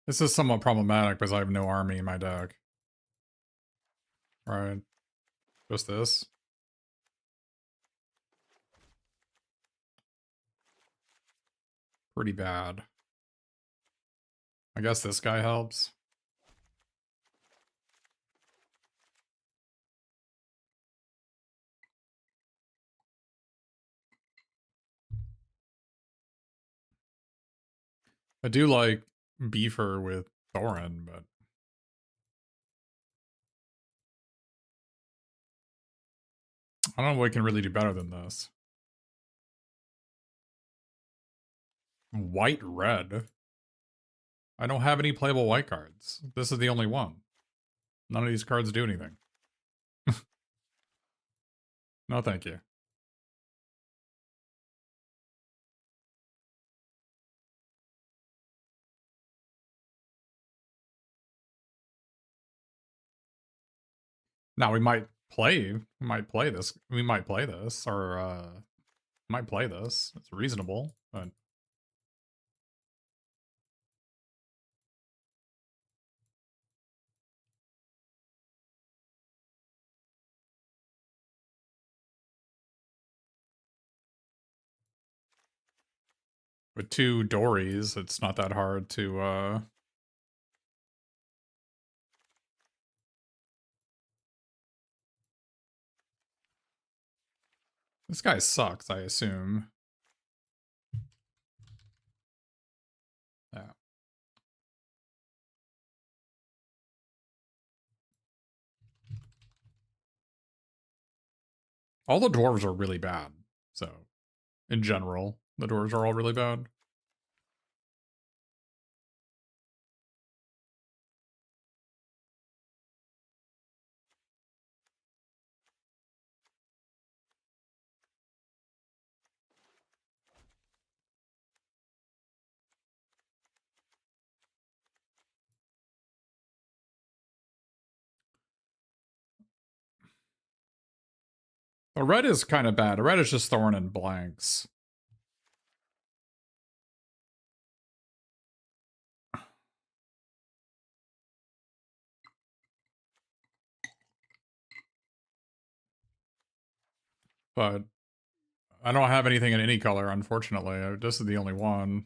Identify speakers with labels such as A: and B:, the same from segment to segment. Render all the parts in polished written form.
A: This is somewhat problematic because I have no army in my deck. Right. Just this. Pretty bad. I guess this guy helps. I do like Beefer with Thorin, but I don't know what can really do better than this. White red. I don't have any playable white cards. This is the only one. None of these cards do anything. No, thank you. Now we might play this. We might play this, or might play this. It's reasonable, but with two Dories, it's not that hard to This guy sucks, I assume. Yeah. All the dwarves are really bad. So, in general, the dwarves are all really bad. The red is kind of bad. The red is just Thorn and blanks. But I don't have anything in any color, unfortunately. This is the only one.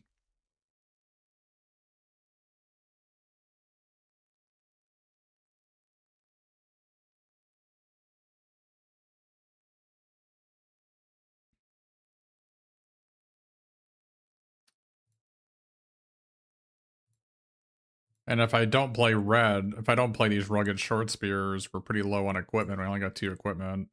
A: And if I don't play red, if I don't play these rugged short spears, we're pretty low on equipment. We only got 2 equipment.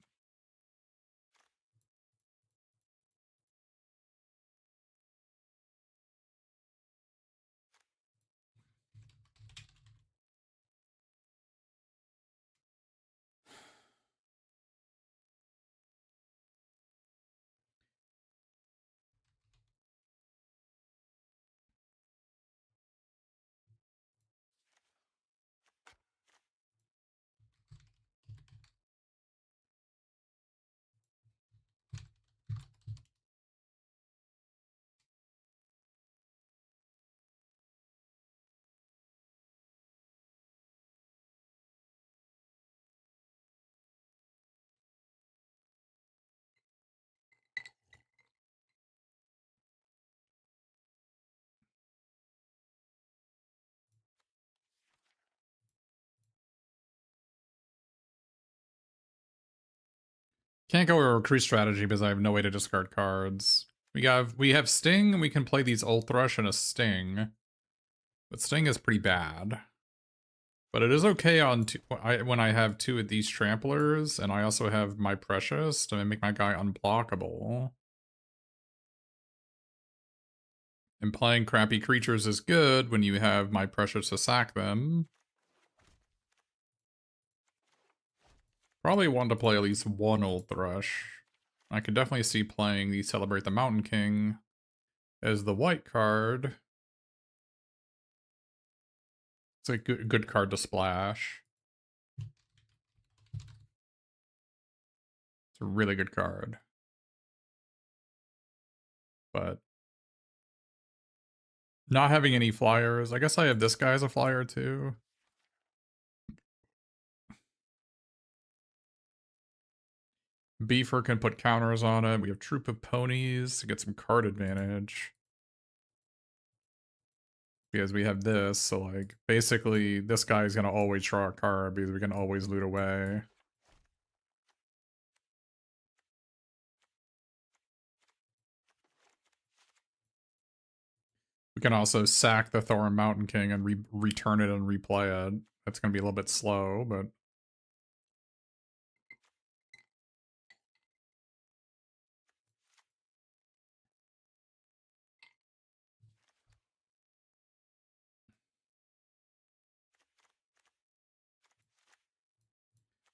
A: Can't go with a recruit strategy because I have no way to discard cards. We have Sting, and we can play these Old Thrush and a Sting. But Sting is pretty bad. But it is okay on when I have 2 of these Tramplers, and I also have my Precious to make my guy unblockable. And playing crappy creatures is good when you have my Precious to sack them. Probably want to play at least one Old Thrush. I could definitely see playing the Celebrate the Mountain King as the white card. It's a good card to splash. It's a really good card. But Not having any flyers. I guess I have this guy as a flyer too. Beefer can put counters on it. We have Troop of Ponies to get some card advantage. Because we have this, so like, basically, this guy's gonna always draw a card because we can always loot away. We can also sack the Thorin Mountain King and return it and replay it. That's gonna be a little bit slow, but...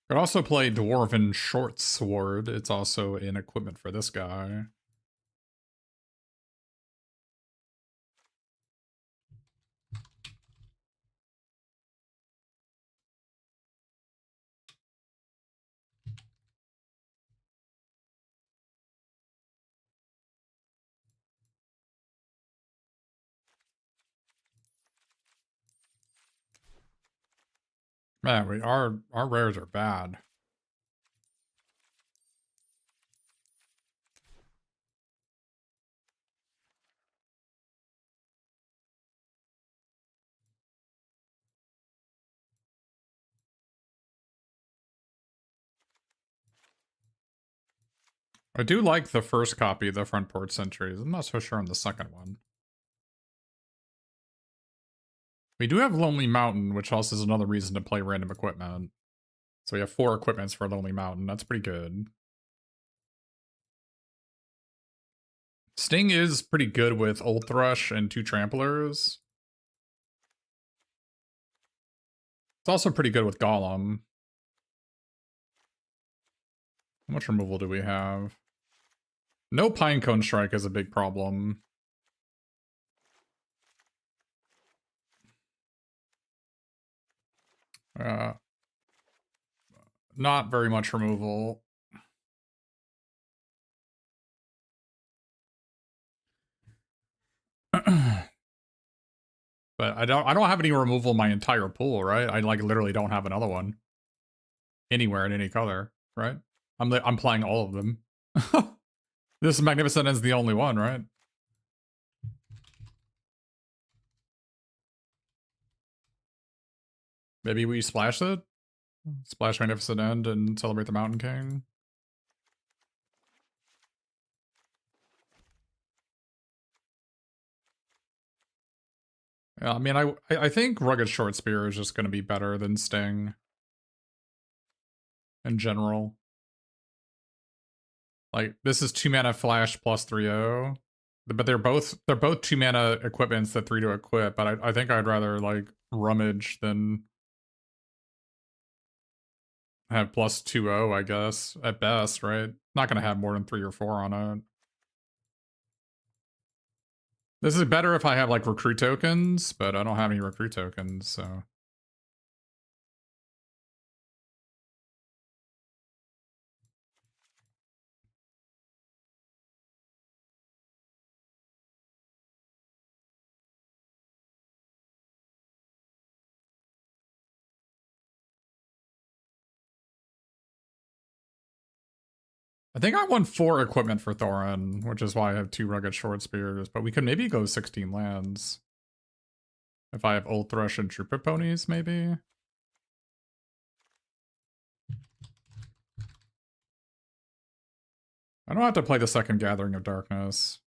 A: Could also play Dwarven Short Sword. It's also an equipment for this guy. Man, our rares are bad. I do like the first copy of the Front Porch Sentries. I'm not so sure on the second one. We do have Lonely Mountain, which also is another reason to play random equipment. So we have 4 equipments for Lonely Mountain. That's pretty good. Sting is pretty good with Old Thrush and 2 Tramplers. It's also pretty good with Golem. How much removal do we have? No Pinecone Strike is a big problem. Not very much removal. But I don't have any removal in my entire pool, right? I like literally don't have another one anywhere in any color, right? I'm playing all of them. This Magnificent is the only one, right? Maybe we splash it? Splash Magnificent End and celebrate the Mountain King? Yeah, I mean, I think Rugged Short Spear is just going to be better than Sting. In general. Like, this is 2 mana flash plus 3/0. But they're both 2 mana equipments that 3 to equip, but I think I'd rather, like, Rummage than have plus 2/0, I guess, at best, right? Not gonna have more than 3 or 4 on it. This is better if I have, like, recruit tokens, but I don't have any recruit tokens, so... I think I want 4 equipment for Thorin, which is why I have 2 Rugged Short Spears, but we could maybe go 16 lands. If I have Old Thrush and Trooper Ponies, maybe? I don't have to play the second Gathering of Darkness.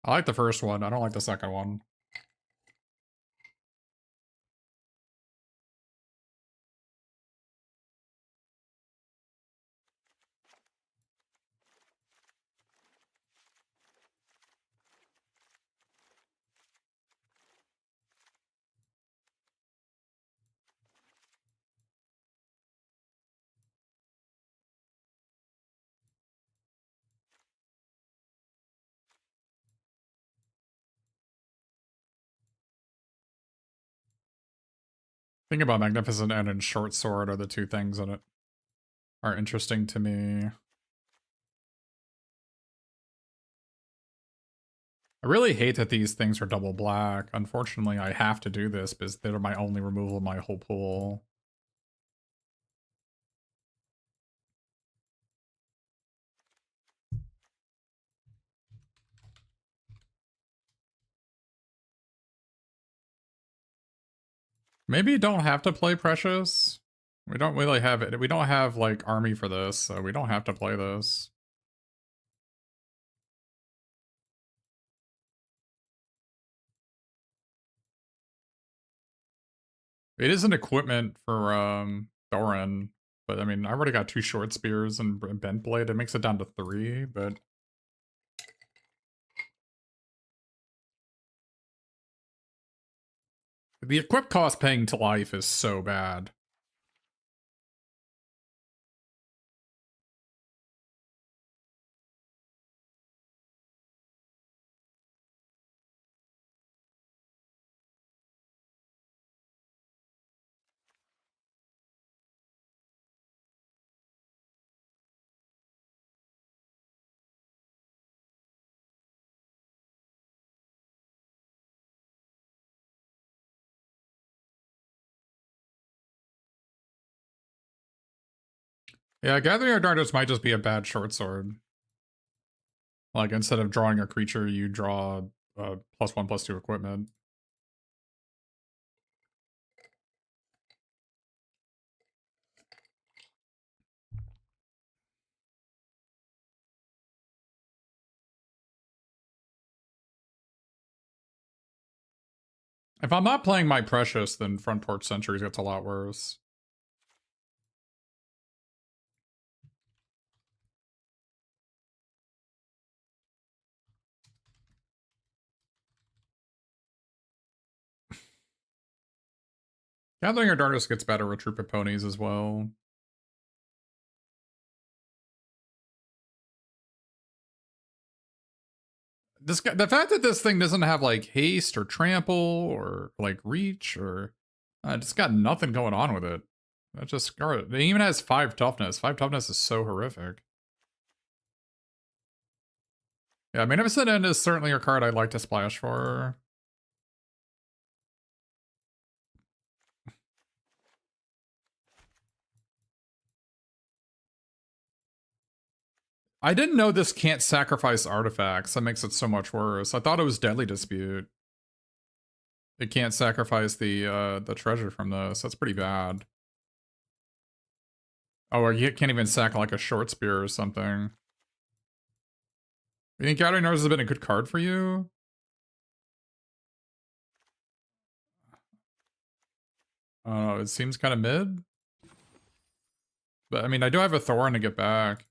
A: I like the first one, I don't like the second one. Think about Magnificent End and Short Sword are the 2 things in it. are interesting to me. I really hate that these things are double black. Unfortunately, I have to do this because they're my only removal of my whole pool. Maybe you don't have to play Precious. We don't really have it. We don't have, like, army for this, so we don't have to play this. It is an equipment for, Thorin, but I mean, I already got 2 short spears and bent blade. It makes it down to 3, but... The equip cost paying to life is so bad. Yeah, Gathering of Darkness might just be a bad short sword. Like, instead of drawing a creature, you draw +1/+2 equipment. If I'm not playing my Precious, then Front Porch Sentries gets a lot worse. Gathering of Darkness gets better with Troop of Ponies as well. The fact that this thing doesn't have, like, haste or trample or, like, reach or... it's got nothing going on with it. That just scar it. It even has 5 toughness. 5 toughness is so horrific. Yeah, Magnificent End is certainly a card I'd like to splash for. I didn't know this can't sacrifice artifacts. That makes it so much worse. I thought it was Deadly Dispute. It can't sacrifice the treasure from this. That's pretty bad. Oh, or you can't even sack like a short spear or something. You think Gathering Nose has been a good card for you? It seems kind of mid. But I mean, I do have a Thorin to get back.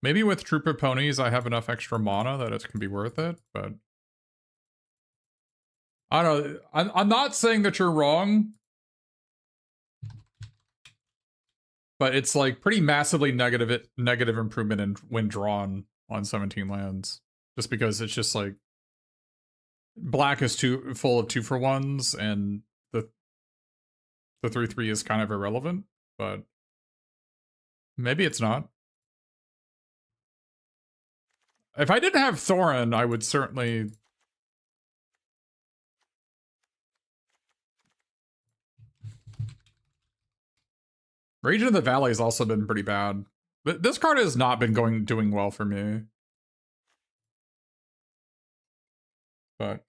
A: Maybe with Troop of Ponies, I have enough extra mana that it can be worth it, but... I don't know. I'm not saying that you're wrong. But it's like pretty massively negative improvement in when drawn on 17 lands. Just because it's just like... Black is too full of 2-for-1s, and the 3/3 is kind of irrelevant, but... Maybe it's not. If I didn't have Thorin, I would certainly... Region of the Valley has also been pretty bad. But this card has not been doing well for me. But...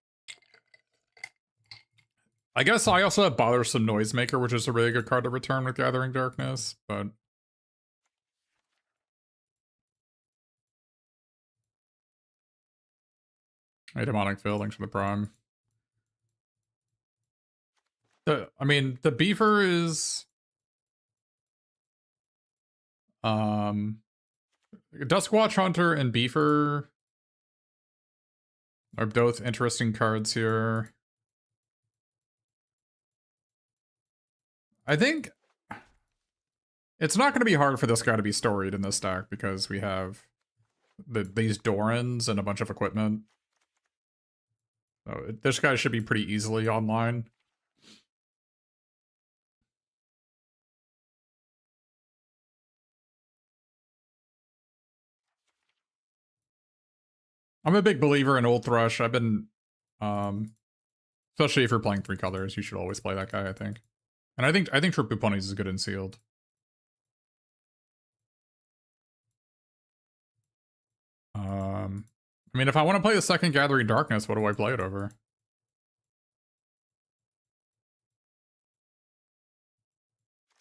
A: I guess I also have Bothersome Noisemaker, which is a really good card to return with Gathering Darkness, but... A Demonic Field, thanks for the prime. I mean, the Beaver is... Duskwatch Hunter and Beaver are both interesting cards here. I think it's not going to be hard for this guy to be storied in this deck because we have these Dorans and a bunch of equipment. So this guy should be pretty easily online. I'm a big believer in Old Thrush. I've been, especially if you're playing 3 colors, you should always play that guy, I think. And I think Trip Ponies is good in sealed. I mean, if I want to play the second Gathering Darkness, what do I play it over?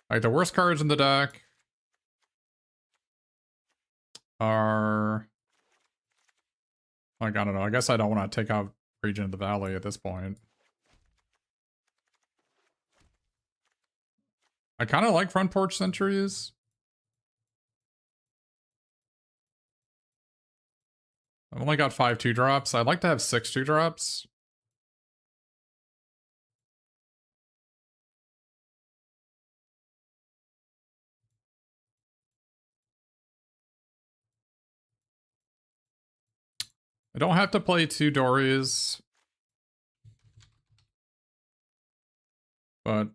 A: Like, the worst cards in the deck are... Like, I don't know. I guess I don't want to take out Region of the Valley at this point. I kind of like Front Porch Sentries. I've only got 5 2-drops. I'd like to have 6 2-drops. I don't have to play 2 Dories. But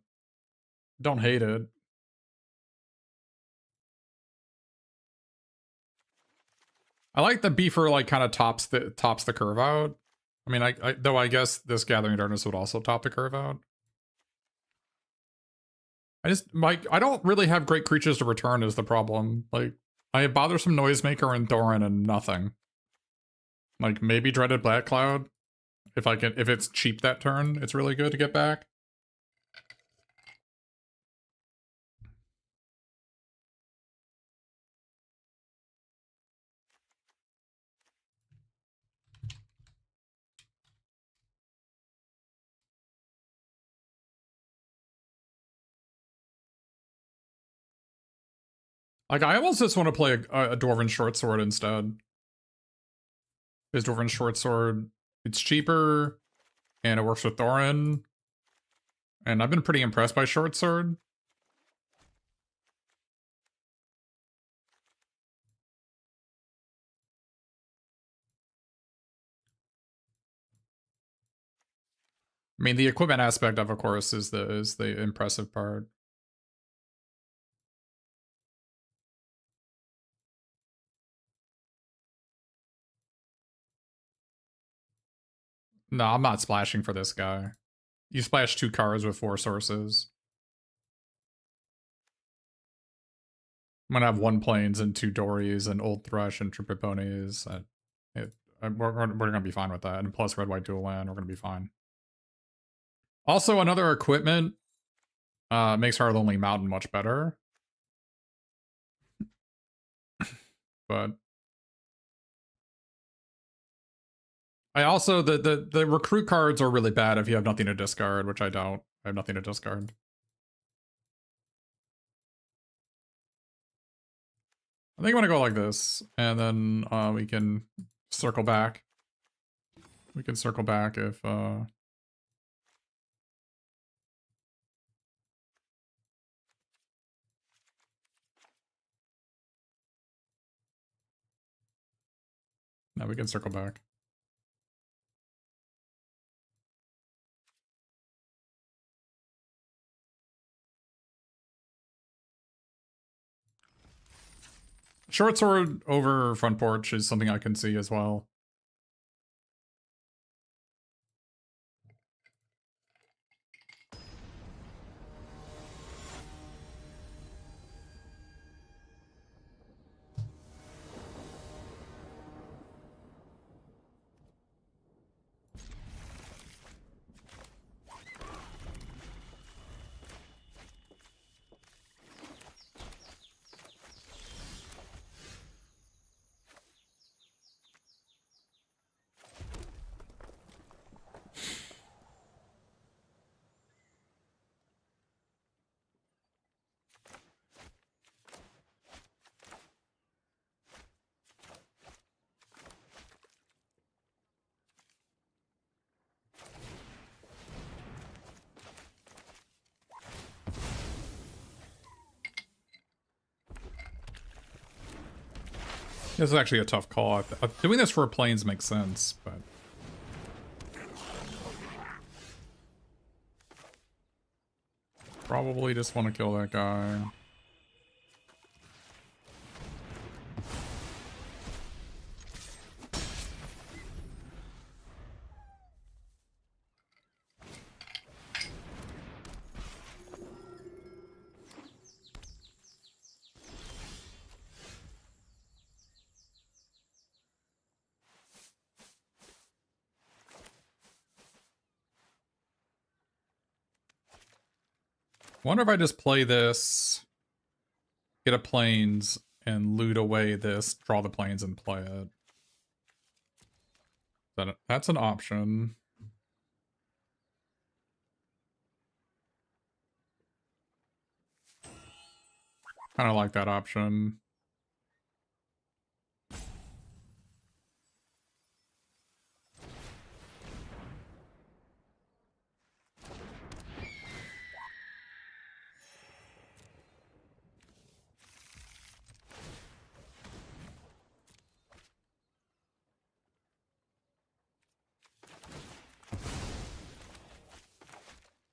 A: don't hate it. I like the Beefer like kind of tops the curve out. I mean, though I guess this Gathering Darkness would also top the curve out. I don't really have great creatures to return is the problem. Like, I have Bothersome Noisemaker and Thorin and nothing. Like, maybe Dreaded Black Cloud. If it's cheap that turn, it's really good to get back. Like, I almost just want to play a Dwarven Short Sword instead. Because Dwarven Short Sword, it's cheaper, and it works with Thorin. And I've been pretty impressed by Short Sword. I mean, the equipment aspect of course, is the impressive part. No, I'm not splashing for this guy. You splash 2 cards with 4 sources. I'm gonna have 1 Plains and 2 Dories and Old Thrush and Trip Ponies. We're gonna be fine with that. And plus Red White Dual Land, we're gonna be fine. Also, another equipment makes Our Lonely Mountain much better. But I also the recruit cards are really bad if you have nothing to discard, which I don't. I have nothing to discard. I think I'm gonna go like this, and then we can circle back. We can circle back if now we can circle back. Short Sword over Front Porch is something I can see as well. This is actually a tough call. Doing this for Plains makes sense, but probably just want to kill that guy. Wonder if I just play this, get a plains, and loot away this, draw the plains, and play it. That's an option. Kind of like that option.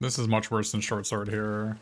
A: This is much worse than short sword here.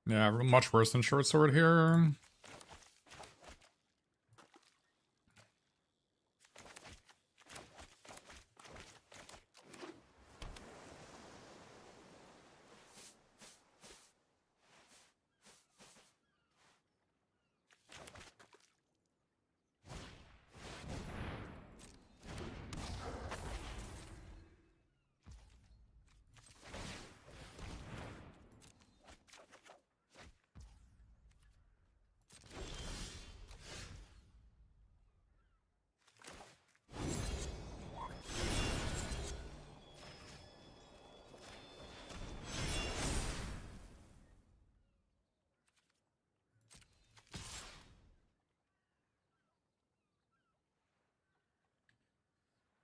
A: Yeah, much worse than short sword here.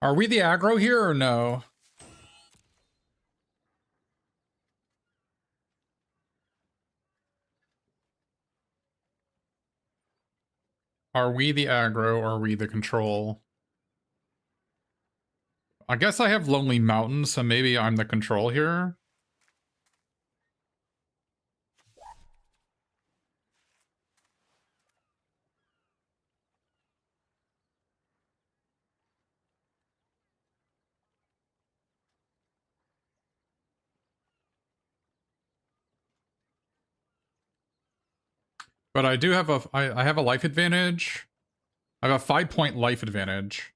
A: Are we the aggro here or no? Are we the aggro or are we the control? I guess I have Lonely Mountain, so maybe I'm the control here. But I do have I have a life advantage. I have a 5-point life advantage.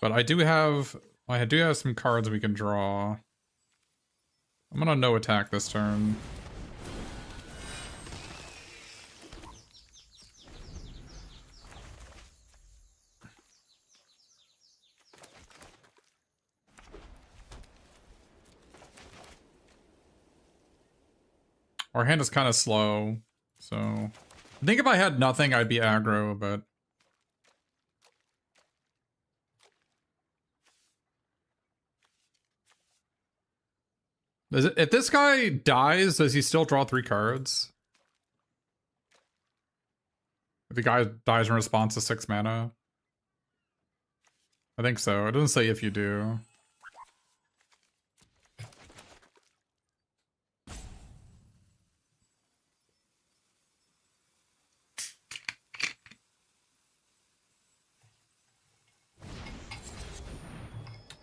A: But I do have some cards we can draw. I'm gonna no attack this turn. Our hand is kind of slow, so I think if I had nothing, I'd be aggro, but if this guy dies, does he still draw 3 cards? If the guy dies in response to 6 mana? I think so. It doesn't say if you do.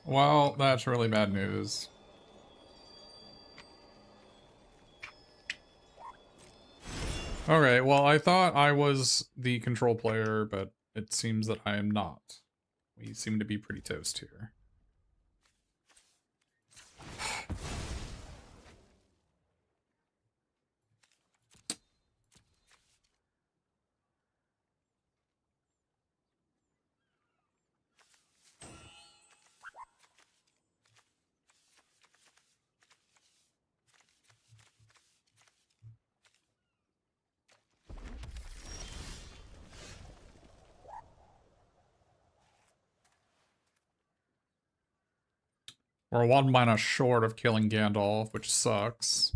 A: Well, that's really bad news. Alright, well, I thought I was the control player, but it seems that I am not. We seem to be pretty toast here. We're 1 mana short of killing Gandalf, which sucks.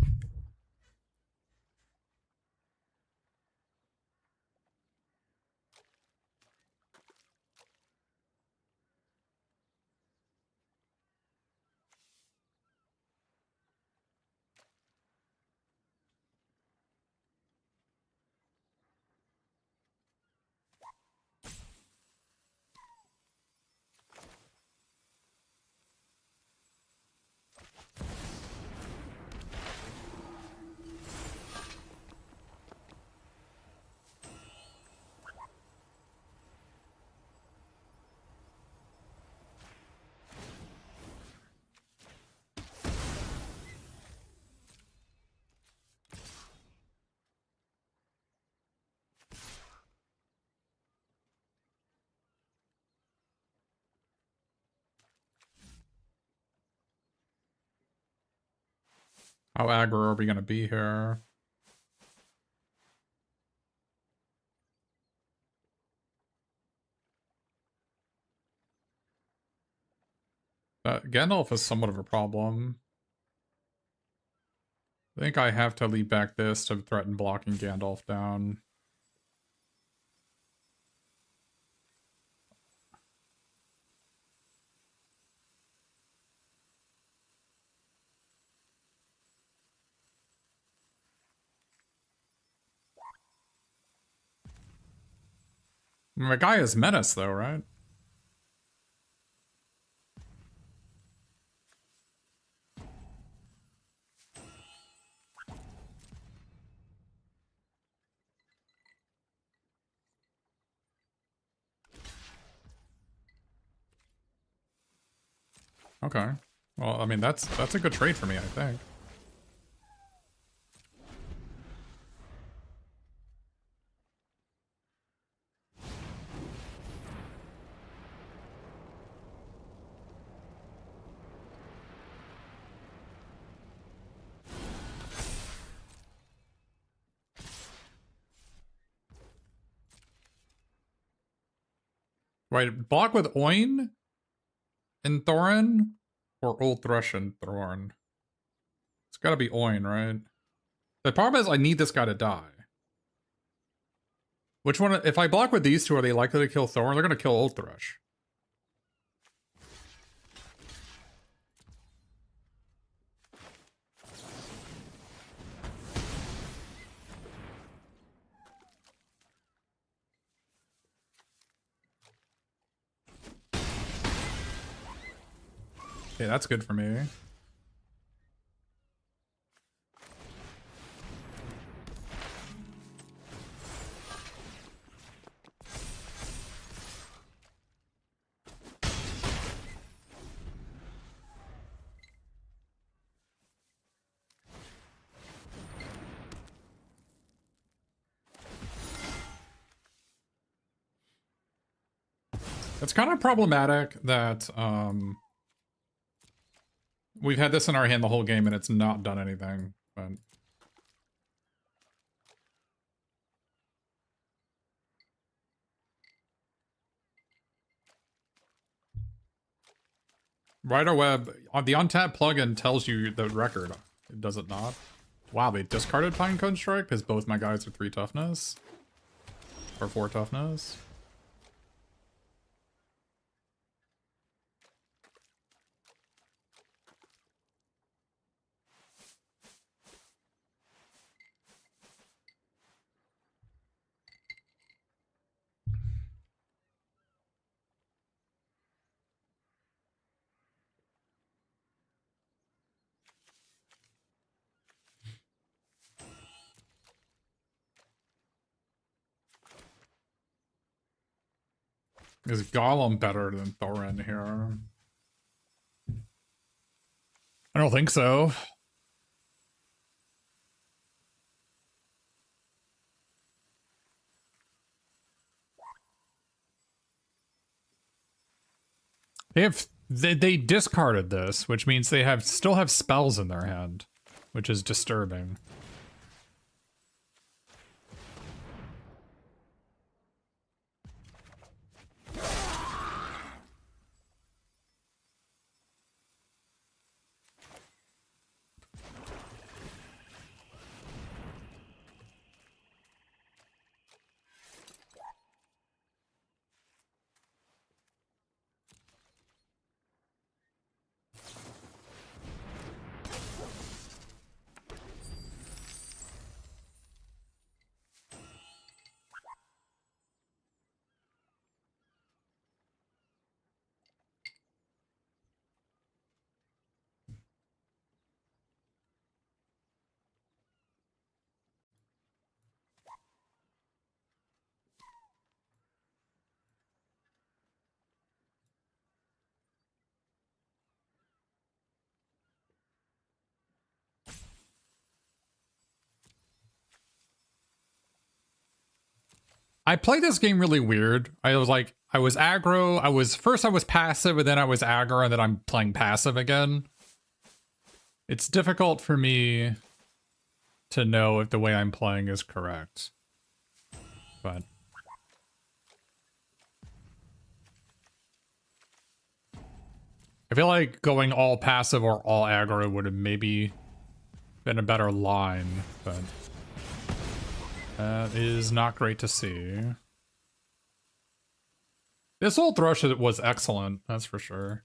A: How aggro are we gonna be here? Gandalf is somewhat of a problem. I think I have to leave back this to threaten blocking Gandalf down. My guy is Menace though, right? Okay. Well, I mean, that's a good trade for me, I think. Right, block with Oin and Thorin, or Old Thrush and Thorn. It's gotta be Oin, right? The problem is I need this guy to die. Which one, if I block with these two, are they likely to kill Thorn? They're gonna kill Old Thrush. Okay, that's good for me. It's kind of problematic that we've had this in our hand the whole game and it's not done anything, but Rider Web on the Untap plugin tells you the record. Does it not? Wow, they discarded Pinecone Strike because both my guys are 3 toughness. Or 4 toughness. Is Gollum better than Thorin here? I don't think so. They discarded this, which means they still have spells in their hand, which is disturbing. I played this game really weird. I was aggro. I was passive, and then I was aggro, and then I'm playing passive again. It's difficult for me to know if the way I'm playing is correct. But I feel like going all passive or all aggro would have maybe been a better line, but that is not great to see. This old thrush was excellent, that's for sure.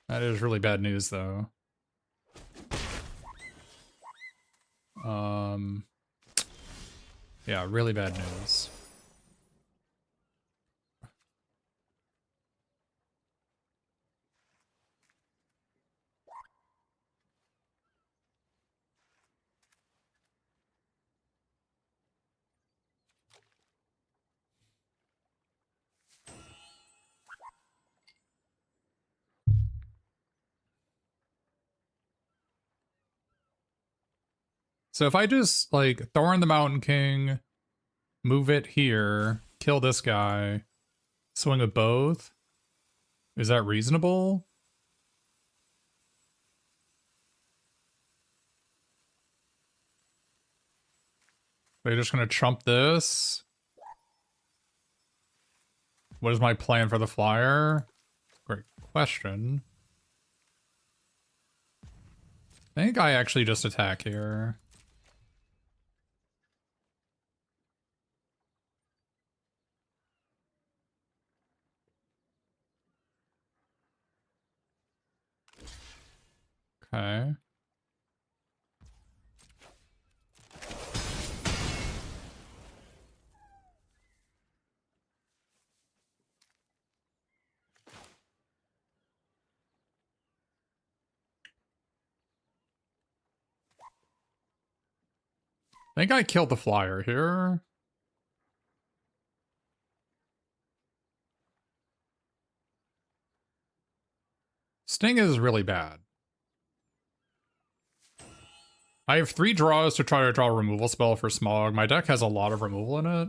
A: That is really bad news, though. Yeah, really bad news. So if I just, like, Thorn the Mountain King, move it here, kill this guy, swing with both, is that reasonable? They're just gonna chump this? What is my plan for the flyer? Great question. I think I actually just attack here. Okay. I think I killed the flyer here. Sting is really bad. I have 3 draws to try to draw a removal spell for Smog. My deck has a lot of removal in it.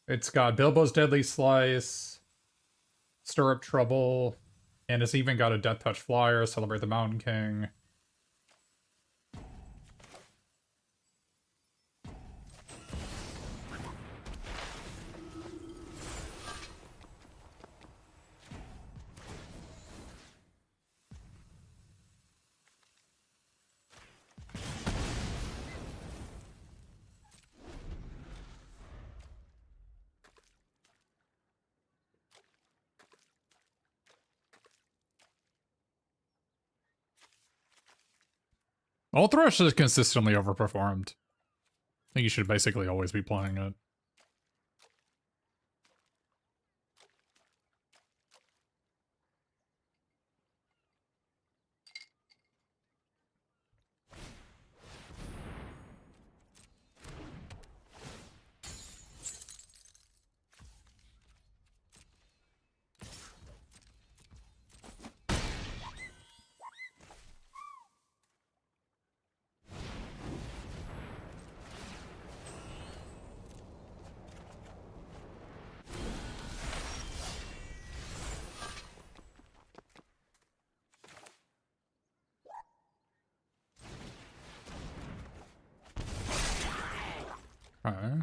A: It's got Bilbo's Deadly Slice, Stir Up Trouble, and it's even got a Death Touch Flyer, Celebrate the Mountain King. Ulthrush is consistently overperformed. I think you should basically always be playing it. Okay.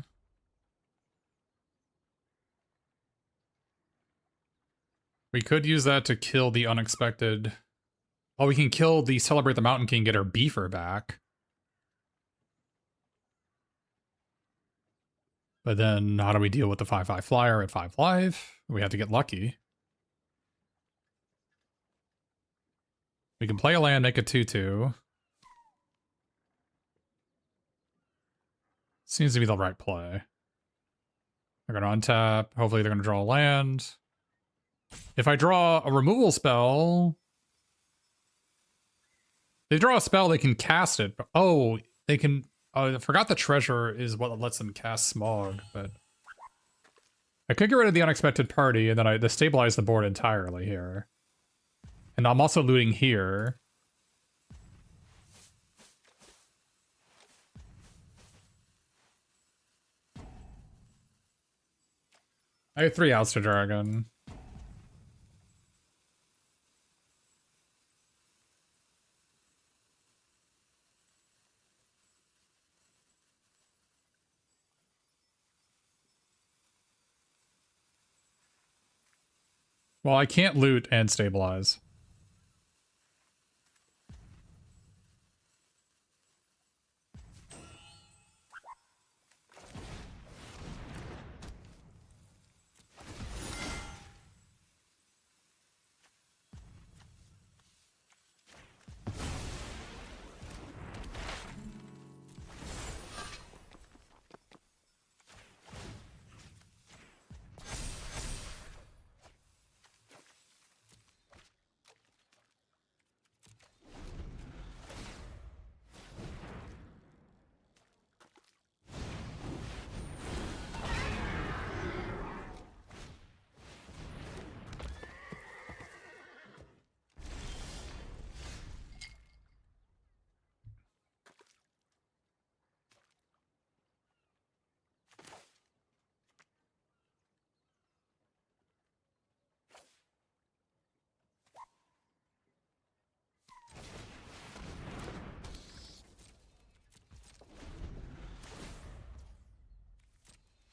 A: We could use that to kill the unexpected. Oh, we can kill the Celebrate the Mountain King, get our beefer back. But then how do we deal with the 5/5 flyer at 5 life? We have to get lucky. We can play a land, make a 2/2. Seems to be the right play. They're going to untap. Hopefully they're going to draw a land. If I draw a removal spell, they draw a spell, they can cast it. Oh, they can... I forgot the treasure is what lets them cast Smog, but I could get rid of the unexpected party, and then I destabilize the board entirely here. And I'm also looting here. I have 3 outs to Dragon. Well, I can't loot and stabilize.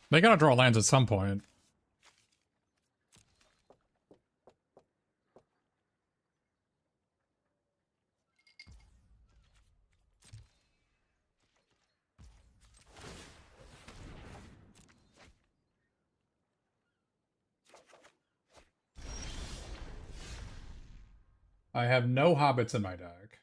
A: They gotta draw lands at some point. I have no hobbits in my deck.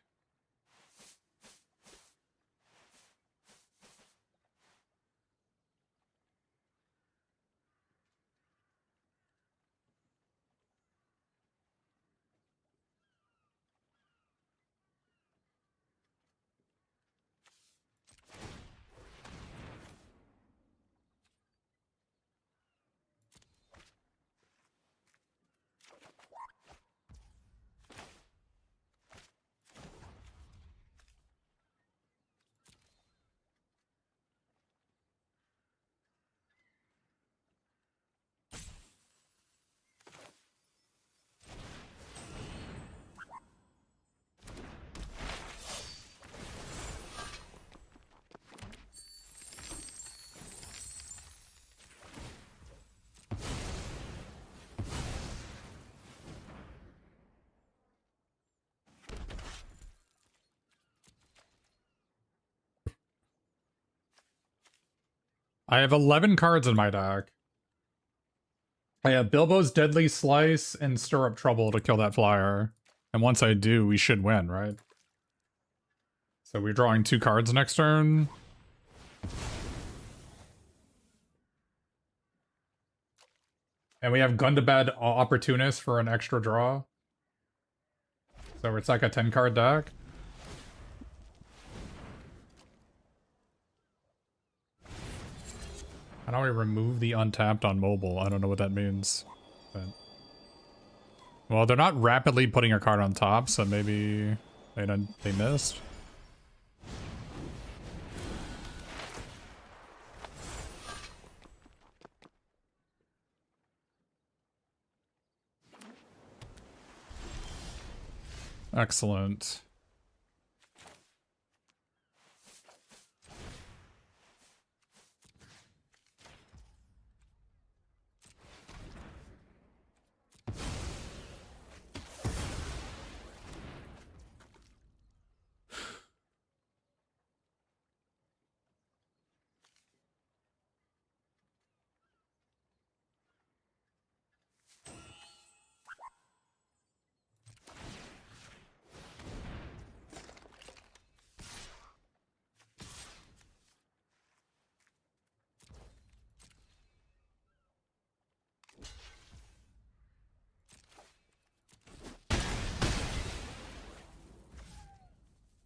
A: I have 11 cards in my deck. I have Bilbo's Deadly Slice and Stir Up Trouble to kill that flyer. And once I do, we should win, right? So we're drawing 2 cards next turn. And we have Gundabad Opportunist for an extra draw. So it's like a 10-card deck. How do I remove the untapped on mobile? I don't know what that means. But... well, they're not rapidly putting a card on top, so maybe they missed. Excellent.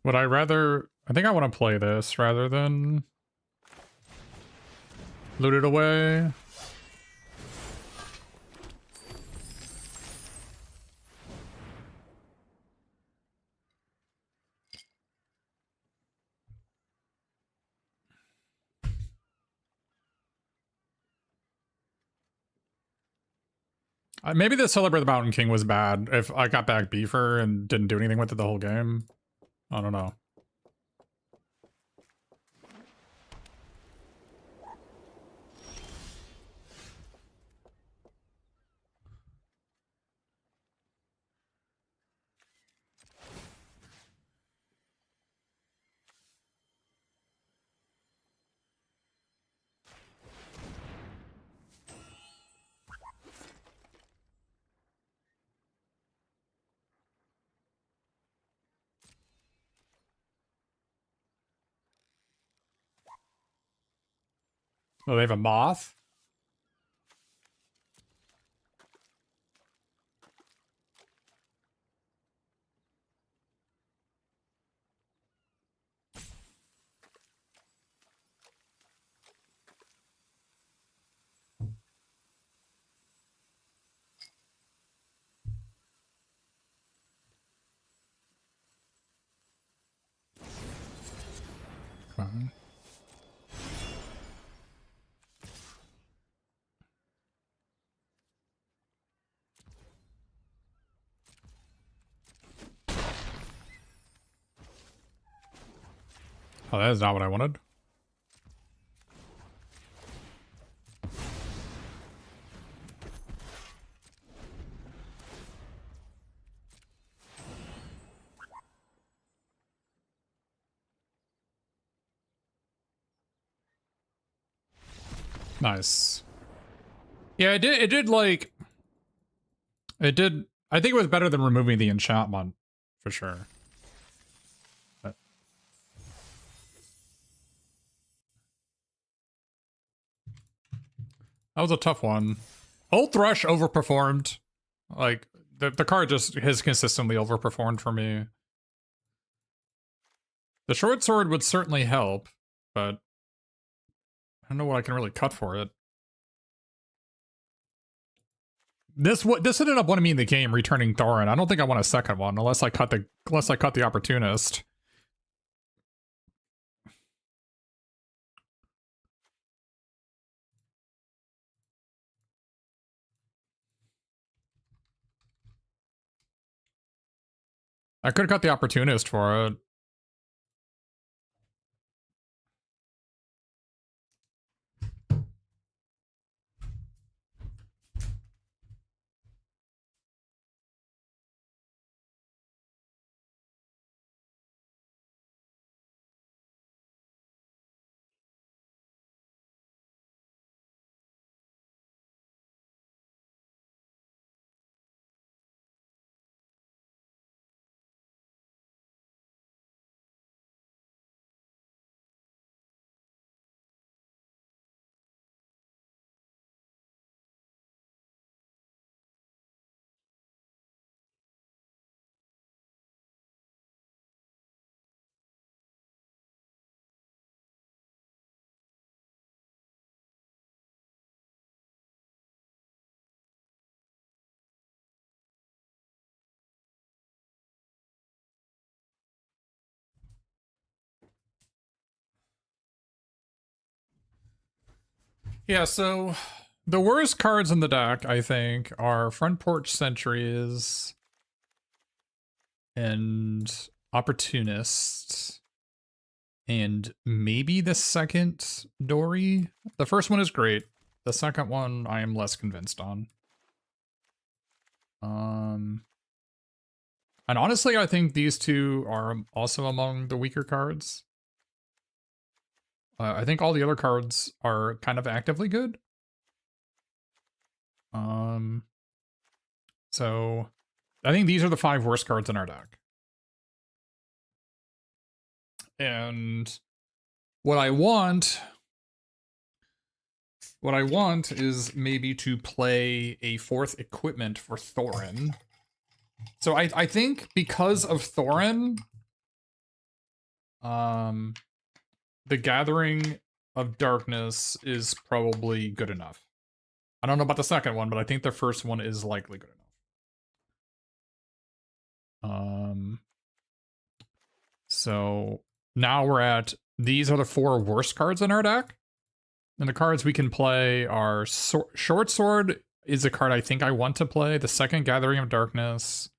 A: Would I rather... I think I want to play this rather than loot it away. Maybe the Celebrate the Mountain King was bad if I got back Beaver and didn't do anything with it the whole game. I don't know. Oh, they have a moth? Fine. Oh, that is not what I wanted. Nice. Yeah, it did like... It did... I think it was better than removing the enchantment, for sure. But... That was a tough one. Old Thrush overperformed. Like, the card just has consistently overperformed for me. The short sword would certainly help, but I don't know what I can really cut for it. This ended up winning me the game, returning Thorin. I don't think I want a second one unless I cut the opportunist. I could have cut the opportunist for it. Yeah, so the worst cards in the deck, I think, are Front Porch Sentries and Opportunists, and maybe the second Dory. The first one is great. The second one, I am less convinced on. And honestly, I think these two are also among the weaker cards. I think all the other cards are kind of actively good. So I think these are the 5 worst cards in our deck. And what I want is maybe to play a 4th equipment for Thorin. So I think because of Thorin, the Gathering of Darkness is probably good enough. I don't know about the second one, but I think the first one is likely good enough. So now we're at, these are the 4 worst cards in our deck. And the cards we can play are Short Sword is a card I think I want to play. The second Gathering of Darkness.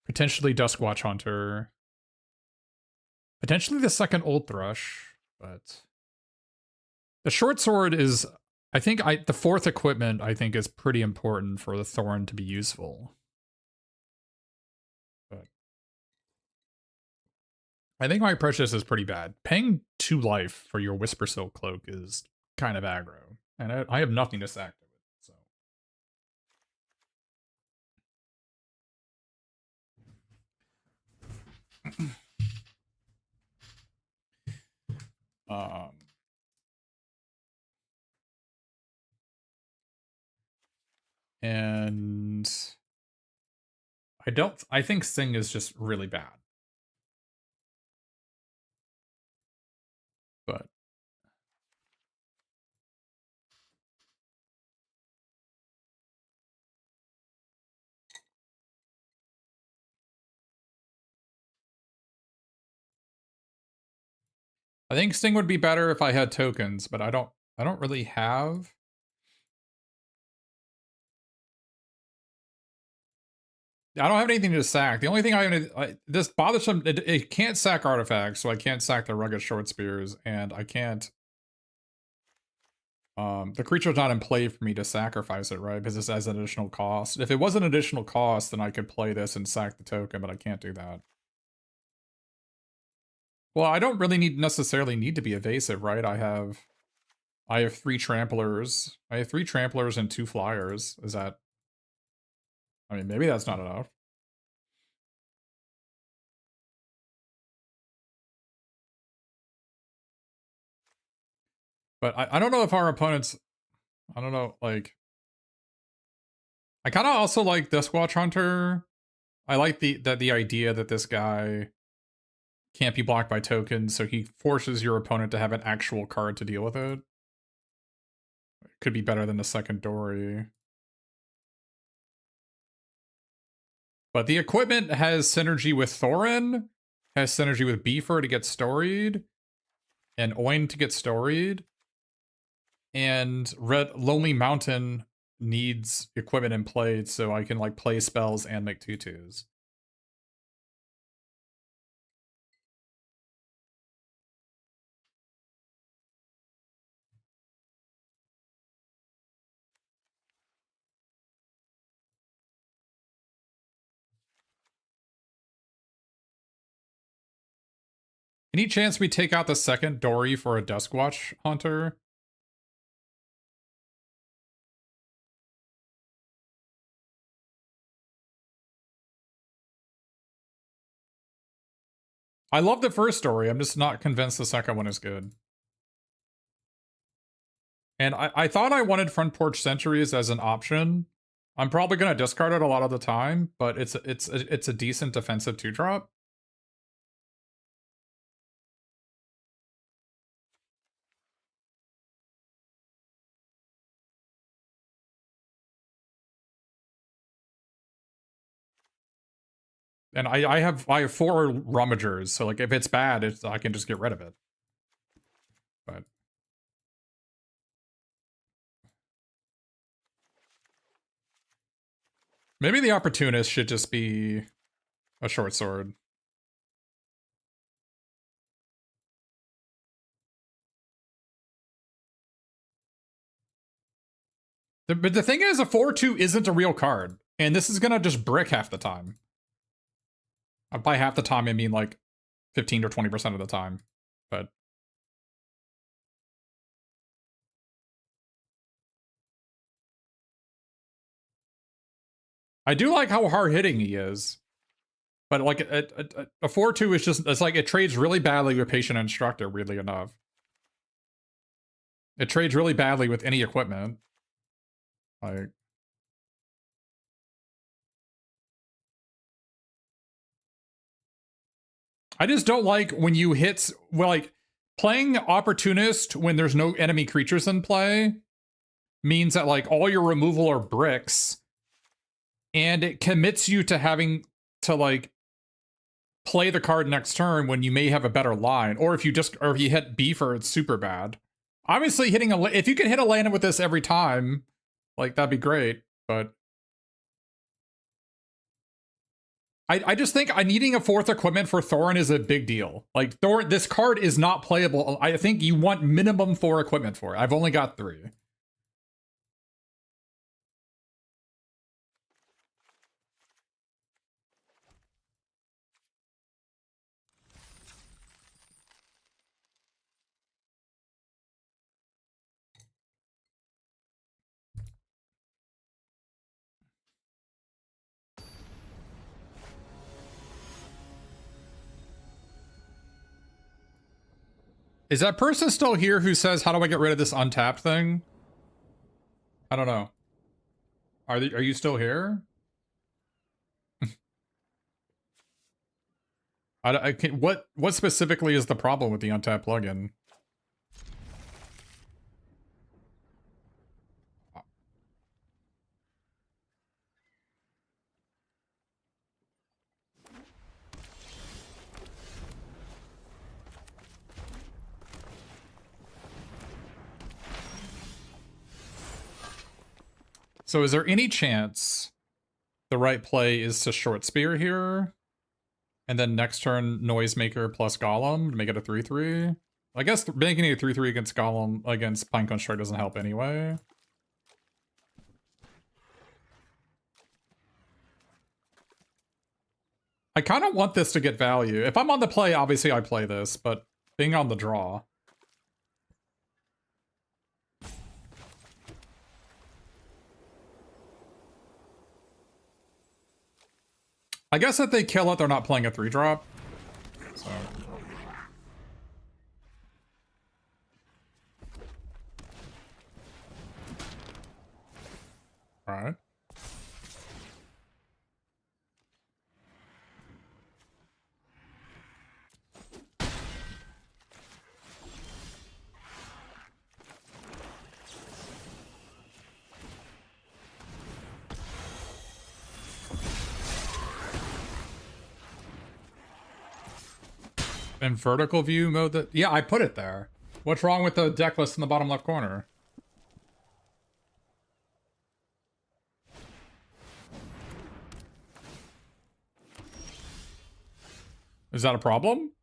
A: Potentially Duskwatch Hunter. Potentially the second Old Thrush, but the short sword is, I think the fourth equipment I think is pretty important for the Thorn to be useful. But I think my Precious is pretty bad. Paying 2 life for your Whisper Silk Cloak is kind of aggro, and I have nothing to sack to it, so. And I think Sting is just really bad. But I think Sting would be better if I had tokens, but I don't really have. I don't have anything to sack. The only thing this bothersome, it can't sack artifacts, so I can't sack the Rugged Short Spears, and I can't. The creature's not in play for me to sacrifice it, right? Because this has an additional cost. If it was an additional cost, then I could play this and sack the token, but I can't do that. Well, I don't really necessarily need to be evasive, right? I have 3 tramplers. I have 3 tramplers and 2 flyers. Is that? I mean, maybe that's not enough. But I don't know if our opponents, I don't know, like, I kind of also like Duskwatch Hunter. I like the idea that this guy can't be blocked by tokens, so he forces your opponent to have an actual card to deal with it. It could be better than the second Dory. But the equipment has synergy with Thorin, has synergy with Beefer to get storied, and Oin to get storied. And Lonely Mountain needs equipment in play so I can like play spells and make tutus. Any chance we take out the second Dory for a Duskwatch Hunter? I love the first story. I'm just not convinced the second one is good. And I thought I wanted Front Porch Sentries as an option. I'm probably gonna discard it a lot of the time, but it's a decent defensive 2-drop. And I have 4 Rummagers, so like if it's bad, I can just get rid of it. But maybe the Opportunist should just be a short sword. But the thing is, a 4/2 isn't a real card, and this is gonna just brick half the time. By half the time, I mean like 15 or 20% of the time, but I do like how hard hitting he is. But like a 4/2 is just, it's like it trades really badly with Patient Instructor, weirdly enough. It trades really badly with any equipment. Like, I just don't like when you hit, well, like, playing Opportunist when there's no enemy creatures in play means that, like, all your removal are bricks, and it commits you to having to, like, play the card next turn when you may have a better line, or if you hit Beefer, it's super bad. Obviously, hitting if you could hit a landing with this every time, like, that'd be great, but I just think needing a 4th equipment for Thorin is a big deal. Like, this card is not playable. I think you want minimum 4 equipment for it. I've only got 3. Is that person still here who says, how do I get rid of this untapped thing? I don't know. Are you still here? I can't, what specifically is the problem with the untapped plugin? So is there any chance the right play is to short spear here? And then next turn, Noisemaker plus Golem to make it a 3-3? I guess making it a 3-3 against Golem, against Pinecone Strike doesn't help anyway. I kind of want this to get value. If I'm on the play, obviously I play this, but being on the draw. I guess if they kill it, they're not playing a 3-drop. So. Alright. In vertical view mode, that yeah, I put it there. What's wrong with the deck list in the bottom left corner? Is that a problem?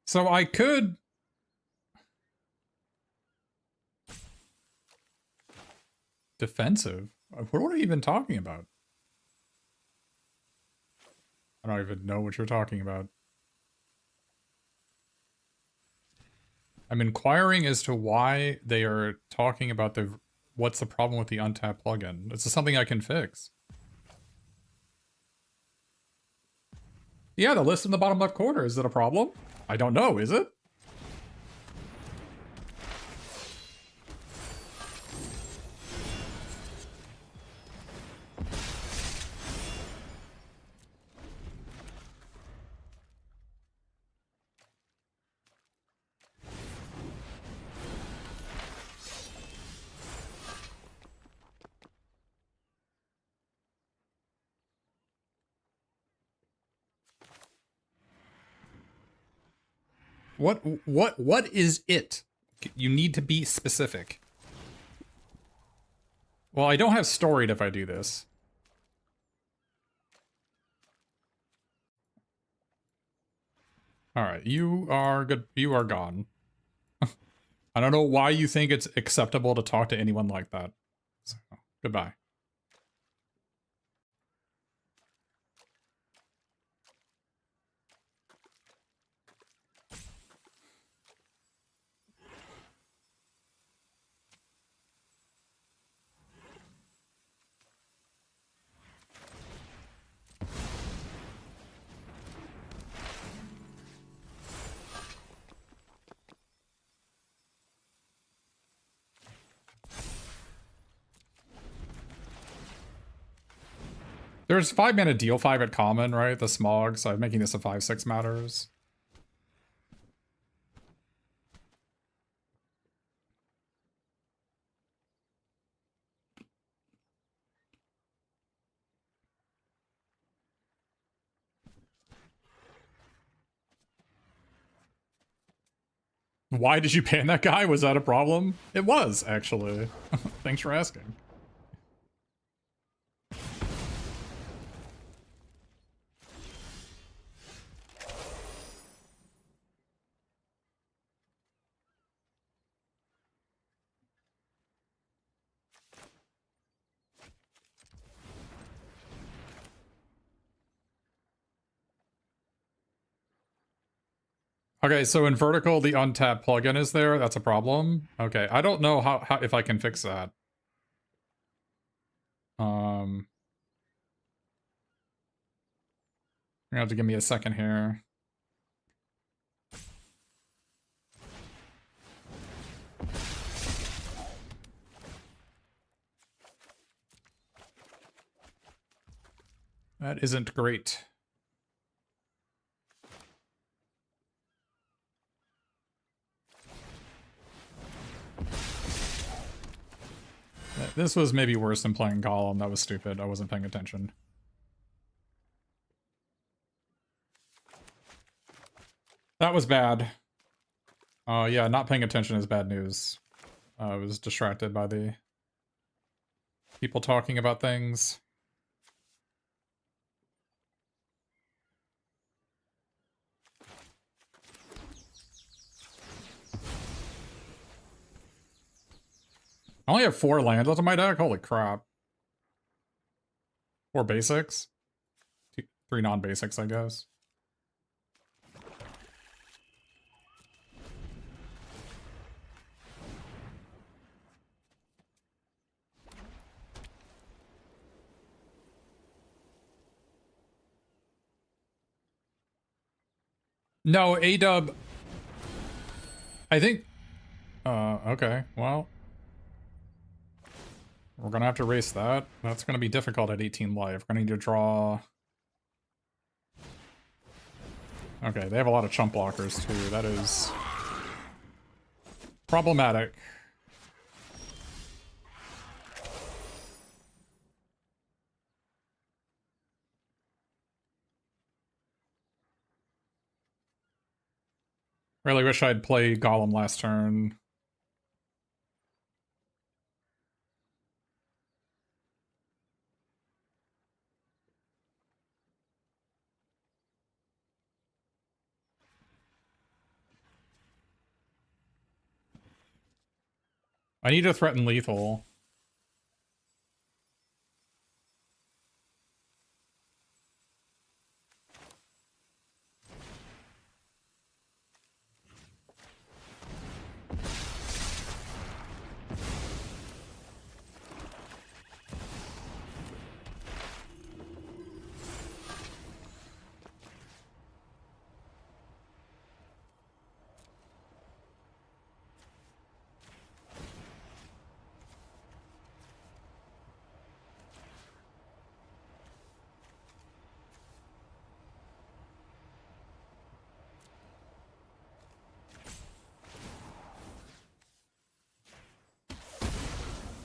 A: So I could... Defensive? What are we even talking about? I don't even know what you're talking about. I'm inquiring as to why they are talking about what's the problem with the untapped plugin. This is something I can fix. Yeah, the list in the bottom left corner. Is it a problem? I don't know, is it? What is it? You need to be specific. Well, I don't have storied if I do this. Alright, you are good. You are gone. I don't know why you think it's acceptable to talk to anyone like that. So, goodbye. There's 5 mana deal 5 at common, right? The smog, so I'm making this a 5/6 matters. Why did you ban that guy? Was that a problem? It was, actually. Thanks for asking. Okay, so in vertical, the untap plugin is there. That's a problem. Okay, I don't know how if I can fix that. You're gonna have to give me a second here. That isn't great. This was maybe worse than playing Golem. That was stupid. I wasn't paying attention. That was bad. Yeah, not paying attention is bad news. I was distracted by the people talking about things. I only have 4 lands left in my deck. Holy crap. 4 basics? 3 non-basics, I guess. No, A-dub. I think... okay, well... We're gonna have to race that. That's gonna be difficult at 18 life. We're gonna need to draw... Okay, they have a lot of chump blockers too. That is... problematic. Really wish I'd played Golem last turn. I need to threaten lethal.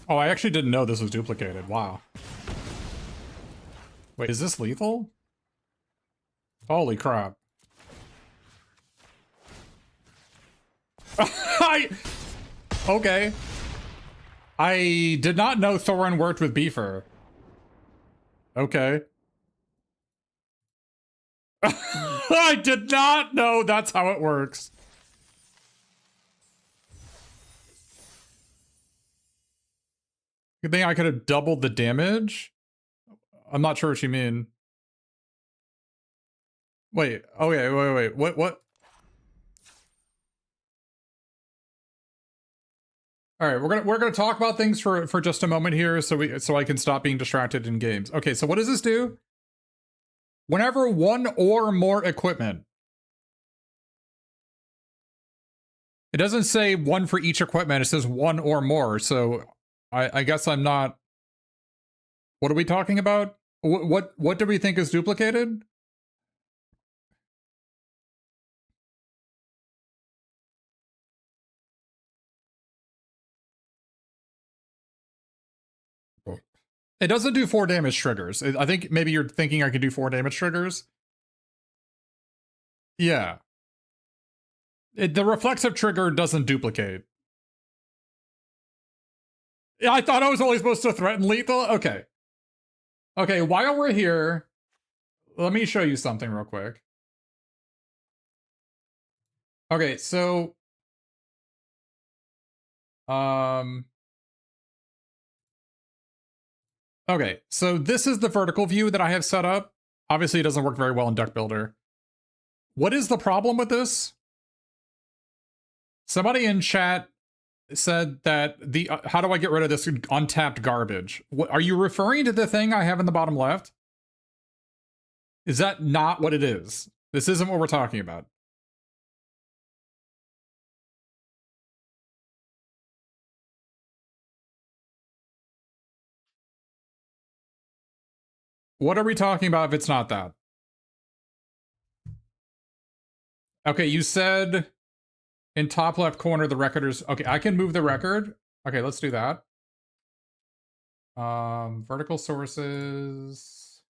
A: Oh, I actually didn't know this was duplicated. Wow. Wait, is this lethal? Holy crap. Okay. I did not know Thorin worked with Beefer. Okay. I did not know that's how it works. You think I could have doubled the damage? I'm not sure what you mean. Wait, okay, wait. What? All right, we're gonna talk about things for just a moment here, so I can stop being distracted in games. Okay, so what does this do? Whenever one or more equipment. It doesn't say one for each equipment. It says one or more. So I guess I'm not. What are we talking about? What do we think is duplicated? It doesn't do 4 damage triggers. I think maybe you're thinking I could do 4 damage triggers. Yeah. The reflexive trigger doesn't duplicate. Yeah, I thought I was only supposed to threaten lethal. Okay. Okay, while we're here, let me show you something real quick. Okay, so okay, so this is the vertical view that I have set up. Obviously, it doesn't work very well in Deck Builder. What is the problem with this? Somebody in chat said that how do I get rid of this untapped garbage? What, are you referring to the thing I have in the bottom left? Is that not what it is? This isn't what we're talking about. What are we talking about if it's not that? Okay, you said in top left corner the record is okay. I can move the record. Okay, let's do that. Vertical sources,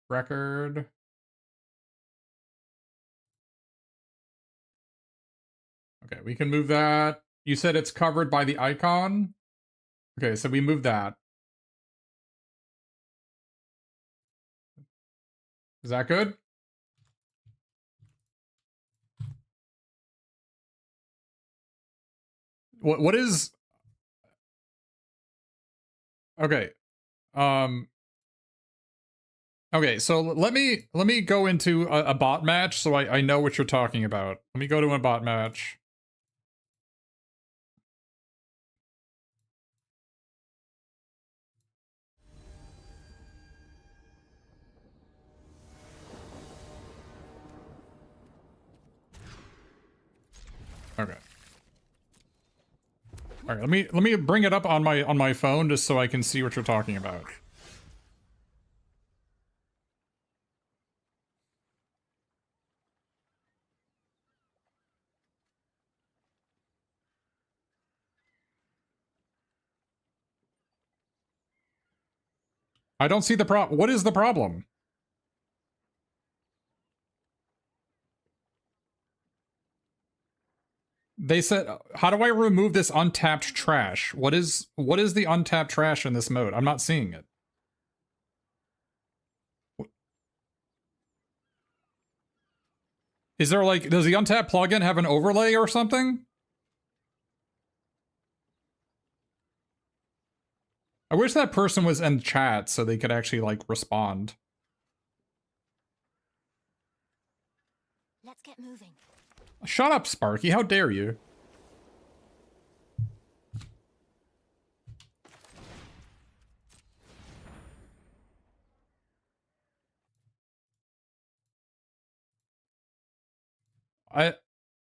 A: record. Okay, we can move that. You said it's covered by the icon. Okay, so we move that. Is that good? What is okay? Okay, so let me go into a bot match so I know what you're talking about. Let me go to a bot match. Okay. All right, let me bring it up on my phone just so I can see what you're talking about. I don't see the problem. What is the problem? They said, how do I remove this untapped trash? What is the untapped trash in this mode? I'm not seeing it. Is there like, does the untapped plugin have an overlay or something? I wish that person was in chat so they could actually like respond.
B: Let's get moving.
A: Shut up, Sparky. How dare you?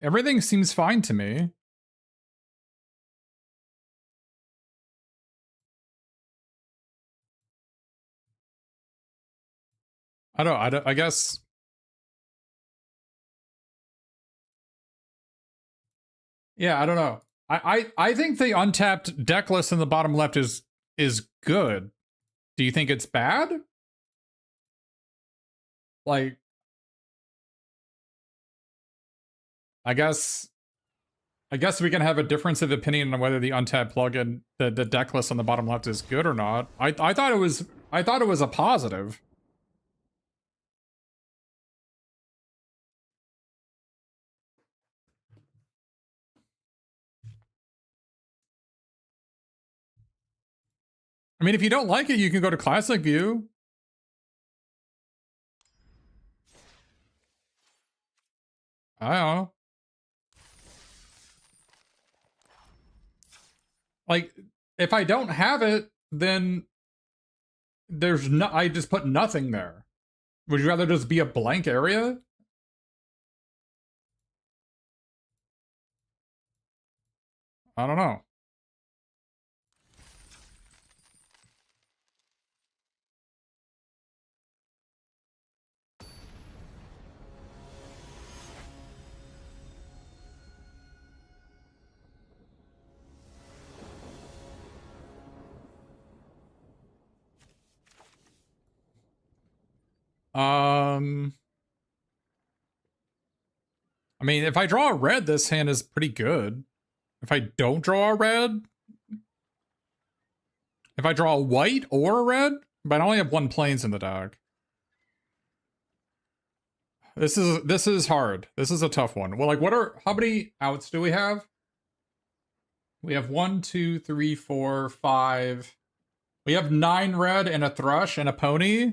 A: Everything seems fine to me. I guess. Yeah, I don't know. I think the untapped deck list in the bottom left is good. Do you think it's bad? Like, I guess we can have a difference of opinion on whether the untapped plugin, the deck list on the bottom left is good or not. I thought it was a positive. I mean, if you don't like it, you can go to classic view. I don't know. Like, if I don't have it, then there's no, I just put nothing there. Would you rather just be a blank area? I don't know. I mean, if I draw a red, this hand is pretty good. If I don't draw a red, if I draw a white or a red, but I only have one plains in the deck. This is hard. This is a tough one. Well, like, how many outs do we have? We have 1, 2, 3, 4, 5. We have 9 red and a thrush and a pony.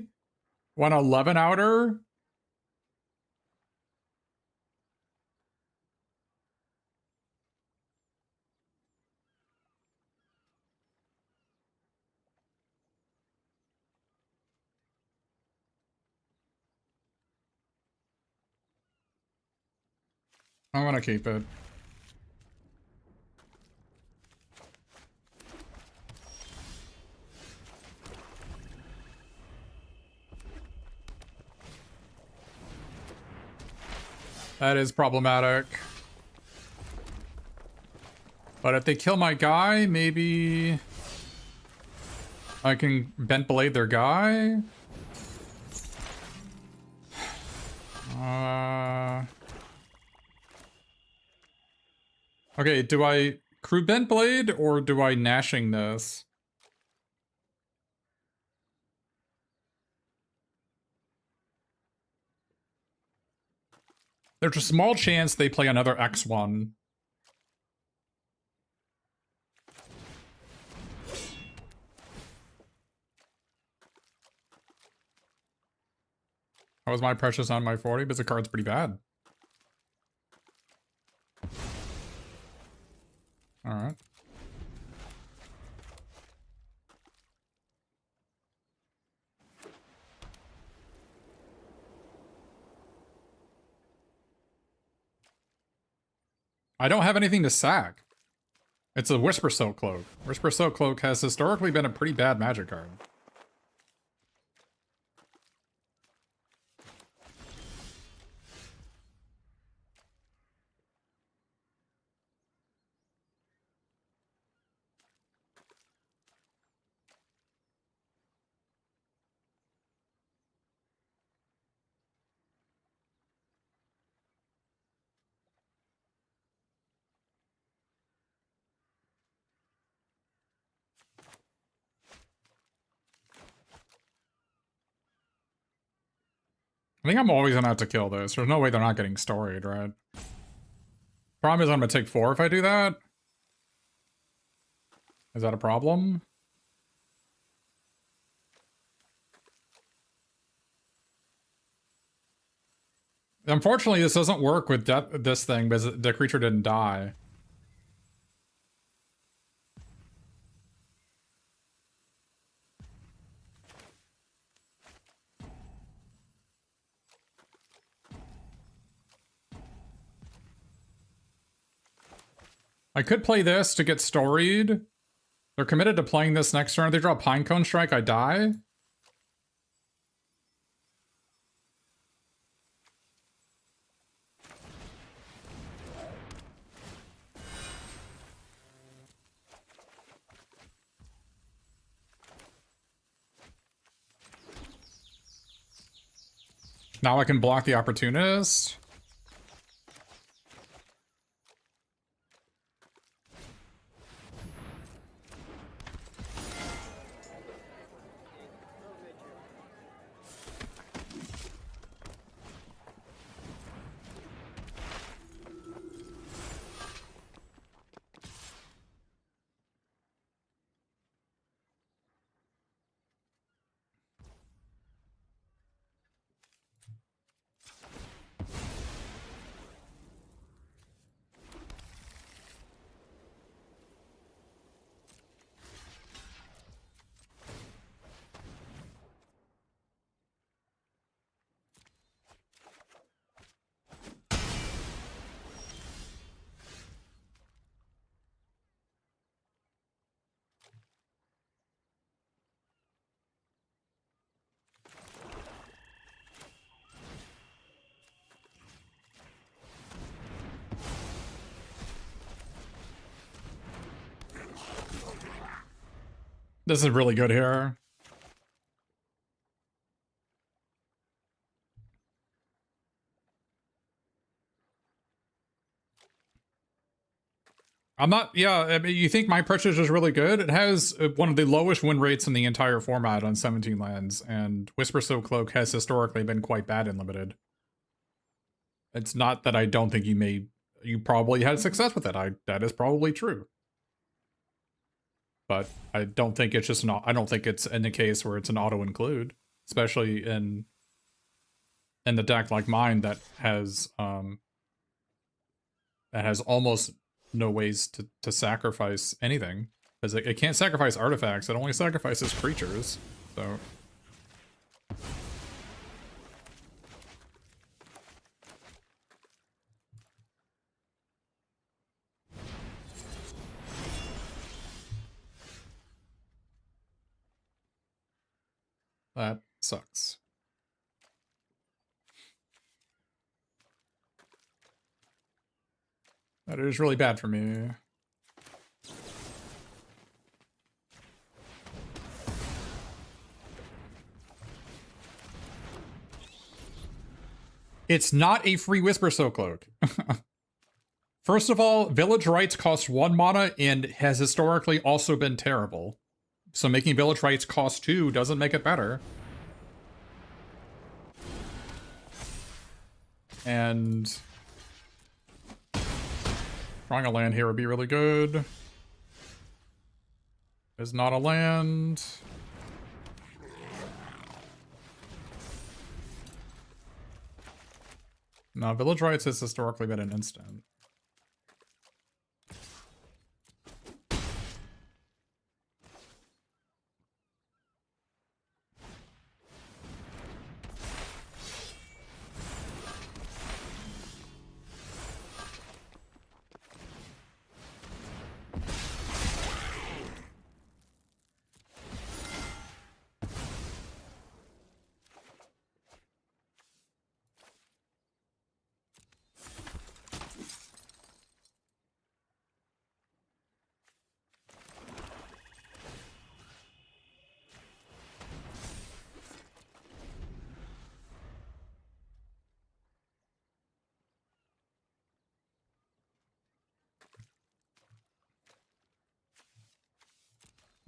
A: 11 outer. I'm gonna keep it. That is problematic. But if they kill my guy, maybe I can bent blade their guy. Okay, do I crew bent blade or do I gnashing this? There's a small chance they play another X1. How was my precious on my 40? But the card's pretty bad. Alright. I don't have anything to sack. It's a Whisper Silk Cloak. Whisper Silk Cloak has historically been a pretty bad magic card. I think I'm always gonna have to kill this. There's no way they're not getting storied, right? Problem is I'm gonna take 4 if I do that. Is that a problem? Unfortunately, this doesn't work with this thing because the creature didn't die. I could play this to get storied. They're committed to playing this next turn. If they draw Pinecone Strike, I die. Now I can block the Opportunist. This is really good here. I'm not, yeah, I mean, you think Mind Pressures is really good? It has one of the lowest win rates in the entire format on 17 lands, and Whispersoul Cloak has historically been quite bad in Limited. It's not that I don't think you probably had success with it. That is probably true. But I don't think it's just I don't think it's in the case where it's an auto include, especially in the deck like mine that has almost no ways to sacrifice anything, because it can't sacrifice artifacts. It only sacrifices creatures. So that sucks. That is really bad for me. It's not a free Whispersoul Cloak. First of all, Village Rites cost 1 mana and has historically also been terrible. So making Village Rites cost 2 doesn't make it better. And drawing a land here would be really good. Is not a land. No, Village Rites has historically been an instant.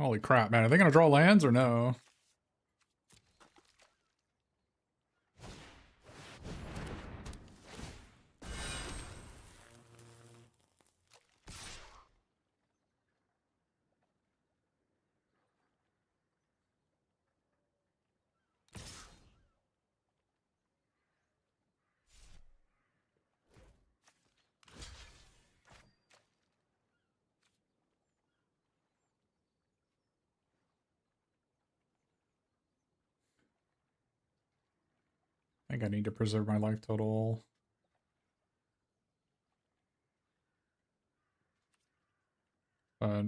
A: Holy crap, man. Are they going to draw lands or no? I think I need to preserve my life total. But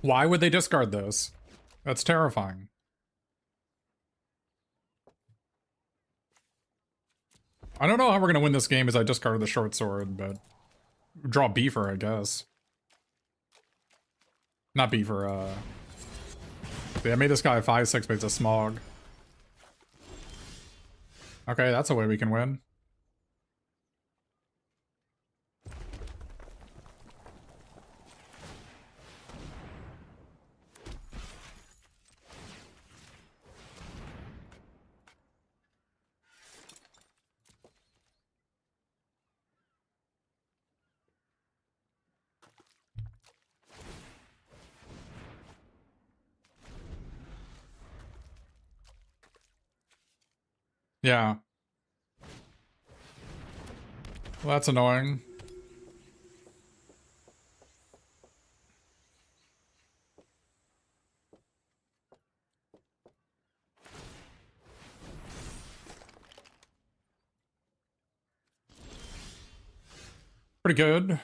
A: why would they discard this? That's terrifying. I don't know how we're going to win this game as I discarded the short sword, but draw Beaver, I guess. Not Beaver, yeah, I made this guy 5/6, but it's a Smog. Okay, that's a way we can win. Yeah. Well, that's annoying. Pretty good.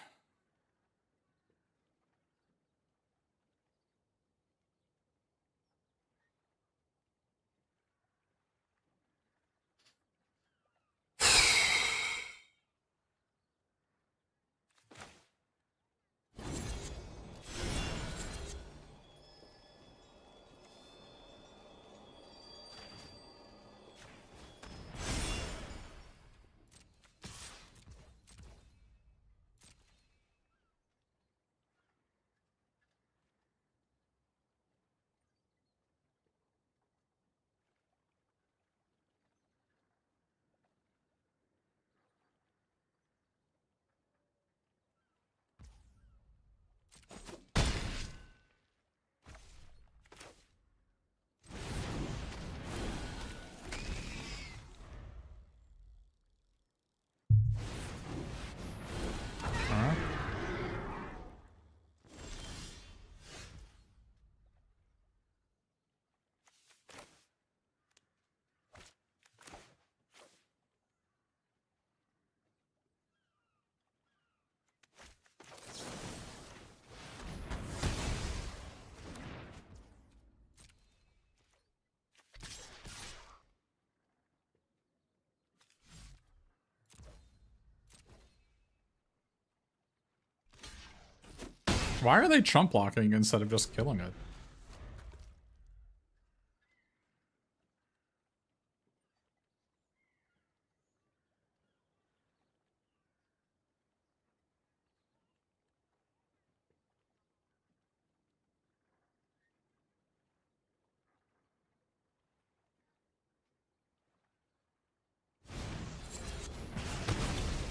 A: Why are they chump blocking instead of just killing it?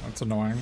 A: That's annoying.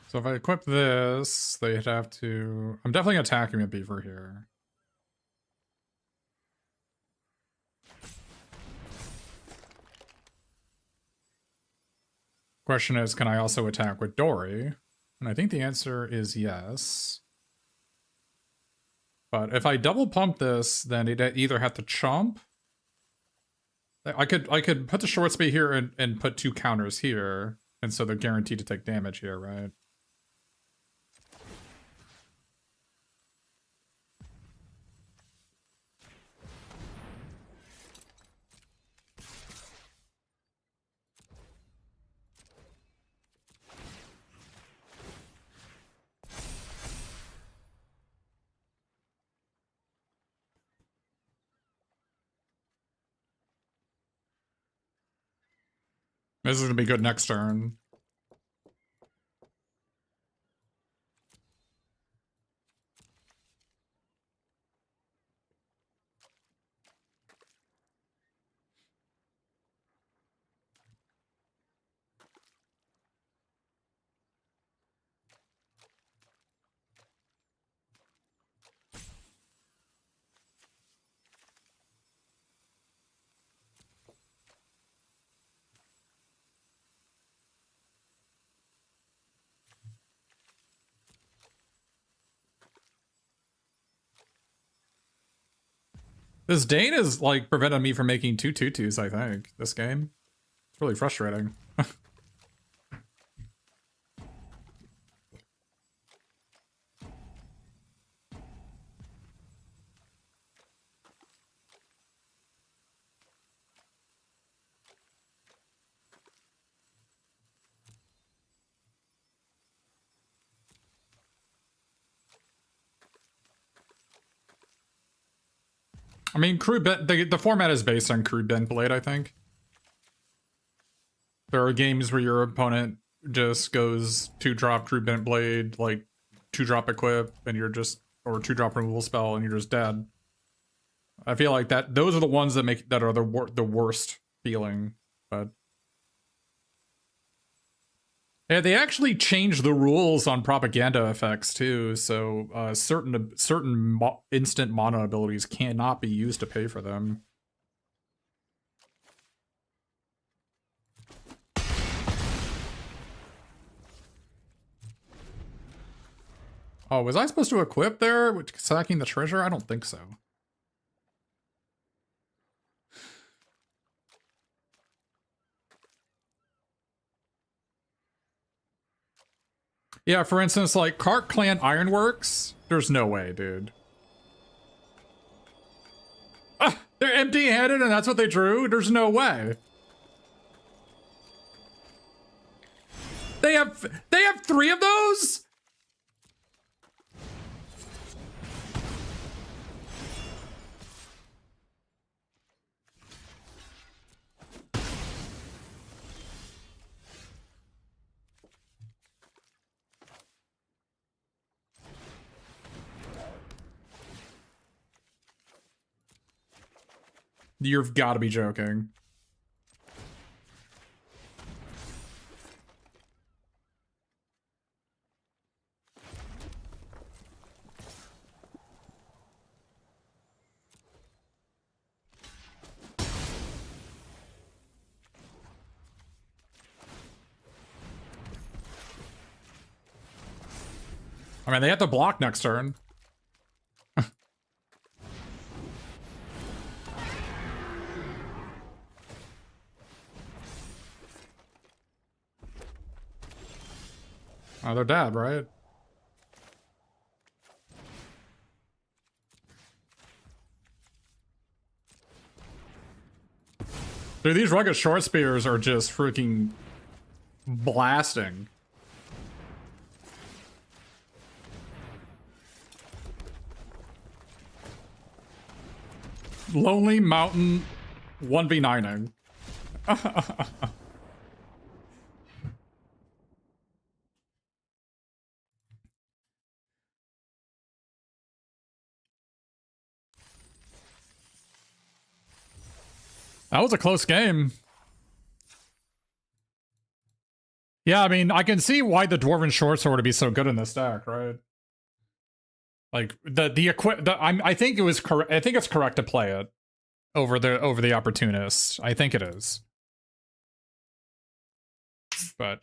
A: So if I equip this, they'd have to... I'm definitely attacking a beaver here. Question is, can I also attack with Dory? And I think the answer is yes. But if I double pump this, then it'd either have to chump. I could put the short speed here and put 2 counters here, and so they're guaranteed to take damage here, right? This is gonna be good next turn. This Dane is like preventing me from making 2 tutus, I think, this game. It's really frustrating. I mean, Crude Bent, the format is based on Crude Bent Blade, I think. There are games where your opponent just goes 2-drop Crude Bent Blade, like 2-drop equip, and you're just, or 2-drop removal spell, and you're just dead. I feel like that those are the ones that are the worst feeling, but yeah, they actually changed the rules on propaganda effects too. So certain instant mono abilities cannot be used to pay for them. Oh, was I supposed to equip there with sacking the treasure? I don't think so. Yeah, for instance, like Kark Clan Ironworks, there's no way, dude. Ah, they're empty-handed and that's what they drew? There's no way. They have 3 of those? You've got to be joking. I mean, they have to block next turn. Oh, they're dead, right? Dude, these rugged short spears are just freaking blasting. Lonely Mountain 1v9ing. That was a close game. Yeah, I mean, I can see why the Dwarven Short Sword would be so good in this deck, right? Like I think it was correct. I think it's correct to play it over the Opportunist. I think it is. But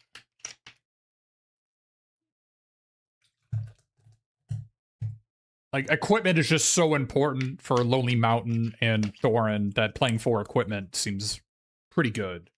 A: like equipment is just so important for Lonely Mountain and Thorin that playing 4 equipment seems pretty good.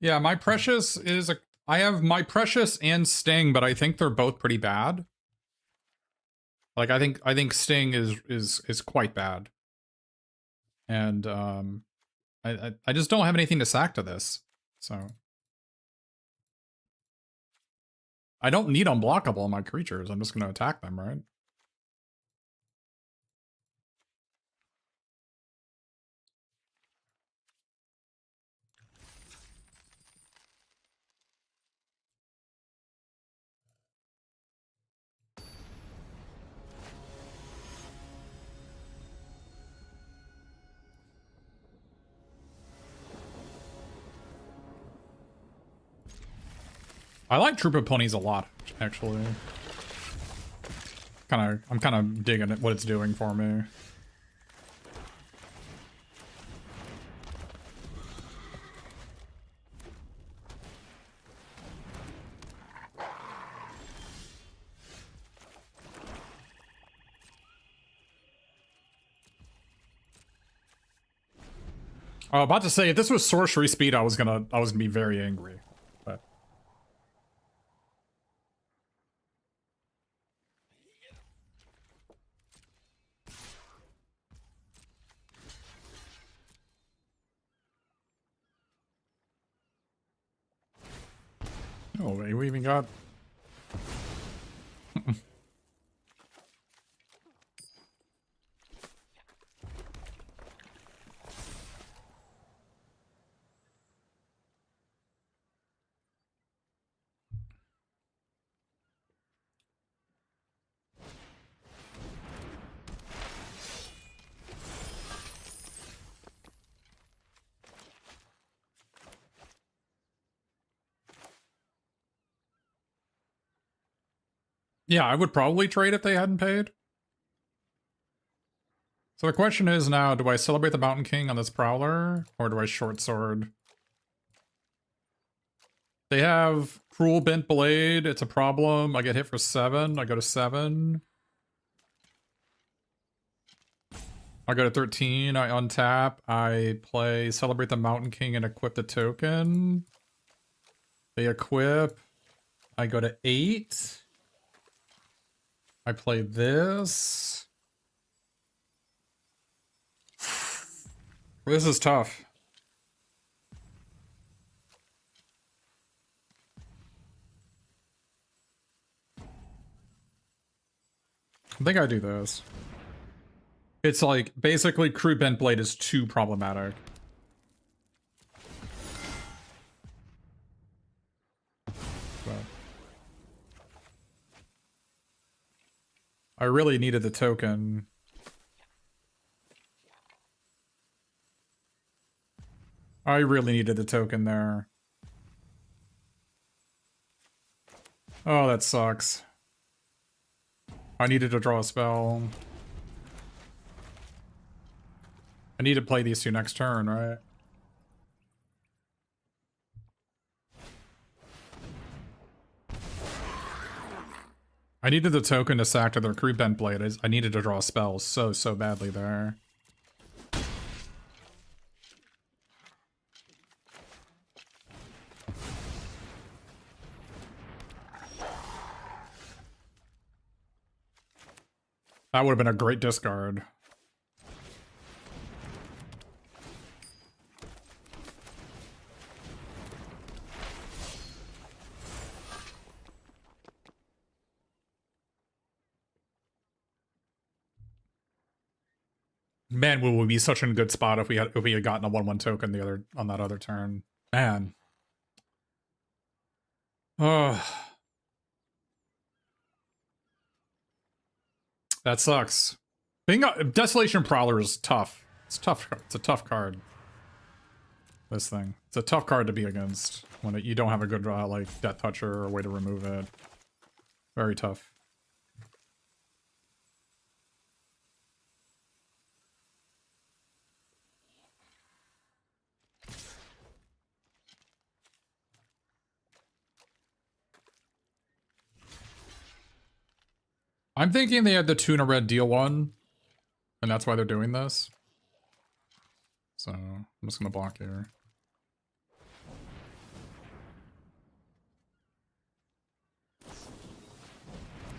A: Yeah, my Precious is I have my Precious and Sting, but I think they're both pretty bad. Like I think Sting is quite bad. And I just don't have anything to sack to this. So I don't need unblockable on my creatures. I'm just going to attack them, right? I like Troop of Ponies a lot, actually. I'm kind of digging at what it's doing for me. I was about to say, if this was sorcery speed, I was gonna be very angry. But oh, we even got. Yeah, I would probably trade if they hadn't paid. So the question is now, do I celebrate the Mountain King on this Prowler, or do I short sword? They have Cruel Bent Blade, it's a problem. I get hit for 7, I go to 7. I go to 13, I untap, I play Celebrate the Mountain King and equip the token. They equip, I go to 8. I play this. This is tough. I think I do this. It's like, basically, Crude Bent Blade is too problematic. But I really needed the token. I really needed the token there. Oh, that sucks. I needed to draw a spell. I need to play these two next turn, right? I needed the token to sack to their Crude Bent Blade. I needed to draw a spell so badly there. That would have been a great discard. Man, we would be such in a good spot if we had gotten a 1/1 token on that other turn. Man. Oh. That sucks. Being a Desolation Prowler is tough. It's tough. It's a tough card. This thing. It's a tough card to be against when you don't have a good like Death Toucher or a way to remove it. Very tough. I'm thinking they had the tuna red deal 1, and that's why they're doing this. So I'm just gonna block here.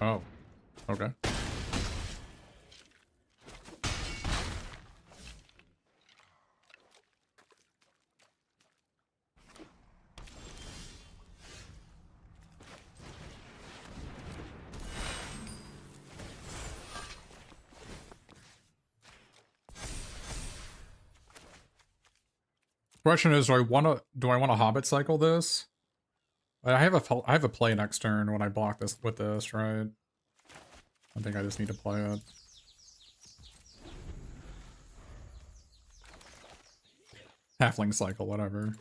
A: Oh, okay. Question is, do I want to Hobbit cycle this? I have a play next turn when I block this with this, right? I think I just need to play it. Halfling cycle, whatever.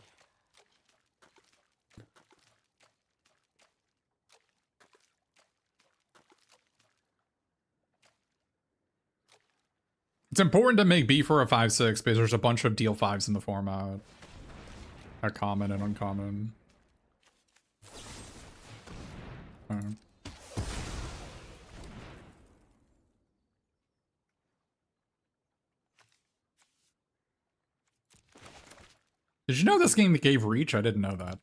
A: It's important to make B for a 5/6 because there's a bunch of deal 5s in the format. A common and uncommon. Did you know this game gave reach? I didn't know that.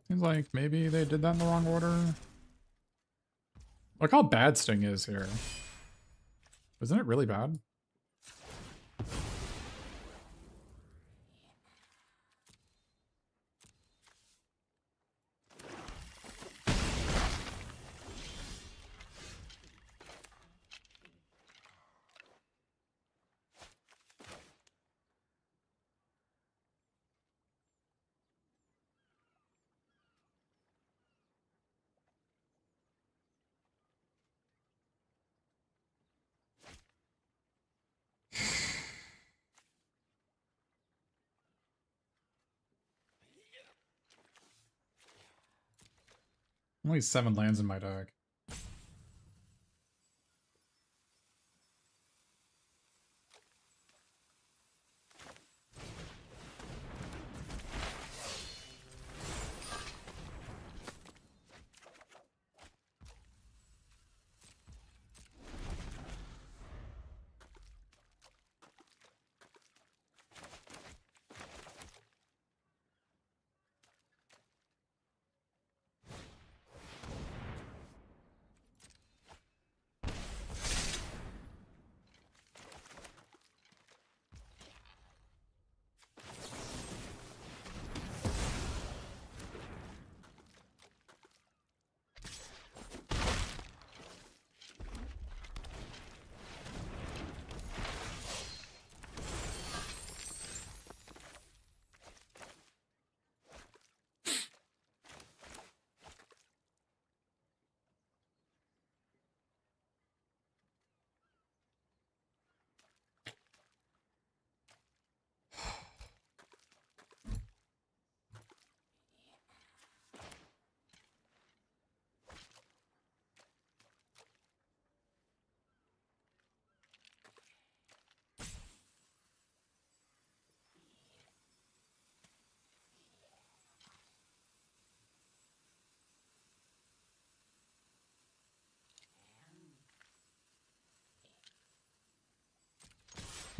A: Seems like maybe they did that in the wrong order. Look how bad Sting is here. Isn't it really bad? Only 7 lands in my deck.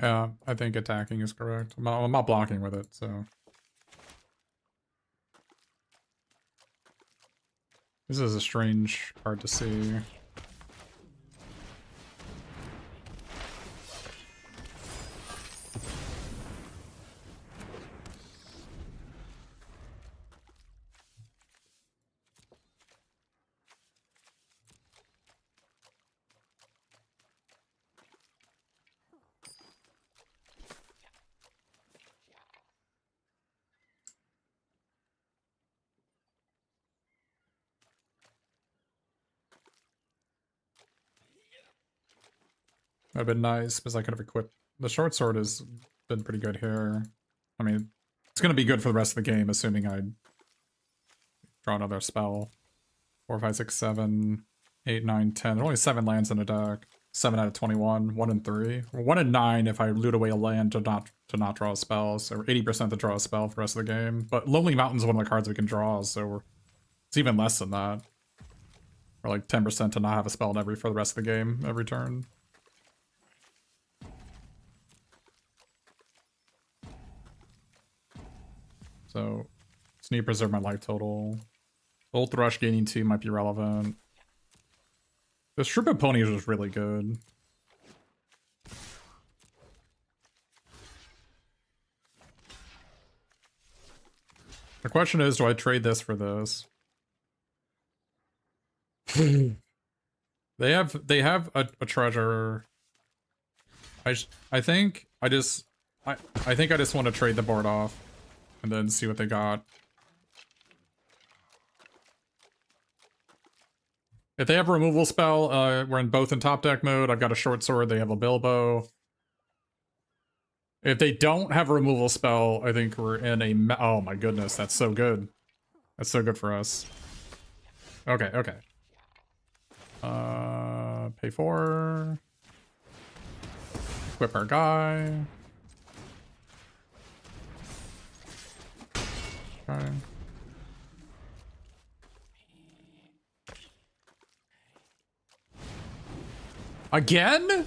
A: Yeah, I think attacking is correct. I'm not blocking with it, so. This is a strange card to see. That'd been nice because I could have equipped the short sword. Has been pretty good here. I mean, it's gonna be good for the rest of the game, assuming I draw another spell. 4, 5, 6, 7, 8, 9, 10. There are only 7 lands in a deck. 7 out of 21. 1 in 3. 1 in 9 if I loot away a land to not draw a spell. So 80% to draw a spell for the rest of the game. But Lonely Mountain's one of the cards we can draw, so it's even less than that. Or like 10% to not have a spell for the rest of the game every turn. So, just need to preserve my life total. Old Thrush gaining 2 might be relevant. The Troop of Ponies was really good. The question is, do I trade this for this? They have a treasure. I think I just want to trade the board off and then see what they got. If they have a removal spell, we're in both in top deck mode. I've got a short sword, they have a Bilbo. If they don't have a removal spell, I think we're in a... Oh my goodness, that's so good. That's so good for us. Okay, okay. Pay for. Equip our guy. Okay. Again?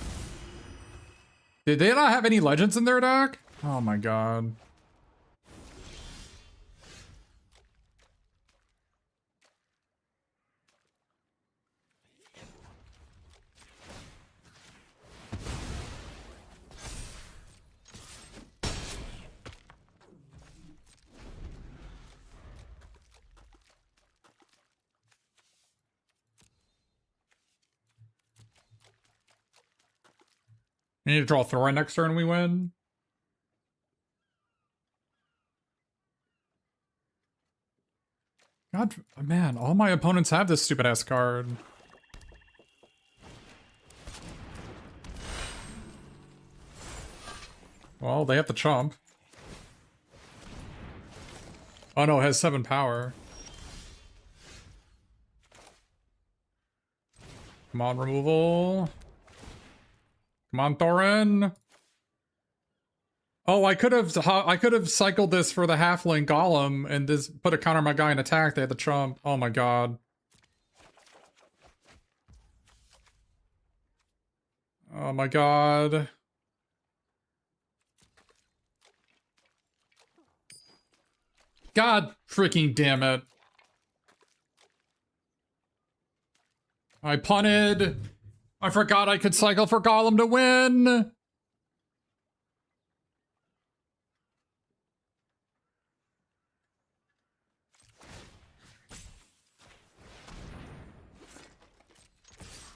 A: Did they not have any legends in their deck? Oh my god. We need to draw Thorin next turn, we win. God, man, all my opponents have this stupid ass card. Well, they have the chump. Oh no, it has 7 power. Come on, removal. Come on, Thorin. Oh, I could have cycled this for the halfling golem and just put a counter on my guy and attack. They had the chump. Oh my god. Oh my god. God freaking damn it. I punted. I forgot I could cycle for golem to win.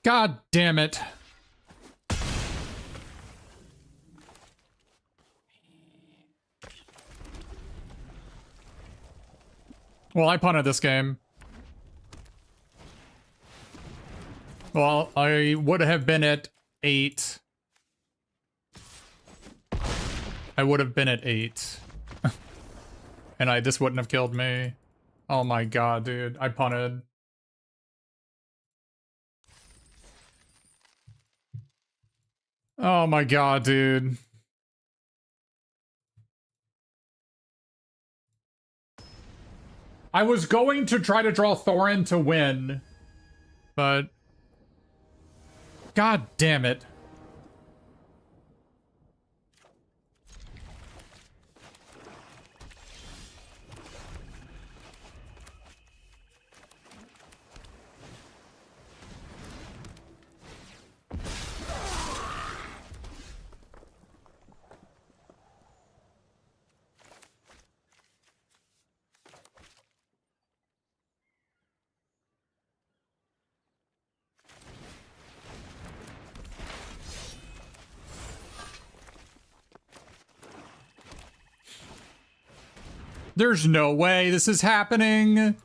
A: God damn it. Well, I punted this game. Well, I would have been at 8. I would have been at 8. And this wouldn't have killed me. Oh my god, dude. I punted. Oh my god, dude. I was going to try to draw Thorin to win, but god damn it. There's no way this is happening.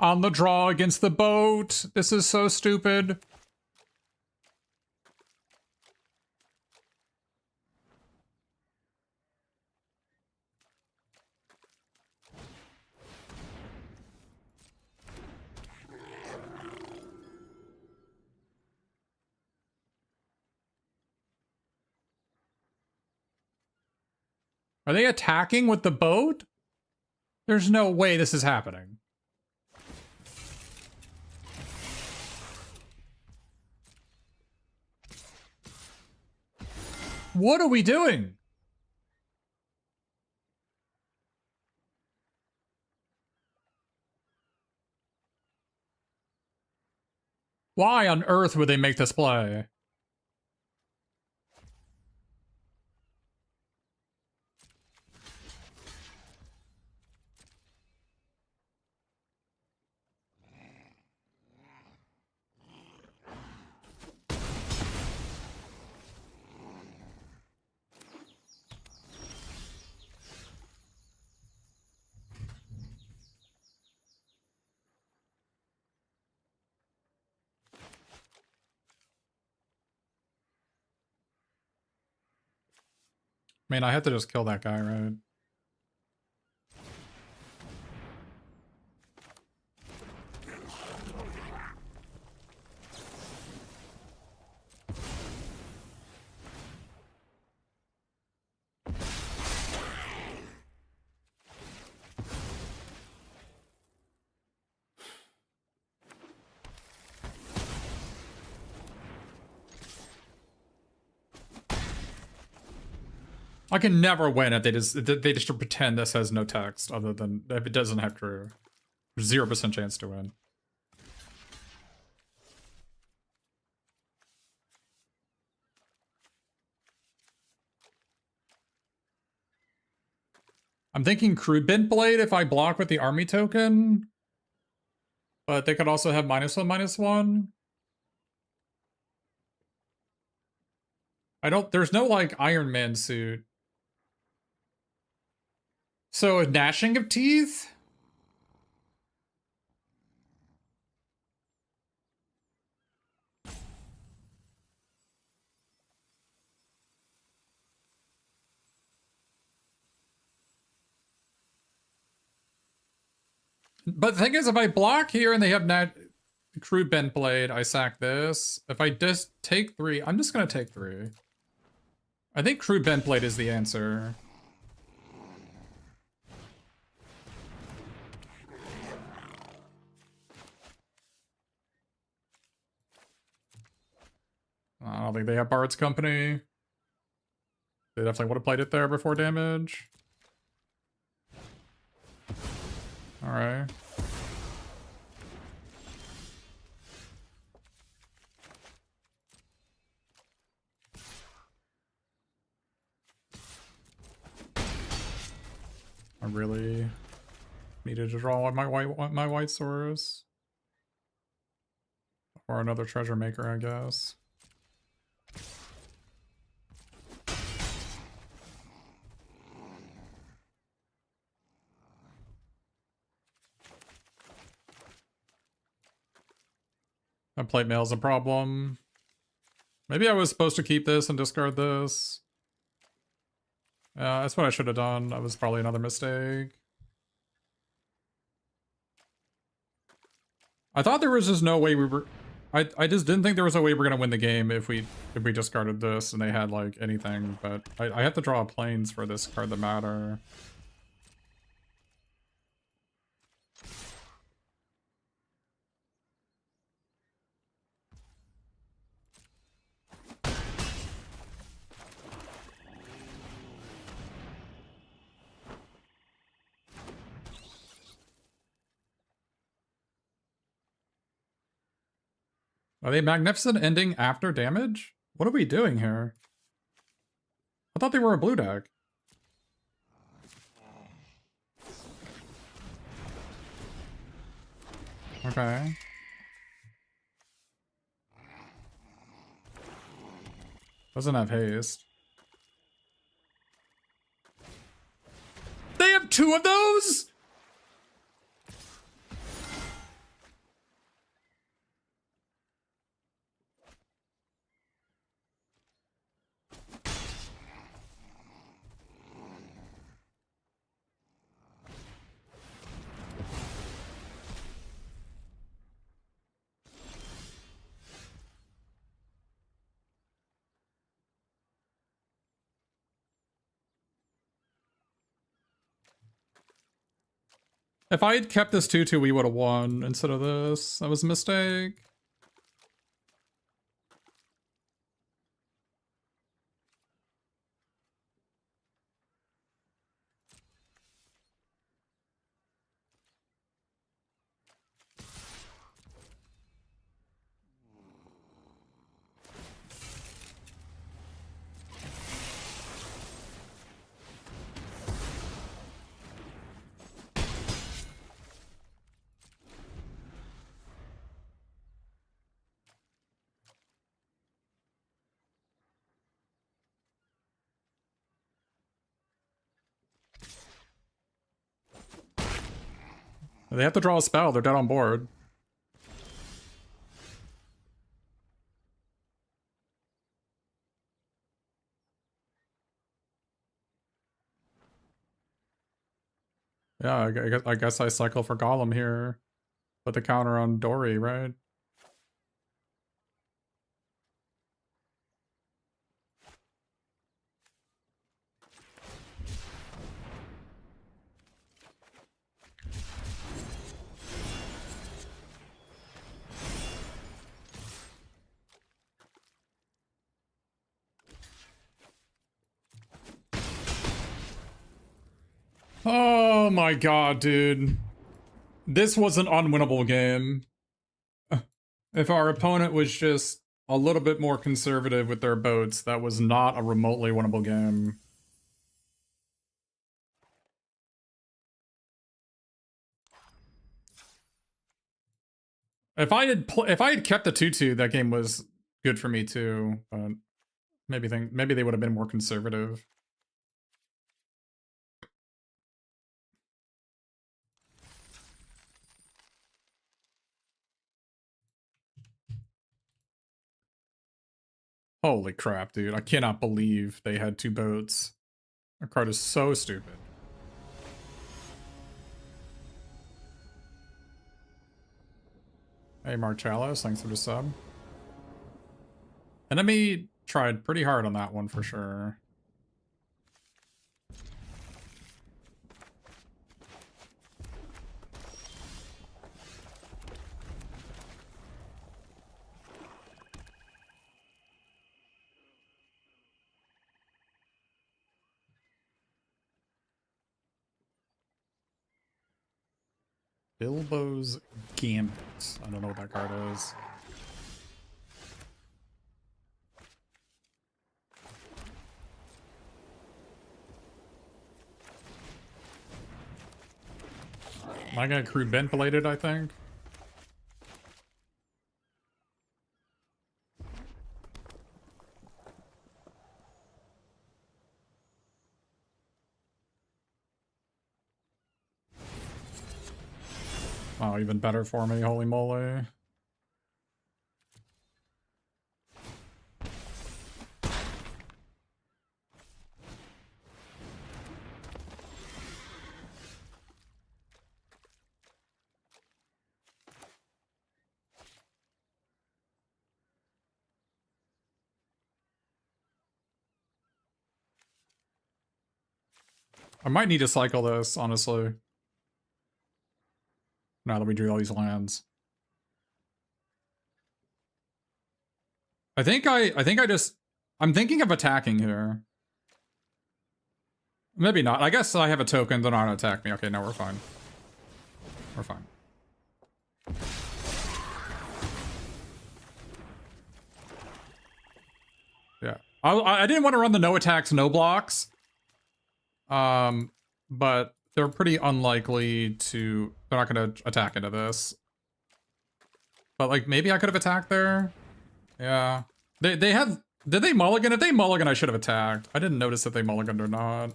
A: On the draw against the boat. This is so stupid. Are they attacking with the boat? There's no way this is happening. What are we doing? Why on earth would they make this play? I mean, I had to just kill that guy, right? I can never win if they just pretend this has no text other than if it doesn't have true. 0% chance to win. I'm thinking Crude Bent Blade if I block with the army token. But they could also have -1/-1. There's no like Iron Man suit. So a gnashing of teeth? But the thing is, if I block here and they have Crude Bent Blade, I sack this. If I just take 3, I'm just gonna take 3. I think Crude Bent Blade is the answer. I don't think they have Bard's Company. They definitely would have played it there before damage. Alright. I really needed to draw my white Saurus. Or another treasure maker, I guess. That plate mail's a problem. Maybe I was supposed to keep this and discard this. That's what I should have done. That was probably another mistake. I thought there was just no way we were... I just didn't think there was a way we were going to win the game if we discarded this and they had, like, anything. But I have to draw planes for this card that matter. Are they Magnificent ending after damage? What are we doing here? I thought they were a blue deck. Okay. Doesn't have haste. They have 2 of those?! If I had kept this 2-2, we would have won instead of this. That was a mistake. They have to draw a spell. They're dead on board. Yeah, I guess I cycle for Golem here. Put the counter on Dory, right? Oh my god, dude. This was an unwinnable game. If our opponent was just a little bit more conservative with their boats, that was not a remotely winnable game. If I had kept the 2-2, that game was good for me too. But maybe they would have been more conservative. Holy crap, dude. I cannot believe they had 2 boats. That card is so stupid. Hey, Marcellus, thanks for the sub. Enemy tried pretty hard on that one for sure. Bilbo's Gambit. I don't know what that card is. I got crude ventilated, I think. Oh, even better for me, holy moly. I might need to cycle this, honestly. Now that we drew all these lands. I think I just I'm thinking of attacking here. Maybe not. I guess I have a token, they're not gonna attack me. Okay, now we're fine. We're fine. Yeah. I didn't want to run the no attacks, no blocks. But they're pretty unlikely to they're not gonna attack into this. But like maybe I could have attacked there. Yeah. They have did they mulligan? If they mulligan, I should have attacked. I didn't notice if they mulliganed or not.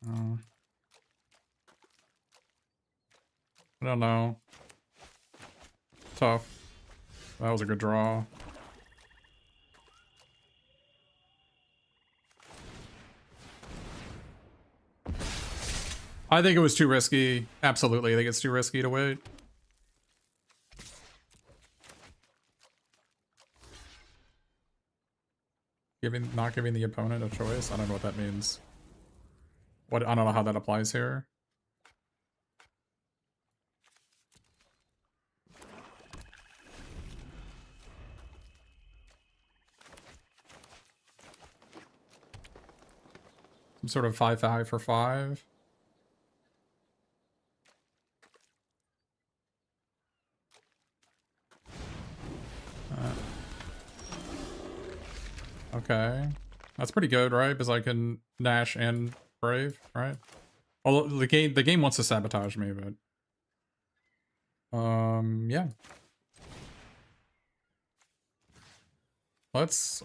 A: I don't know. Tough. That was a good draw. I think it was too risky. Absolutely, I think it's too risky to wait. Not giving the opponent a choice? I don't know what that means. I don't know how that applies here. Some sort of 5/5 for 5. Okay. That's pretty good, right? Because I can Nash and Brave, right? Although the game wants to sabotage me, but yeah. Let's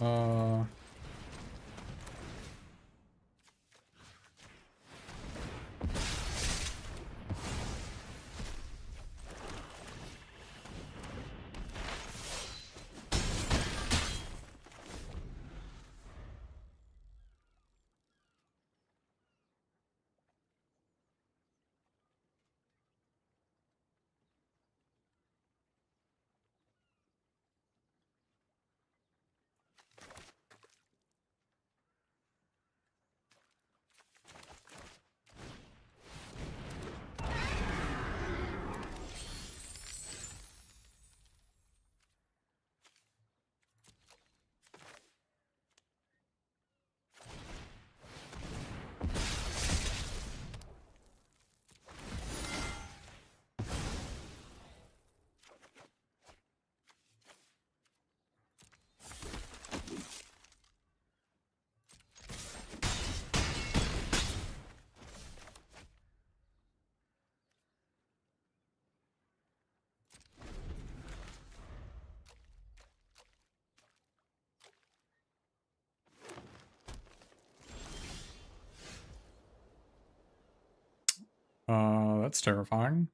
A: That's terrifying.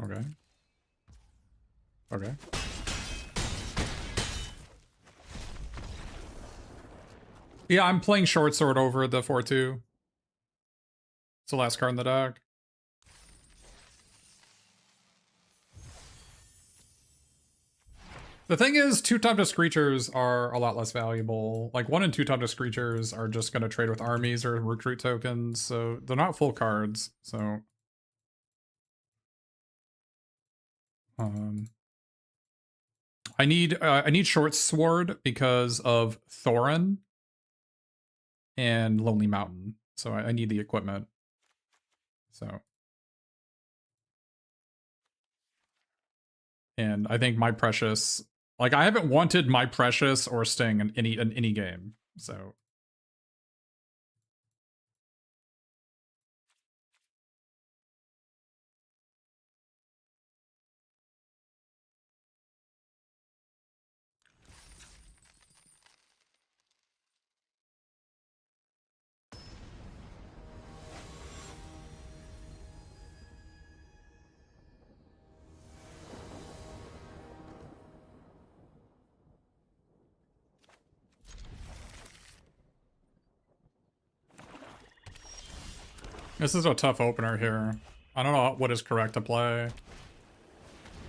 A: Okay. Okay. Yeah, I'm playing Short Sword over the 4-2. It's the last card in the deck. The thing is, 2-top Screechers are a lot less valuable. Like, 1 and 2-top Screechers are just going to trade with armies or recruit tokens, so they're not full cards, so... I need Short Sword because of Thorin and Lonely Mountain, so I need the equipment. So... And I think My Precious... Like, I haven't wanted My Precious or Sting in any game, so... This is a tough opener here. I don't know what is correct to play.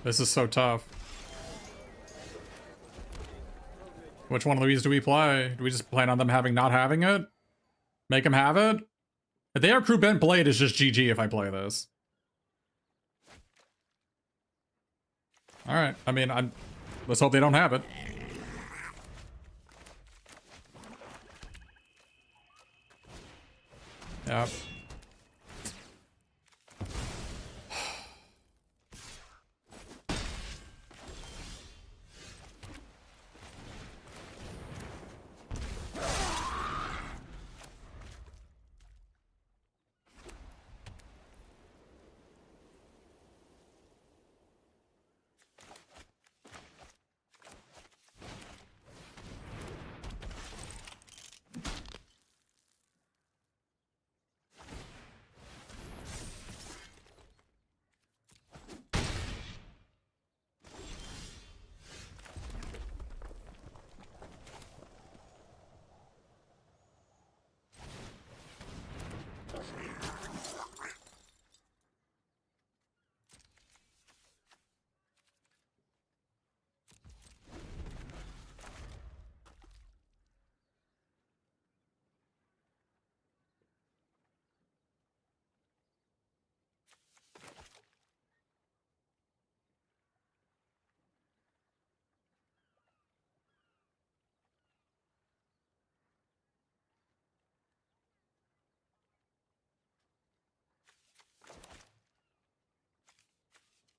A: This is so tough. Which one of these do we play? Do we just plan on them not having it? Make them have it? If they are crew bent blade, it's just GG if I play this. Alright, I mean, let's hope they don't have it. Yeah.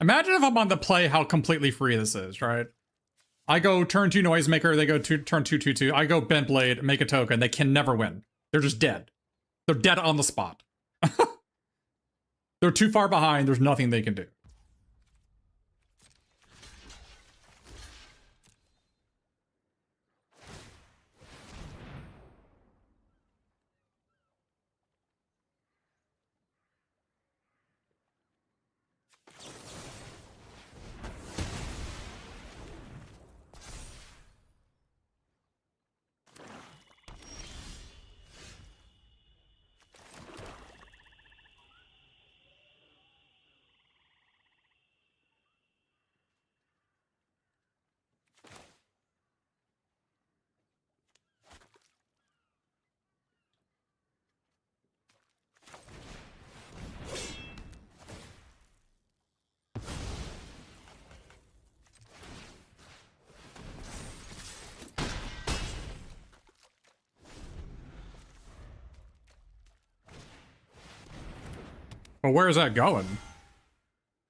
A: Imagine if I'm on the play how completely free this is, right? I go turn 2 Noisemaker, they go turn 2/2/2. I go Bent Blade, make a token. They can never win. They're just dead. They're dead on the spot. They're too far behind. There's nothing they can do. But where is that going?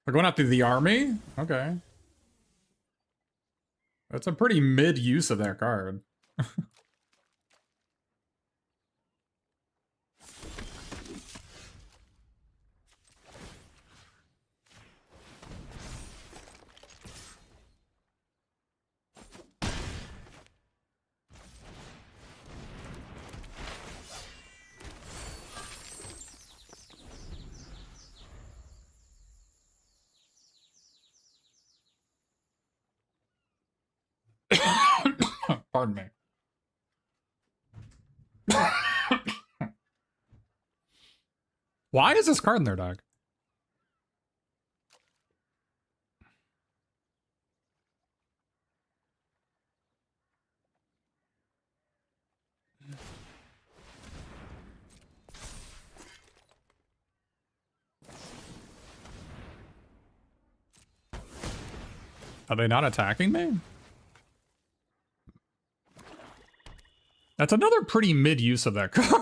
A: We're going after the army? Okay. That's a pretty mid use of that card. Pardon me. Why is this card in their deck? Are they not attacking me? That's another pretty mid use of that card.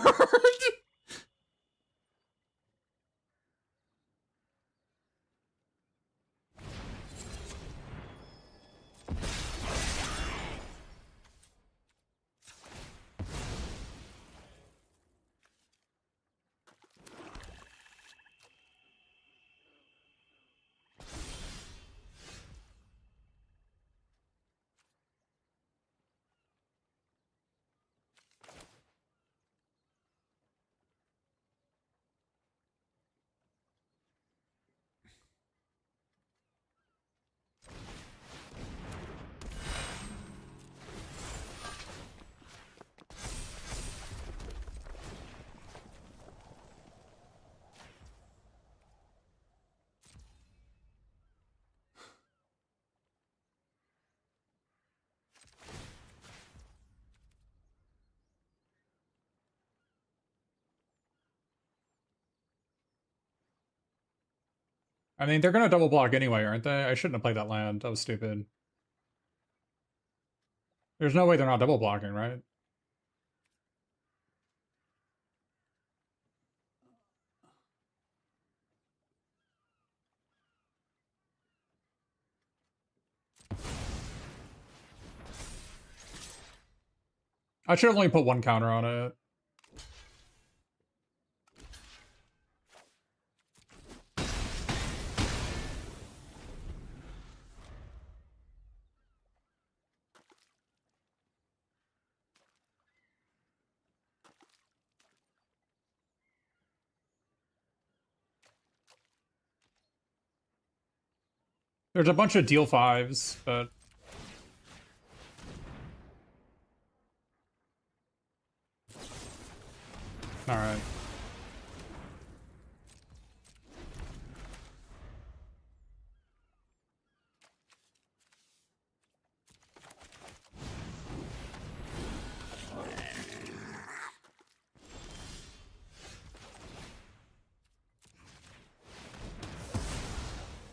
A: I mean, they're gonna double block anyway, aren't they? I shouldn't have played that land. That was stupid. There's no way they're not double blocking, right? I should have only put one counter on it. There's a bunch of deal fives, but all right.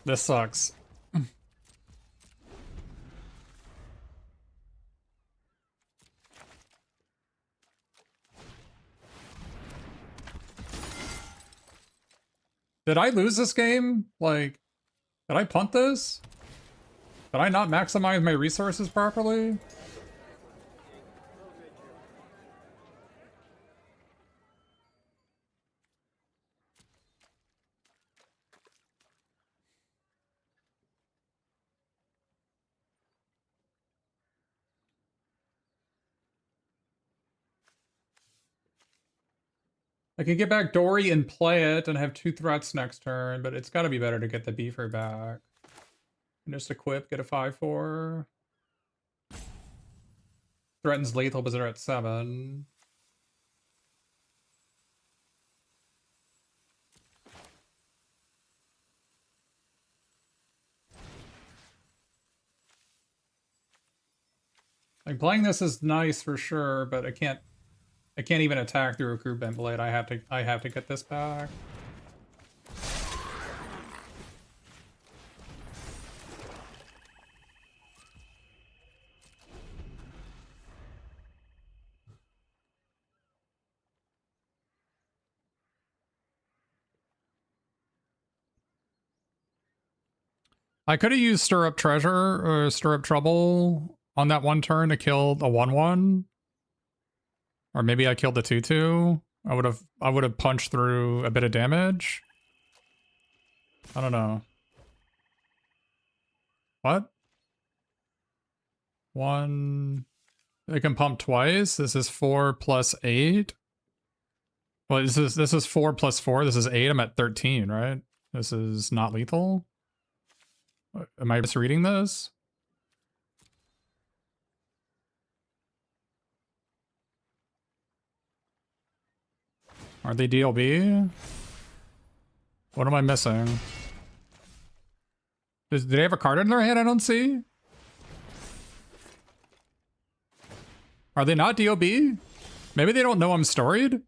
A: This sucks. Did I lose this game? Like, did I punt this? Did I not maximize my resources properly? I can get back Dory and play it and have 2 threats next turn, but it's gotta be better to get the Beaver back. And just equip, get a 5/4. Threatens lethal, but they're at 7. Like, playing this is nice for sure, but I can't even attack through a Recruitment Blade. I have to get this back. I could have used Stir Up Treasure or Stir Up Trouble on that one turn to kill the 1/1. Or maybe I killed the 2/2. I would have punched through a bit of damage. I don't know. What? 1. They can pump twice. This is 4 plus 8. Well, this is 4 plus 4. This is 8. I'm at 13, right? This is not lethal. Am I misreading this? Are they DLB? What am I missing? Do they have a card in their hand I don't see? Are they not DOB? Maybe they don't know I'm storied?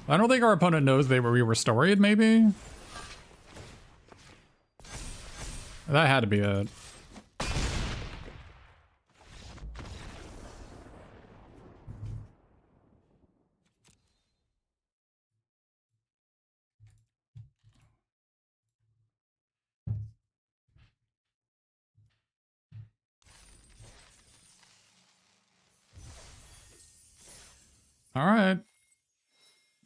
A: I don't think our opponent knows we were storied, maybe? That had to be it. All right.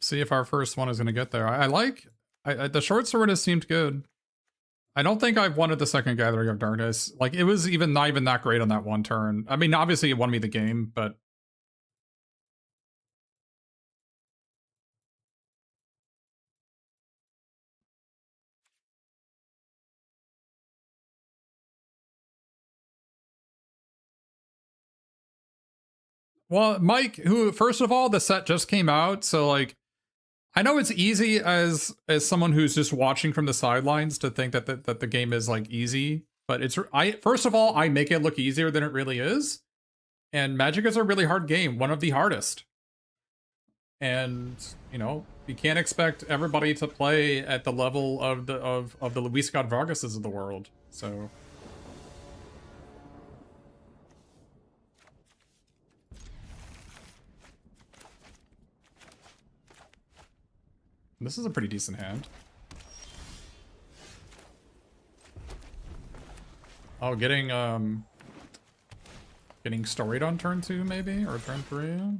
A: See if our first one is going to get there. I like... the short sword has seemed good. I don't think I've wanted the second Gathering of Darkness. Like, it was not even that great on that one turn. I mean, obviously it won me the game, but... Well, Mike, who, first of all, the set just came out, so, like, I know it's easy as someone who's just watching from the sidelines to think that the game is, like, easy, but first of all, I make it look easier than it really is, and Magic is a really hard game, one of the hardest. And, you know, you can't expect everybody to play at the level of the Luis Scott Vargases of the world, so... This is a pretty decent hand. Oh, getting storied on turn 2, maybe? Or turn 3?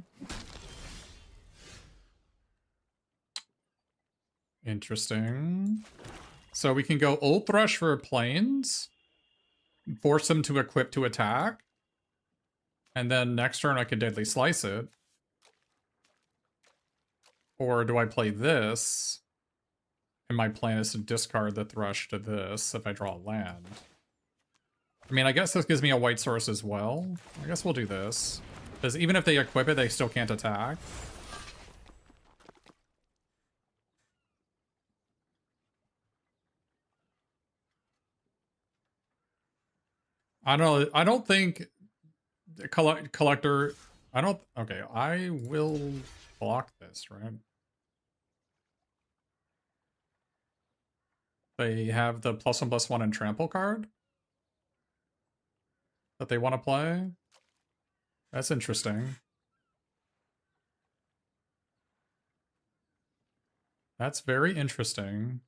A: Interesting. So we can go Old Thrush for planes, force them to equip to attack, and then next turn I could Deadly Slice it. Or do I play this? And my plan is to discard the Thrush to this if I draw a land. I mean, I guess this gives me a white source as well. I guess we'll do this. Because even if they equip it, they still can't attack. I don't know. I don't think collector... I don't... Okay, I will block this, right? They have the +1/+1 and trample card that they want to play. That's interesting. That's very interesting.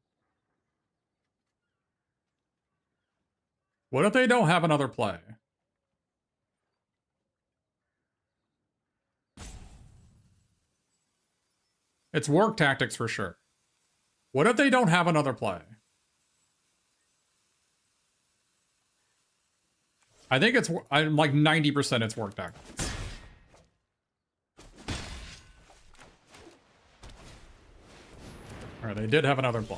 A: What if they don't have another play? It's work tactics for sure. What if they don't have another play? I think I'm like 90% it's work tactics. Alright, they did have another play.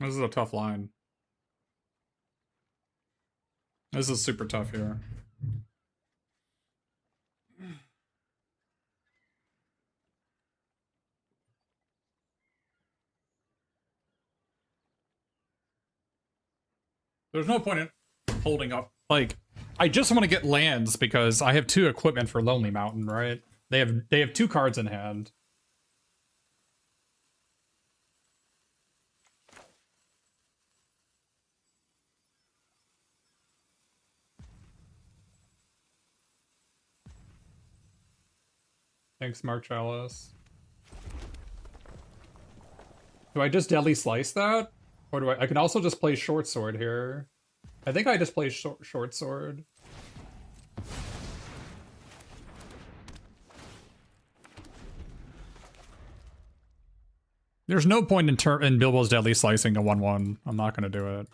A: This is a tough line. This is super tough here. There's no point in holding up. Like, I just want to get lands because I have 2 equipment for Lonely Mountain, right? They have 2 cards in hand. Thanks, Mark Chalice. Do I just Deadly Slice that? Or do I can also just play Short Sword here. I think I just play Short Sword. There's no point in Bilbo's Deadly Slicing a 1/1. I'm not gonna do it.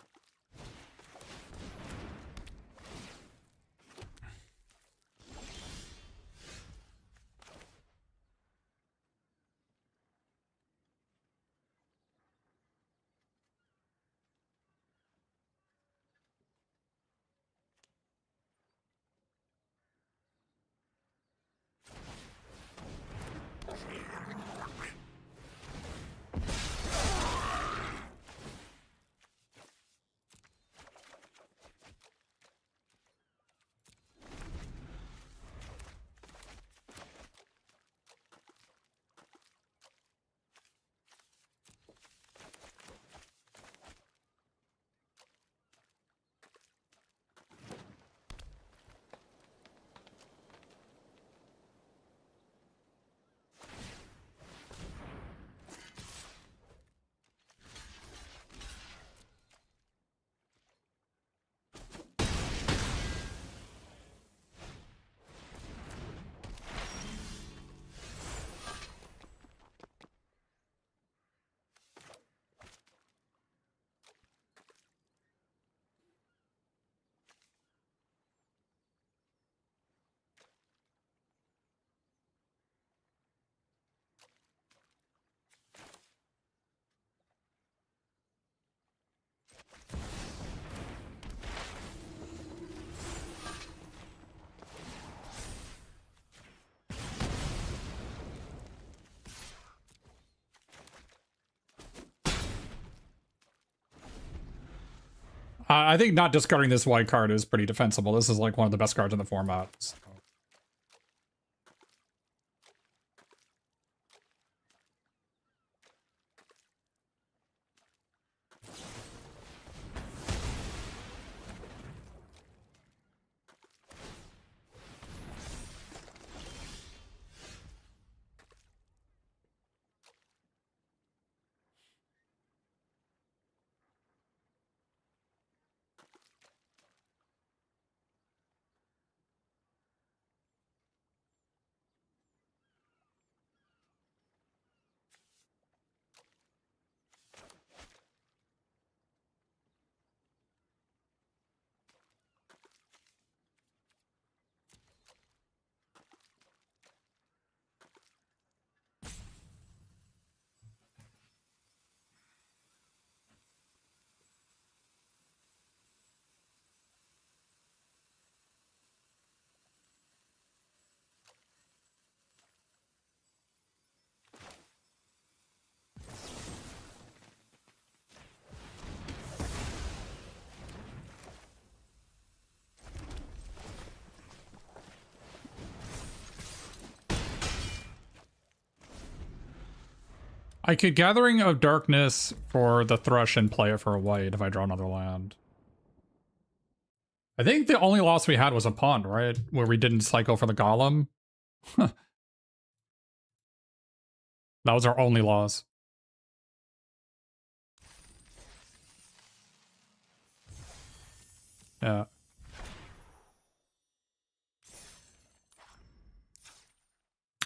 A: I think not discarding this white card is pretty defensible. This is like one of the best cards in the format. So. I could Gathering of Darkness for the Thrush and play it for a white if I draw another land. I think the only loss we had was a punt, right? Where we didn't cycle for the Golem. That was our only loss. Yeah.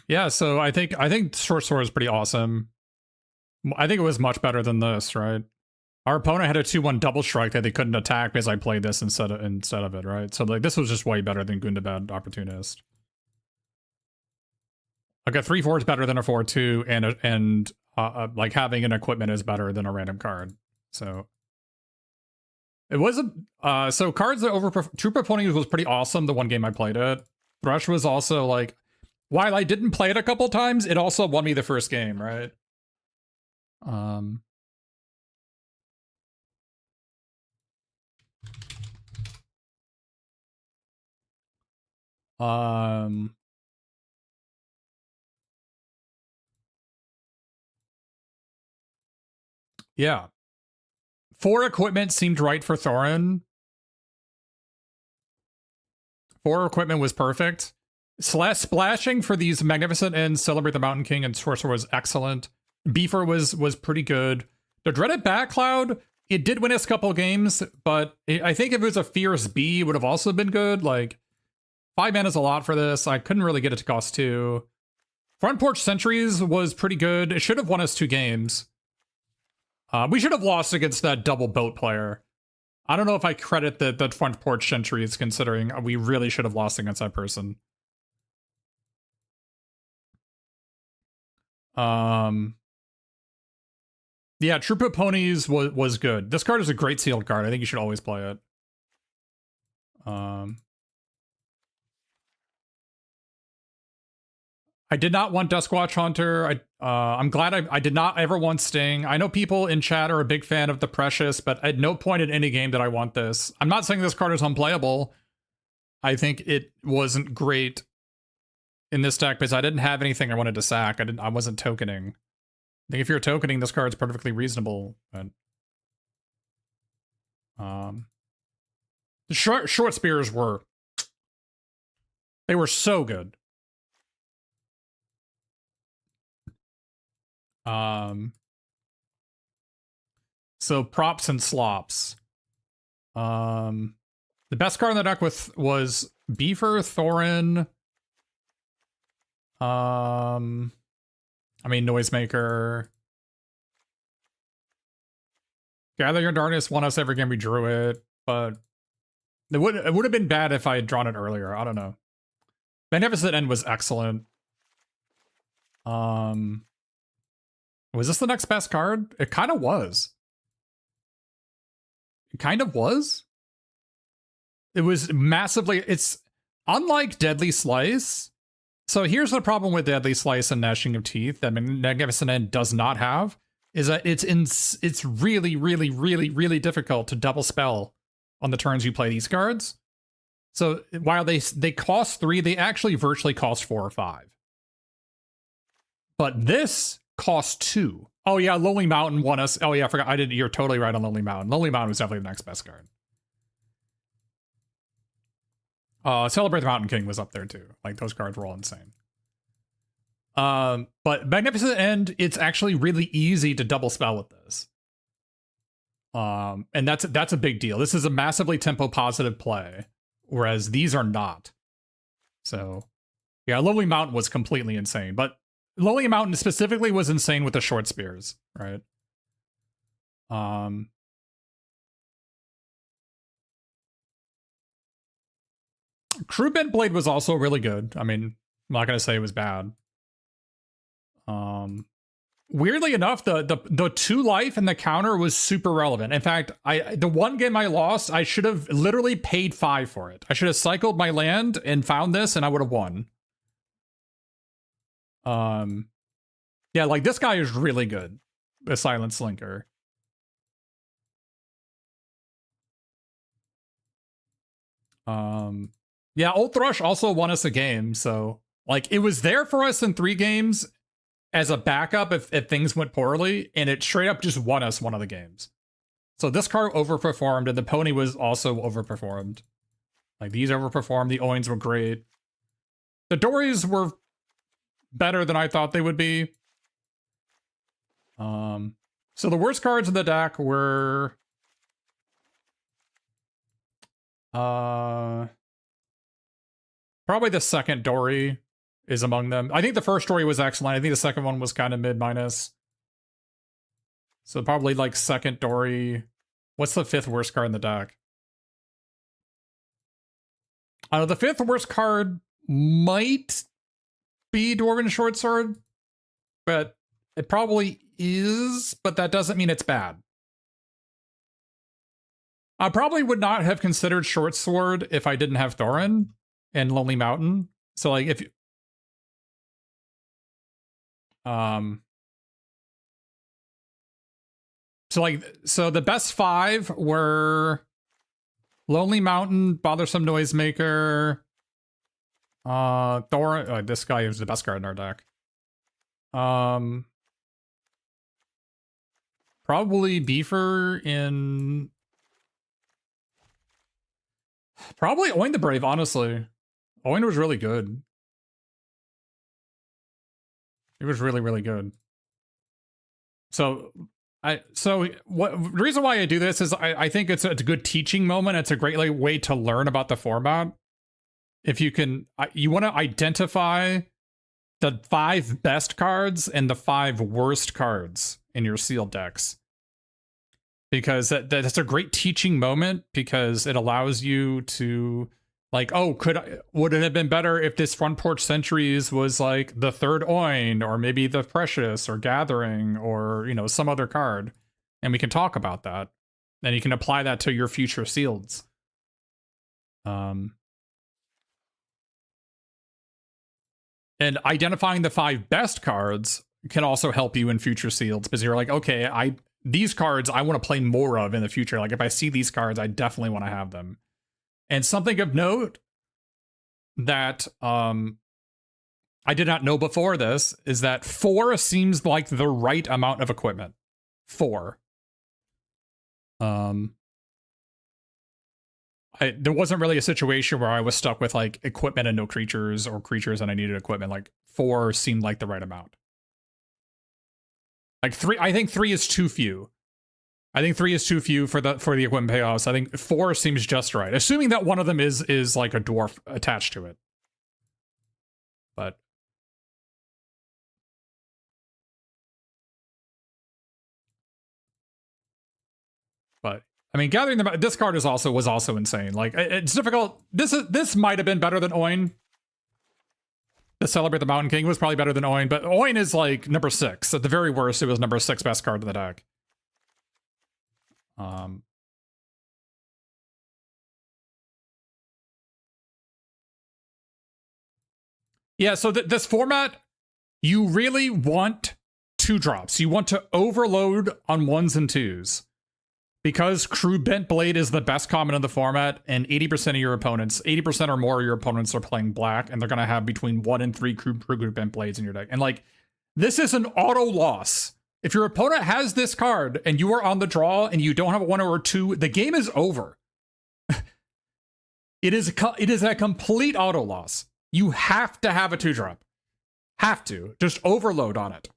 A: Yeah, so I think Short Sword is pretty awesome. I think it was much better than this, right? Our opponent had a 2/1 double strike that they couldn't attack because I played this instead of it, right? So like this was just way better than Gundabad Opportunist. Like a 3/4 is better than a 4/2, and like having an equipment is better than a random card. So it was so cards that over Troop of Ponies was pretty awesome. The one game I played it, Thrush was also like, while I didn't play it a couple times, it also won me the first game, right? Yeah. 4 equipment seemed right for Thorin. 4 equipment was perfect. Splashing for these Magnificent and Celebrate the Mountain King and Sorcerer was excellent. Beefer was pretty good. The Dreaded Bat Cloud, it did win us a couple games, but I think if it was a Fierce B, it would have also been good. Like, 5 mana is a lot for this. I couldn't really get it to cost 2. Front Porch Sentries was pretty good. It should have won us 2 games. We should have lost against that double boat player. I don't know if I credit the Front Porch Sentries, considering we really should have lost against that person. Yeah, Troop of Ponies was good. This card is a great sealed card. I think you should always play it. I did not want Duskwatch Hunter. I'm glad I did not ever want Sting. I know people in chat are a big fan of the Precious, but at no point in any game did I want this. I'm not saying this card is unplayable. I think it wasn't great in this deck because I didn't have anything I wanted to sack. I wasn't tokening. I think if you're tokening, this card's perfectly reasonable. But the short spears were so good. So props and slops. The best card in the deck was Beefer, Thorin. I mean, Noisemaker. Gather Your Darkness won us every game we drew it, but it would have been bad if I had drawn it earlier. I don't know. Magnificent End was excellent. Was this the next best card? It kind of was. It kind of was. It was massively. It's unlike Deadly Slice. So here's the problem with Deadly Slice and Gnashing of Teeth that Magnificent End does not have, is that it's really, really, really, really difficult to double spell on the turns you play these cards. So while they cost 3, they actually virtually cost 4 or 5. But this cost 2. Oh yeah, Lonely Mountain won us. Oh yeah, I forgot. You're totally right on Lonely Mountain. Lonely Mountain was definitely the next best card. Celebrate the Mountain King was up there too. Like, those cards were all insane. But Magnificent End, it's actually really easy to double spell with this. And that's a big deal. This is a massively tempo positive play, whereas these are not. So yeah, Lonely Mountain was completely insane, but Lonely Mountain specifically was insane with the short spears, right? Crew Bent Blade was also really good. I mean, I'm not gonna say it was bad. Weirdly enough, the 2 life and the counter was super relevant. In fact, the one game I lost, I should have literally paid 5 for it. I should have cycled my land and found this, and I would have won. Yeah, like, this guy is really good. The Silent Slinker. Yeah, Old Thrush also won us a game, so like, it was there for us in 3 games as a backup if things went poorly, and it straight up just won us one of the games. So this card overperformed, and the pony was also overperformed. Like, these overperformed, the Oins were great. The Dories were better than I thought they would be. So the worst cards in the deck were probably the second Dory is among them. I think the first Dory was excellent. I think the second one was kind of mid-minus. So probably like second Dory. What's the 5th worst card in the deck? I don't know, the 5th worst card might be Dwarven Shortsword, but it probably is, but that doesn't mean it's bad. I probably would not have considered Shortsword if I didn't have Thorin and Lonely Mountain. So like, if you so the best 5 were Lonely Mountain, Bothersome Noisemaker, Thor, this guy is the best card in our deck. Probably Beefer in... Probably Oin the Brave, honestly. Oin was really good. It was really, really good. So the reason why I do this is I think it's a good teaching moment. It's a great way to learn about the format. If you can, you want to identify the 5 best cards and the 5 worst cards in your sealed decks. Because that's a great teaching moment, because it allows you to, like, oh, would it have been better if this Front Porch Sentries was like the 3rd Oin, or maybe the Precious, or Gathering, or, you know, some other card. And we can talk about that. And you can apply that to your future sealeds. And identifying the 5 best cards can also help you in future sealeds, because you're like, okay, these cards I want to play more of in the future. Like, if I see these cards, I definitely want to have them. And something of note that I did not know before this is that 4 seems like the right amount of equipment. 4. There wasn't really a situation where I was stuck with like equipment and no creatures, or creatures and I needed equipment. Like 4 seemed like the right amount. Like 3, I think 3 is too few. I think 3 is too few for the equipment payoffs. I think 4 seems just right, assuming that one of them is like a dwarf attached to it. But I mean, gathering them. This card was also insane. Like, it's difficult. This might have been better than Oin. To Celebrate the Mountain King was probably better than Oin, but Oin is like number 6. At the very worst, it was number 6 best card in the deck. Yeah, so this format, you really want 2-drops. You want to overload on 1s and 2s. Because Crew Bent Blade is the best common in the format, and 80% of your opponents, 80% or more of your opponents are playing black, and they're going to have between 1 and 3 Crew Bent Blades in your deck. And like, this is an auto loss. If your opponent has this card and you are on the draw and you don't have a 1 or a 2, the game is over. It is a complete auto loss. You have to have a 2-drop. Have to. Just overload on it.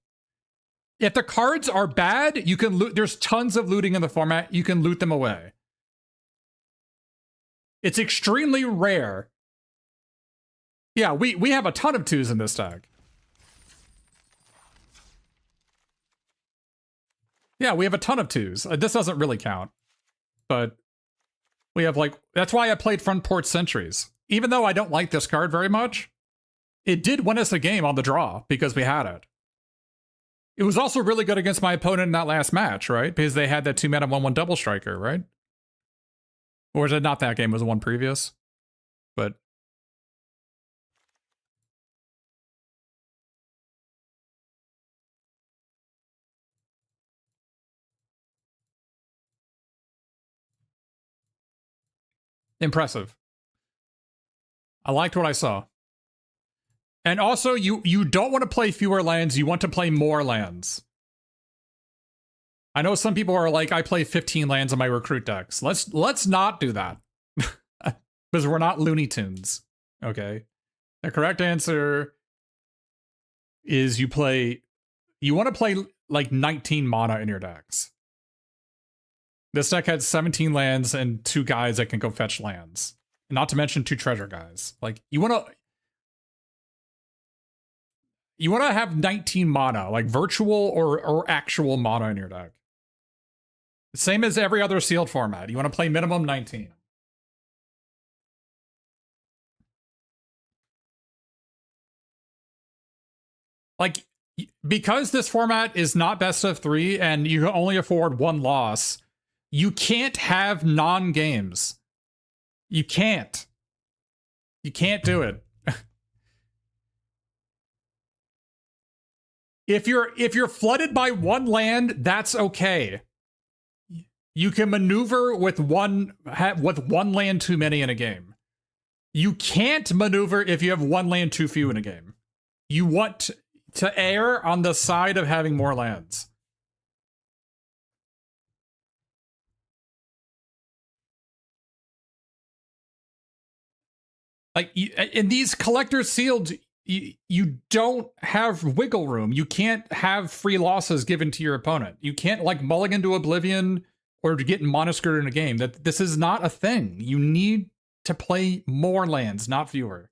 A: If the cards are bad, you can loot. There's tons of looting in the format. You can loot them away. It's extremely rare. Yeah, we have a ton of 2s in this deck. Yeah, we have a ton of 2s. This doesn't really count. But we have like, that's why I played Front Porch Sentries. Even though I don't like this card very much, it did win us a game on the draw because we had it. It was also really good against my opponent in that last match, right? Because they had that 2-mana 1/1 double striker, right? Or was it not that game? It was the one previous? But impressive. I liked what I saw. And also, you don't want to play fewer lands, you want to play more lands. I know some people are like, I play 15 lands in my recruit decks. Let's not do that. Because we're not Looney Tunes. Okay? The correct answer is you want to play like 19 mana in your decks. This deck had 17 lands and 2 guys that can go fetch lands. Not to mention 2 treasure guys. Like, you want to have 19 mana, like virtual or actual mana in your deck. Same as every other sealed format. You want to play minimum 19. Like, because this format is not best of 3 and you only afford 1 loss, you can't have non-games. You can't. You can't do it. If you're flooded by 1 land, that's okay. You can maneuver with one land too many in a game. You can't maneuver if you have one land too few in a game. You want to err on the side of having more lands. Like in these collector sealed, you don't have wiggle room. You can't have free losses given to your opponent. You can't like mulligan to Oblivion or to get monoscrewed in a game. That this is not a thing. You need to play more lands, not fewer.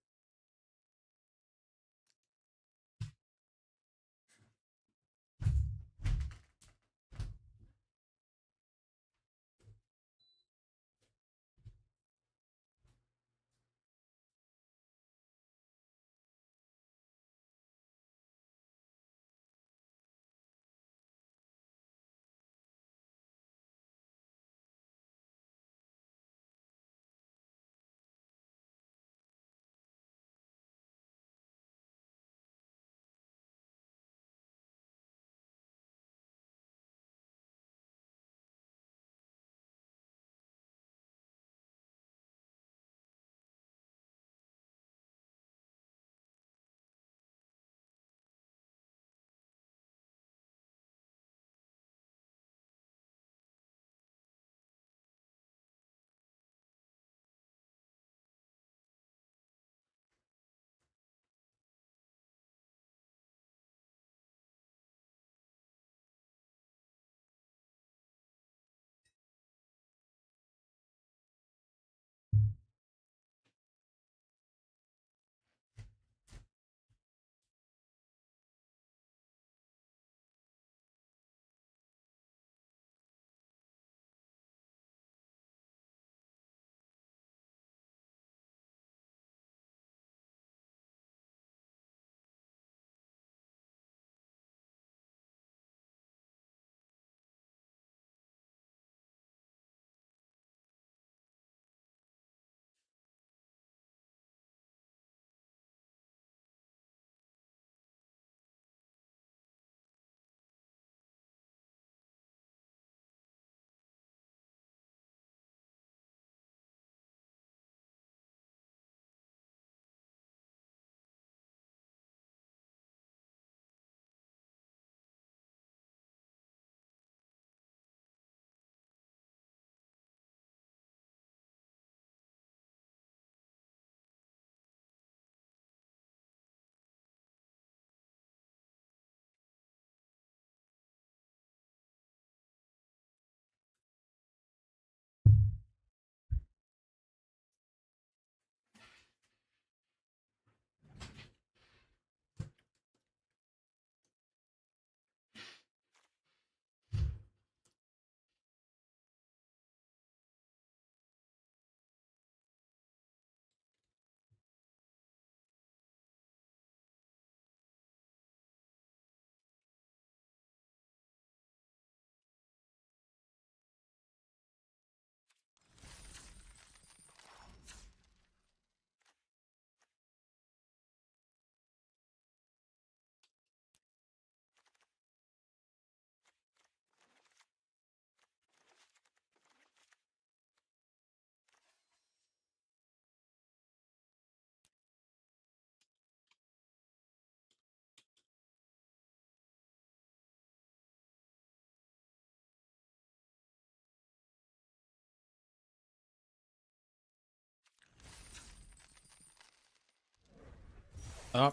A: Oh,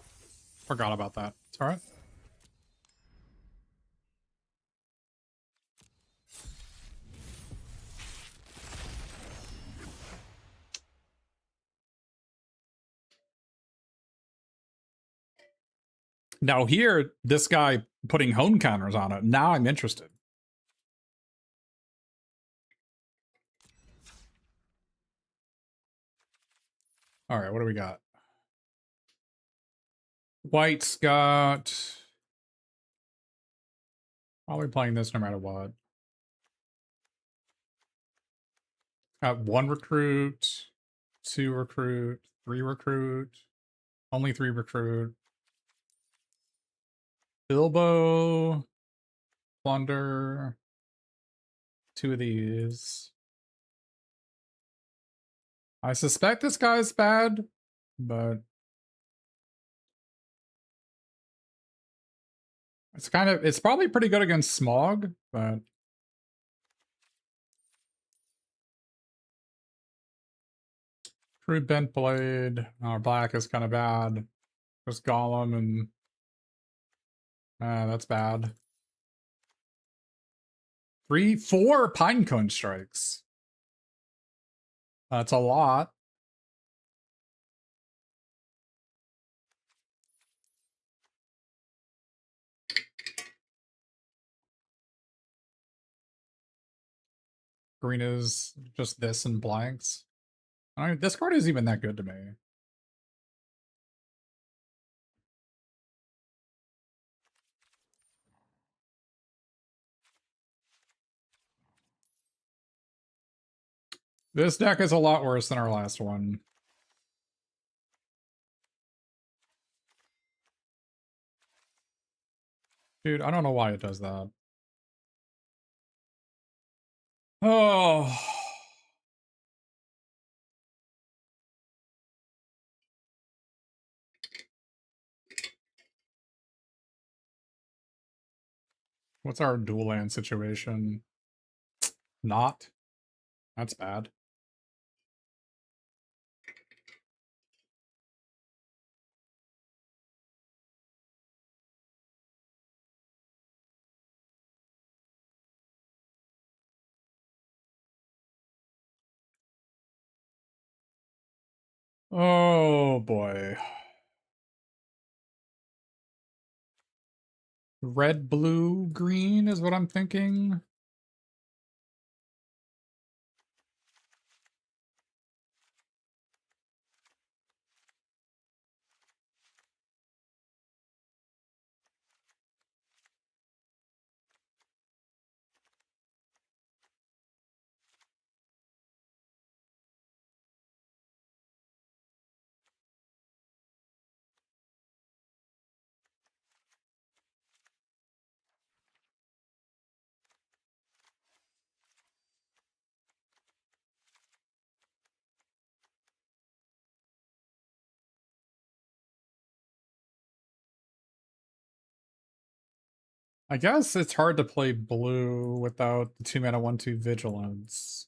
A: forgot about that. It's all right. Now here, this guy putting hone counters on it. Now I'm interested. All right, what do we got? White's got... Probably playing this no matter what. Got 1 recruit, 2 recruit, 3 recruit, only 3 recruit. Bilbo, Plunder, 2 of these. I suspect this guy's bad, but it's probably pretty good against Smog, but Crude Bent Blade, Black is kind of bad. Just Golem and that's bad. 4 Pinecone strikes. That's a lot. Green is just this and blanks. This card isn't even that good to me. This deck is a lot worse than our last one. Dude, I don't know why it does that. Oh. What's our dual land situation? Not. That's bad. Oh boy. Red, blue, green is what I'm thinking. I guess it's hard to play blue without the 2-mana 1/2 vigilance.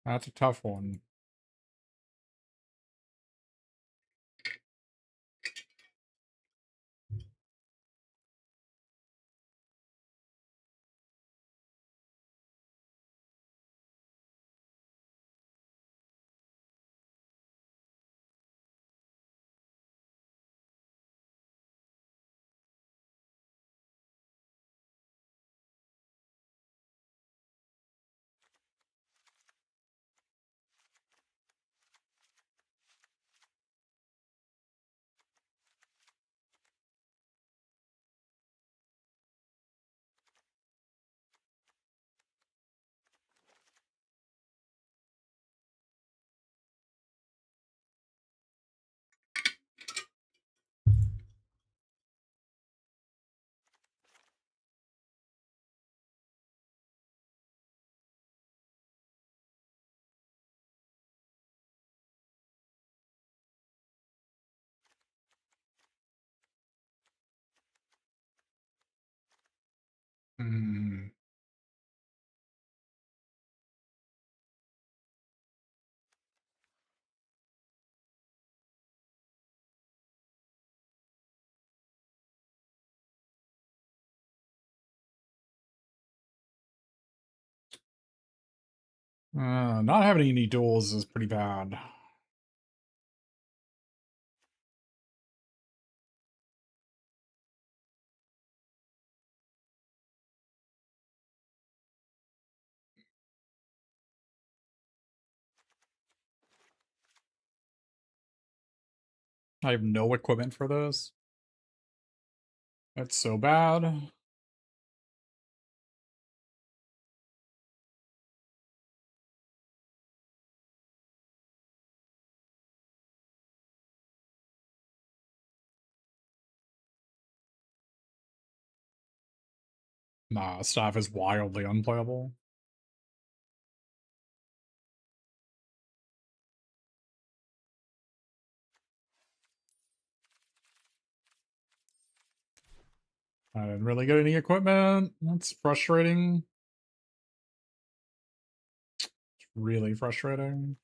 A: That's a tough one. Hmm. Not having any duels is pretty bad. I have no equipment for this. That's so bad. Nah, staff is wildly unplayable. I didn't really get any equipment. That's frustrating. It's really frustrating.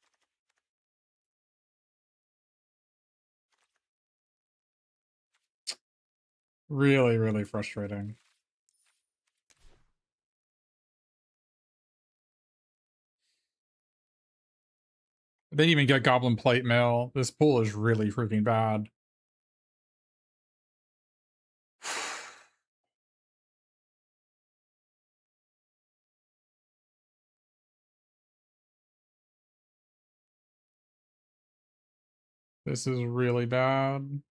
A: Really, really frustrating. They even get Goblin Plate Mail. This pool is really freaking bad. This is really bad.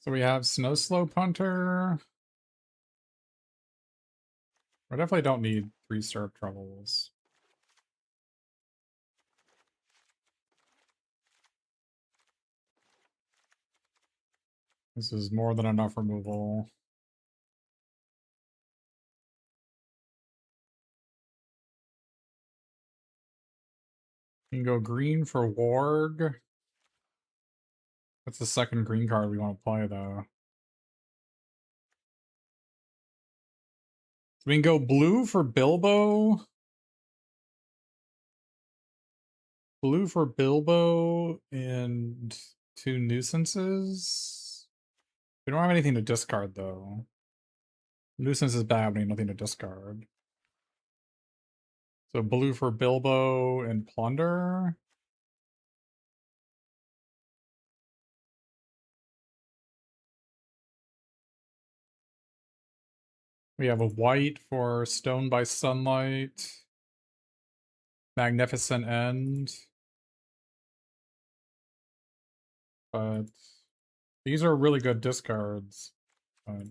A: So we have Snow Slope Hunter. We definitely don't need 3 Stirrup Troubles. This is more than enough removal. You can go green for Warg. That's the second green card we want to play, though. So we can go blue for Bilbo. Blue for Bilbo and 2 nuisances. We don't have anything to discard, though. Nuisance is bad, we need nothing to discard. So blue for Bilbo and Plunder. We have a white for Stone by Sunlight. Magnificent End. But these are really good discards. But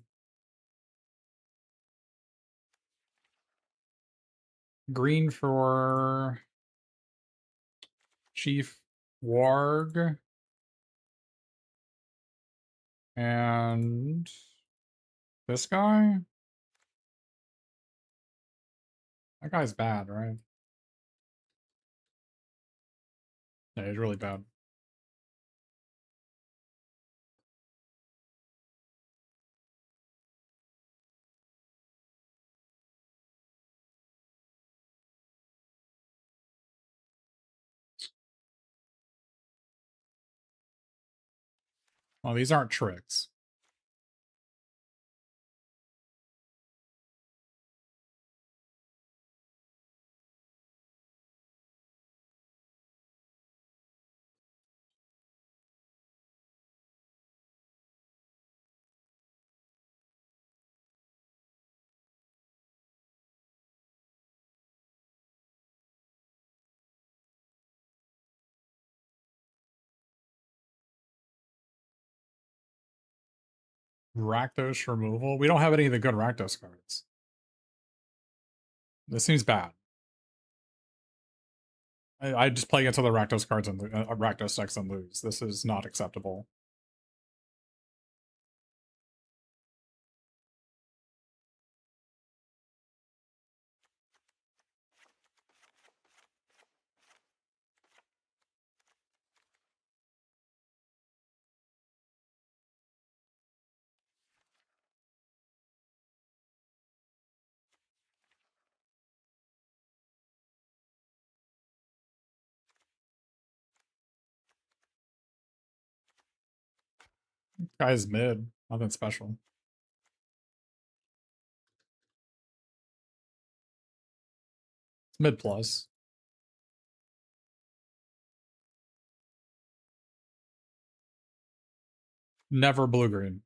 A: green for Chief Warg. And this guy? That guy's bad, right? Yeah, he's really bad. Oh, these aren't tricks. Rakdos removal? We don't have any of the good Rakdos cards. This seems bad. I just play against other Rakdos cards and Rakdos decks and lose. This is not acceptable. Guy's mid. Nothing special. It's mid plus. Never blue green.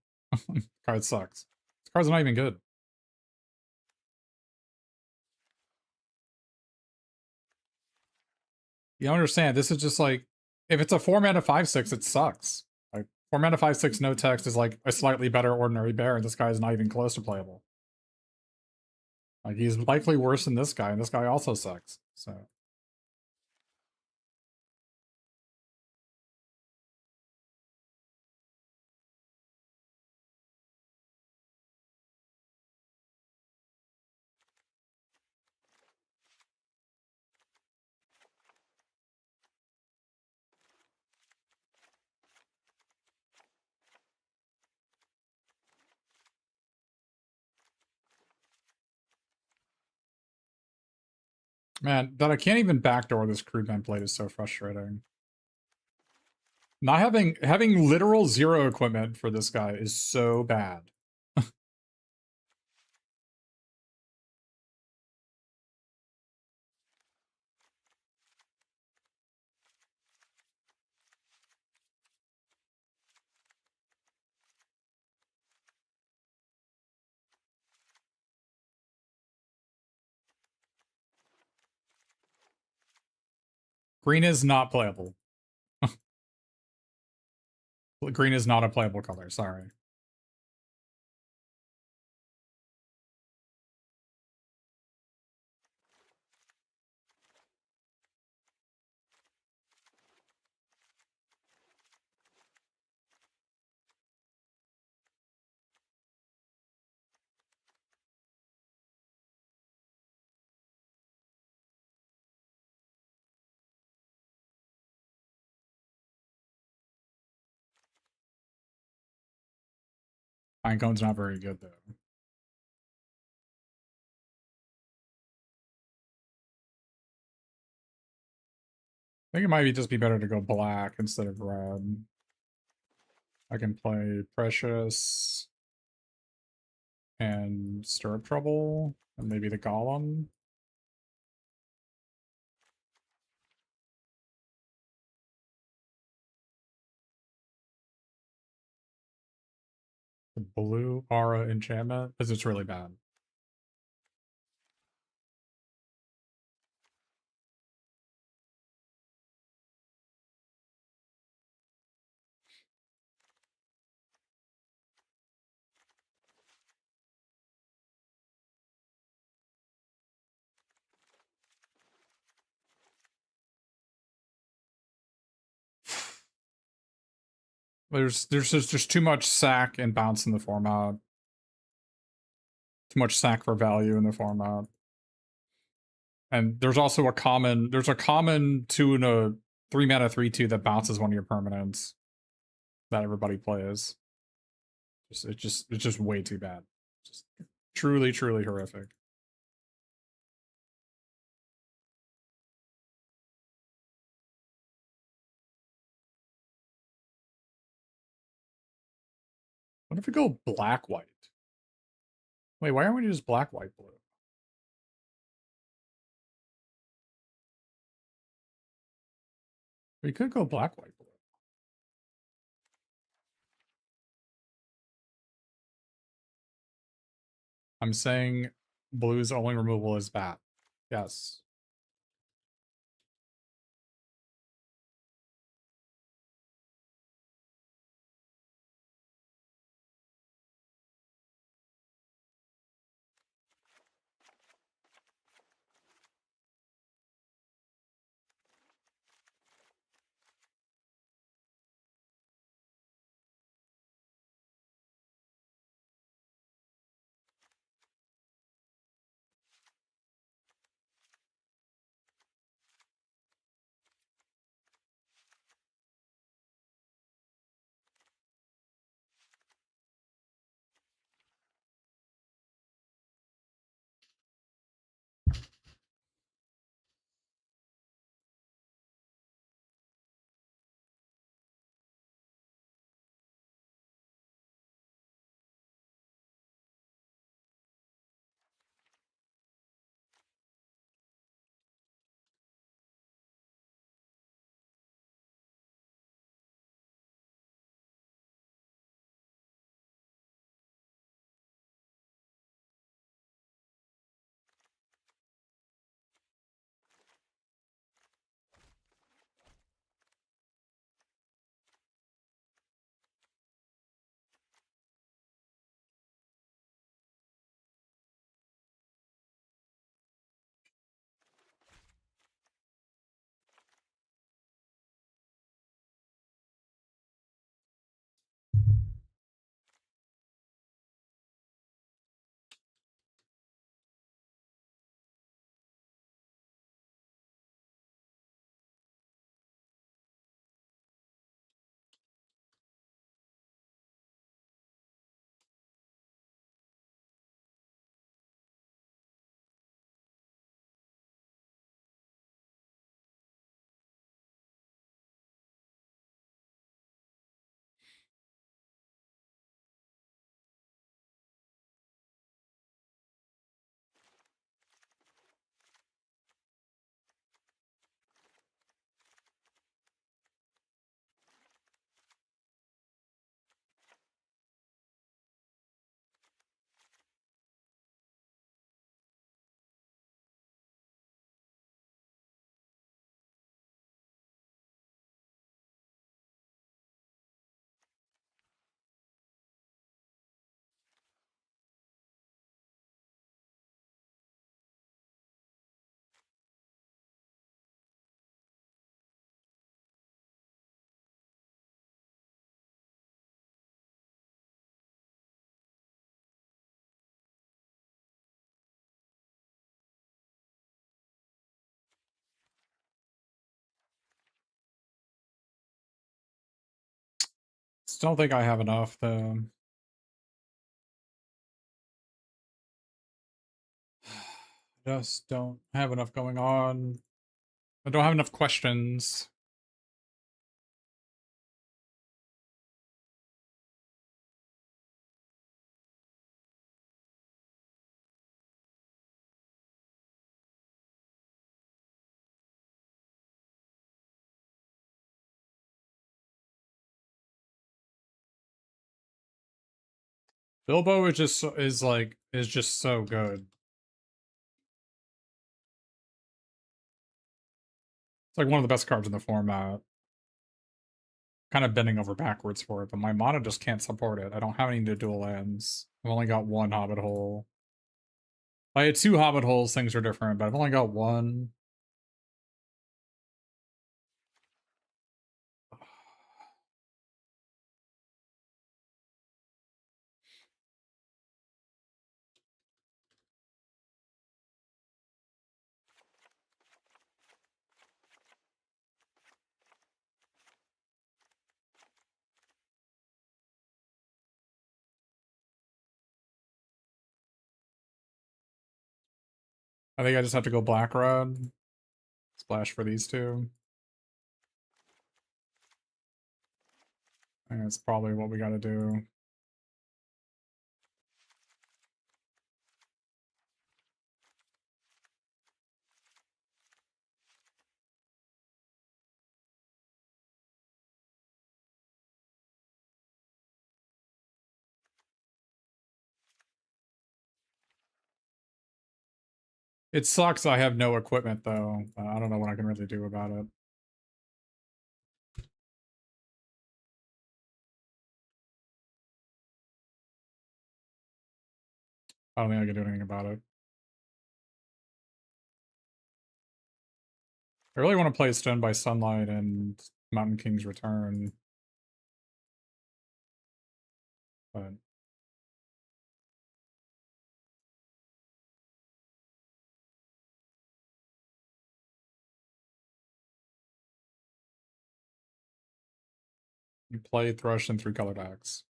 A: Card sucks. This card's not even good. You don't understand. This is just like, if it's a 4-mana 5/6, it sucks. Like 4-mana 5/6 no text is like a slightly better ordinary bear, and this guy is not even close to playable. Like he's likely worse than this guy, and this guy also sucks. So man, that I can't even backdoor this crude man plate is so frustrating. Not having literal 0 equipment for this guy is so bad. Green is not playable. Green is not a playable color, sorry. Pinecone's not very good, though. I think it might just be better to go black instead of red. I can play Precious and Stirrup Trouble, and maybe the Golem. The blue Aura enchantment, because it's really bad. There's just too much sack and bounce in the format. Too much sack for value in the format. And there's also a common 2 and a 3-mana 3/2 that bounces one of your permanents that everybody plays. It's just way too bad. Just truly, truly horrific. What if we go black-white? Wait, why aren't we just black-white-blue? We could go black-white-blue. I'm saying blue's only removal is bad. Yes. Still think I have enough to... Just don't have enough going on. I don't have enough questions. Bilbo is just is just so good. It's like one of the best cards in the format. Kind of bending over backwards for it, but my mana just can't support it. I don't have any to dual lands. I've only got one Hobbit hole. If I had two Hobbit holes, things are different, but I've only got one. I think I just have to go black red. Splash for these two. I think that's probably what we gotta do. It sucks I have no equipment though. I don't know what I can really do about it. I don't think I can do anything about it. I really want to play Stone by Sunlight and Mountain King's Return. But you play Thrush in 3-color decks.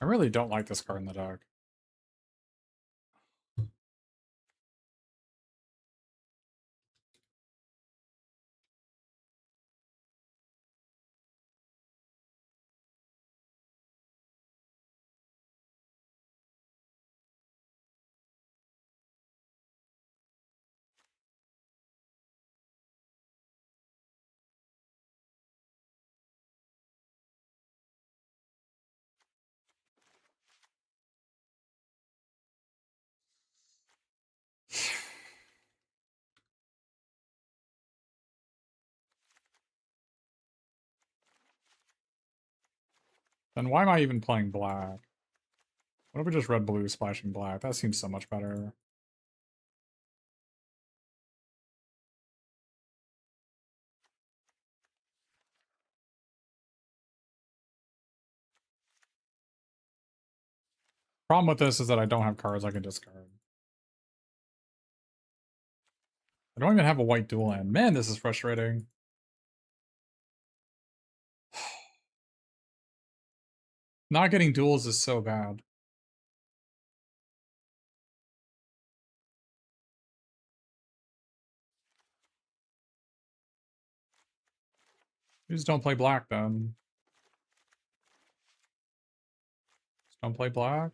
A: I really don't like this card in the deck. Then why am I even playing black? What if we just red blue splashing black? That seems so much better. Problem with this is that I don't have cards I can discard. I don't even have a white dual land. Man, this is frustrating. Not getting duels is so bad. You just don't play black then. Just don't play black.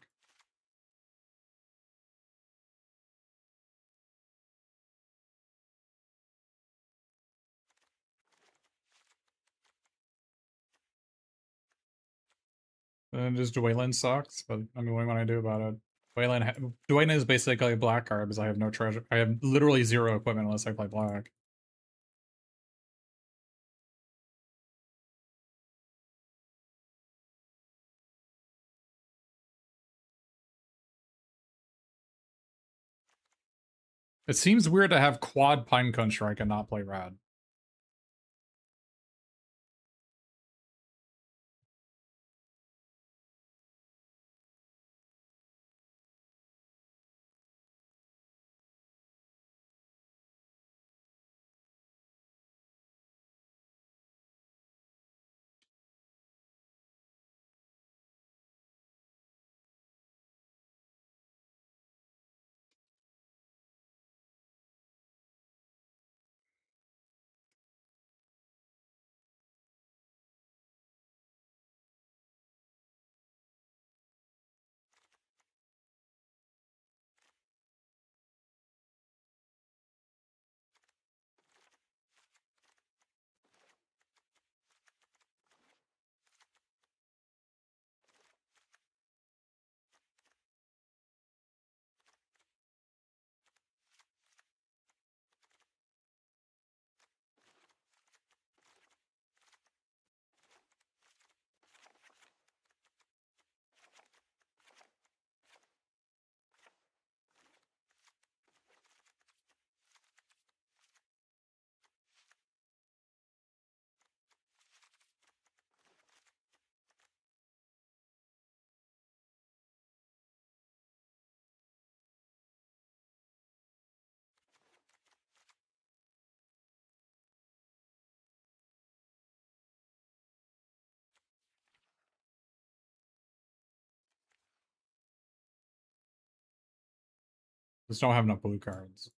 A: And just Dwayne sucks, but I mean, what am I gonna do about it? Dwayne is basically a black card because I have no treasure. I have literally zero equipment unless I play black. It seems weird to have quad Pinecone Strike and not play red. Just don't have enough blue cards.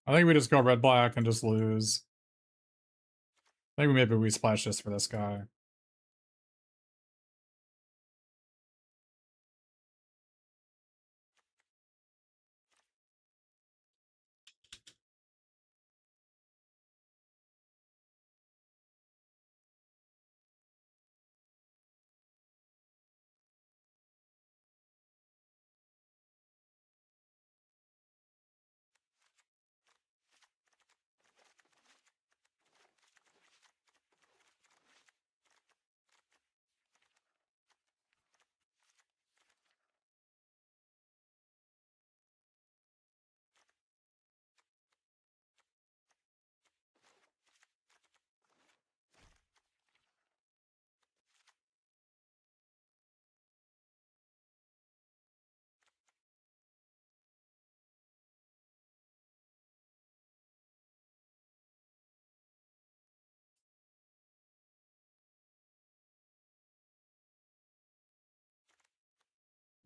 A: I think we just go red-black and just lose. I think maybe we splash this for this guy.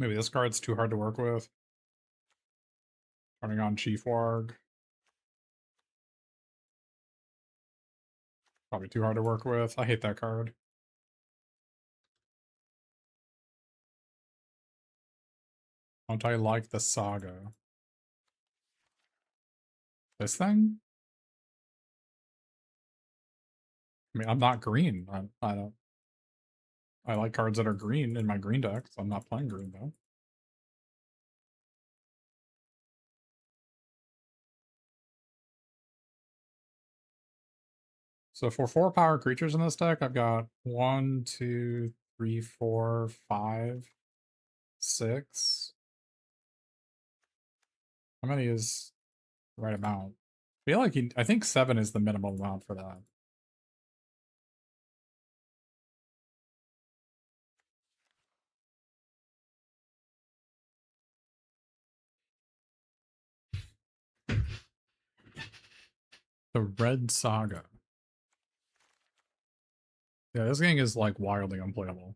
A: Maybe this card's too hard to work with. Turning on Chief Warg. Probably too hard to work with. I hate that card. Don't I like the Saga? This thing? I mean, I'm not green. I don't. I like cards that are green in my green deck, so I'm not playing green though. So for 4 power creatures in this deck, I've got 1, 2, 3, 4, 5, 6. How many is the right amount? I feel like I think 7 is the minimum amount for that. The Red Saga. Yeah, this game is like wildly unplayable.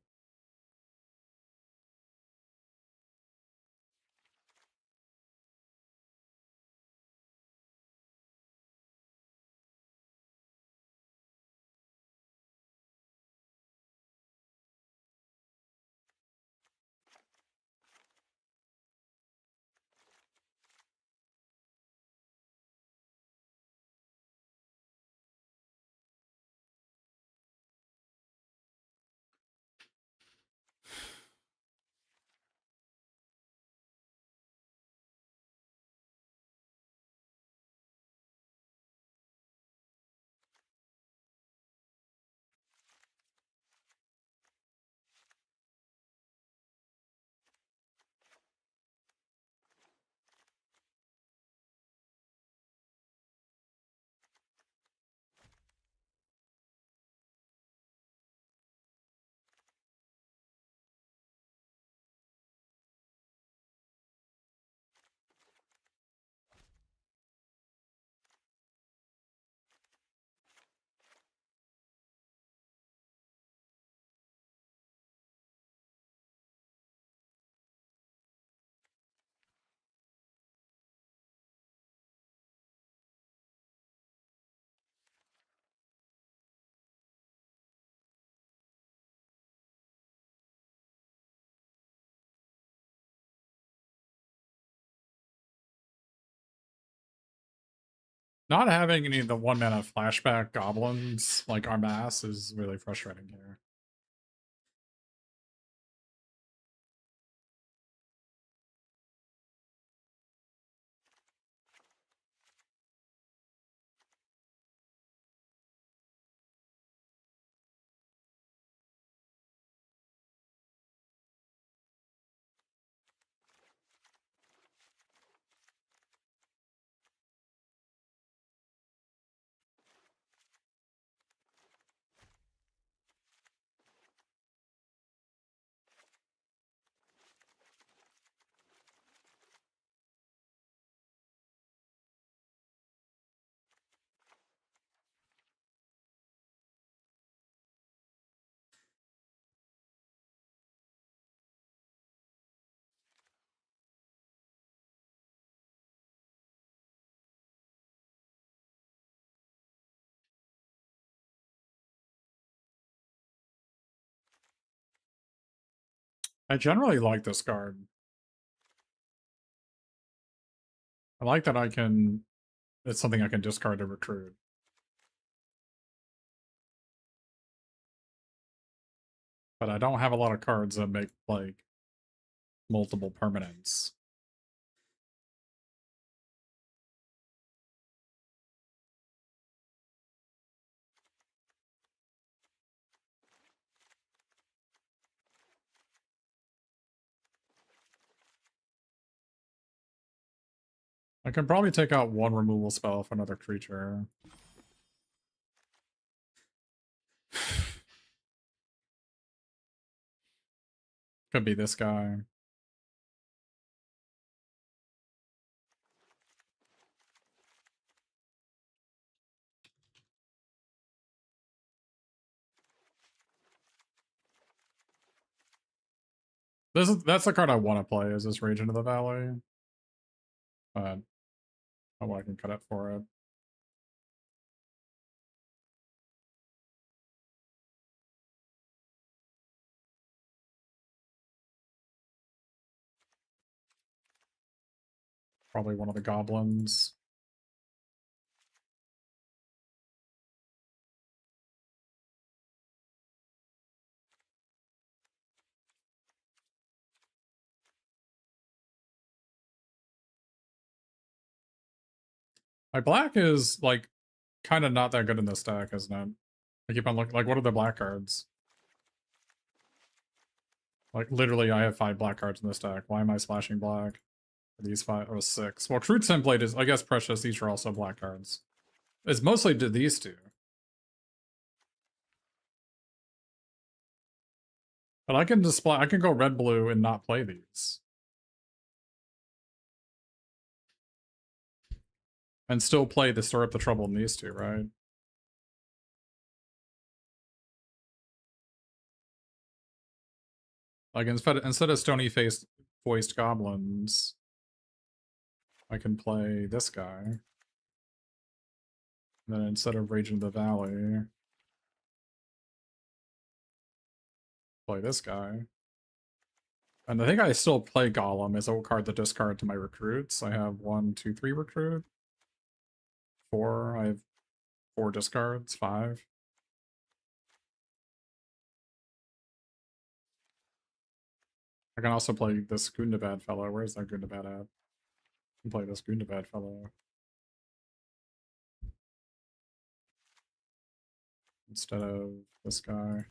A: Not having any of the 1-mana flashback goblins like Armass is really frustrating here. I generally like this card. I like that it's something I can discard to recruit. But I don't have a lot of cards that make, like, multiple permanents. I can probably take out one removal spell for another creature. Could be this guy. That's the card I want to play, is this Rage into the Valley. But oh, I can cut it for it. Probably one of the goblins. My black is, like, kind of not that good in this deck, isn't it? I keep on looking, like, what are the black cards? Like, literally, I have 5 black cards in this deck. Why am I splashing black? These 5 or 6. Well, Crude Template is, I guess, Precious. These are also black cards. It's mostly to these two. But I can display, I can go red-blue and not play these. And still play the Stir Up the Trouble in these two, right? Like instead of stony faced voiced goblins, I can play this guy. And then instead of Rage in the Valley, play this guy. And I think I still play Golem as a card to discard to my recruits. I have 1, 2, 3 recruit. 4. I have 4 discards. 5. I can also play this Gundabad fellow. Where's that Gundabad at? I can play this Gundabad fellow. Instead of this guy.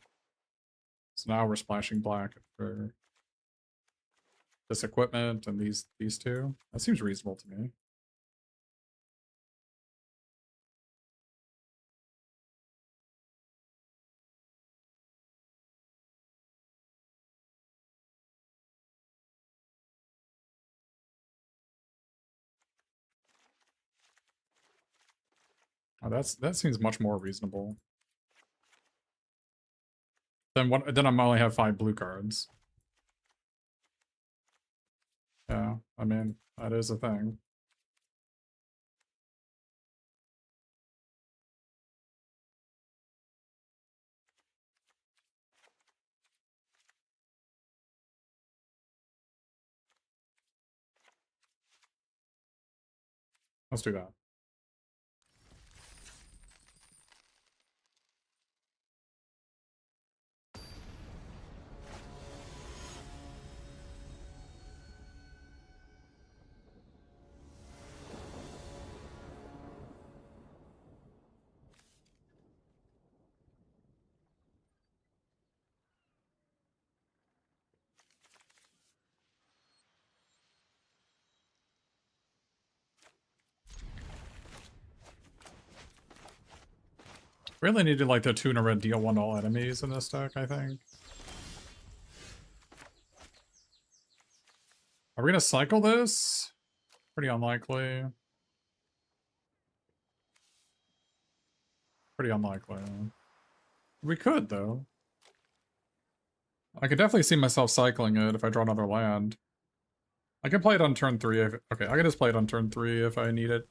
A: So now we're splashing black for this equipment and these two. That seems reasonable to me. Oh, that seems much more reasonable. Then I only have 5 blue cards. Yeah, I mean, that is a thing. Let's do that. Really needed like the tuna red deal 1 to all enemies in this deck, I think. Are we gonna cycle this? Pretty unlikely. Pretty unlikely. We could, though. I could definitely see myself cycling it if I draw another land. I can play it on turn 3. Okay, I can just play it on turn 3 if I need it.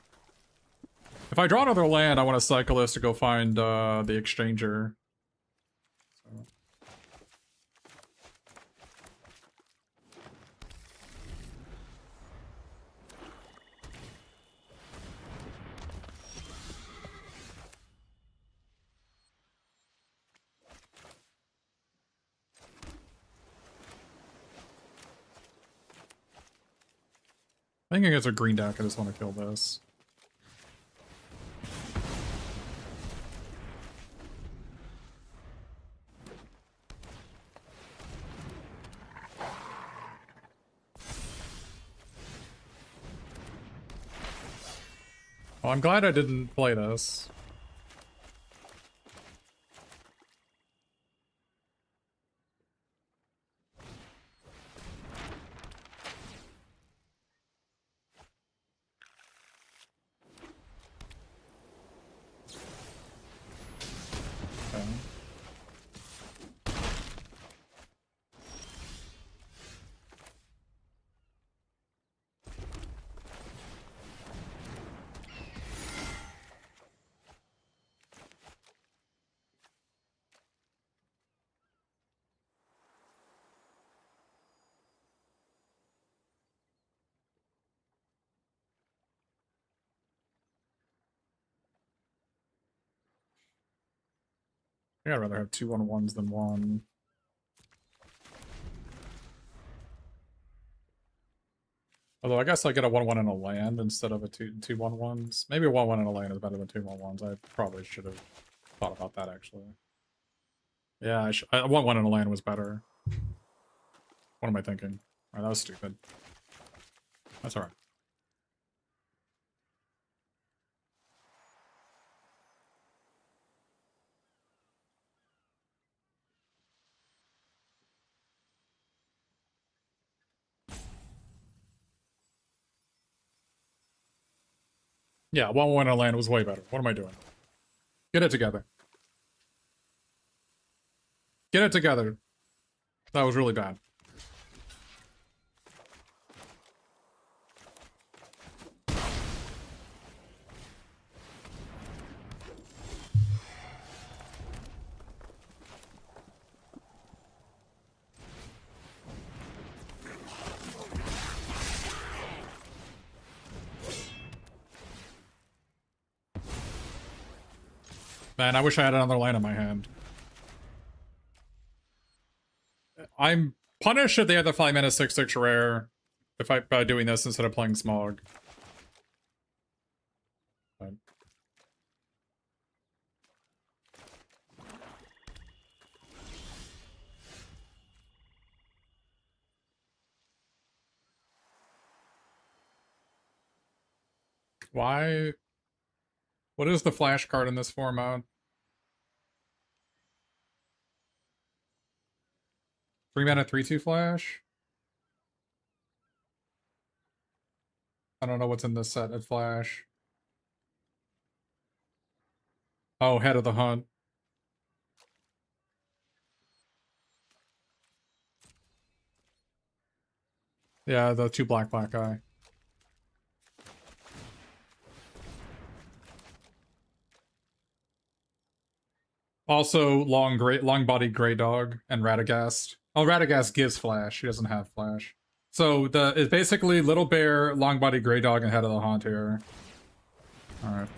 A: If I draw another land, I want to cycle this to go find the Exchanger. So. I think it's a green deck, I just want to kill this. Well, I'm glad I didn't play this. Okay. I think I'd rather have 2 1/1s than 1. Although I guess I get a 1/1 in a land instead of a 2 1/1s. Maybe a 1/1 in a land is better than 2 1/1s. I probably should have thought about that actually. Yeah, 1/1 in a land was better. What am I thinking? Alright, that was stupid. That's alright. Yeah, 1/1 in a land was way better. What am I doing? Get it together. Get it together. That was really bad. Man, I wish I had another land in my hand. I'm punished if they have the 5-mana 6/6 rare if by doing this instead of playing Smog. But why? What is the flash card in this format? 3-mana 3/2 flash? I don't know what's in this set at flash. Oh, Head of the Hunt. Yeah, the 2 black guy. Also, long-bodied gray dog and Radagast. Oh, Radagast gives flash. He doesn't have flash. So it's basically Little Bear, long-bodied gray dog, and Head of the Hunt here. All right.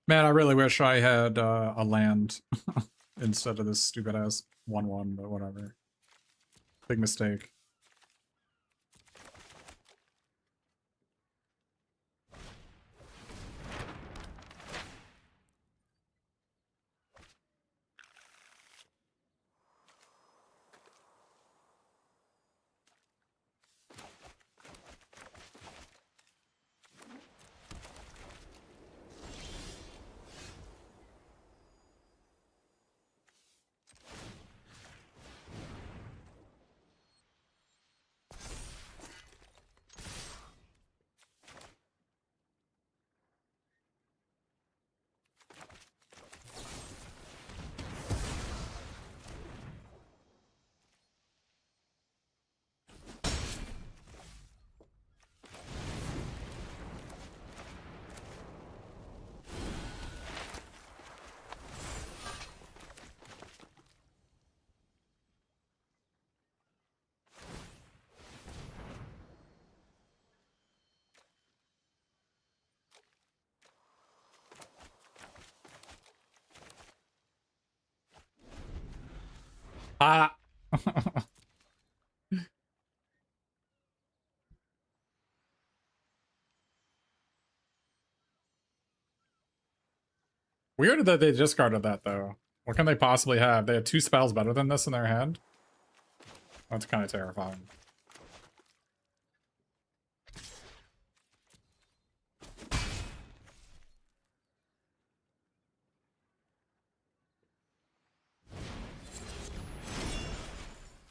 A: Man, I really wish I had a land instead of this stupid ass 1/1, but whatever. Big mistake. Ah! Weird that they discarded that, though. What can they possibly have? They have 2 spells better than this in their hand? That's kind of terrifying.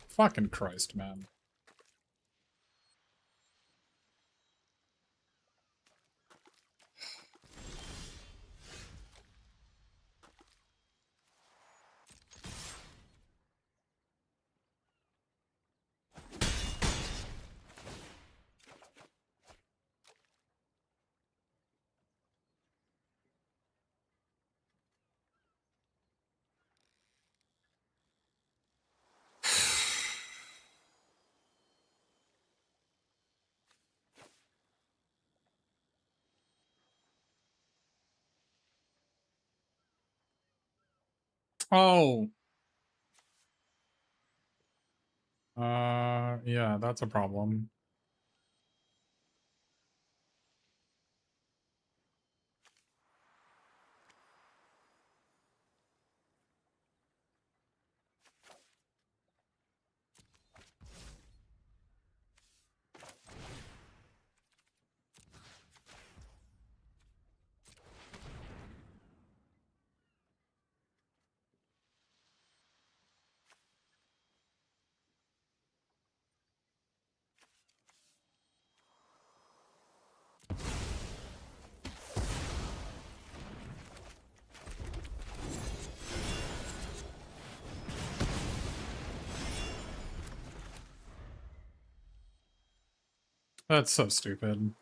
A: Fucking Christ, man. Oh! Yeah, that's a problem. That's so stupid.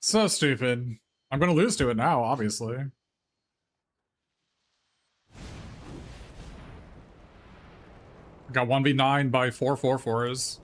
A: So stupid. I'm gonna lose to it now, obviously. I got 1v9 by 4/4/4s.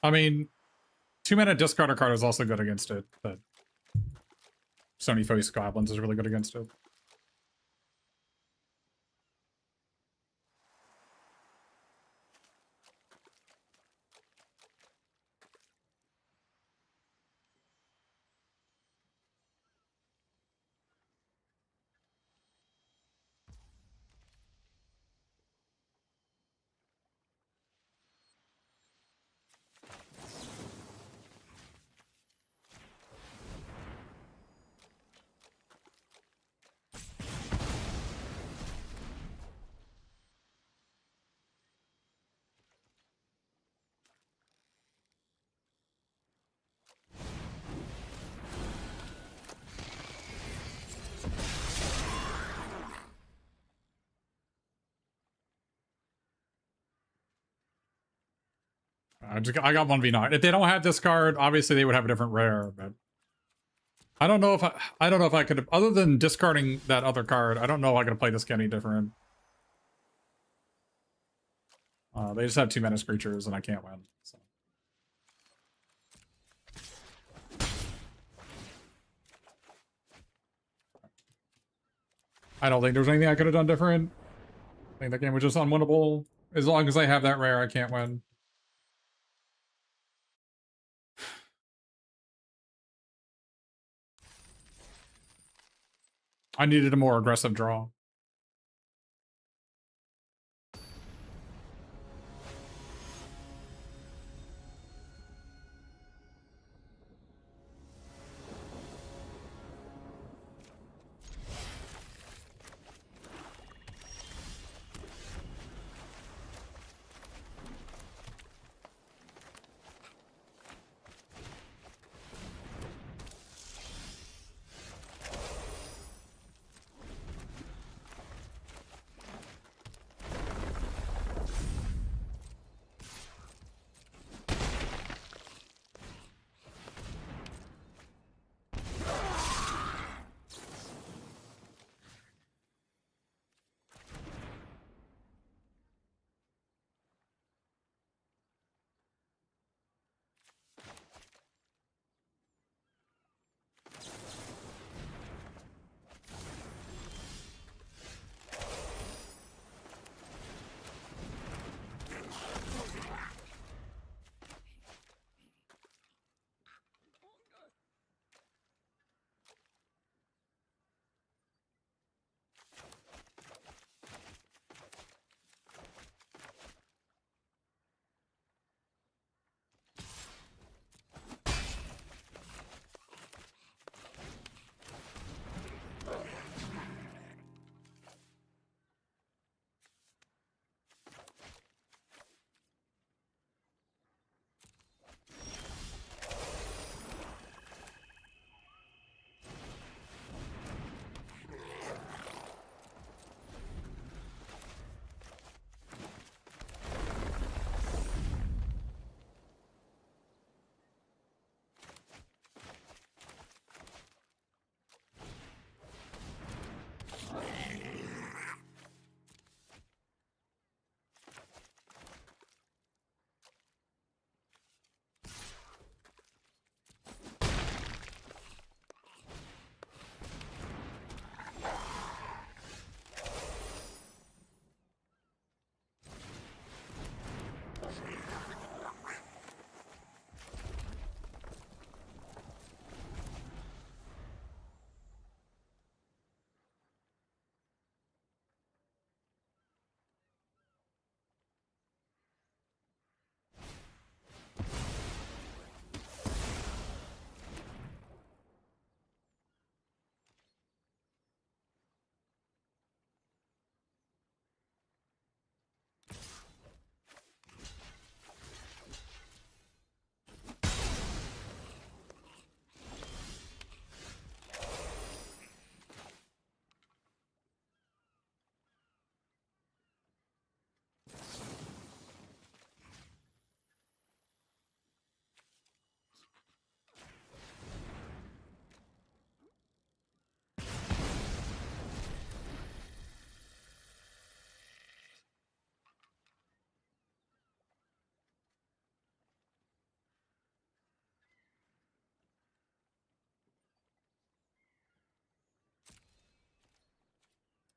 A: I mean, 2-mana discarder card is also good against it, but Sony Face Goblins is really good against it. I got 1v9. If they don't have this card, obviously they would have a different rare, but I don't know if I don't know if I could, other than discarding that other card, I don't know if I could play this any different. They just have 2 menace creatures and I can't win. So. I don't think there's anything I could have done different. I think that game was just unwinnable. As long as I have that rare, I can't win. I needed a more aggressive draw.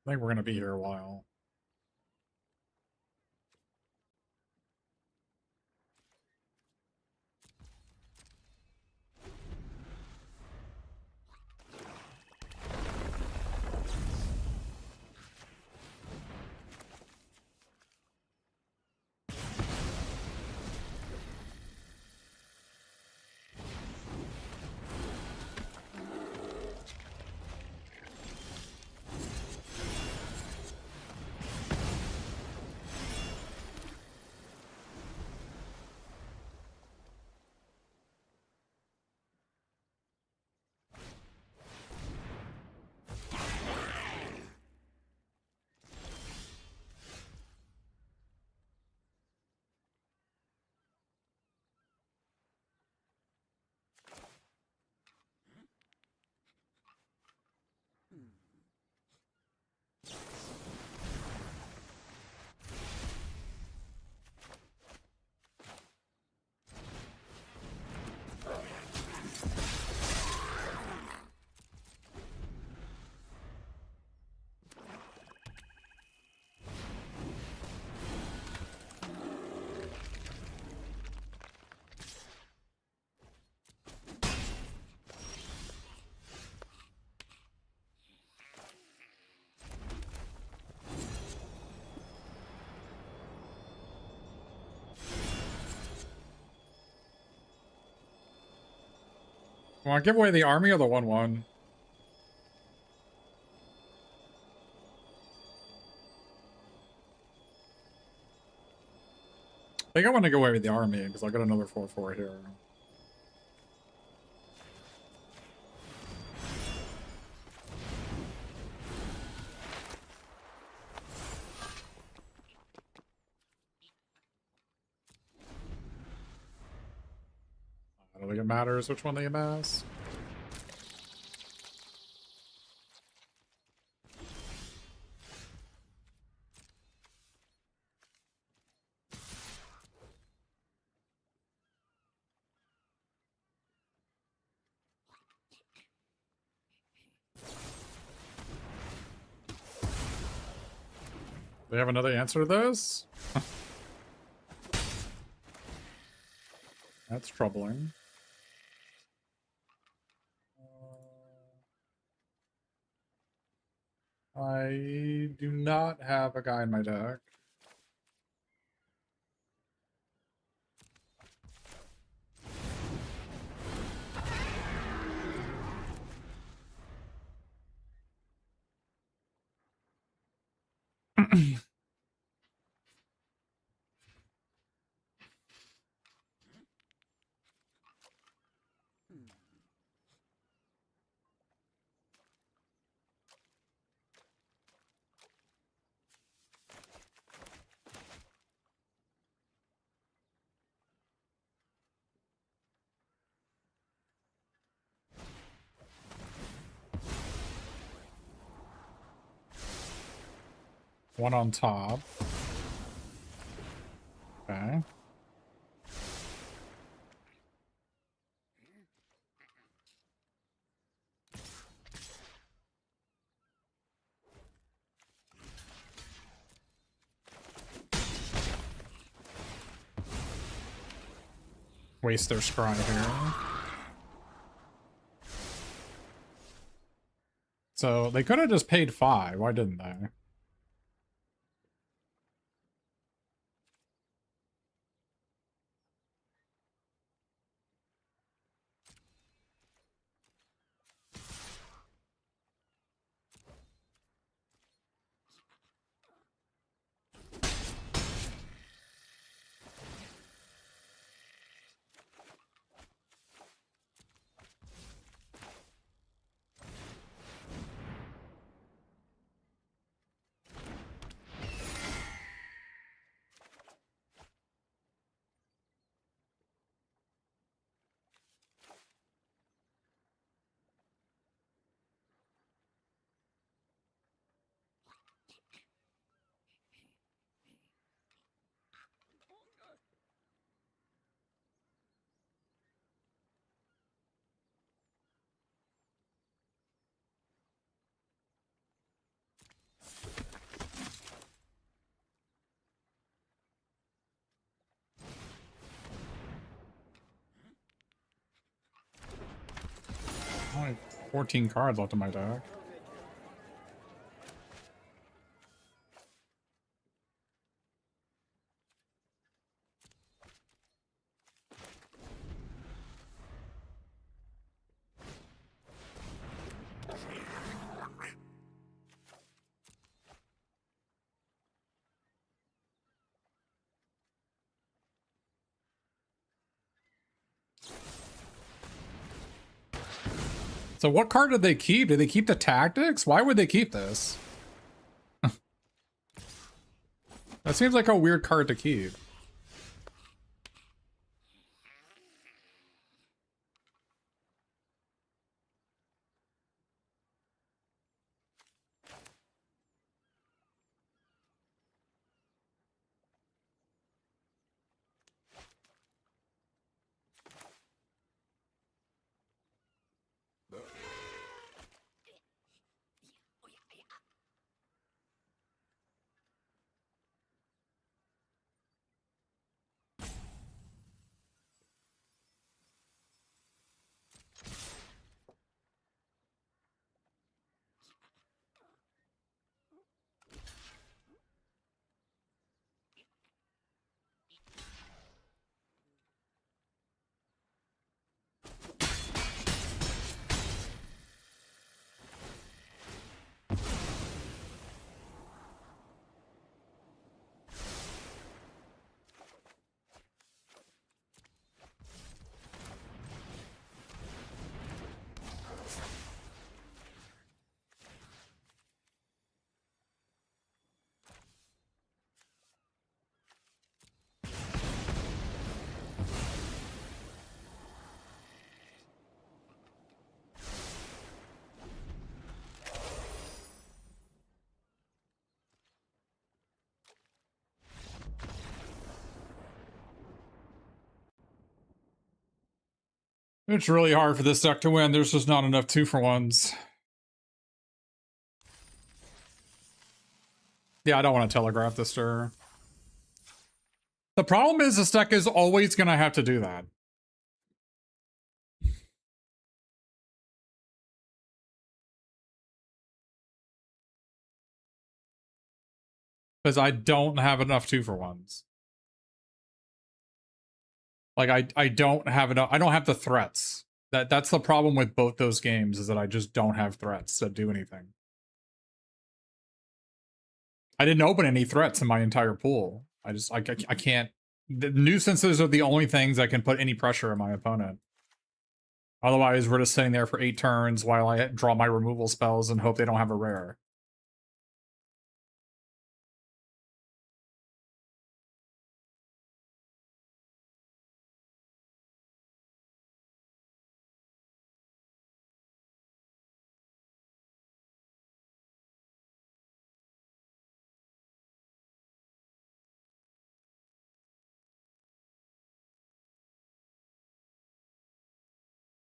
A: I think we're gonna be here a while. Want to give away the army or the 1-1? I think I want to go away with the army because I'll get another 4-4 here. I don't think it matters which one they amass. They have another answer to this? That's troubling. I do not have a guy in my deck. One on top. Okay. Waste their scry here. So they could have just paid 5. Why didn't they? 14 cards left in my deck. So what card did they keep? Did they keep the tactics? Why would they keep this? That seems like a weird card to keep. It's really hard for this deck to win. There's just not enough 2-for-1s. Yeah, I don't want to telegraph this to her. The problem is this deck is always going to have to do that. Because I don't have enough 2-for-1s. Like, I don't have enough. I don't have the threats. That's the problem with both those games, is that I just don't have threats that do anything. I didn't open any threats in my entire pool. I can't. The nuisances are the only things that can put any pressure on my opponent. Otherwise, we're just sitting there for 8 turns while I draw my removal spells and hope they don't have a rare.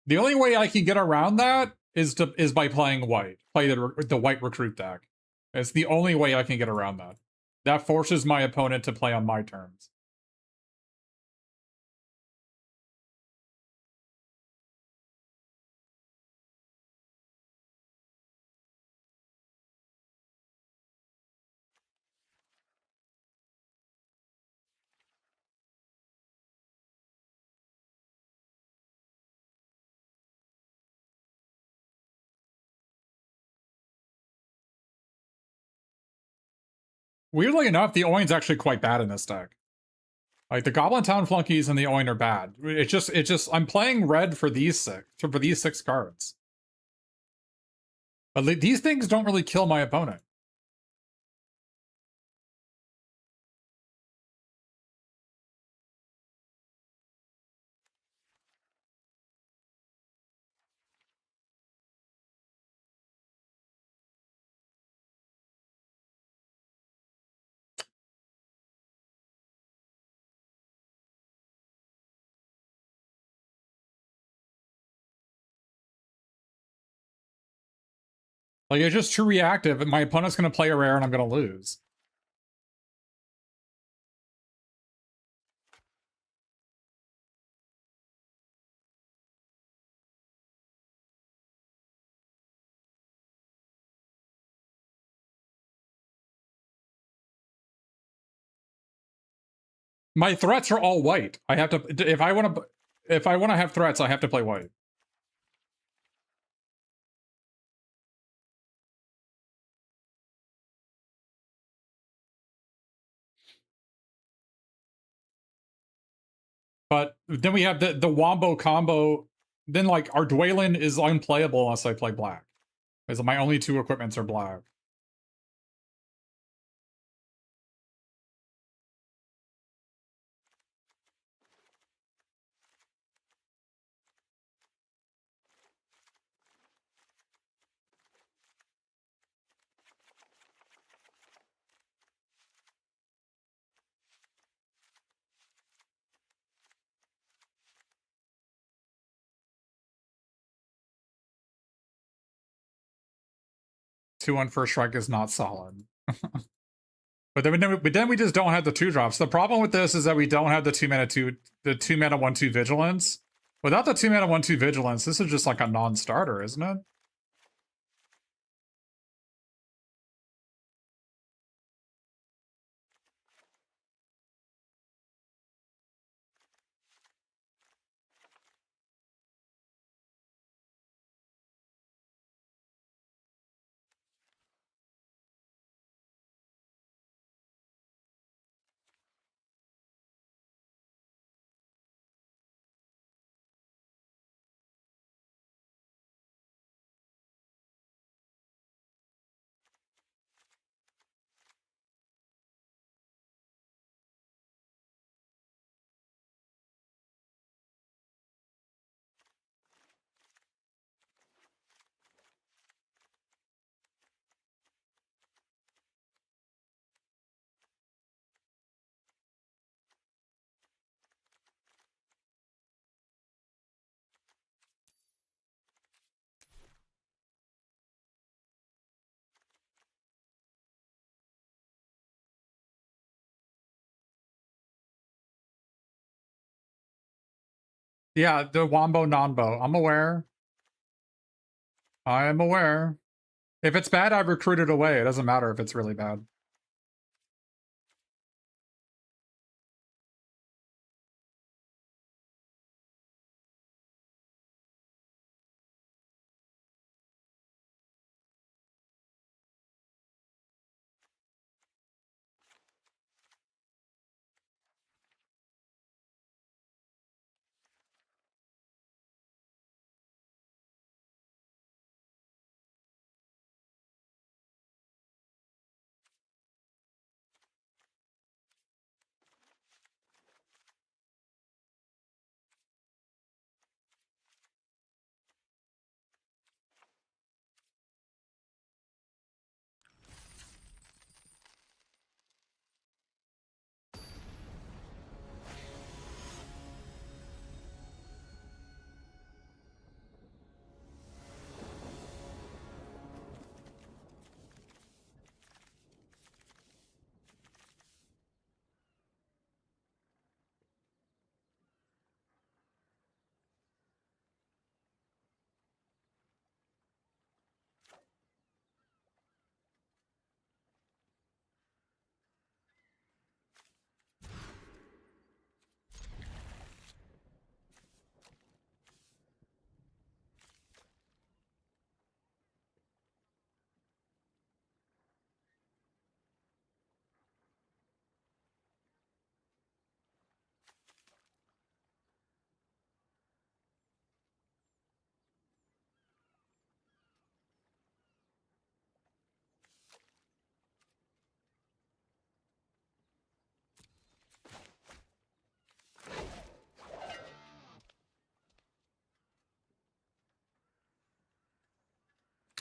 A: The only way I can get around that is by playing white. Play the white recruit deck. It's the only way I can get around that. That forces my opponent to play on my terms. Weirdly enough, the Oin's actually quite bad in this deck. Like, the Goblin Town Flunkies and the Oin are bad. It's just I'm playing red for these 6 cards. But these things don't really kill my opponent. Like, it's just too reactive, and my opponent's going to play a rare and I'm going to lose. My threats are all white. I have to if I want to have threats, I have to play white. But then we have the Wombo combo. Then like our Dwaylen is unplayable unless I play black. Because my only two equipments are black. Two on first strike is not solid. But then we just don't have the 2-drops. The problem with this is that we don't have the 2-mana 1/2 vigilance. Without the 2-mana 1/2 vigilance, this is just like a non-starter, isn't it? Yeah, the Wombo Nonbo. I'm aware. I am aware. If it's bad, I've recruited away. It doesn't matter if it's really bad.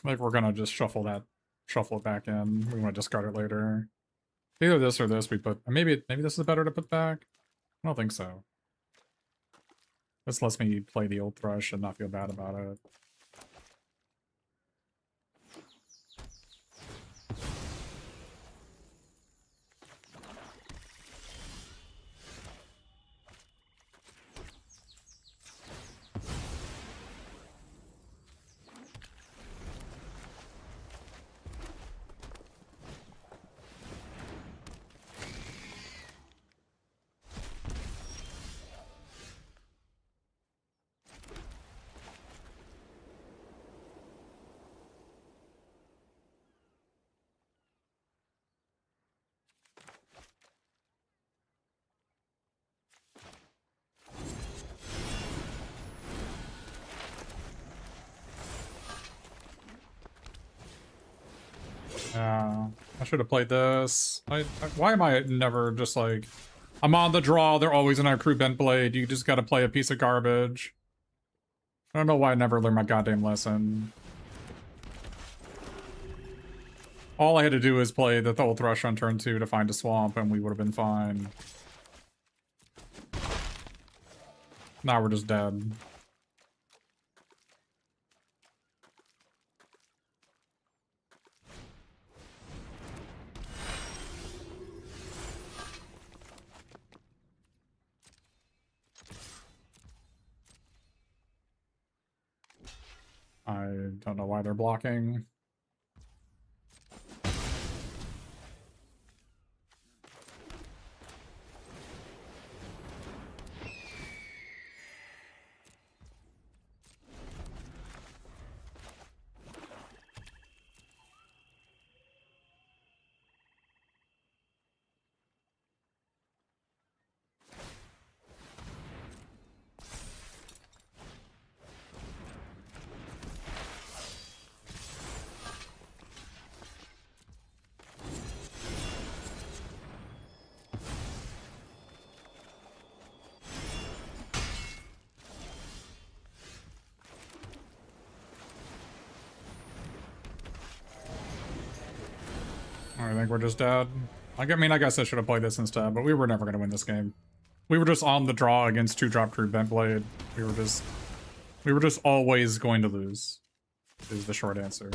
A: Like we're gonna just shuffle it back in. We want to discard it later. Either this or this we put. Maybe this is better to put back. I don't think so. This lets me play the old thrush and not feel bad about it. Yeah, I should have played this. Why am I never just like, I'm on the draw, they're always in our crew bent blade, you just gotta play a piece of garbage. I don't know why I never learned my goddamn lesson. All I had to do is play the Thole Thrush on turn 2 to find a swamp and we would have been fine. Now we're just dead. I don't know why they're blocking. I think we're just dead. I mean, I guess I should have played this instead, but we were never going to win this game. We were just on the draw against 2-drop crew bent blade. We were just always going to lose, is the short answer.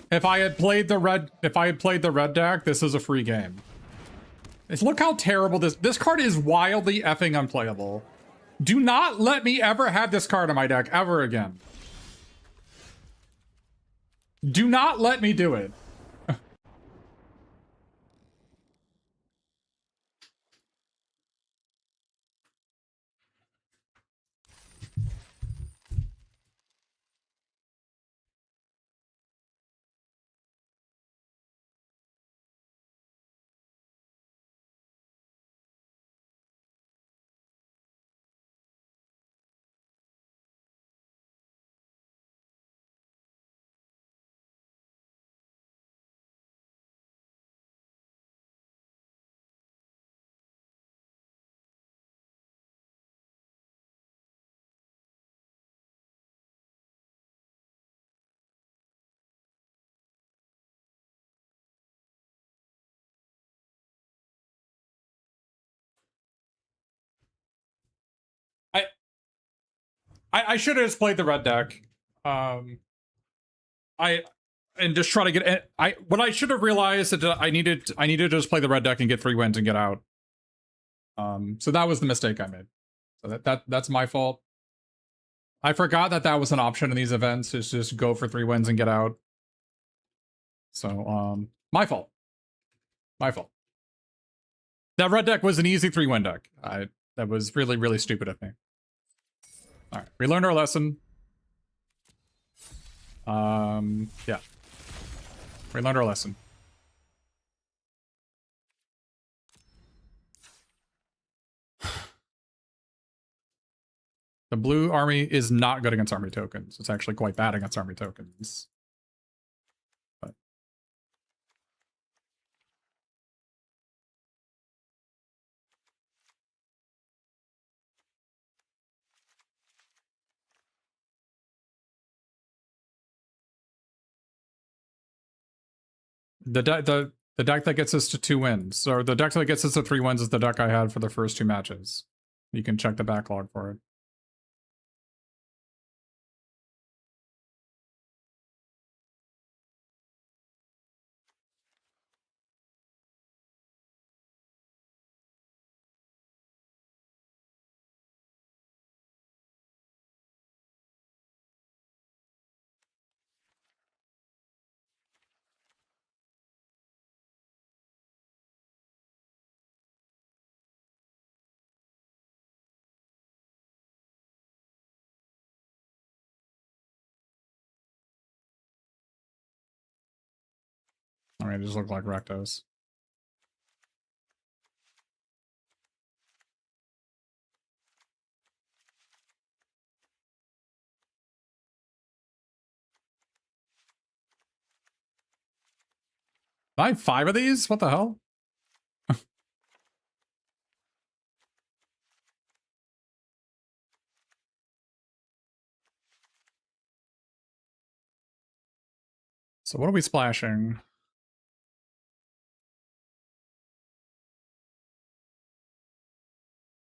A: If I had played the red deck, this is a free game. Look how terrible this card is. Wildly effing unplayable. Do not let me ever have this card in my deck ever again. Do not let me do it. I should have just played the red deck. And just try to get. What I should have realized is that I needed to just play the red deck and get 3 wins and get out. So that was the mistake I made. So that's my fault. I forgot that was an option in these events, is just go for 3 wins and get out. So my fault. My fault. That red deck was an easy 3-win deck. That was really, really stupid of me. All right, we learned our lesson. Yeah. We learned our lesson. The blue army is not good against army tokens. It's actually quite bad against army tokens. But the deck that gets us to 2 wins, or the deck that gets us to 3 wins, is the deck I had for the first 2 matches. You can check the backlog for it. I mean, it just look like Rectos. I have 5 of these? What the hell? So what are we splashing?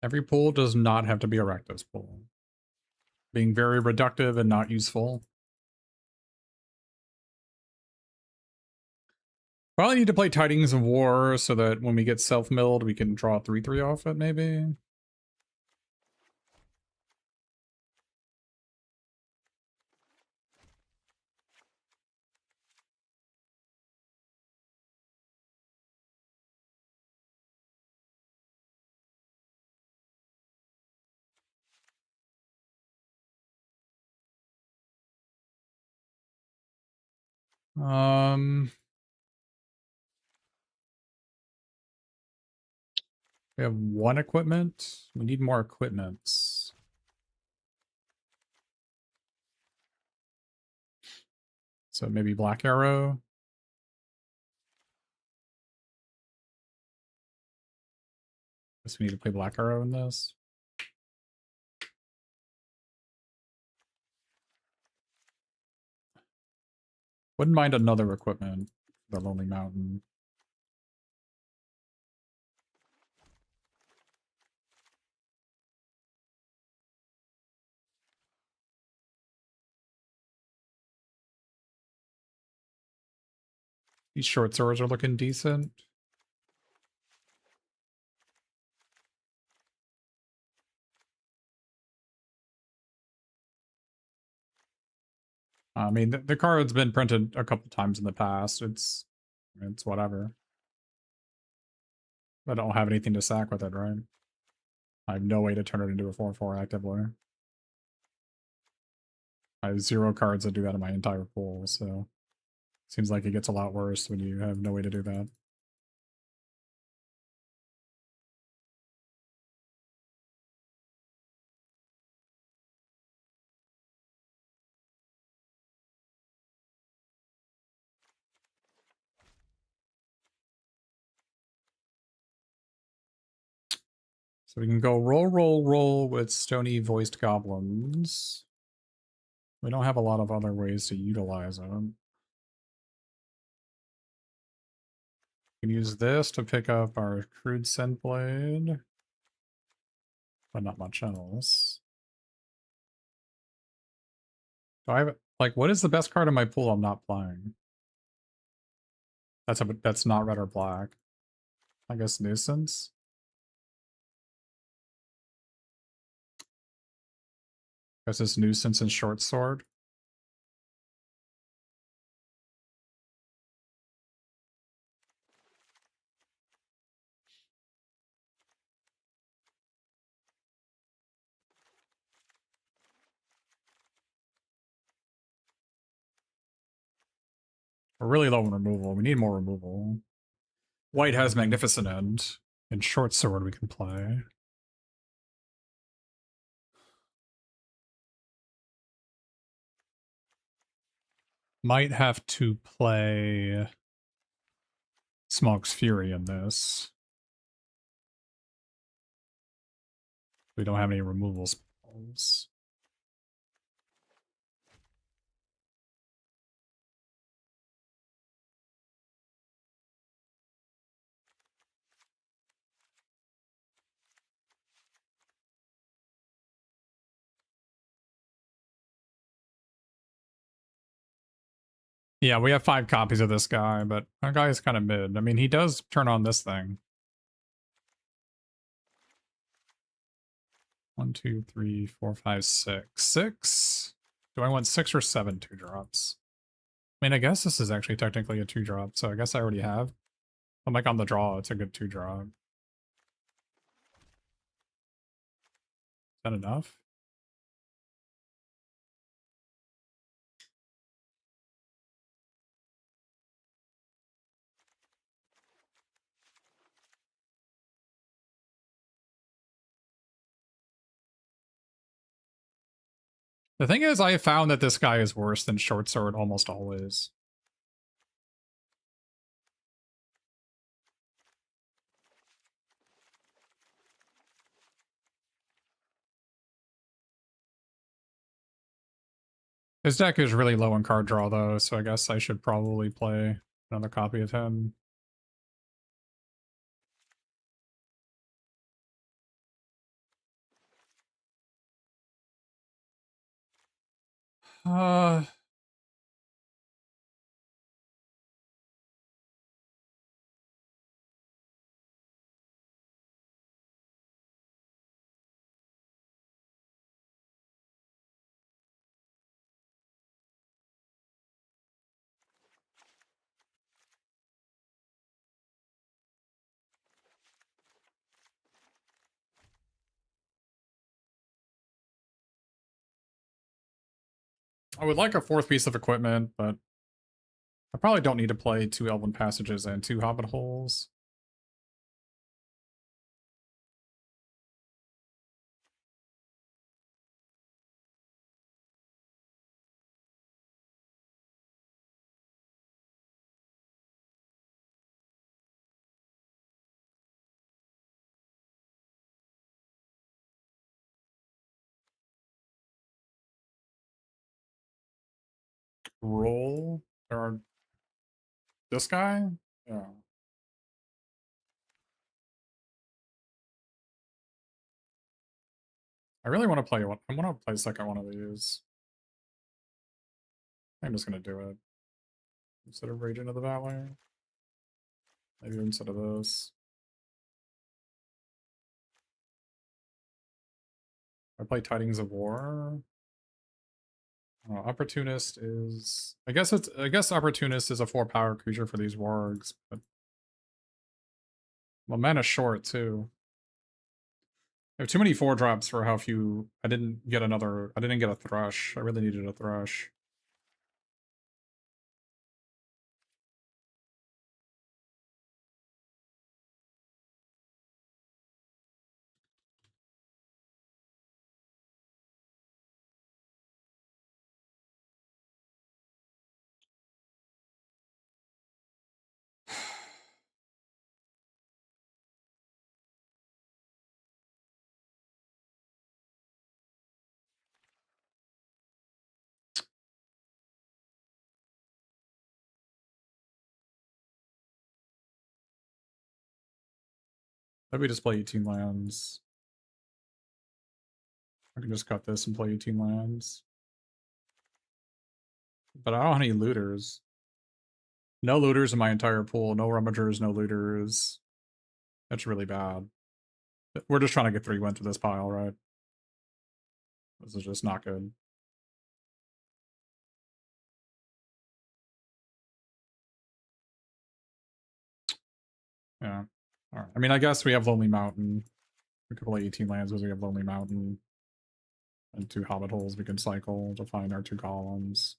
A: Every pool does not have to be a Rectos pool. Being very reductive and not useful. Probably need to play Tidings of War so that when we get self-milled, we can draw 3/3 off it, maybe? We have 1 equipment. We need more equipments. So maybe Black Arrow. Guess we need to play Black Arrow in this. Wouldn't mind another equipment for the Lonely Mountain. These short swords are looking decent. I mean, the card's been printed a couple times in the past. It's whatever. I don't have anything to sack with it, right? I have no way to turn it into a 4/4 actively. I have 0 cards that do that in my entire pool, so seems like it gets a lot worse when you have no way to do that. So we can go roll with Stony Voiced Goblins. We don't have a lot of other ways to utilize them. We can use this to pick up our Crude Scent Blade, but not much else. Do I have, like, what is the best card in my pool I'm not playing? That's not red or black. I guess Nuisance? I guess it's Nuisance and Short Sword. We're really low in removal. We need more removal. White has Magnificent End. And Short Sword we can play. Might have to play Smog's Fury in this. We don't have any removal spells. Yeah, we have 5 copies of this guy, but our guy is kind of mid. I mean, he does turn on this thing. 1, 2, 3, 4, 5, 6. 6? Do I want 6 or 7 2-drops? I mean, I guess this is actually technically a 2-drop, so I guess I already have. I'm like on the draw, it's a good 2-drop. Is that enough? The thing is, I found that this guy is worse than Short Sword almost always. His deck is really low in card draw, though, so I guess I should probably play another copy of him. Uh... I would like a fourth piece of equipment, but I probably don't need to play 2 Elven Passages and 2 Hobbit Holes. Roll? Or this guy? Yeah. I really want to play one. I want to play second one of these. I'm just gonna do it. Instead of Rage into the Valley. Maybe instead of this. I play Tidings of War. Opportunist is... I guess Opportunist is a 4-power creature for these wargs, but... Well, mana's short, too. I have too many 4-drops for how few... I didn't get a Thrush. I really needed a Thrush. Maybe just play 18 lands. I can just cut this and play 18 lands. But I don't have any looters. No looters in my entire pool. No rummagers, no looters. That's really bad. We're just trying to get 3 wins to this pile, right? This is just not good. Yeah. Alright. I mean, I guess we have Lonely Mountain. We could play 18 lands because we have Lonely Mountain. And 2 Hobbit Holes we can cycle to find our 2 columns.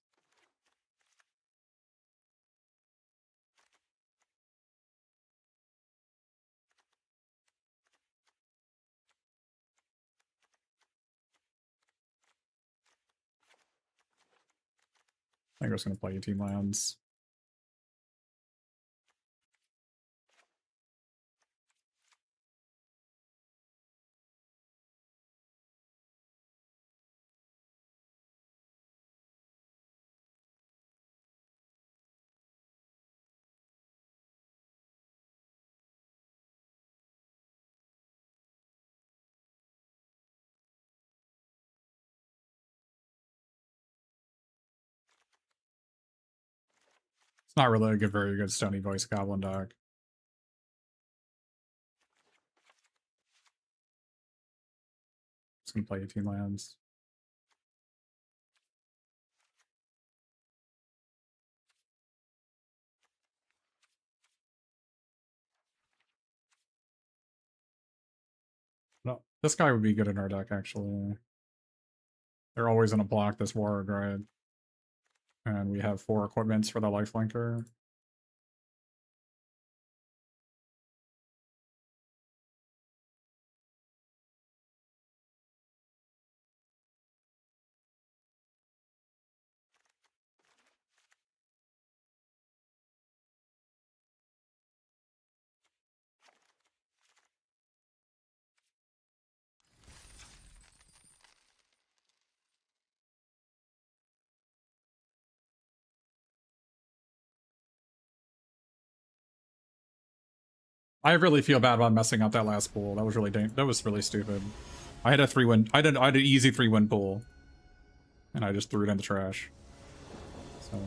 A: I think we're just going to play 18 lands. It's not really a very good Stony Voice Goblin deck. Just going to play 18 lands. No, this guy would be good in our deck, actually. They're always going to block this warg, right? And we have 4 equipments for the lifelinker. I really feel bad about messing up that last pool. That was really that was really stupid. I had a 3-win. I had an easy 3-win pool, and I just threw it in the trash. So.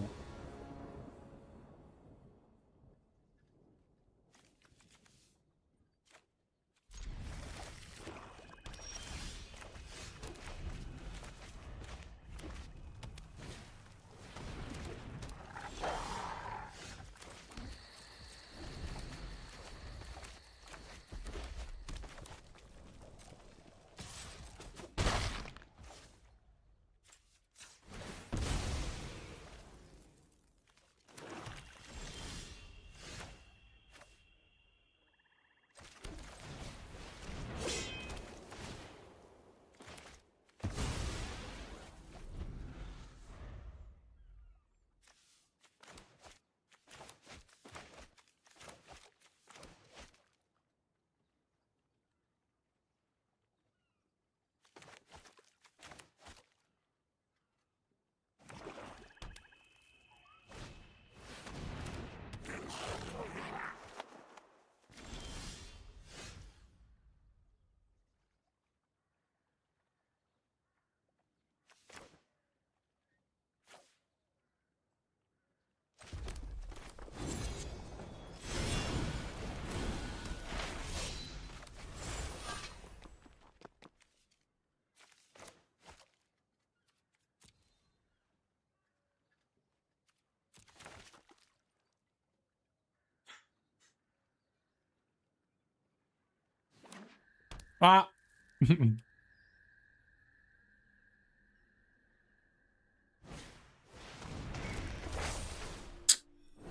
A: Ah!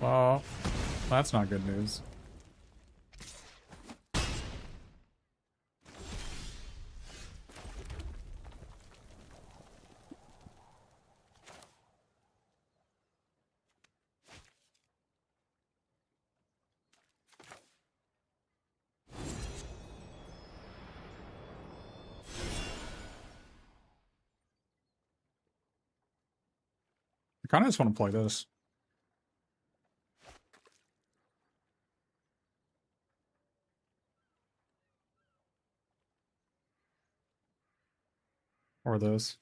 A: Well, that's not good news. I kind of just want to play this. Or this.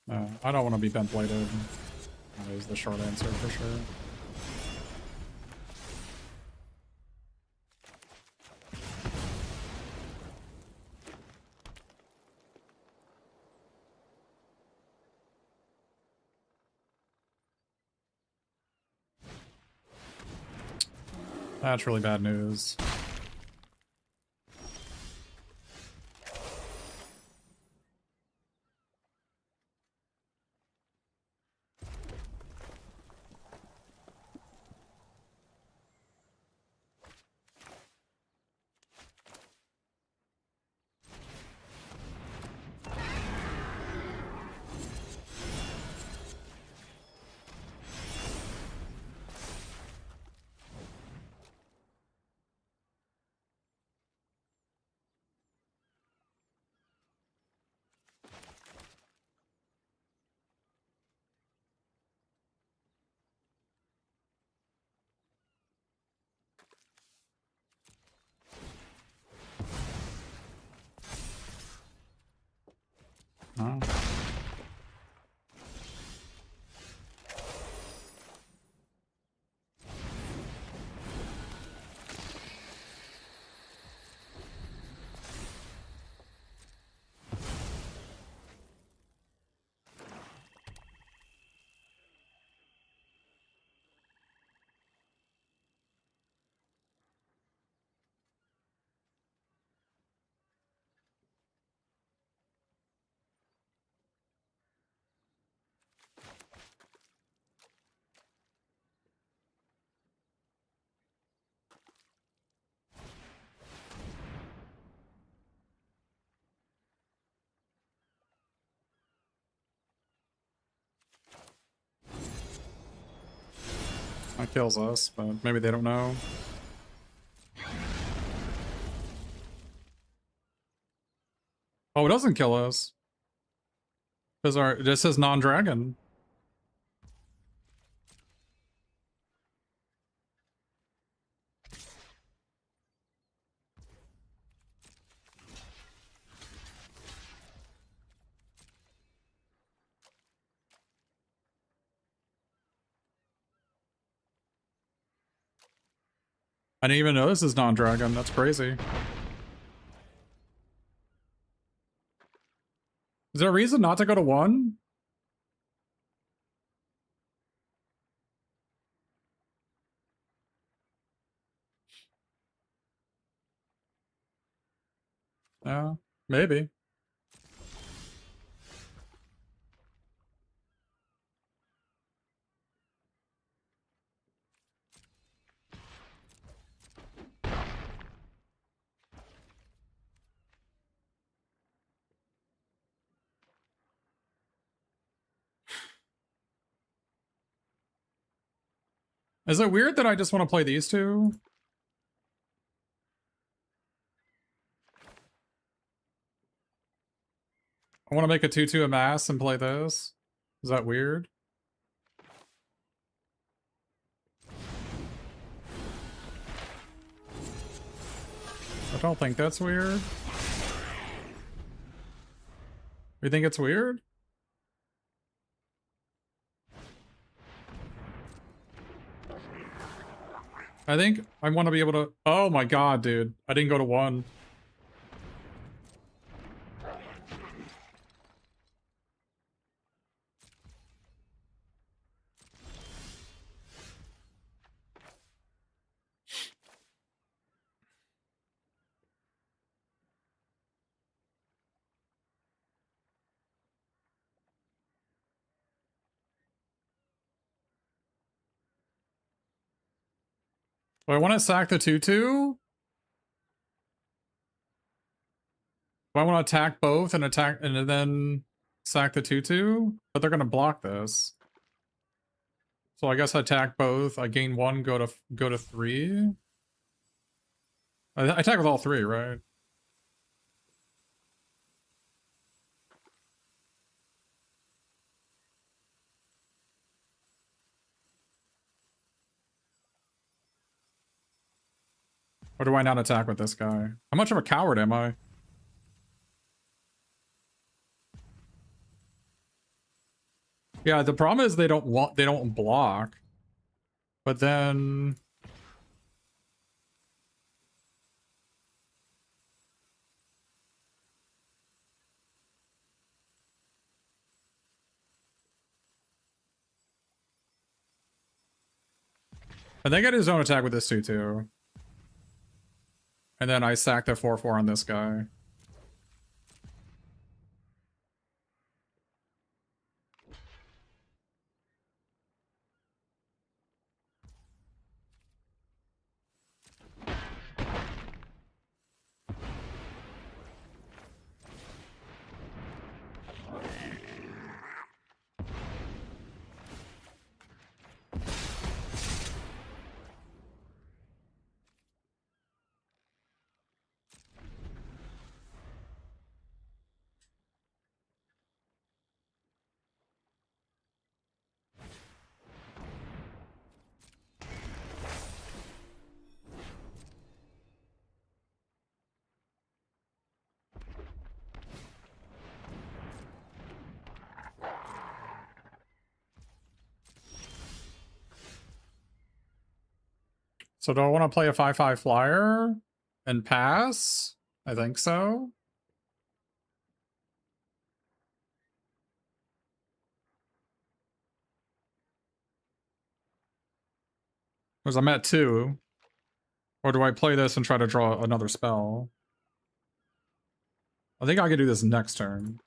A: I don't want to be bent bladed. That is the short answer for sure. That's really bad news. Oh. That kills us, but maybe they don't know. Oh, it doesn't kill us. Because this is non-dragon. I didn't even know this is non-dragon. That's crazy. Is there a reason not to go to 1? Yeah, maybe. Is it weird that I just want to play these two? I want to make a 2/2 a mass and play this. Is that weird? I don't think that's weird. You think it's weird? I think I want to be able to... Oh my god, dude. I didn't go to 1. Do I want to sack the 2/2? Do I want to attack both and attack and then sack the 2/2? But they're gonna block this. So I guess I attack both. I gain 1, go to 3. I attack with all 3, right? Or do I not attack with this guy? How much of a coward am I? Yeah, the problem is they don't block. But then I think I do zone attack with this 2/2. And then I sack the 4/4 on this guy. So do I want to play a 5/5 flyer and pass? I think so. Because I'm at 2. Or do I play this and try to draw another spell? I think I can do this next turn.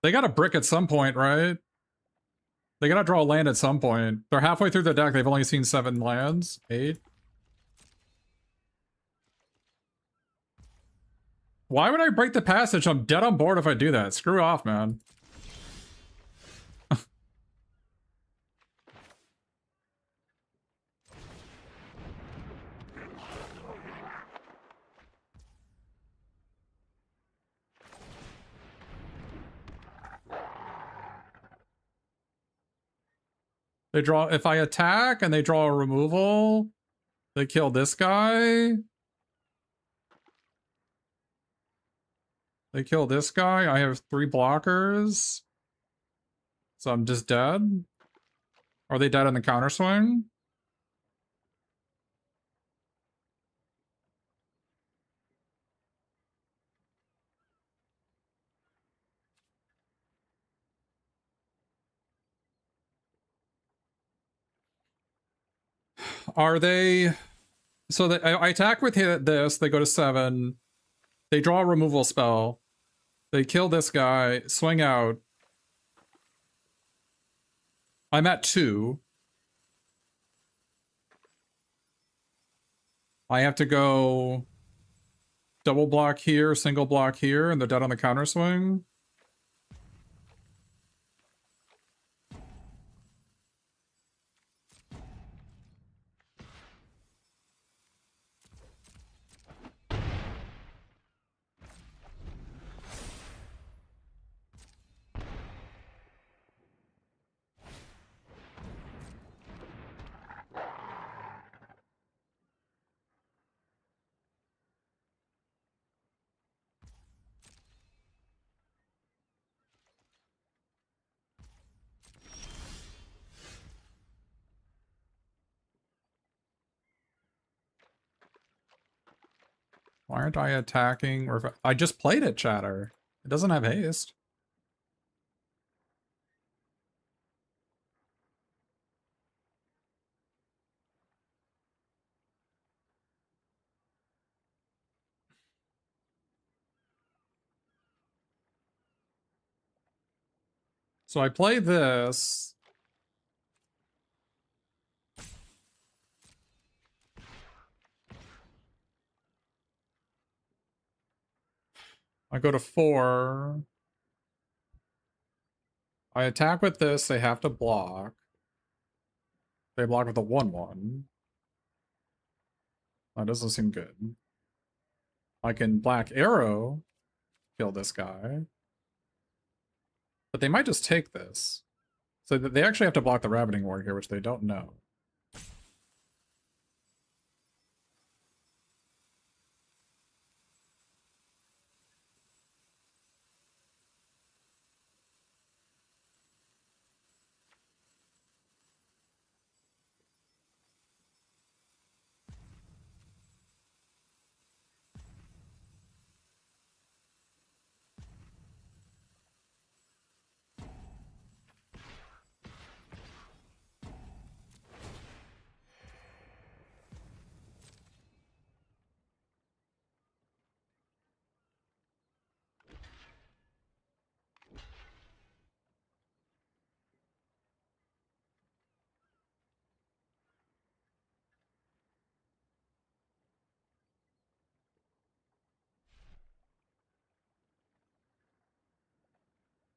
A: They got a brick at some point, right? They gotta draw a land at some point. They're halfway through the deck. They've only seen 7 lands. 8. Why would I break the passage? I'm dead on board if I do that. Screw off, man. They draw, if I attack and they draw a removal, they kill this guy. They kill this guy. I have 3 blockers. So I'm just dead. Are they dead in the counter swing? Are they... So I attack with this, they go to 7. They draw a removal spell. They kill this guy, swing out. I'm at 2. I have to go double block here, single block here, and they're dead on the counter swing. Why aren't I attacking? Or if I just played it, chatter. It doesn't have haste. So I play this. I go to 4. I attack with this, they have to block. They block with a 1/1. That doesn't seem good. I can Black Arrow, kill this guy. But they might just take this. So they actually have to block the Ravening Ward here, which they don't know.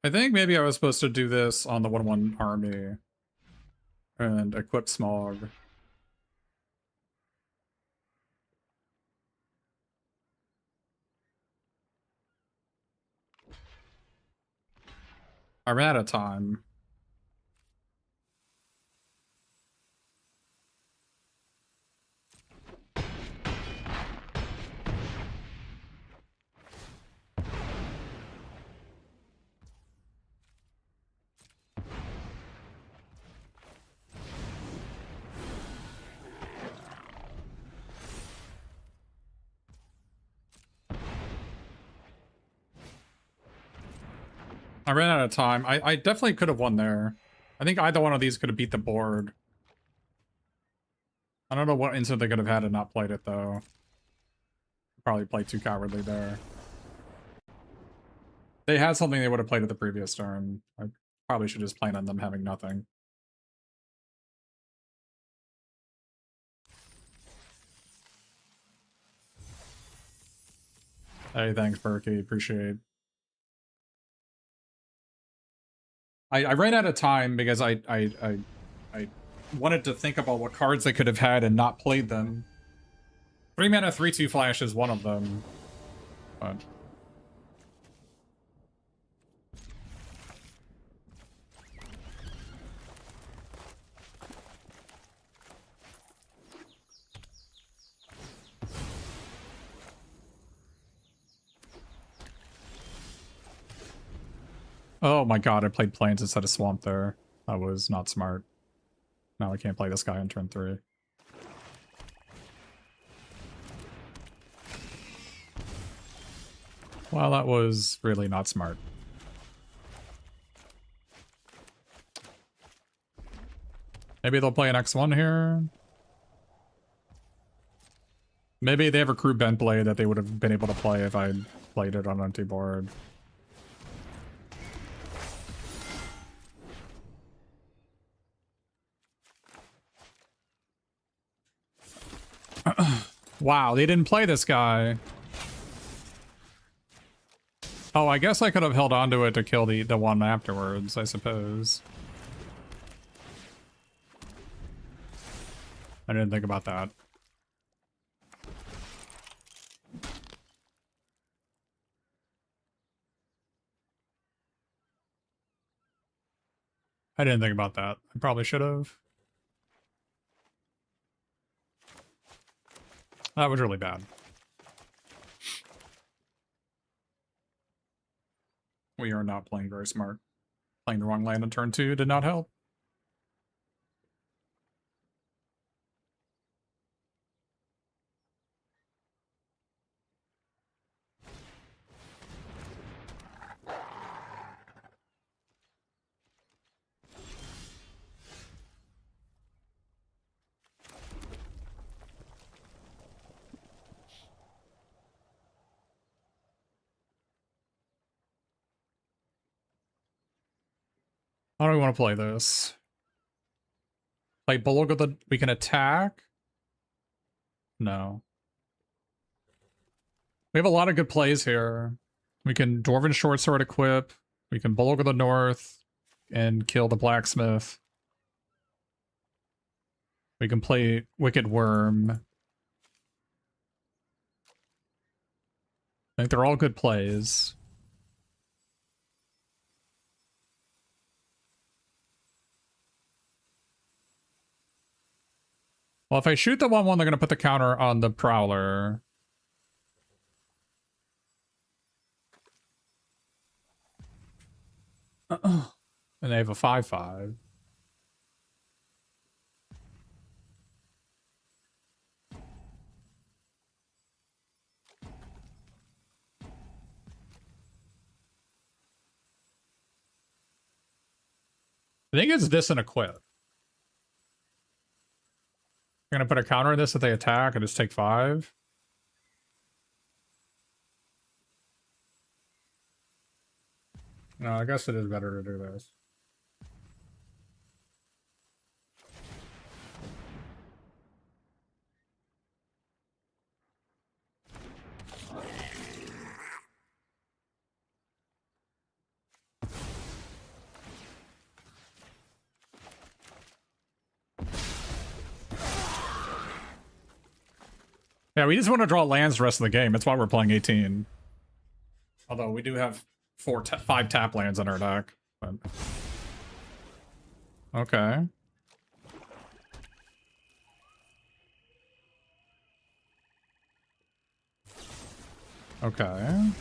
A: I think maybe I was supposed to do this on the 1/1 army and equip Smog. I ran out of time. I ran out of time. I definitely could have won there. I think either one of these could have beat the board. I don't know what instant they could have had and not played it, though. Probably played too cowardly there. They had something they would have played at the previous turn. I probably should just plan on them having nothing. Hey, thanks, Berkey. Appreciate. I ran out of time because I wanted to think about what cards I could have had and not played them. 3 mana 3/2 flash is one of them. But oh my god, I played Plains instead of Swamp there. That was not smart. Now I can't play this guy on turn 3. Well, that was really not smart. Maybe they'll play an X1 here. Maybe they have a crew bent blade that they would have been able to play if I played it on empty board. Wow, they didn't play this guy. Oh, I guess I could have held on to it to kill the one afterwards, I suppose. I didn't think about that. I didn't think about that. I probably should have. That was really bad. We are not playing very smart. Playing the wrong land on turn 2 did not help. How do we want to play this? Play Bulwark of the... We can attack? No. We have a lot of good plays here. We can Dwarven Shortsword equip. We can Bulwark of the North and kill the Blacksmith. We can play Wicked Worm. I think they're all good plays. Well, if I shoot the 1/1, they're going to put the counter on the Prowler. And they have a 5/5. I think it's this and equip. I'm going to put a counter on this if they attack and just take 5. No, I guess it is better to do this. Yeah, we just want to draw lands the rest of the game. That's why we're playing 18. Although we do have 5 tap lands in our deck. But... Okay. Okay.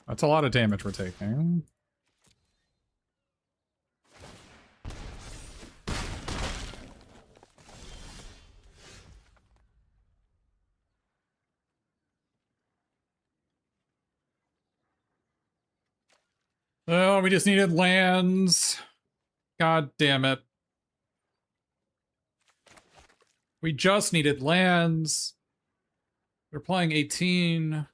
A: That's a lot of damage we're taking. Oh, we just needed lands. God damn it. We just needed lands. We're playing 18.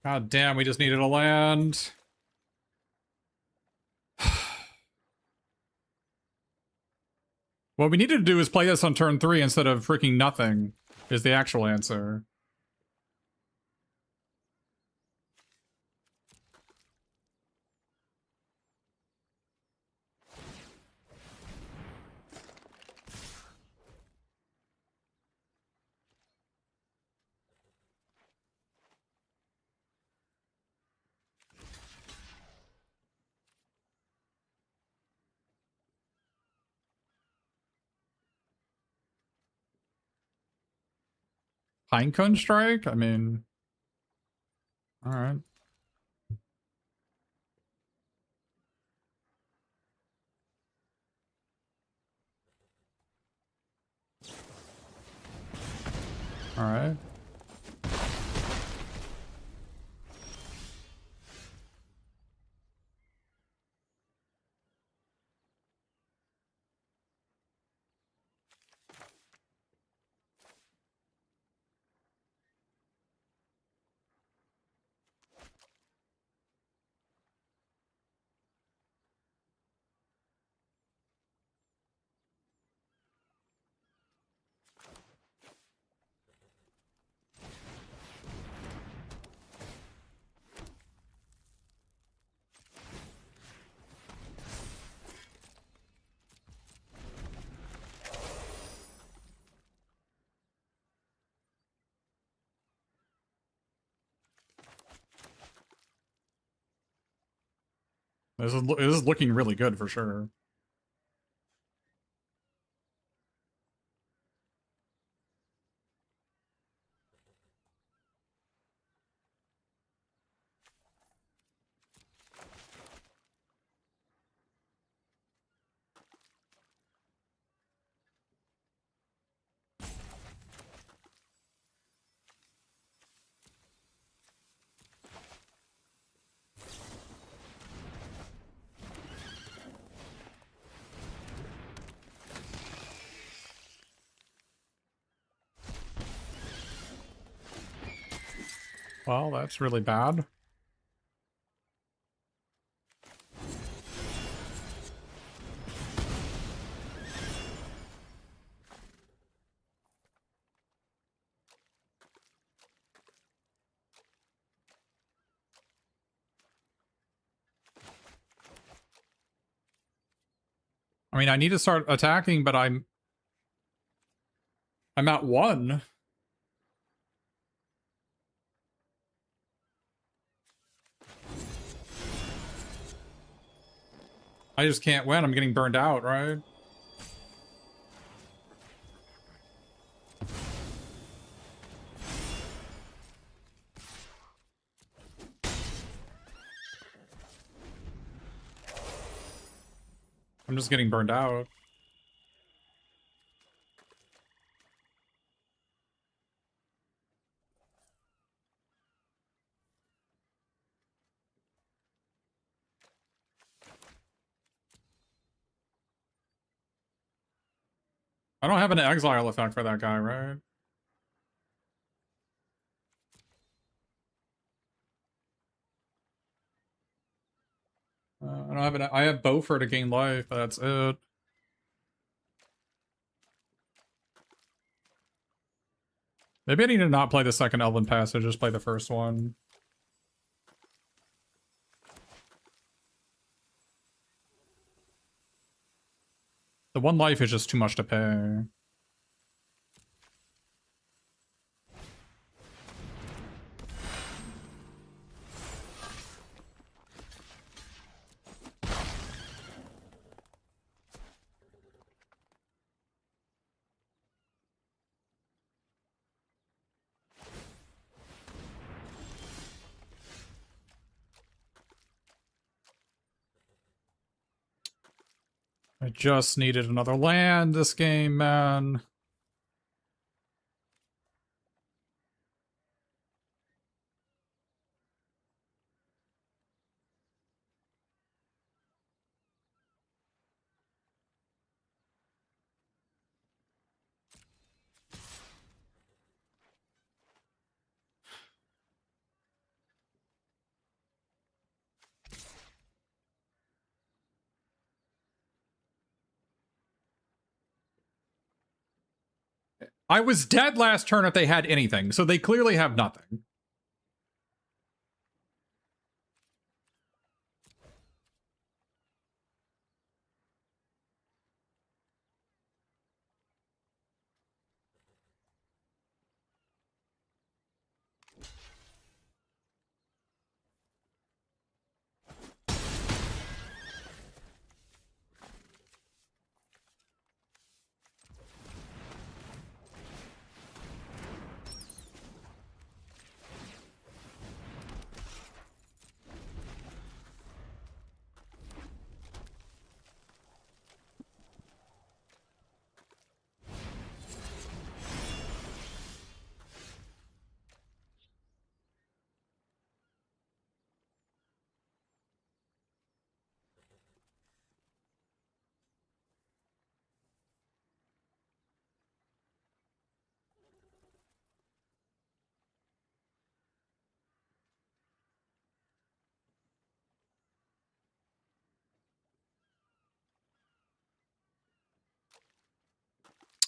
A: God damn, we just needed a land. What we needed to do is play this on turn 3 instead of freaking nothing, is the actual answer. Pinecone Strike? I mean... Alright. Alright. This is looking really good for sure. Well, that's really bad. I mean, I need to start attacking, but I'm at 1. I just can't win. I'm getting burned out, right? I'm just getting burned out. I don't have an exile effect for that guy, right? I don't have an. I have Beaufort to gain life. That's it. Maybe I need to not play the second Elven Passage, just play the first one. The 1 life is just too much to pay. I just needed another land this game, man. I was dead last turn if they had anything, so they clearly have nothing.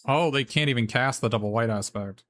A: Oh, they can't even cast the double white aspect.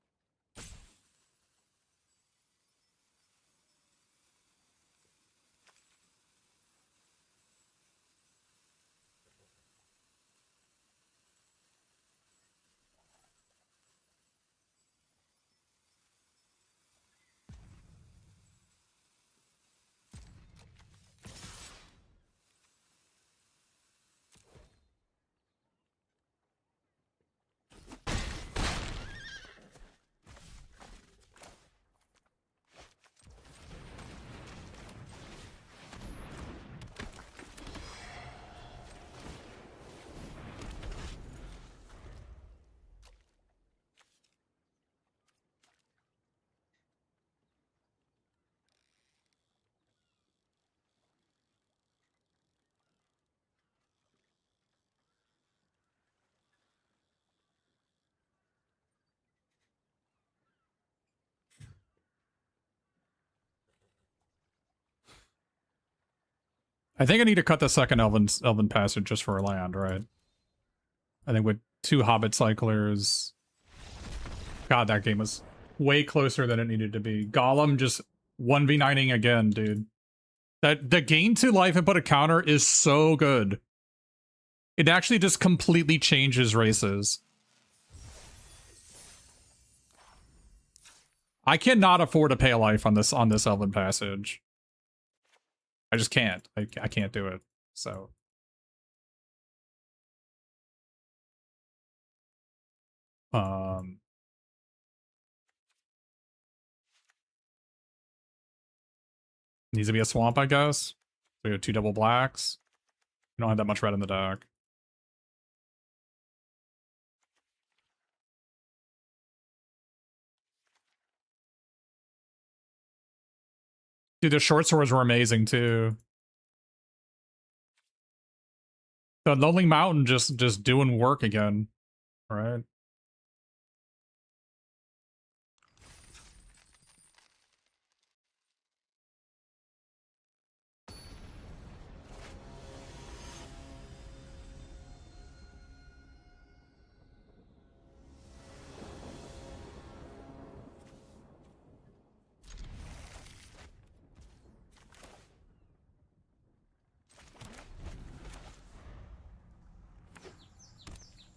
A: I think I need to cut the second Elven Passage just for a land, right? I think with 2 Hobbit Cyclers... God, that game was way closer than it needed to be. Gollum just 1v9ing again, dude. The gain 2 life and put a counter is so good. It actually just completely changes races. I cannot afford to pay a life on this Elven Passage. I just can't. I can't do it. So needs to be a swamp, I guess. So we have 2 double blacks. We don't have that much red in the deck. Dude, the short swords were amazing too. The Lonely Mountain just doing work again. All right.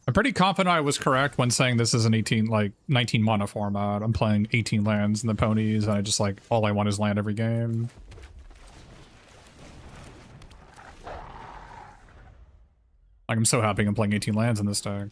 A: I'm pretty confident I was correct when saying this is an 19 mana format. I'm playing 18 lands and the ponies, and I just like, all I want is land every game. Like, I'm so happy I'm playing 18 lands in this deck.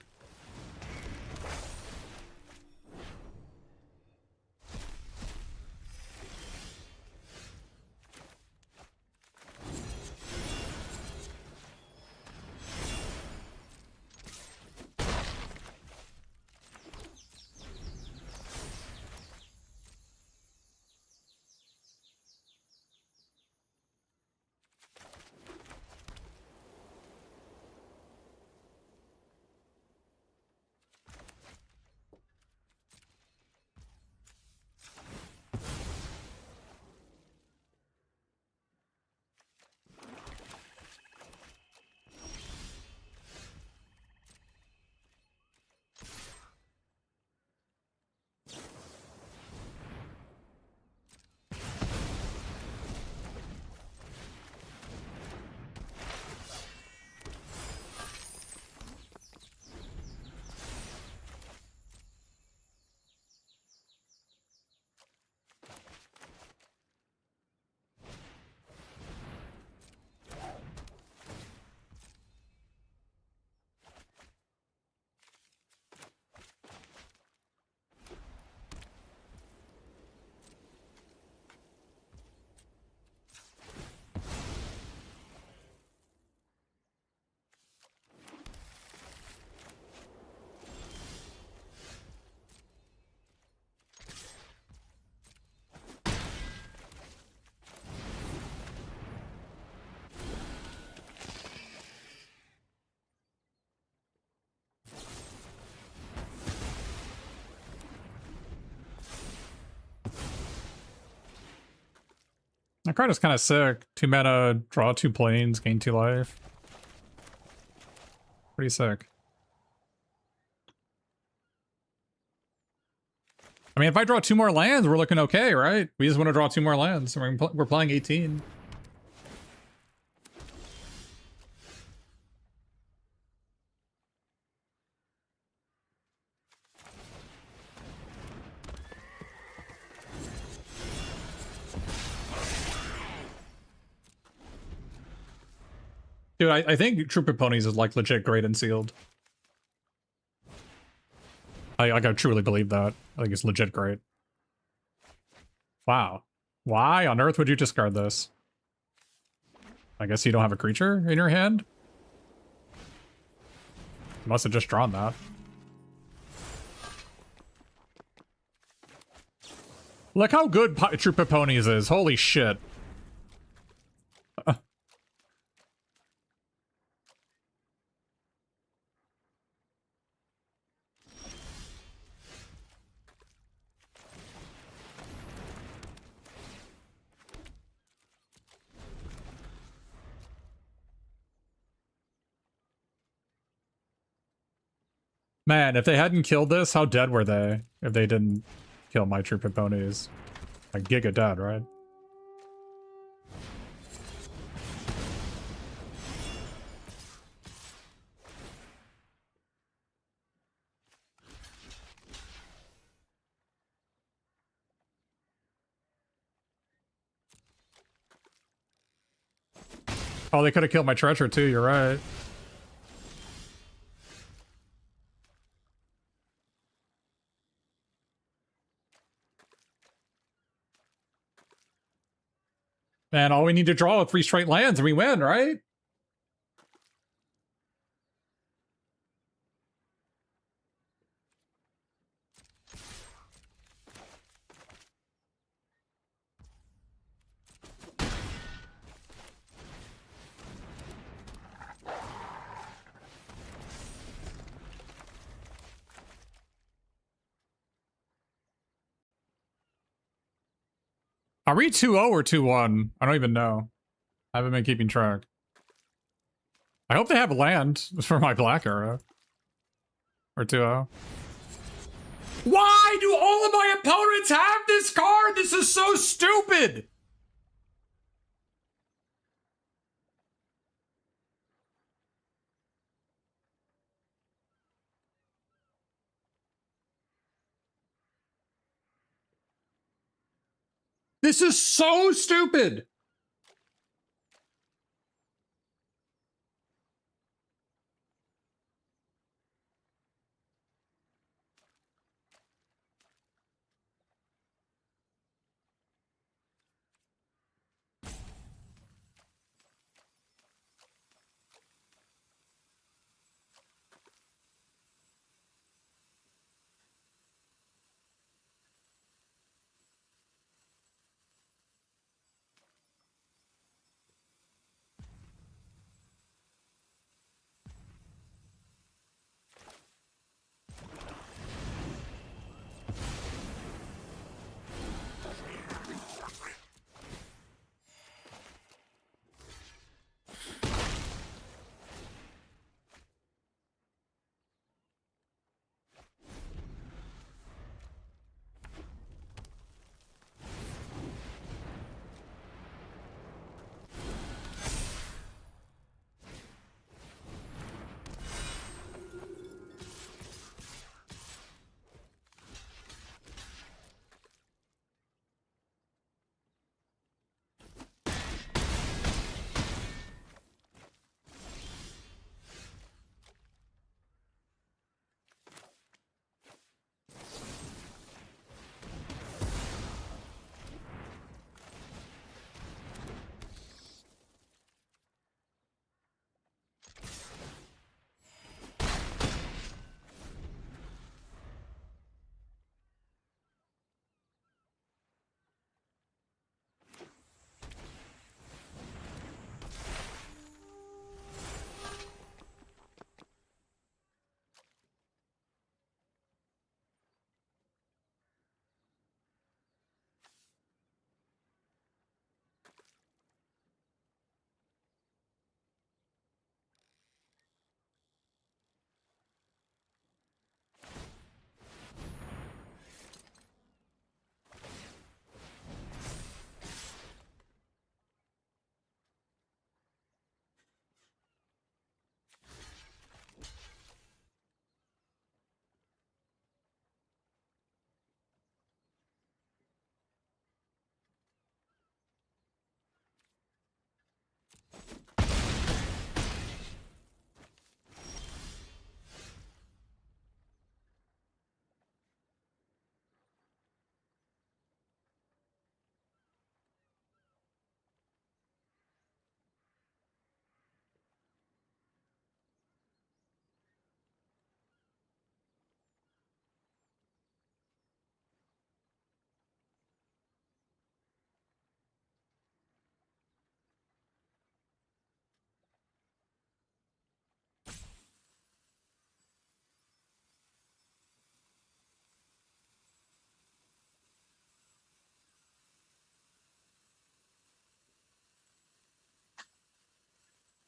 A: That card is kind of sick. 2 mana, draw 2 planes, gain 2 life. Pretty sick. I mean, if I draw 2 more lands, we're looking okay, right? We just want to draw 2 more lands. We're playing 18. Dude, I think Troop of Ponies is like legit great and sealed. I truly believe that. I think it's legit great. Wow. Why on earth would you discard this? I guess you don't have a creature in your hand? You must have just drawn that. Look how good Troop of Ponies is. Holy shit. Man, if they hadn't killed this, how dead were they? If they didn't kill my Troop of Ponies. Like, giga dead, right? Oh, they could have killed my treasure too, you're right. Man, all we need to draw with 3 straight lands and we win, right? Are we 2-0 or 2-1? I don't even know. I haven't been keeping track. I hope they have land for my black era. Or 2-0. Why do all of my opponents have this card? This is so stupid! This is so stupid!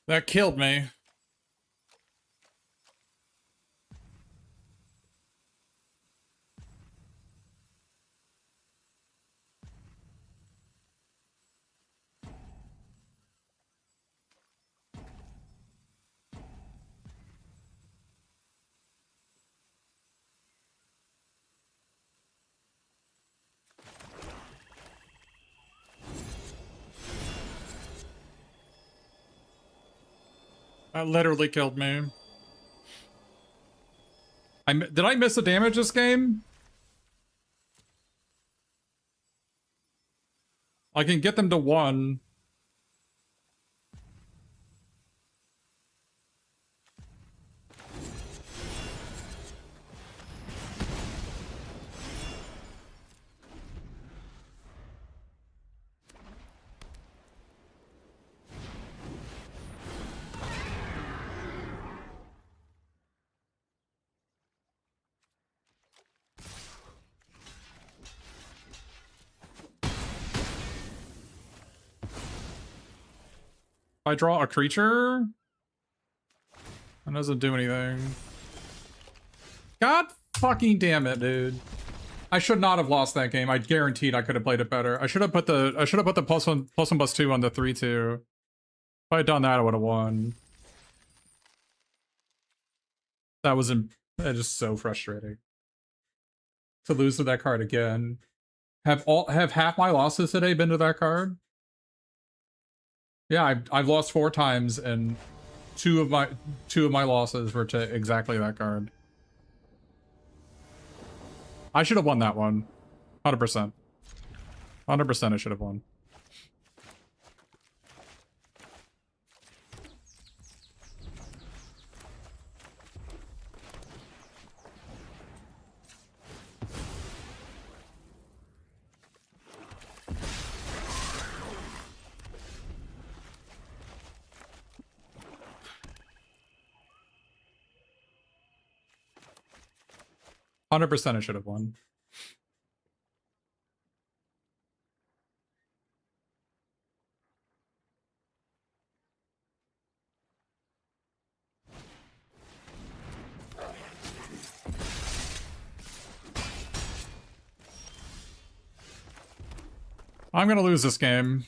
A: That killed me. That literally killed me. Did I miss a damage this game? I can get them to 1. If I draw a creature, that doesn't do anything. God fucking damn it, dude. I should not have lost that game. I guaranteed I could have played it better. I should have put the +1/+2 on the 3/2. If I had done that, I would have won. That was just so frustrating. To lose to that card again. Have half my losses today been to that card? Yeah, I've lost 4 times, and two of my losses were to exactly that card. I should have won that one. 100%. 100% I should have won. I should have won. I'm gonna lose this game.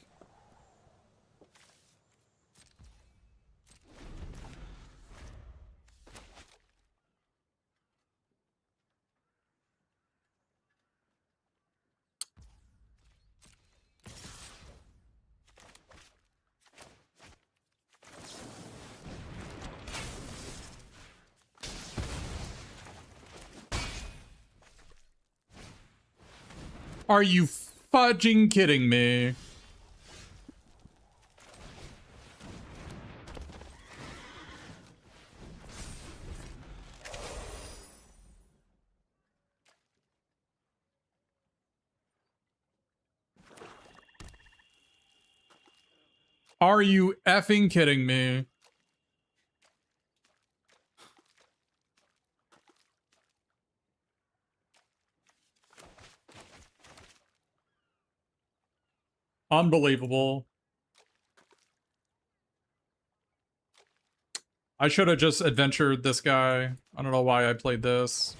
A: Are you fudging kidding me? Are you effing kidding me? Unbelievable. I should have just adventured this guy. I don't know why I played this.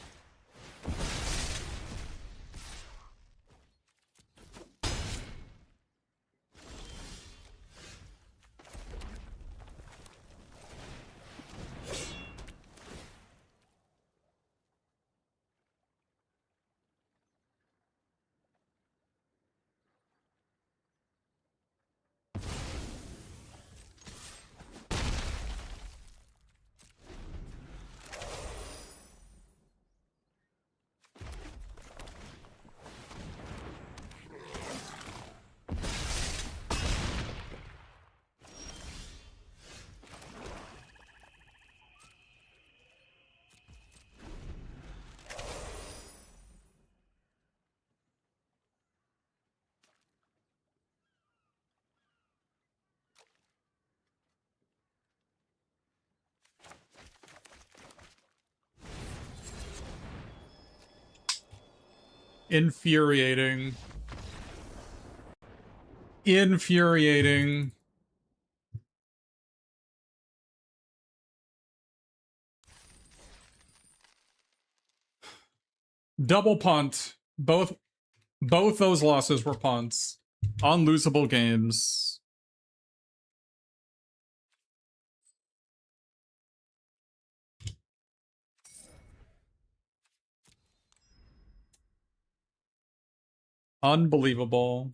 A: Infuriating. Infuriating. Double punt. Both those losses were punts. Unlosable games. Unbelievable.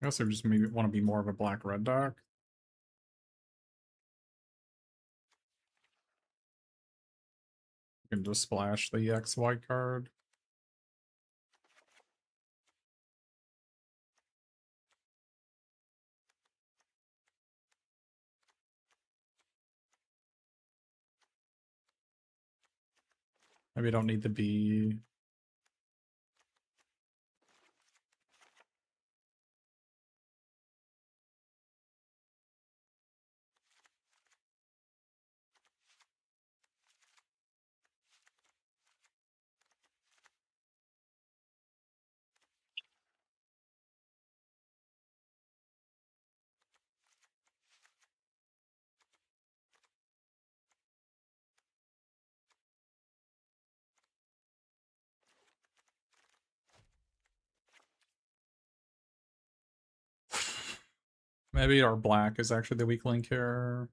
A: I guess I just maybe want to be more of a black-red deck. You can just splash the X white card. Maybe I don't need the B. Maybe our black is actually the weak link here.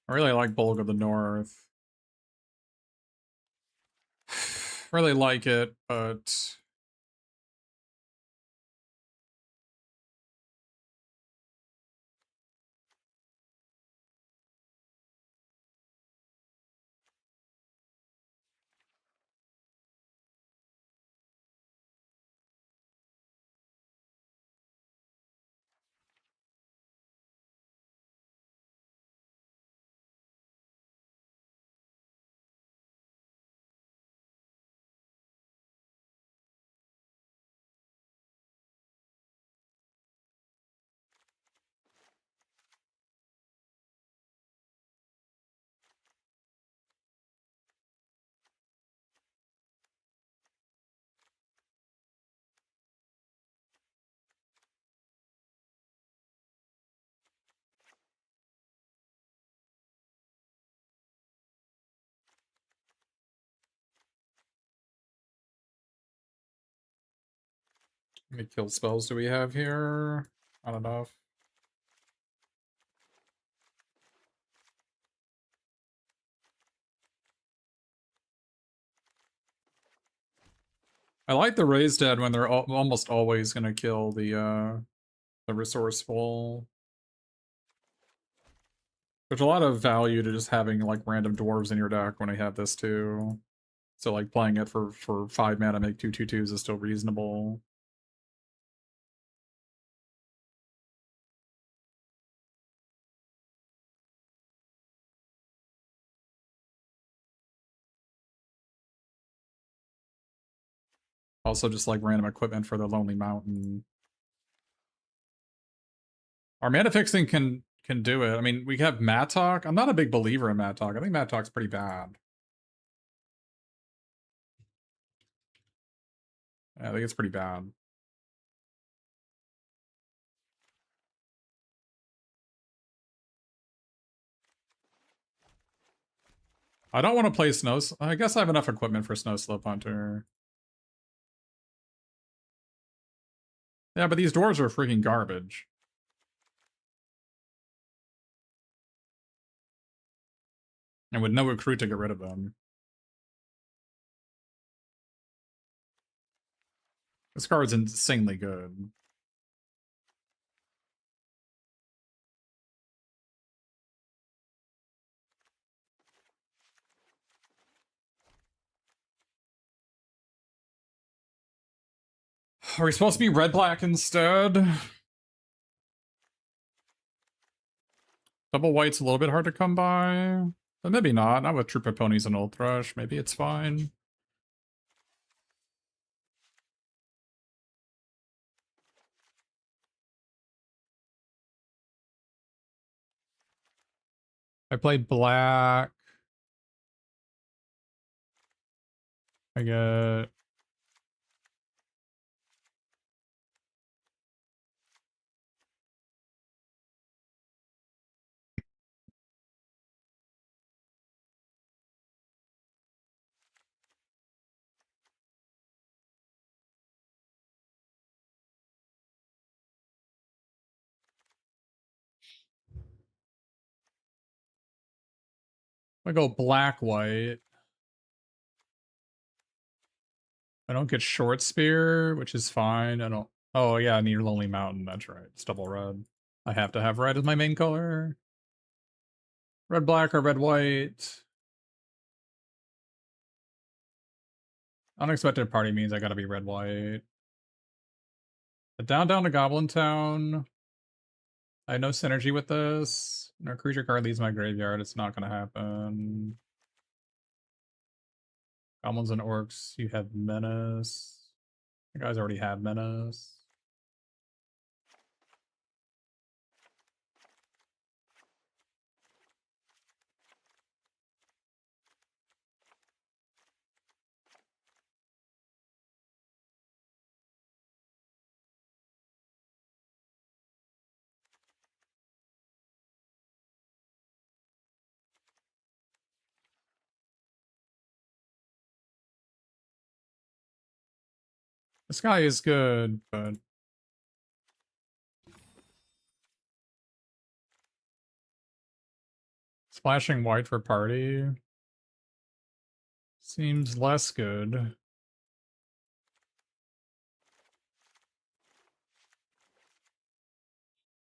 A: I really like Bulk of the North. Really like it, but how many kill spells do we have here? Not enough. I like the Raised Dead when they're almost always gonna kill the resourceful. There's a lot of value to just having like random dwarves in your deck when I have this too. So like playing it for 5 mana, make 2/2/2s is still reasonable. Also just like random equipment for the Lonely Mountain. Our mana fixing can do it. I mean, we have Mattock. I'm not a big believer in Mattock. I think Mattock's pretty bad. I think it's pretty bad. I don't want to play Snow... I guess I have enough equipment for Snow Slope Hunter. Yeah, but these dwarves are freaking garbage. And with no recruit to get rid of them. This card's insanely good. Are we supposed to be red-black instead? Double white's a little bit hard to come by. But maybe not. Not with Troop of Ponies and Old Thrush. Maybe it's fine. I played black. I get... I go black-white. I don't get Short Spear, which is fine. I don't... Oh, yeah, near Lonely Mountain. That's right. It's double red. I have to have red as my main color. Red-black or red-white. Unexpected party means I gotta be red-white. Down to Goblin Town. I have no synergy with this. No creature card leaves my graveyard. It's not gonna happen. Goblins and Orcs, you have Menace. You guys already have Menace. This guy is good, but... Splashing white for party seems less good.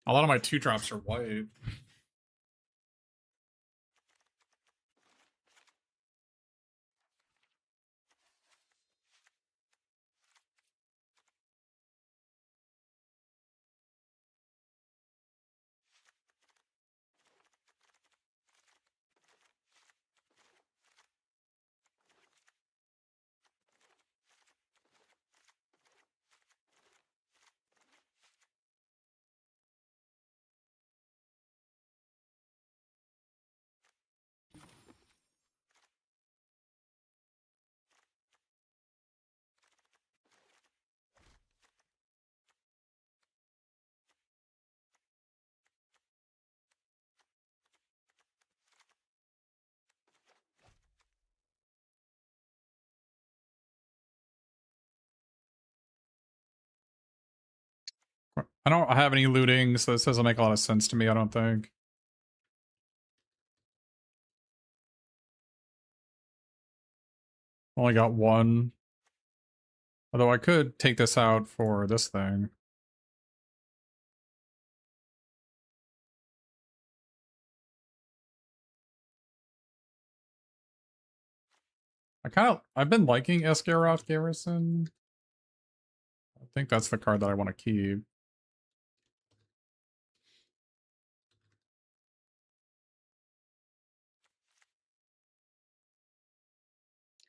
A: A lot of my 2-drops are white. I don't have any looting, so this doesn't make a lot of sense to me, I don't think. Only got one. Although I could take this out for this thing. I've been liking Esgaroth Garrison. I think that's the card that I want to keep.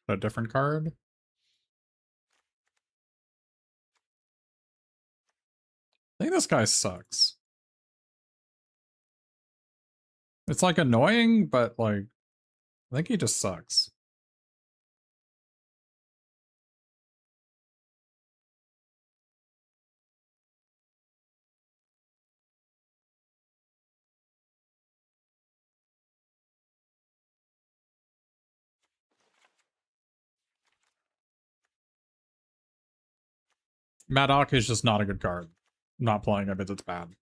A: A different card. I think this guy sucks. It's like annoying, but like, I think he just sucks. Madoc is just not a good card. I'm not playing it because it's bad.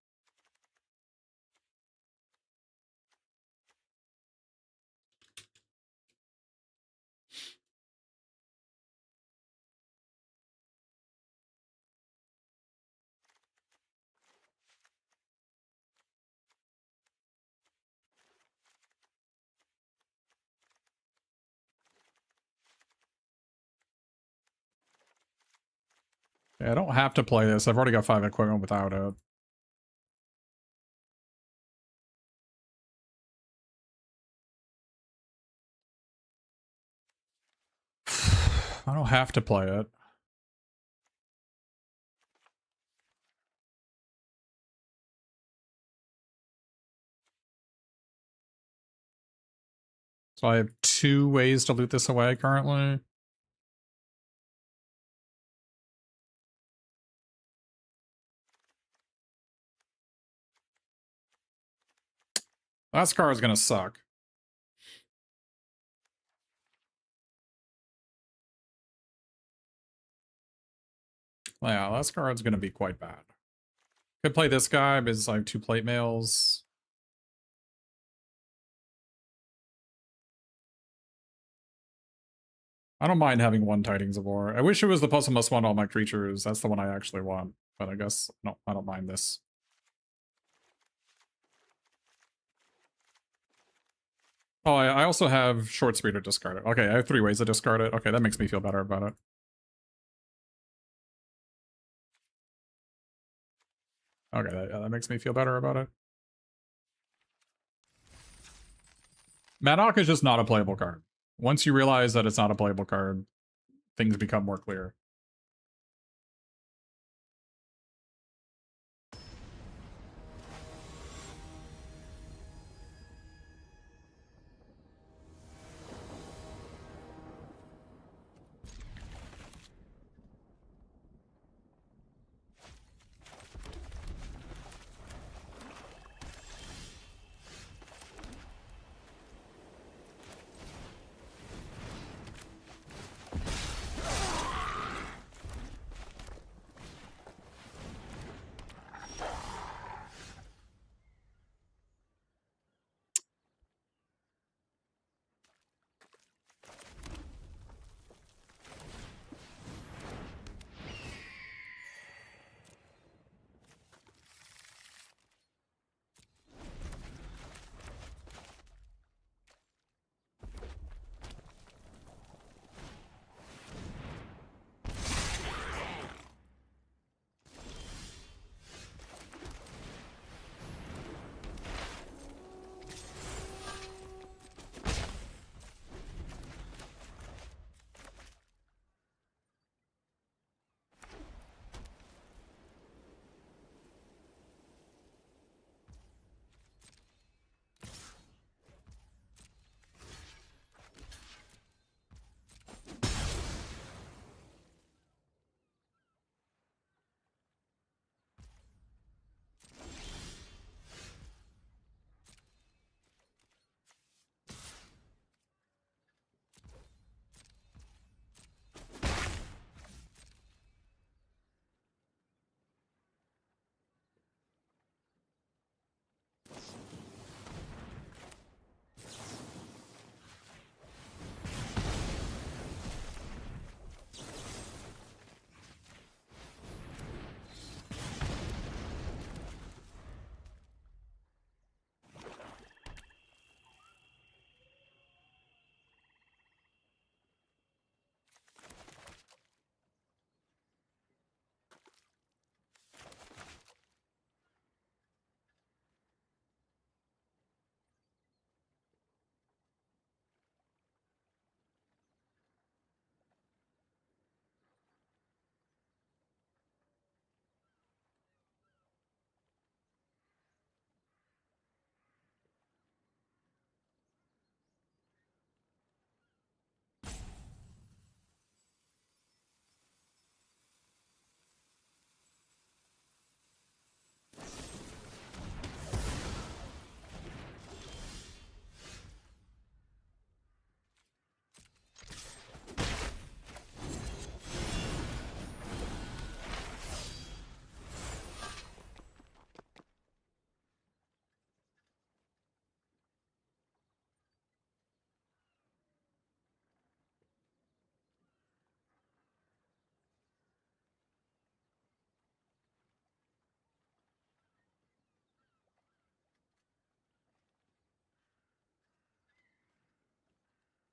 A: Yeah, I don't have to play this. I've already got 5 equipment without it. I don't have to play it. So I have 2 ways to loot this away currently. That card is gonna suck. Yeah, that card's gonna be quite bad. Could play this guy because I have 2 plate mails. I don't mind having 1 Tidings of War. I wish it was the +1/+1 all my creatures. That's the one I actually want. But I guess no, I don't mind this. Oh, I also have Short Speed to discard it. Okay, I have 3 ways to discard it. Okay, that makes me feel better about it. Okay, that makes me feel better about it. Madoc is just not a playable card. Once you realize that it's not a playable card, things become more clear.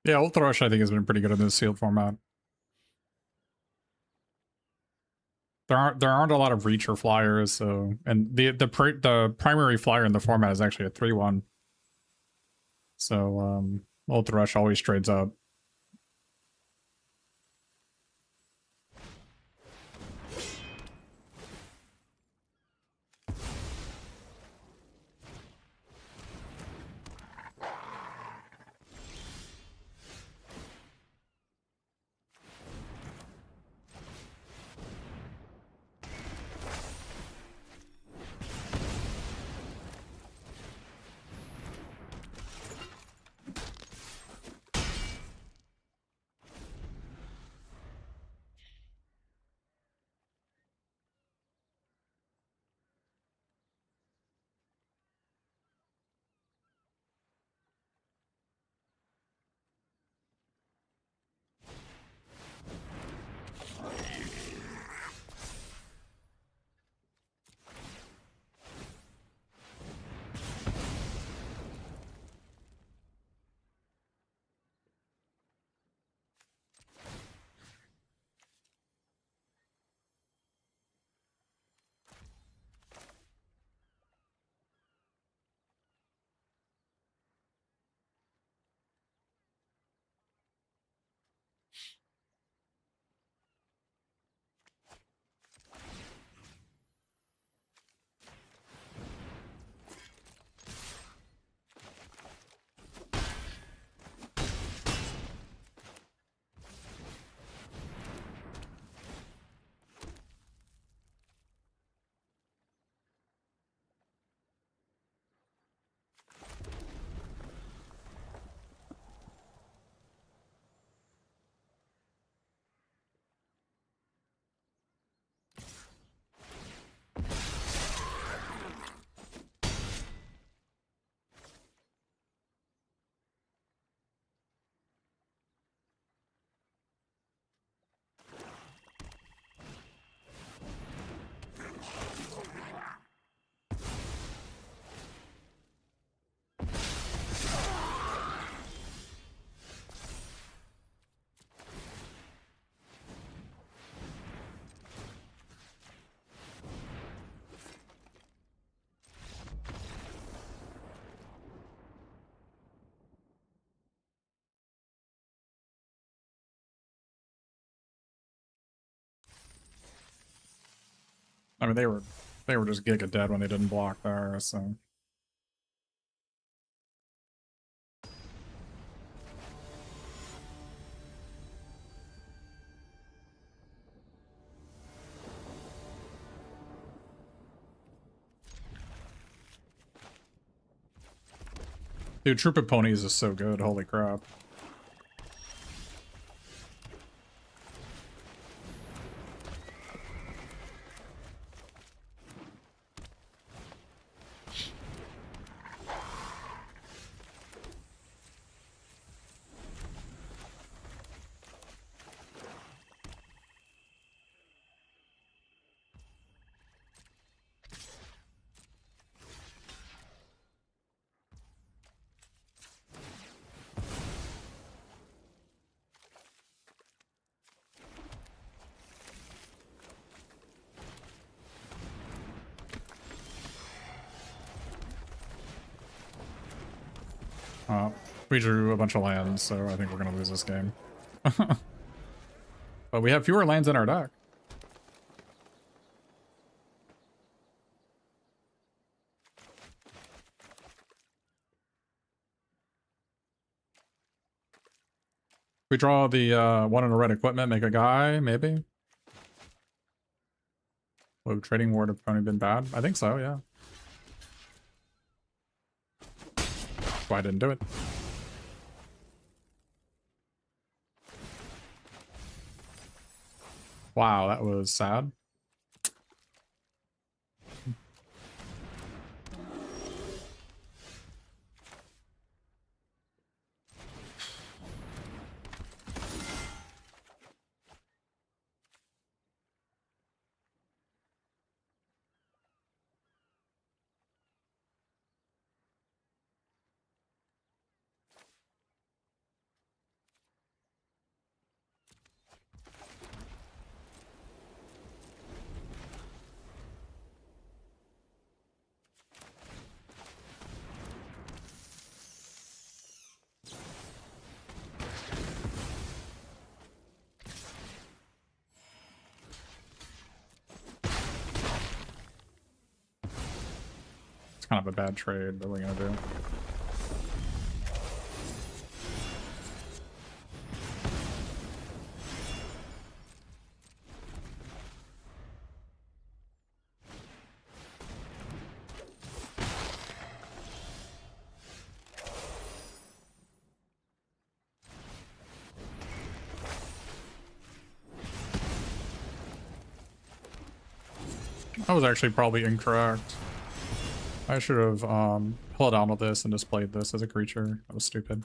A: Yeah, Old Thrush I think has been pretty good in this sealed format. There aren't a lot of reacher flyers, so and the primary flyer in the format is actually a 3/1. So Old Thrush always trades up. I mean, they were just giga dead when they didn't block there, so. Dude, Troop of Ponies is so good, holy crap. We drew a bunch of lands, so I think we're gonna lose this game. But we have fewer lands in our deck. We draw the one in a red equipment, make a guy, maybe. Would trading ward have probably been bad? I think so, yeah. Why I didn't do it. Wow, that was sad. It's kind of a bad trade, but what are we gonna do? That was actually probably incorrect. I should have held on with this and just played this as a creature. That was stupid.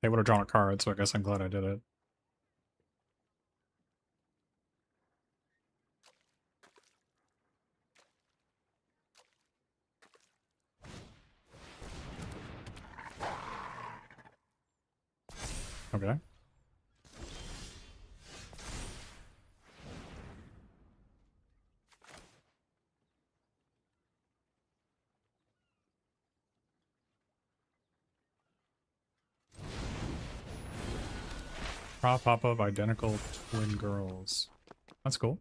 A: They would have drawn a card, so I guess I'm glad I did it. Okay. Pop of identical twin girls. That's cool.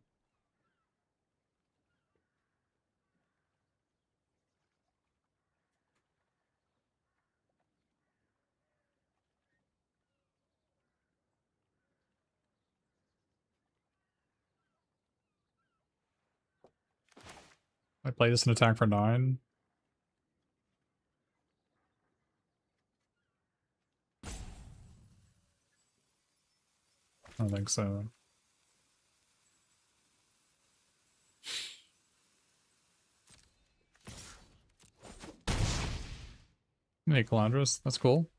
A: I play this in attack for 9. I don't think so. Hey, Calandris, that's cool.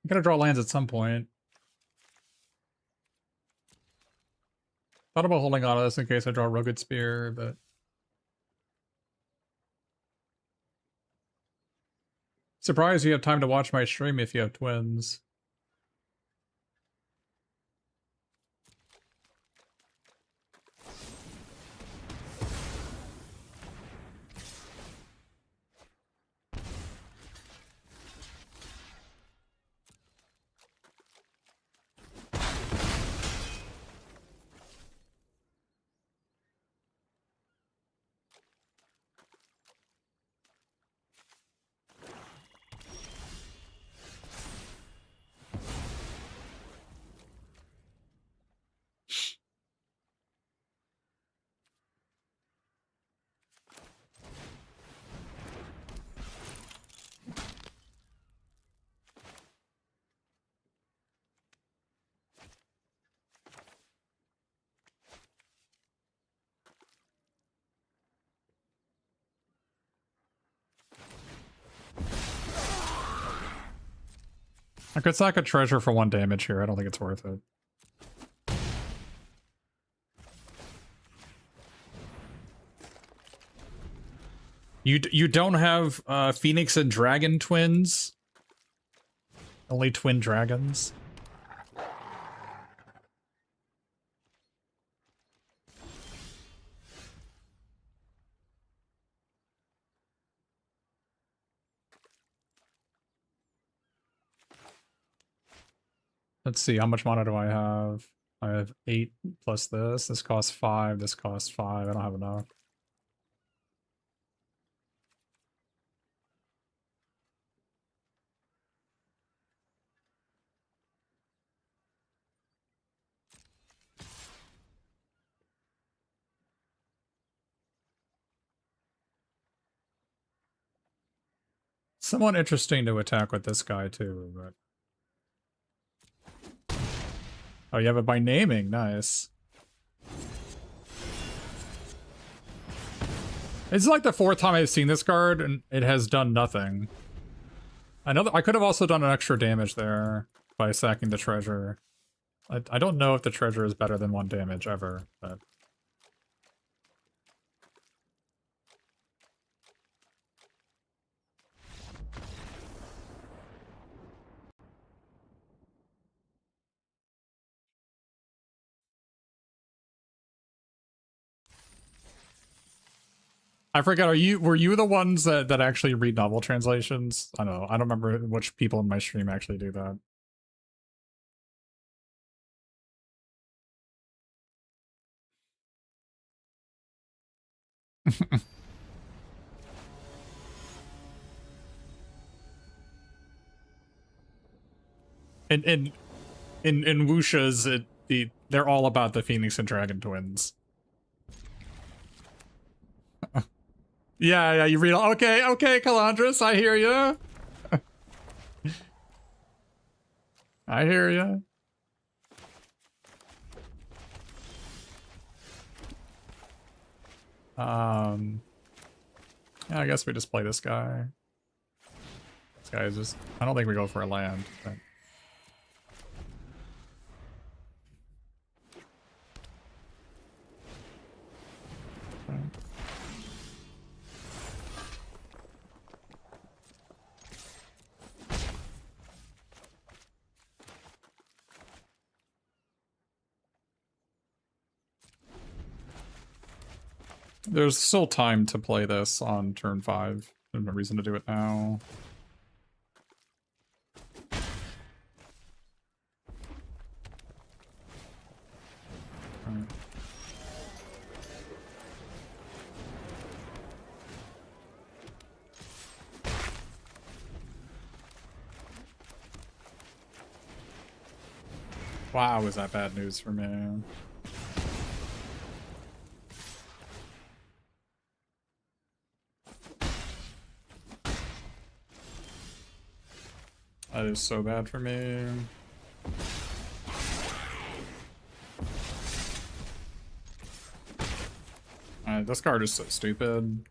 A: I gotta draw lands at some point. Thought about holding on to this in case I draw Rugged Spear, but... Surprised you have time to watch my stream if you have twins. I could sack a treasure for 1 damage here. I don't think it's worth it. You don't have Phoenix and Dragon twins? Only twin dragons? Let's see, how much mana do I have? I have 8 plus this. This costs 5. This costs 5. I don't have enough. Somewhat interesting to attack with this guy too, but... Oh, you have it by naming. Nice. It's like the 4th time I've seen this card, and it has done nothing. I know that I could have also done an extra damage there by sacking the treasure.
B: I don't know if the treasure is better than 1 damage ever, but... I forget, were you the ones that actually read novel translations? I don't know. I don't remember which people in my stream actually do that. in Wuxia's, they're all about the Phoenix and Dragon twins. Yeah, you read. Okay, Calandris, I hear you. I hear you. Yeah, I guess we just play this guy. This guy is just... I don't think we go for a land, but... There's still time to play this on turn 5. There's no reason to do it now. Right. Wow, is that bad news for me? That is so bad for me. This card is so stupid.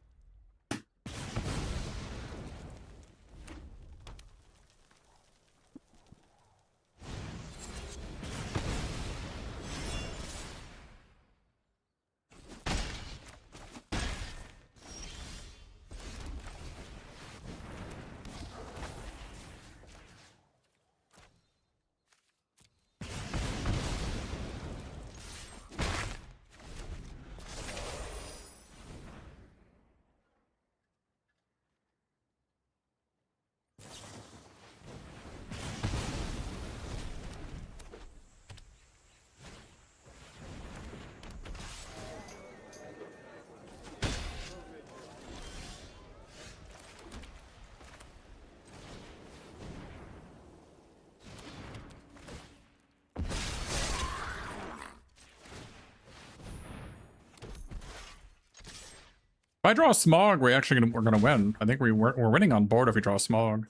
B: If I draw Smog, we're gonna win. I think we're winning on board if we draw Smog.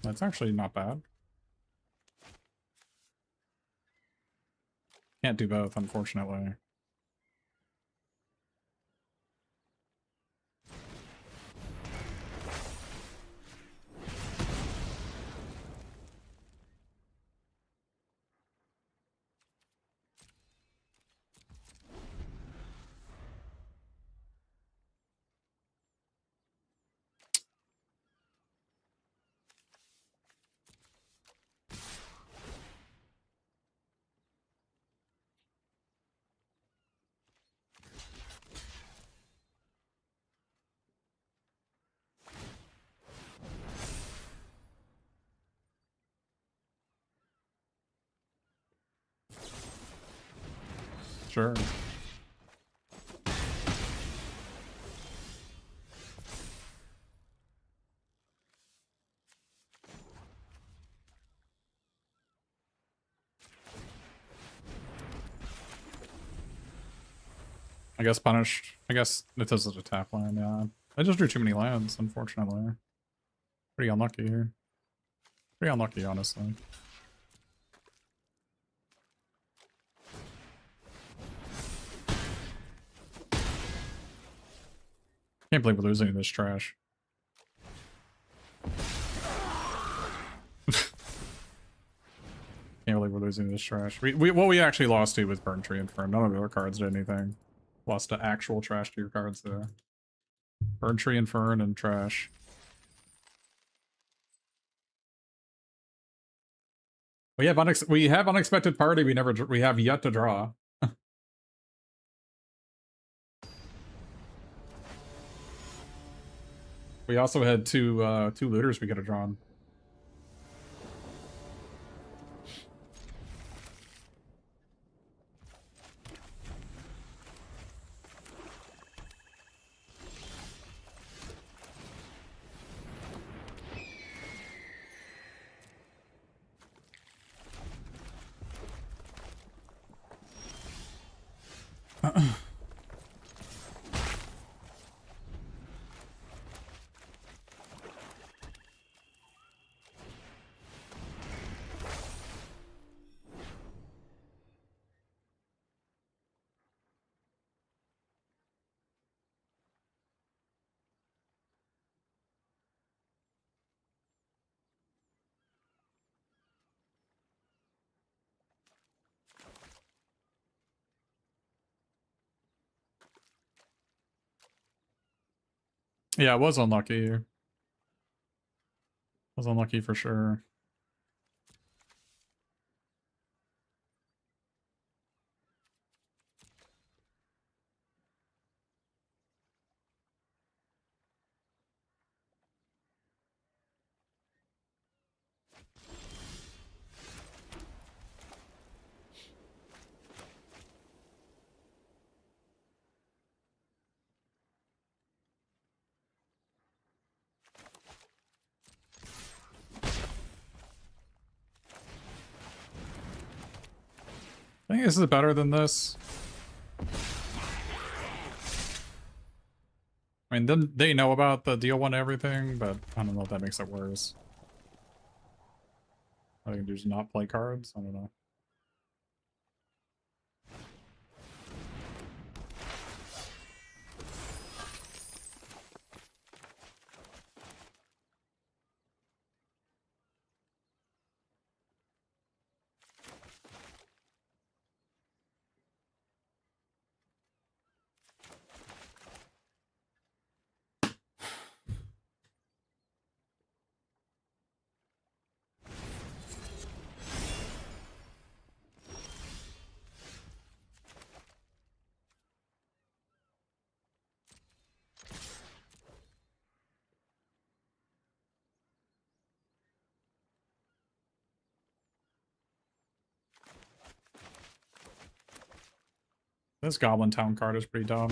B: That's actually not bad. Can't do both, unfortunately. Sure. I guess punished. I guess it does a tap land, yeah. I just drew too many lands, unfortunately. Pretty unlucky here. Pretty unlucky, honestly. Can't believe we're losing to this trash. Can't believe we're losing to this trash. What we actually lost to was Burn Tree Infern. None of the other cards did anything. Lost to actual trash tier cards there. Burn Tree Infern and trash. We have unexpected party. We have yet to draw. We also had two looters we could have drawn. Yeah, it was unlucky. It was unlucky for sure. I think this is better than this. I mean, then they know about the deal one and everything, but I don't know if that makes it worse. I think just not play cards. I don't know. This Goblin Town card is pretty dumb.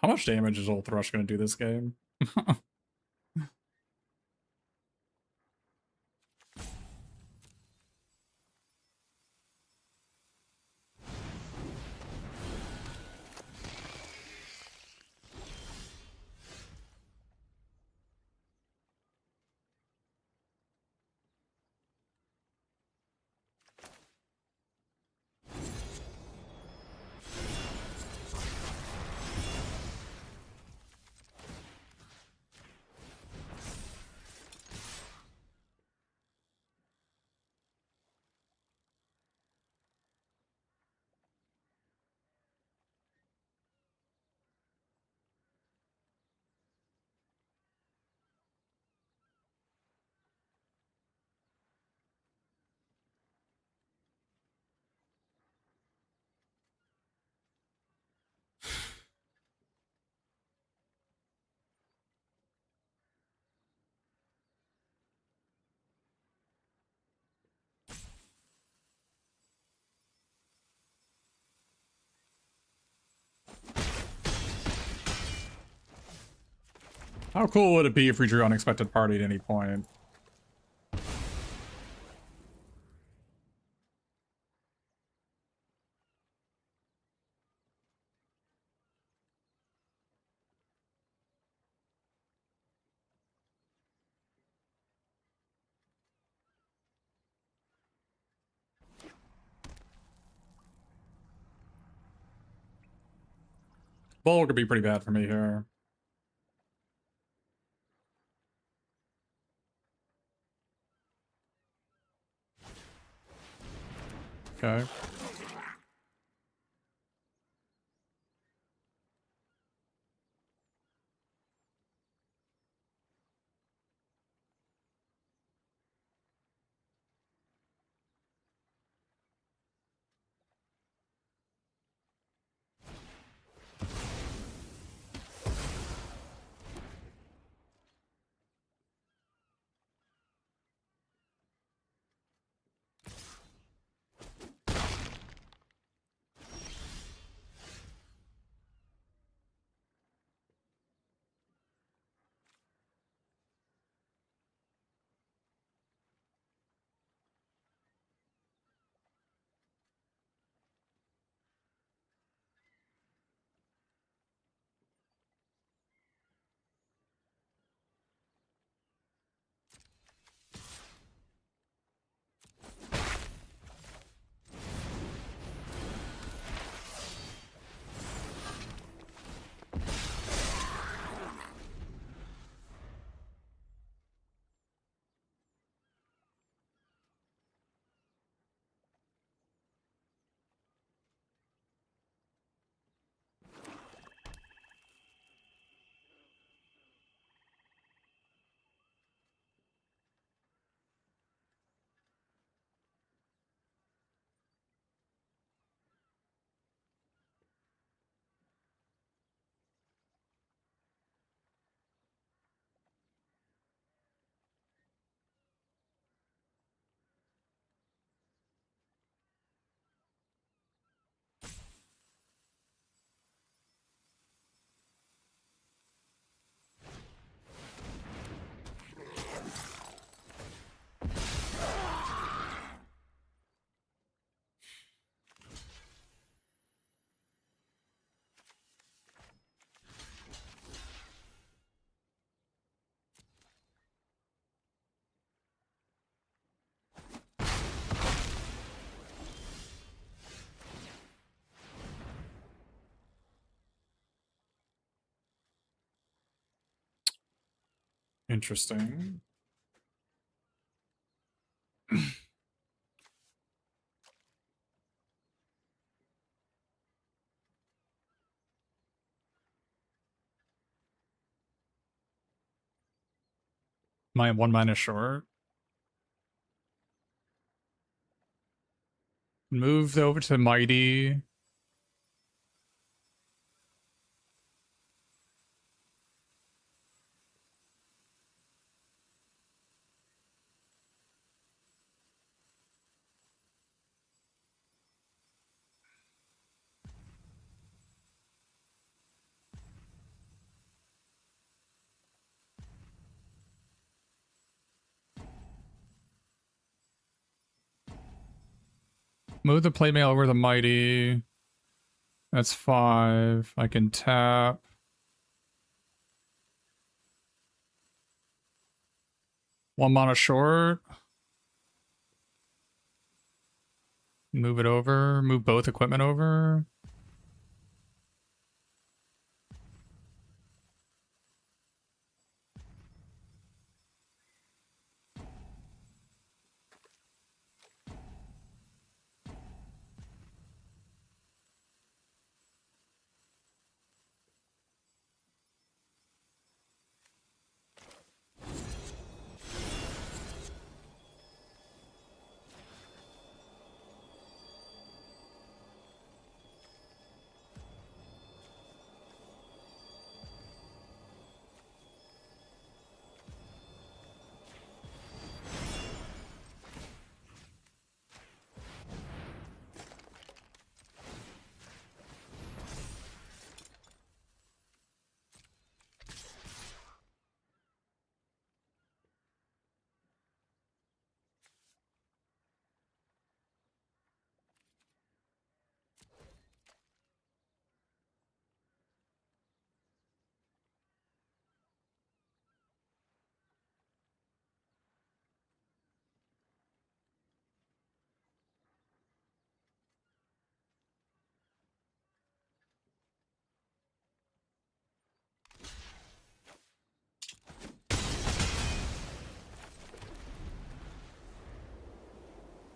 B: How much damage is Old Thrush going to do this game? How cool would it be if we drew unexpected party at any point? Bull could be pretty bad for me here. Okay. Interesting. My 1 short. Move over to Mighty. Move the playmail over the Mighty. That's 5. I can tap. One mana short. Move it over. Move both equipment over.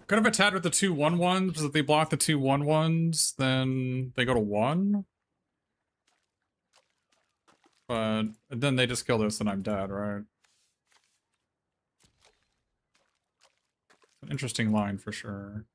A: Could have attacked with the 2/1/1s, because if they block the 2/1/1s, then they go to 1. But then they just kill this and I'm dead, right? An interesting line for sure.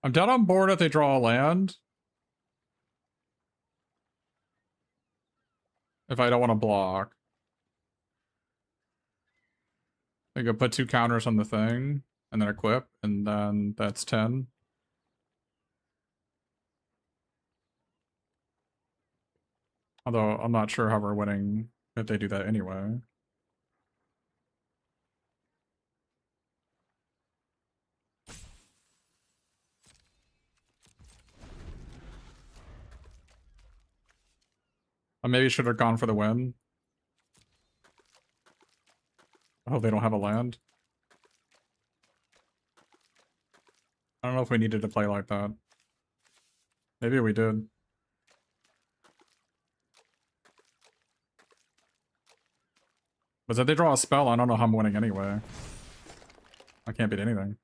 A: I'm dead on board if they draw a land. If I don't want to block. I could put 2 counters on the thing, and then equip, and then that's 10. Although, I'm not sure how we're winning if they do that anyway. I maybe should have gone for the win. I hope they don't have a land. I don't know if we needed to play like that. Maybe we did. But if they draw a spell, I don't know how I'm winning anyway. I can't beat anything.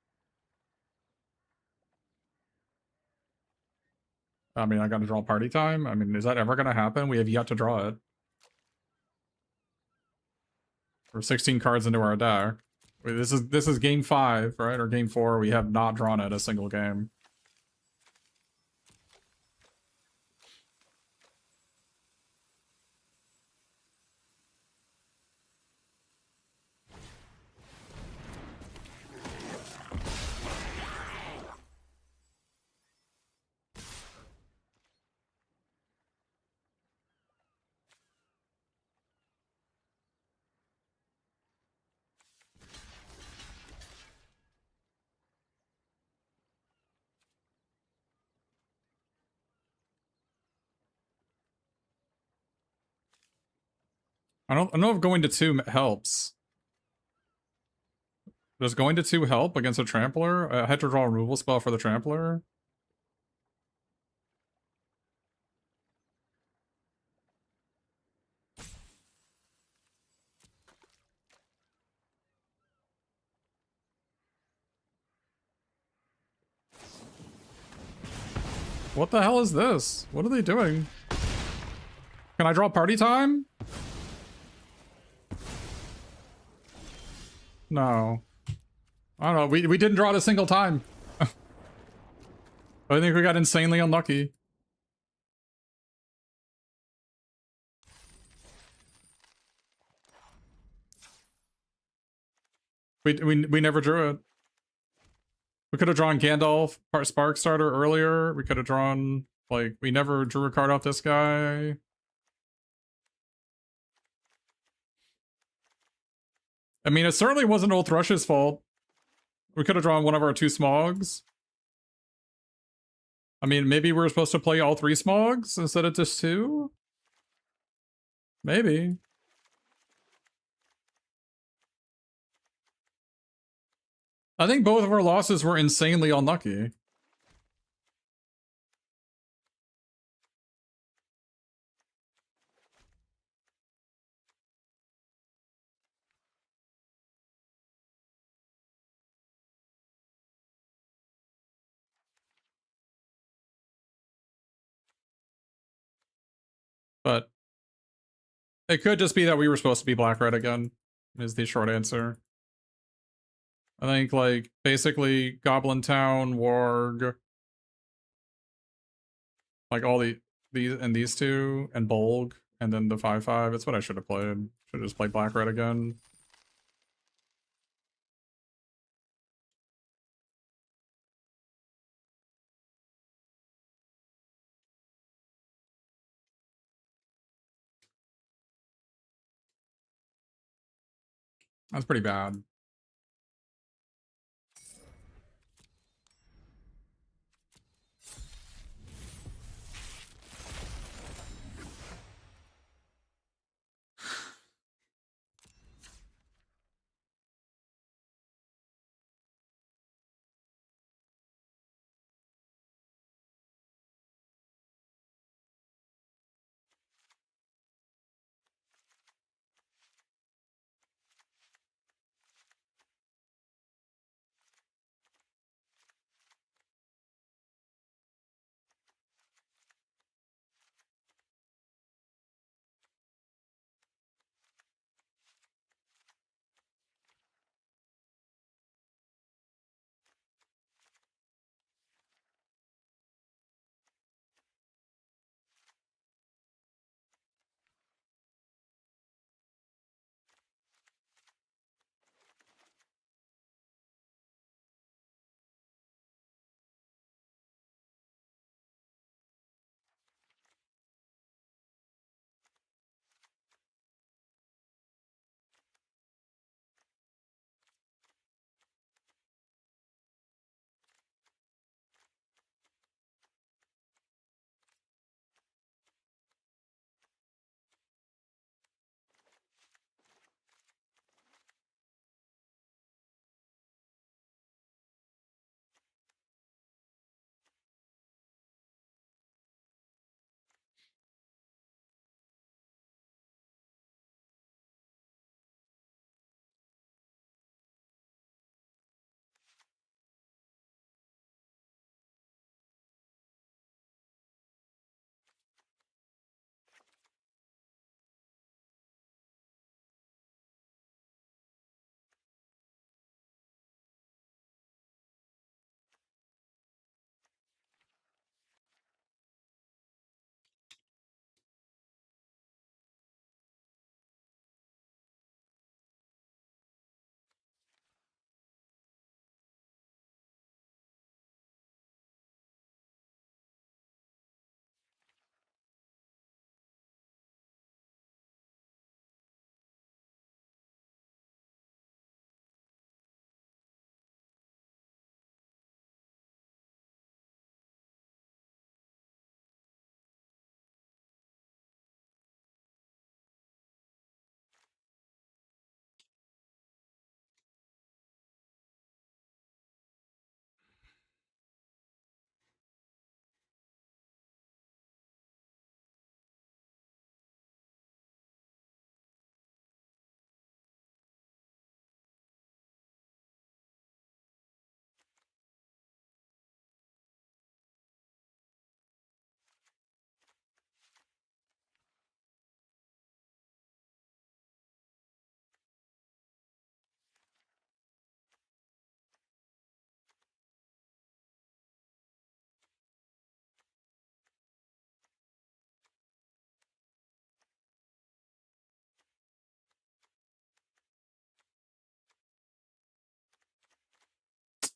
A: I mean, I gotta draw party time? I mean, is that ever gonna happen? We have yet to draw it. We're 16 cards into our deck. This is game 5, right? Or game 4. We have not drawn it a single game. I don't know if going to 2 helps. Does going to 2 help against a Trampler? I had to draw a removal spell for the Trampler. What the hell is this? What are they doing? Can I draw party time? No. I don't know. We didn't draw it a single time. I think we got insanely unlucky. We never drew it. We could have drawn Gandalf, Spark Starter earlier. We could have drawn, like, we never drew a card off this guy. I mean, it certainly wasn't Old Thrush's fault. We could have drawn one of our 2 Smogs. I mean, maybe we were supposed to play all 3 Smogs instead of just 2? Maybe. I think both of our losses were insanely unlucky. But
B: It could just be that we were supposed to be black-red again, is the short answer. I think, like, basically Goblin Town, Warg, like all these two, and Bolg, and then the 5/5. It's what I should have played. Should have just played black-red again. That's pretty bad.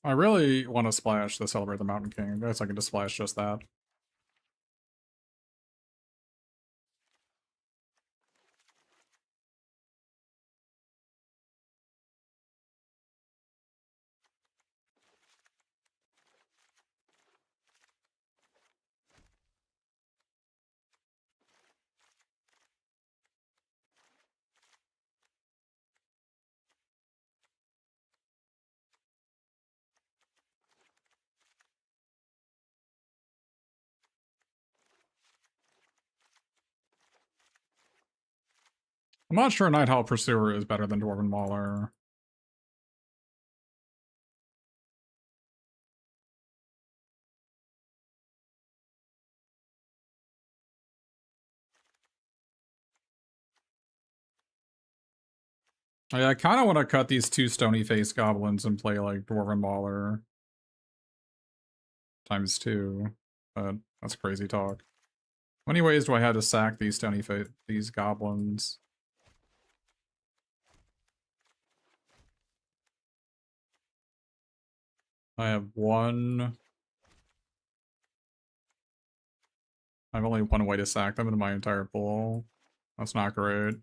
B: I really want to splash the Celebrate the Mountain King. I guess I can just splash just that. I'm not sure Nighthawk Pursuer is better than Dwarven Mauler. I kind of want to cut these 2 stony face goblins and play like Dwarven Mauler ×2, but that's crazy talk. How many ways do I have to sack these these goblins? I have 1. I have only 1 way to sack them in my entire pool. That's not great.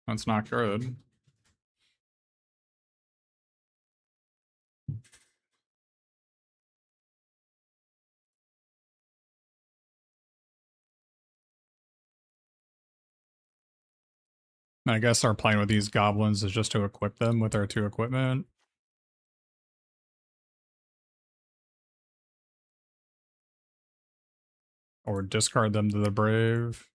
B: That's not good. I guess our plan with these goblins is just to equip them with our 2 equipment. Or discard them to the brave.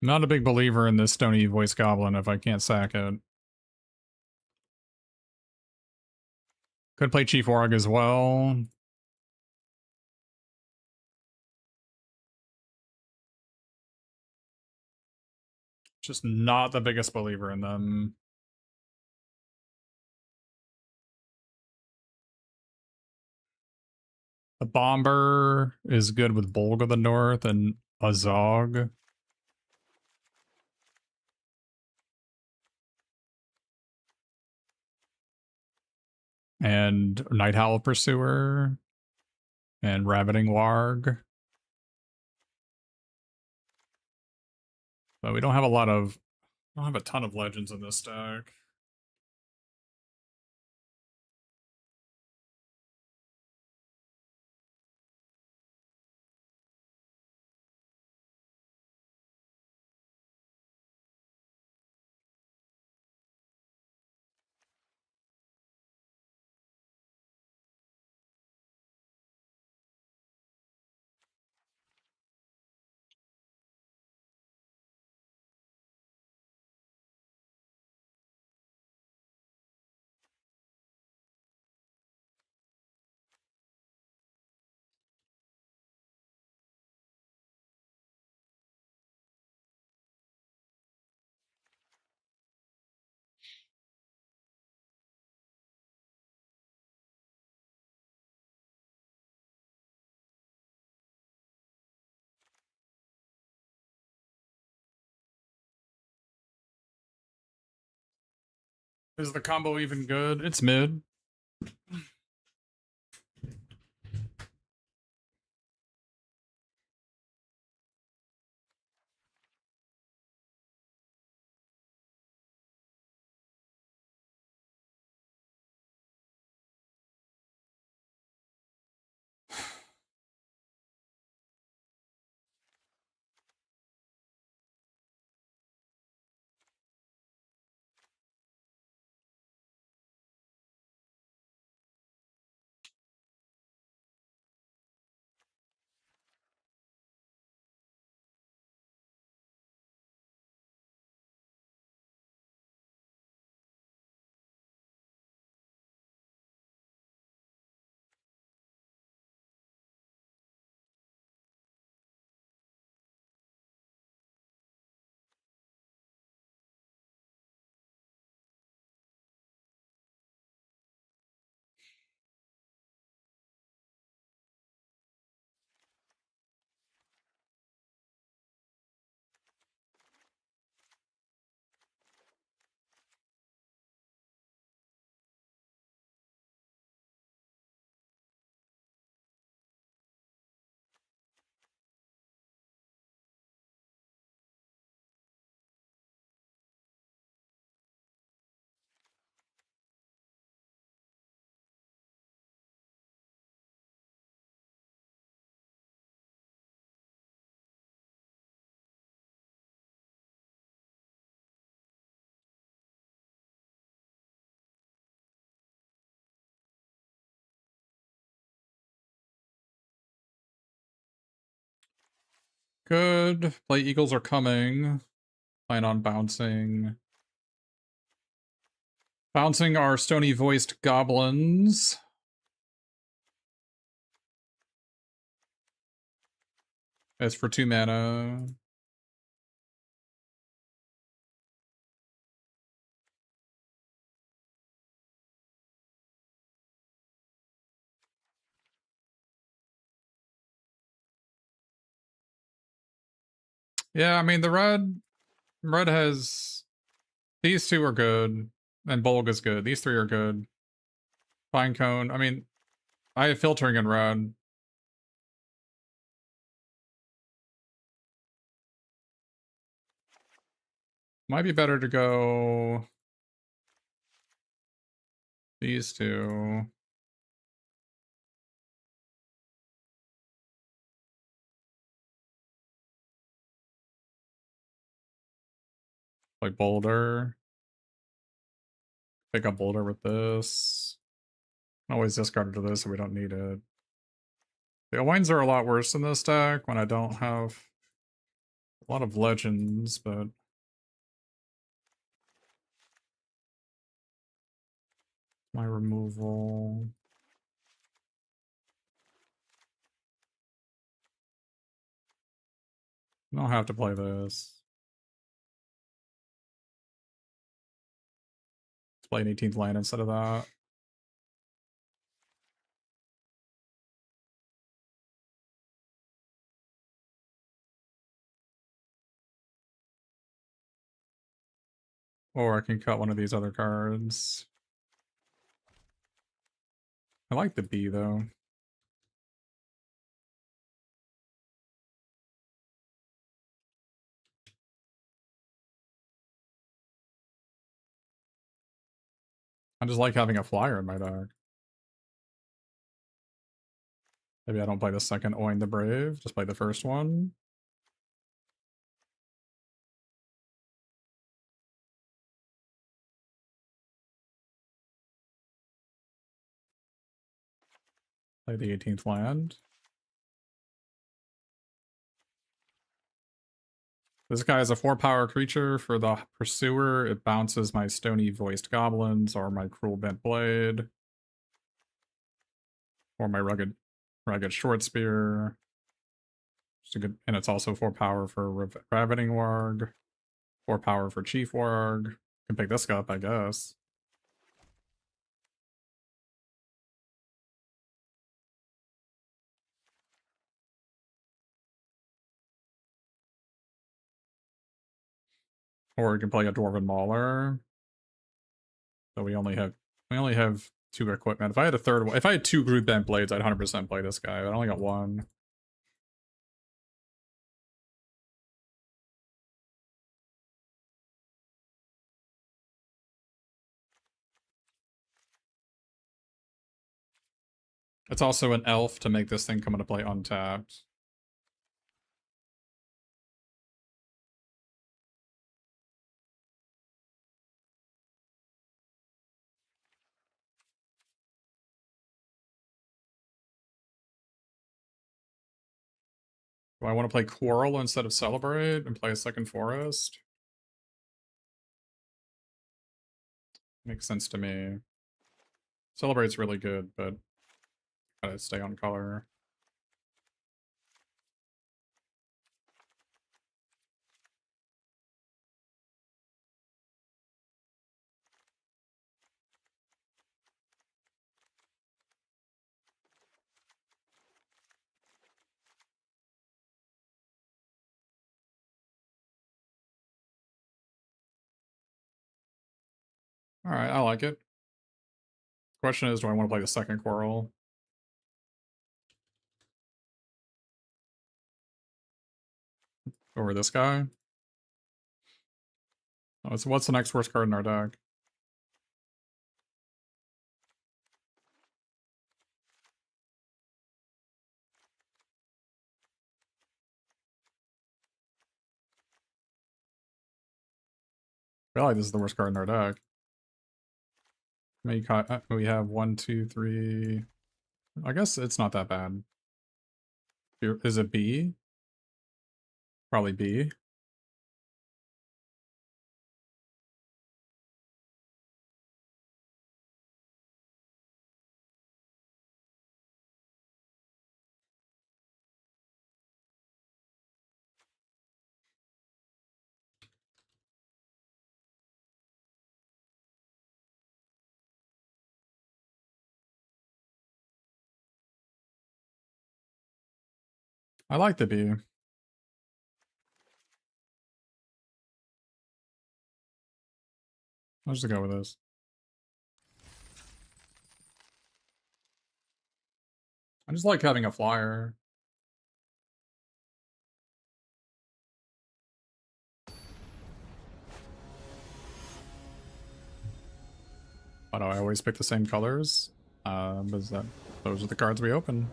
B: I'm not a big believer in this stony voice goblin if I can't sack it. Could play Chief Warg as well. Just not the biggest believer in them. The Bomber is good with Bolg of the North and Azog. And Night Howl Pursuer. And Rabbiting Warg. But we don't have a lot of... I don't have a ton of legends in this deck. Is the combo even good? It's mid. Good. Play Eagles Are Coming. Plan on bouncing. Bouncing our stony voiced goblins. It's for 2 mana. Yeah, I mean the red has these two are good, and Bolg is good. These three are good. Pinecone. I mean, I have filtering in red. Might be better to go these two. Like Boulder. Pick up Boulder with this. Always discard it to this so we don't need it. The Owines are a lot worse in this deck when I don't have a lot of legends, but my removal. I don't have to play this. Let's play an 18th land instead of that. Or I can cut one of these other cards. I like the B though. I just like having a flyer in my deck. Maybe I don't play the second Oin the Brave, just play the first one. Play the 18th land. This guy is a 4-power creature. For the Pursuer, it bounces my Stony Voiced Goblins or my Cruel Bent Blade. Or my Rugged Short Spear. Just a good, and it's also 4 power for Ravening Warg. 4 power for Chief Warg. Can pick this up, I guess. Or we can play a Dwarven Mauler. So we only have 2 equipment. If I had a third one, if I had 2 Group Bent Blades, I'd 100% play this guy. But I only got 1. It's also an elf to make this thing come into play untapped. Do I want to play Quarrel instead of Celebrate and play a second Forest? Makes sense to me. Celebrate's really good, but gotta stay on color. Alright, I like it. Question is, do I want to play the second Quarrel? Over this guy? Oh, so what's the next worst card in our deck? I feel like this is the worst card in our deck. We have 1, 2, 3. I guess it's not that bad. Is it B? Probably B. I like the B. Let's just go with this. I just like having a flyer. Why do I always pick the same colors? Because those are the cards we open.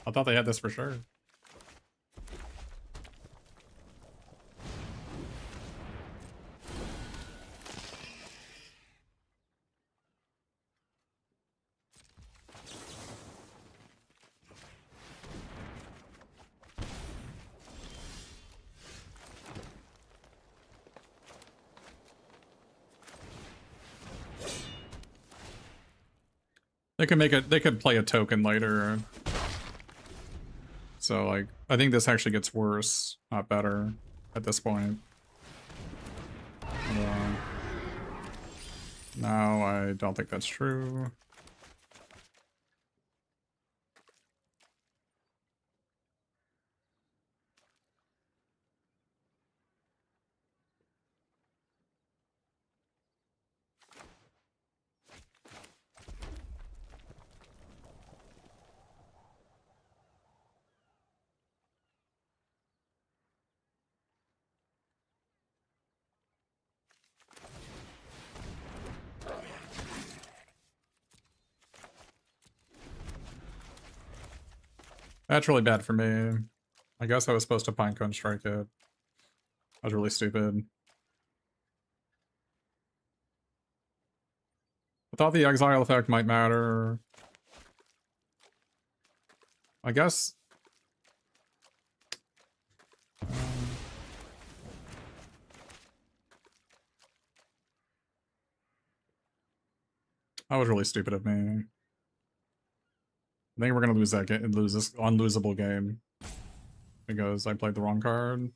B: I thought they had this for sure. They could make it. They could play a token later. So like, I think this actually gets worse, not better, at this point. No, I don't think that's true. That's really bad for me. I guess I was supposed to Pinecone strike it. I was really stupid. I thought the exile effect might matter. I guess. That was really stupid of me. I think we're gonna lose that game, lose this unlosable game because I played the wrong card.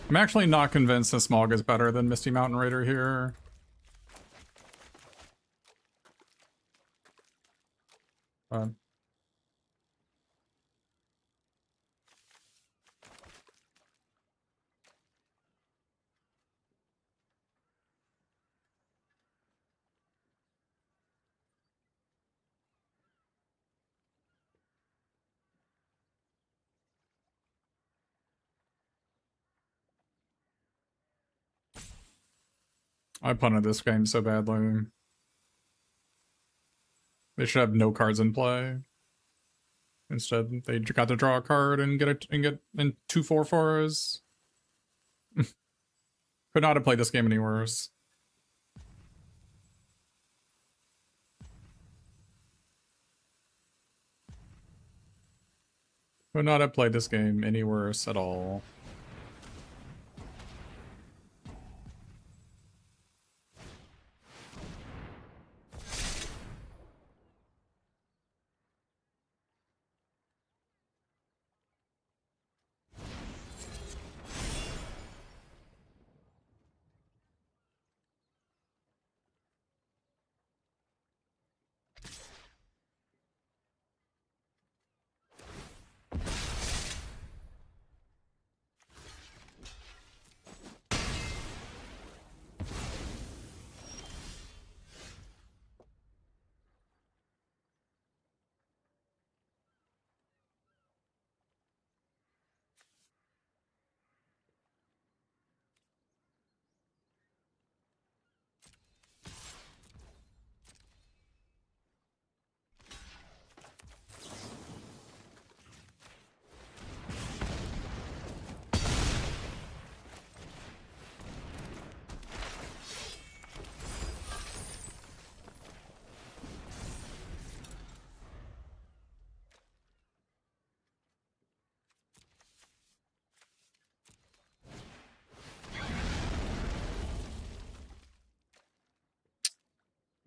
B: I'm actually not convinced that Smog is better than Misty Mountain Raider here. I punted this game so badly. They should have no cards in play. Instead, they got to draw a card and get it and get in 2/4/4s. Could not have played this game any worse. Could not have played this game any worse at all.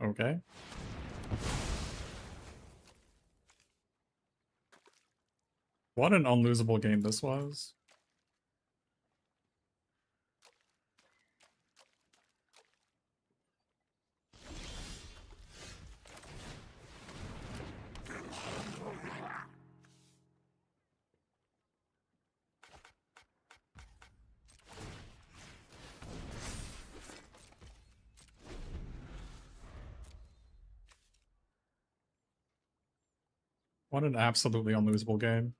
B: Okay. What an unlosable game this was. What an absolutely unlosable game.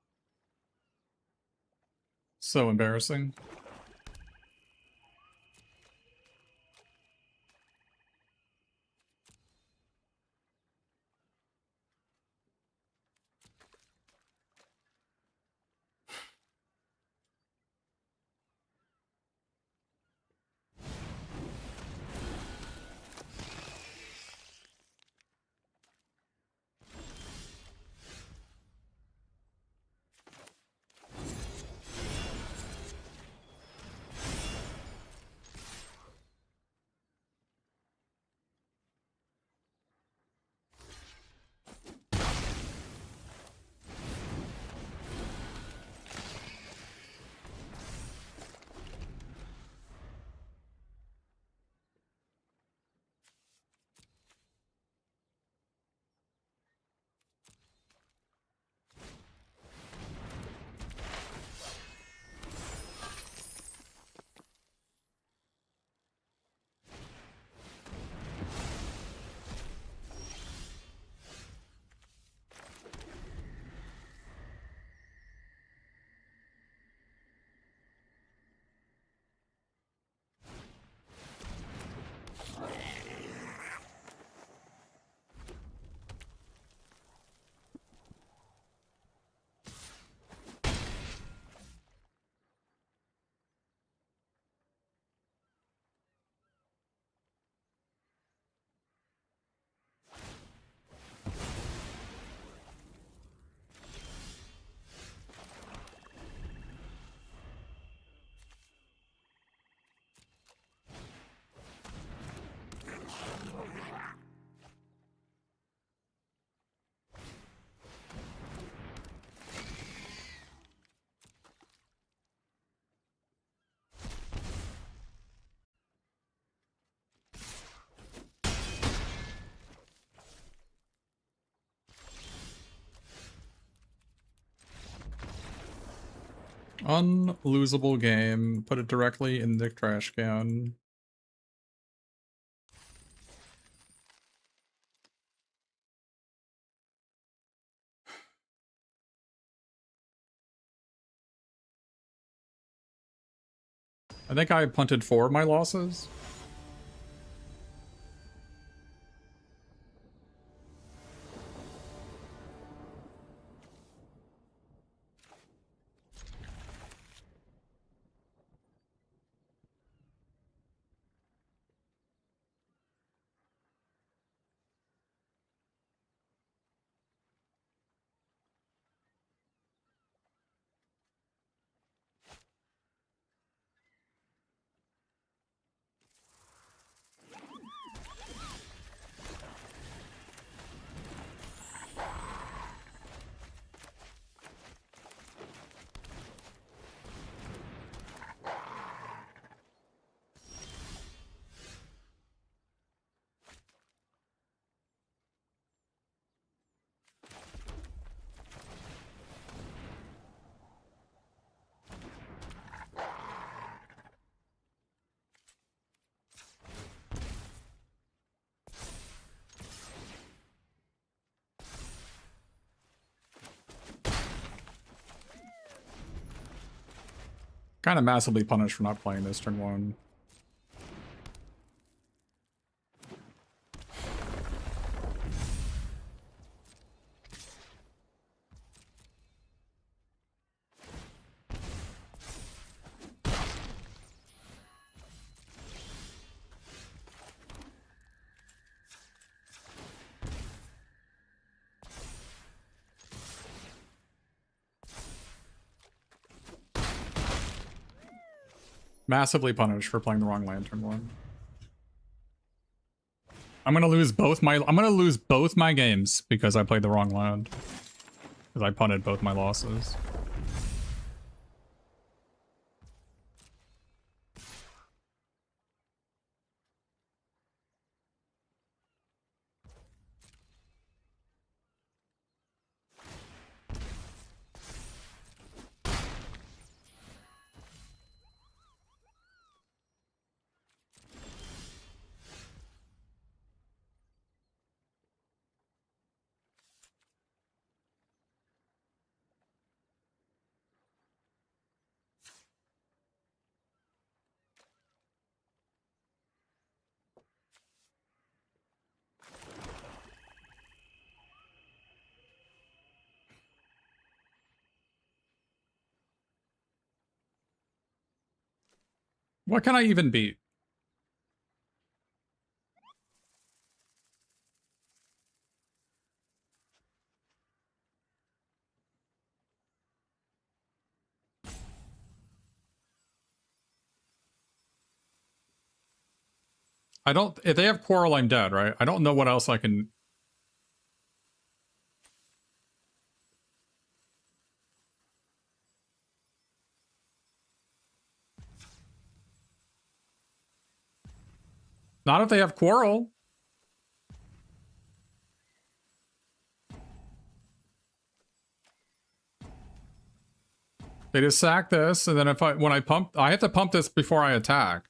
B: So embarrassing. Unlosable game. Put it directly in the trash can. I think I punted 4 of my losses. Kind of massively punished for not playing this turn 1. Massively punished for playing the wrong land turn 1. I'm gonna lose both my games because I played the wrong land. Because I punted both my losses. What can I even beat? I don't... If they have Quarrel, I'm dead, right? I don't know what else I can... Not if they have Quarrel. They just sack this, and then when I pump... I have to pump this before I attack.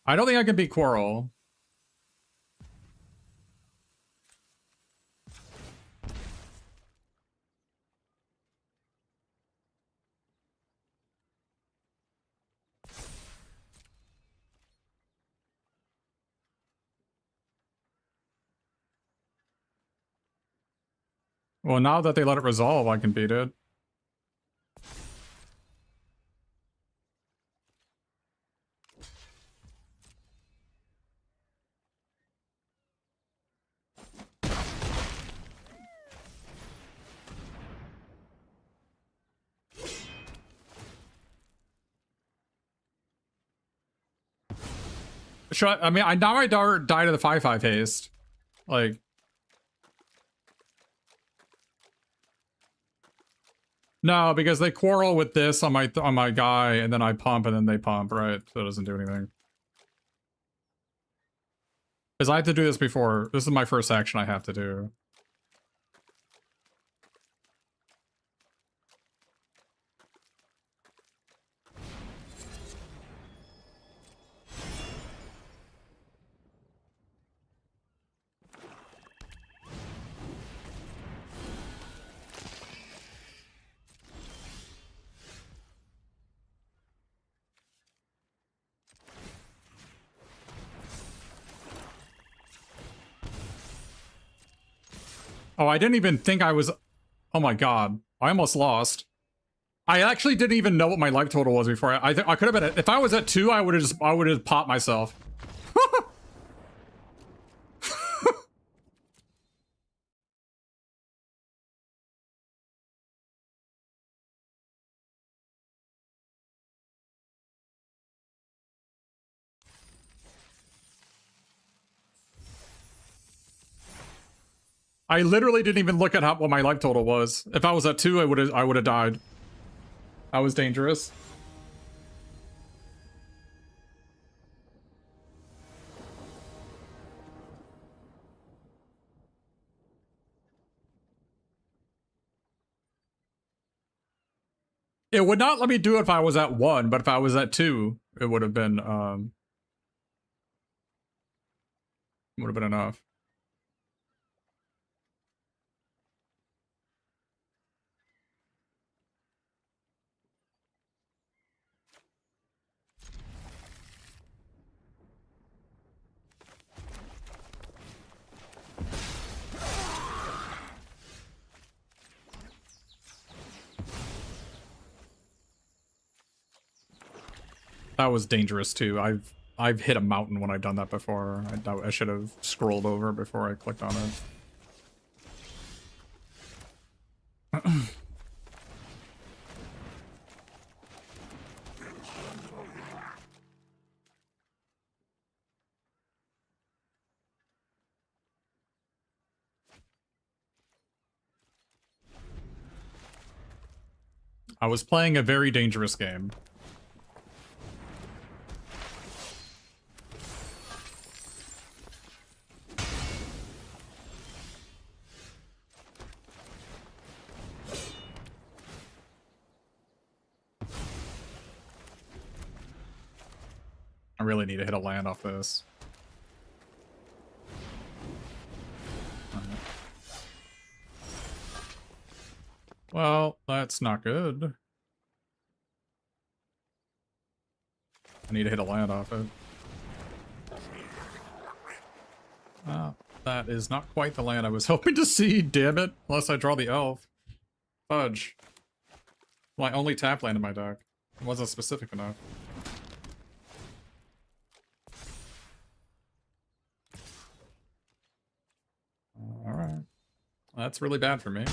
B: I don't think I can beat Quarrel. Well, now that they let it resolve, I can beat it. I mean, now I die to the 5/5 haste. Like... No, because they Quarrel with this on my guy, and then I pump, and then they pump, right? So it doesn't do anything. Because I have to do this before. This is my first action I have to do. Oh, I didn't even think I was... Oh my god. I almost lost. I actually didn't even know what my life total was before. I could have been at... If I was at 2, I would have popped myself. I literally didn't even look at what my life total was. If I was at 2, I would have died. I was dangerous. It would not let me do it if I was at 1, but if I was at 2, it would have been enough. That was dangerous too. I've hit a mountain when I've done that before. I should have scrolled over before I clicked on it. I was playing a very dangerous game. I really need to hit a land off this. Well, that's not good. I need to hit a land off it. That is not quite the land I was hoping to see, damn it. Unless I draw the elf. Fudge. My only tap land in my deck. It wasn't specific enough. Alright. That's really bad for me.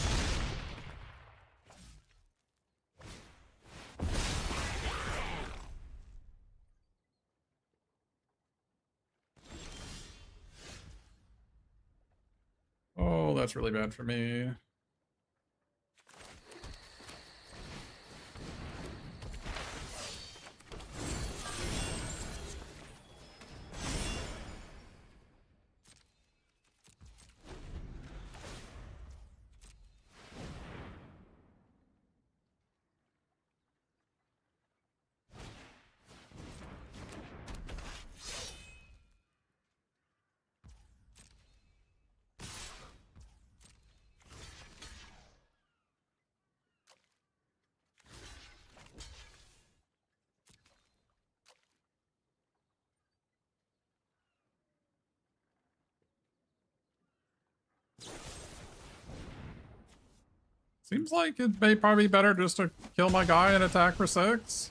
B: Oh, that's really bad for me. Seems like it may probably be better just to kill my guy and attack for 6.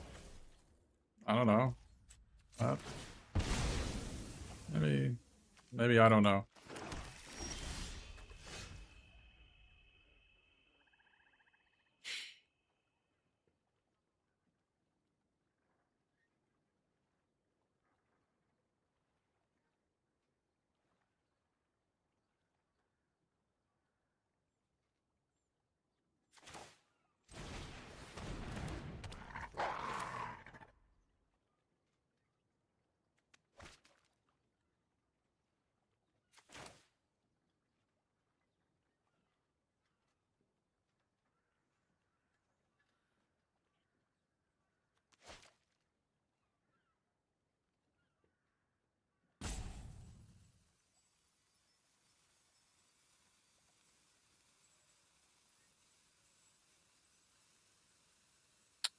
B: I don't know. Maybe I don't know.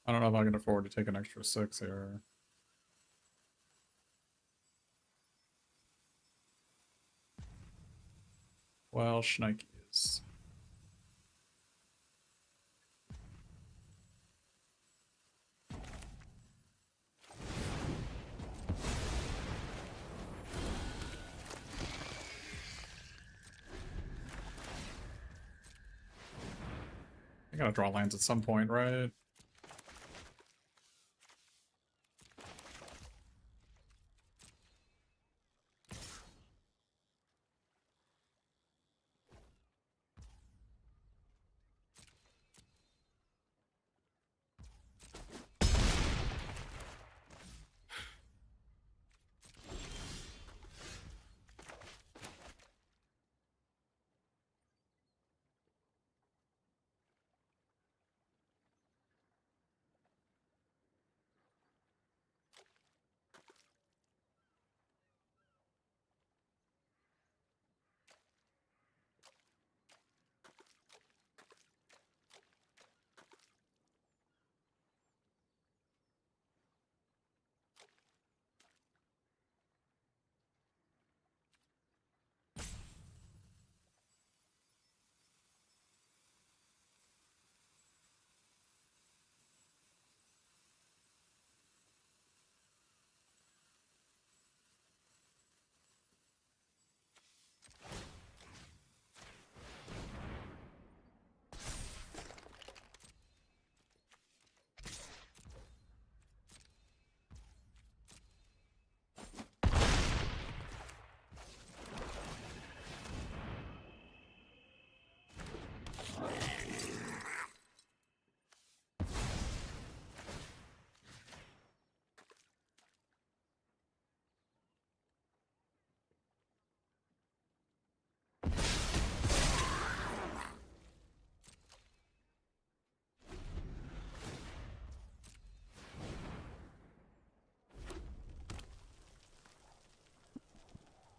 B: I don't know if I can afford to take an extra 6 here. Well, shnikes. I gotta draw lands at some point, right?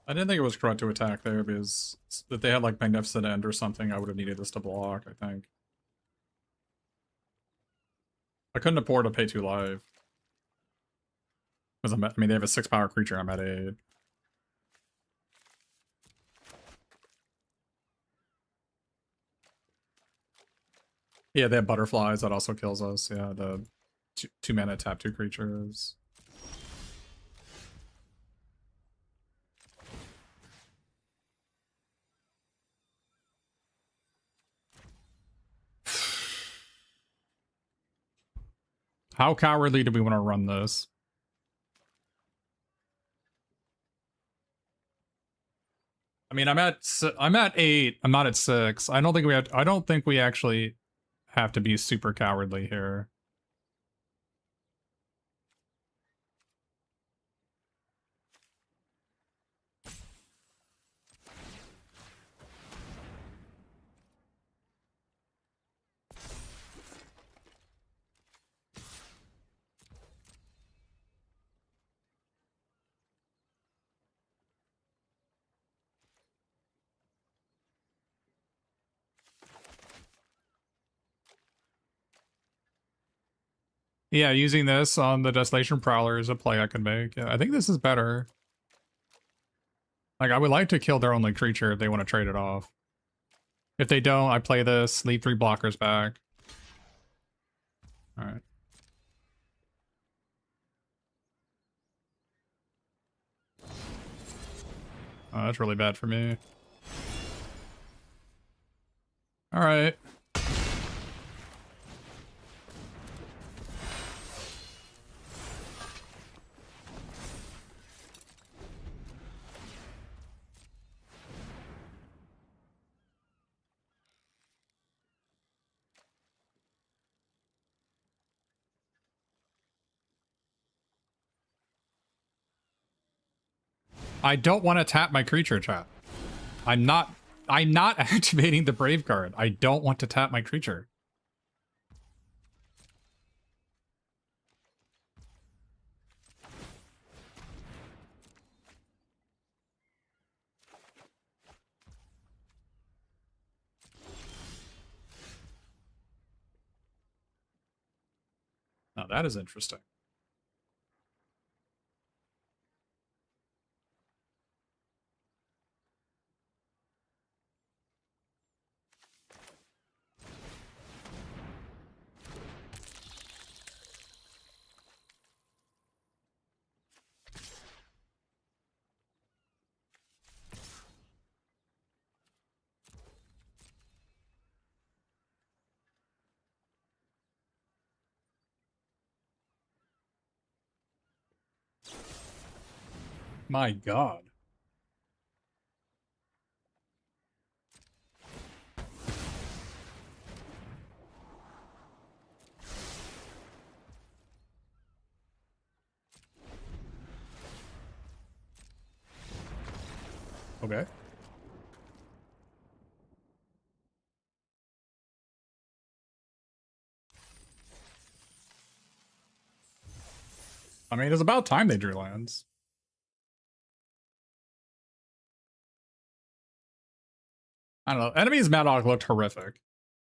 B: I didn't think it was correct to attack there because if they had like Magnificent End or something, I would have needed this to block, I think. I couldn't afford to pay 2 life. Because I mean, they have a 6 power creature, I'm at 8. Yeah, they have butterflies, that also kills us. Yeah, the 2 mana tap 2 creatures. How cowardly do we want to run this? I mean, I'm at 8. I'm not at 6. I don't think we actually have to be super cowardly here. Yeah, using this on the Desolation Prowler is a play I can make. Yeah, I think this is better. Like, I would like to kill their only creature if they want to trade it off. If they don't, I play this, leave 3 blockers back. Alright. Oh, that's really bad for me. Alright. I don't want to tap my creature, chat. I'm not activating the Brave card. I don't want to tap my creature. Now that is interesting. My god. Okay. I mean, it's about time they drew lands. I don't know. Enemy's Maddock looked horrific.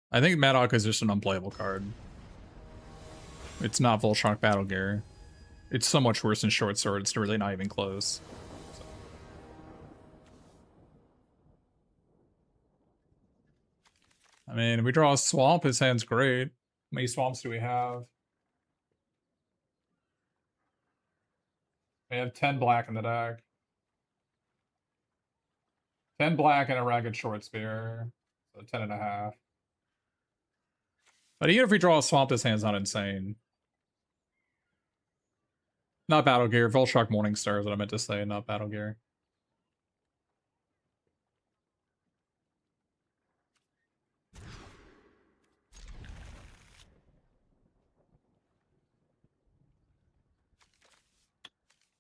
B: I think Maddock is just an unplayable card. It's not Volshock Battle Gear. It's so much worse than Short Sword. It's really not even close. I mean, if we draw a swamp, his hand's great. How many swamps do we have? We have 10 black in the deck. 10 black and a Ragged Short Spear. So 10.5. But even if we draw a swamp, this hand's not insane. Not Battle Gear. Volshock Morningstar is what I meant to say, not Battle Gear.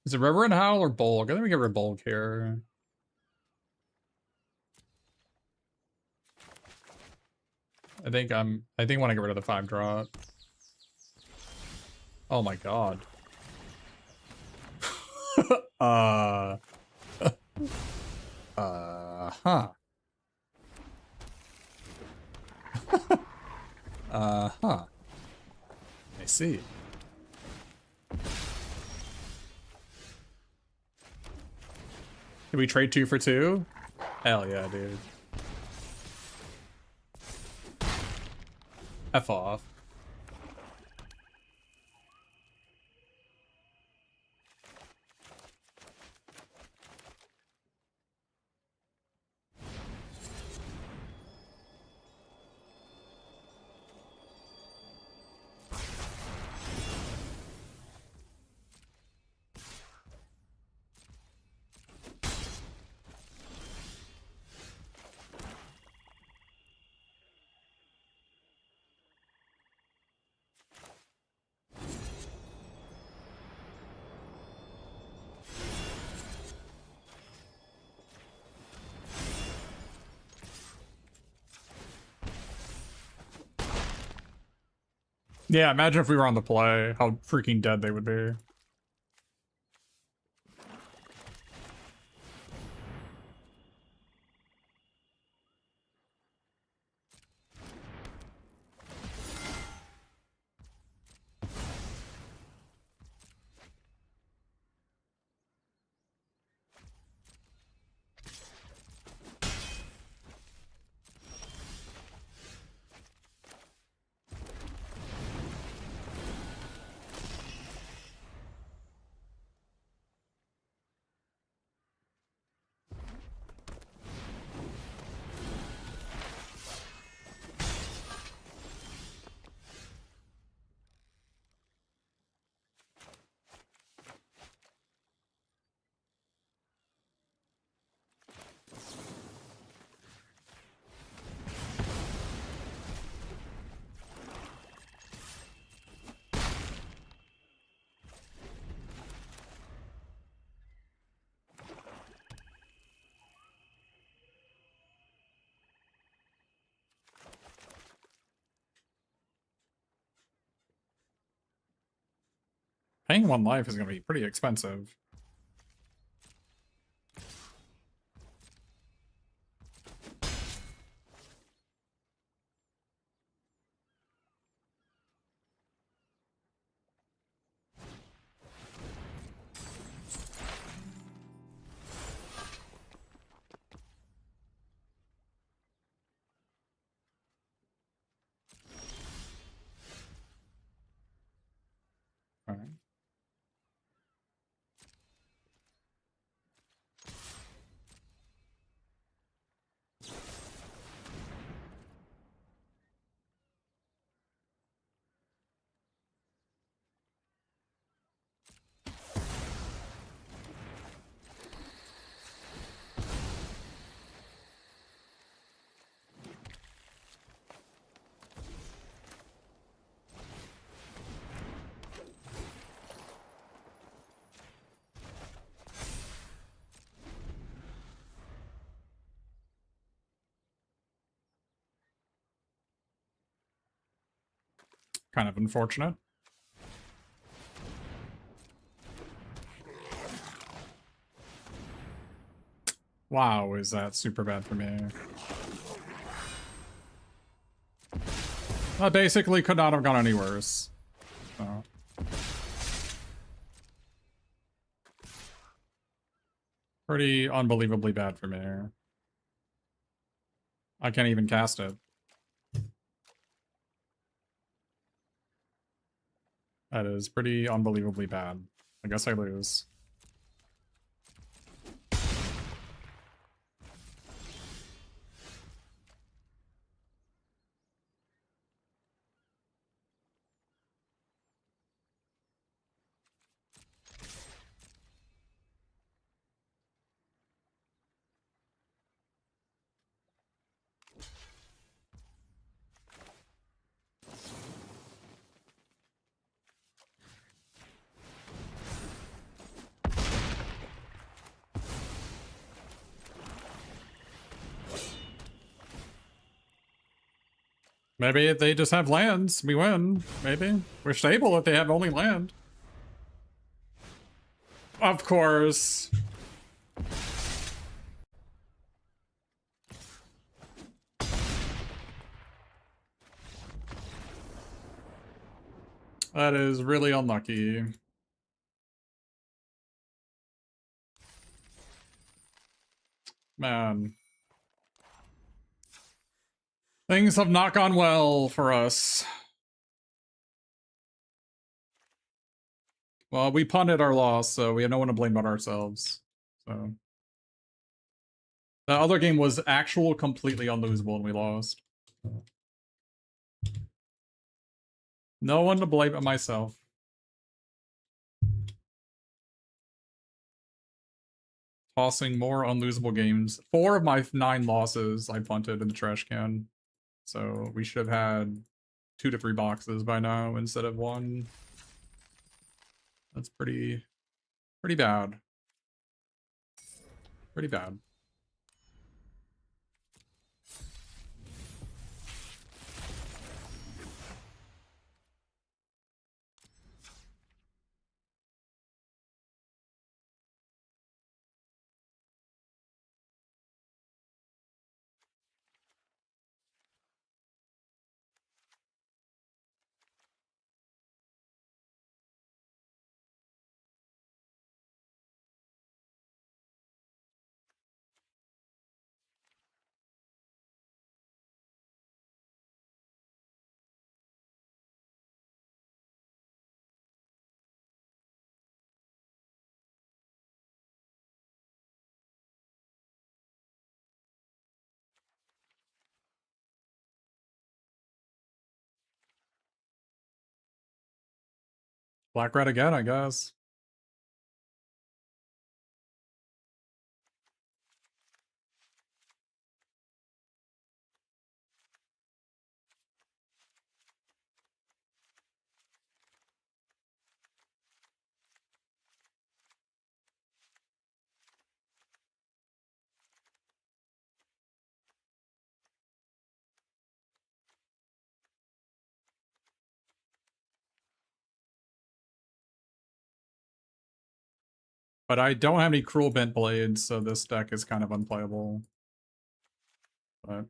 B: Is it Reverend Howl or Bulk? I think we get rid of Bulk here. I think I want to get rid of the 5-drop. Oh my god. Uh-huh. Uh-huh. I see. Can we trade 2 for 2? Hell yeah, dude. F off. Yeah, imagine if we were on the play, how freaking dead they would be. Paying 1 life is going to be pretty expensive. All right. Kind of unfortunate. Wow, is that super bad for me. That basically could not have gone any worse. So. Pretty unbelievably bad for me. I can't even cast it. That is pretty unbelievably bad. I guess I lose. Maybe they just have lands. We win. Maybe. We're stable if they have only land. Of course. That is really unlucky. Man. Things have not gone well for us. Well, we punted our loss, so we have no one to blame but ourselves. So the other game was actual completely unlosable and we lost. No one to blame but myself. Tossing more unlosable games. 4 of my 9 losses I punted in the trash can. So we should have had 2 to 3 boxes by now instead of 1. That's pretty bad. Pretty bad. Black red again, I guess. But I don't have any Cruel Bent Blades, so this deck is kind of unplayable. But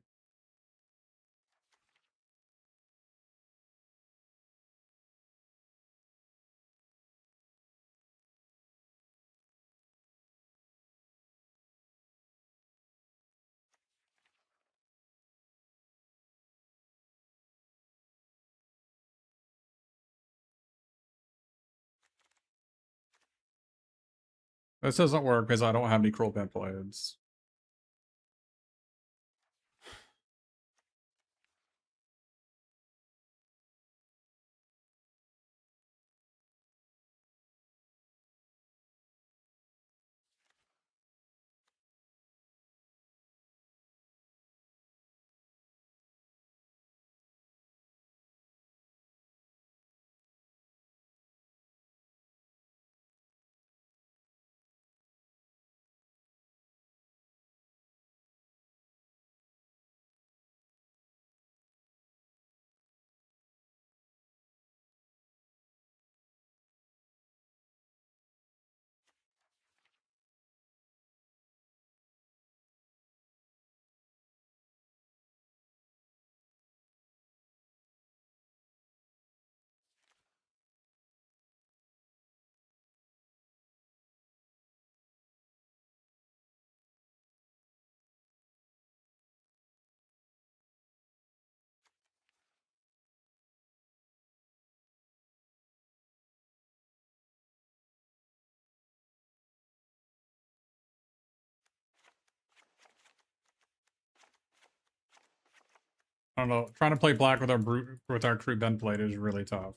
B: this doesn't work because I don't have any Cruel Bent Blades. I don't know. Trying to play black with our Cruel Bent Blade is really tough.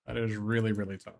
B: That is really, really tough.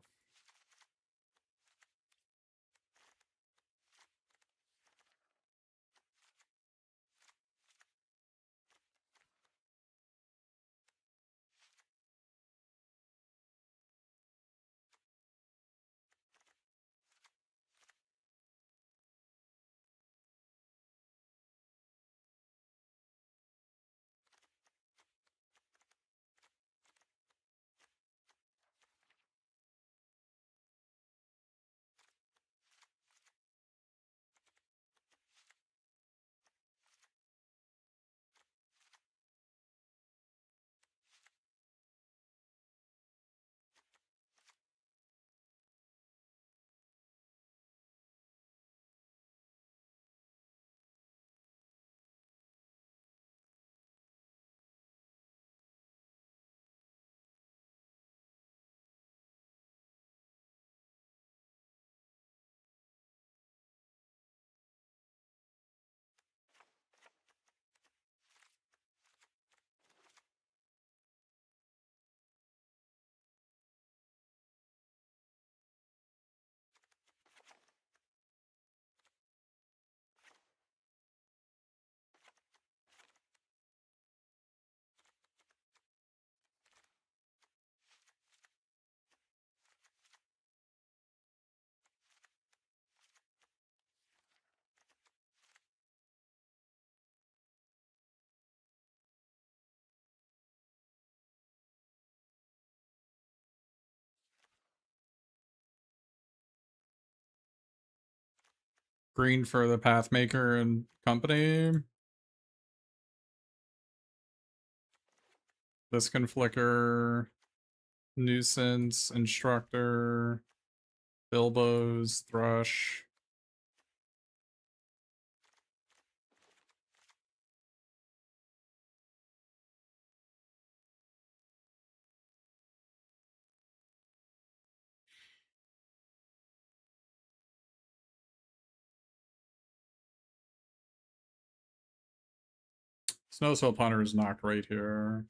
B: Green for the Pathmaker and company. This can flicker. Nuisance, Instructor, Bilbo's, Thrush. Snowswell Punter is not great here.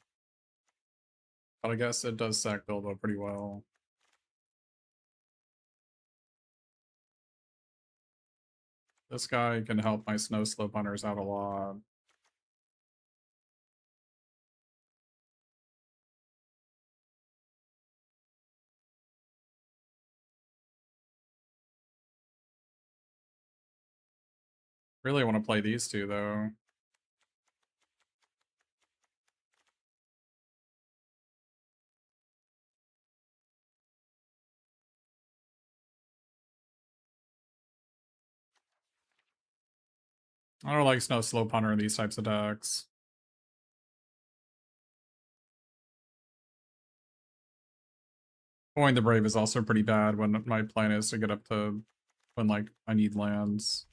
B: But I guess it does sack Bilbo pretty well. This guy can help my Snow Slope Hunters out a lot. Really want to play these two, though. I don't like Snow Slope Hunter in these types of decks. Going the Brave is also pretty bad when my plan is to get up to when, like, I need lands.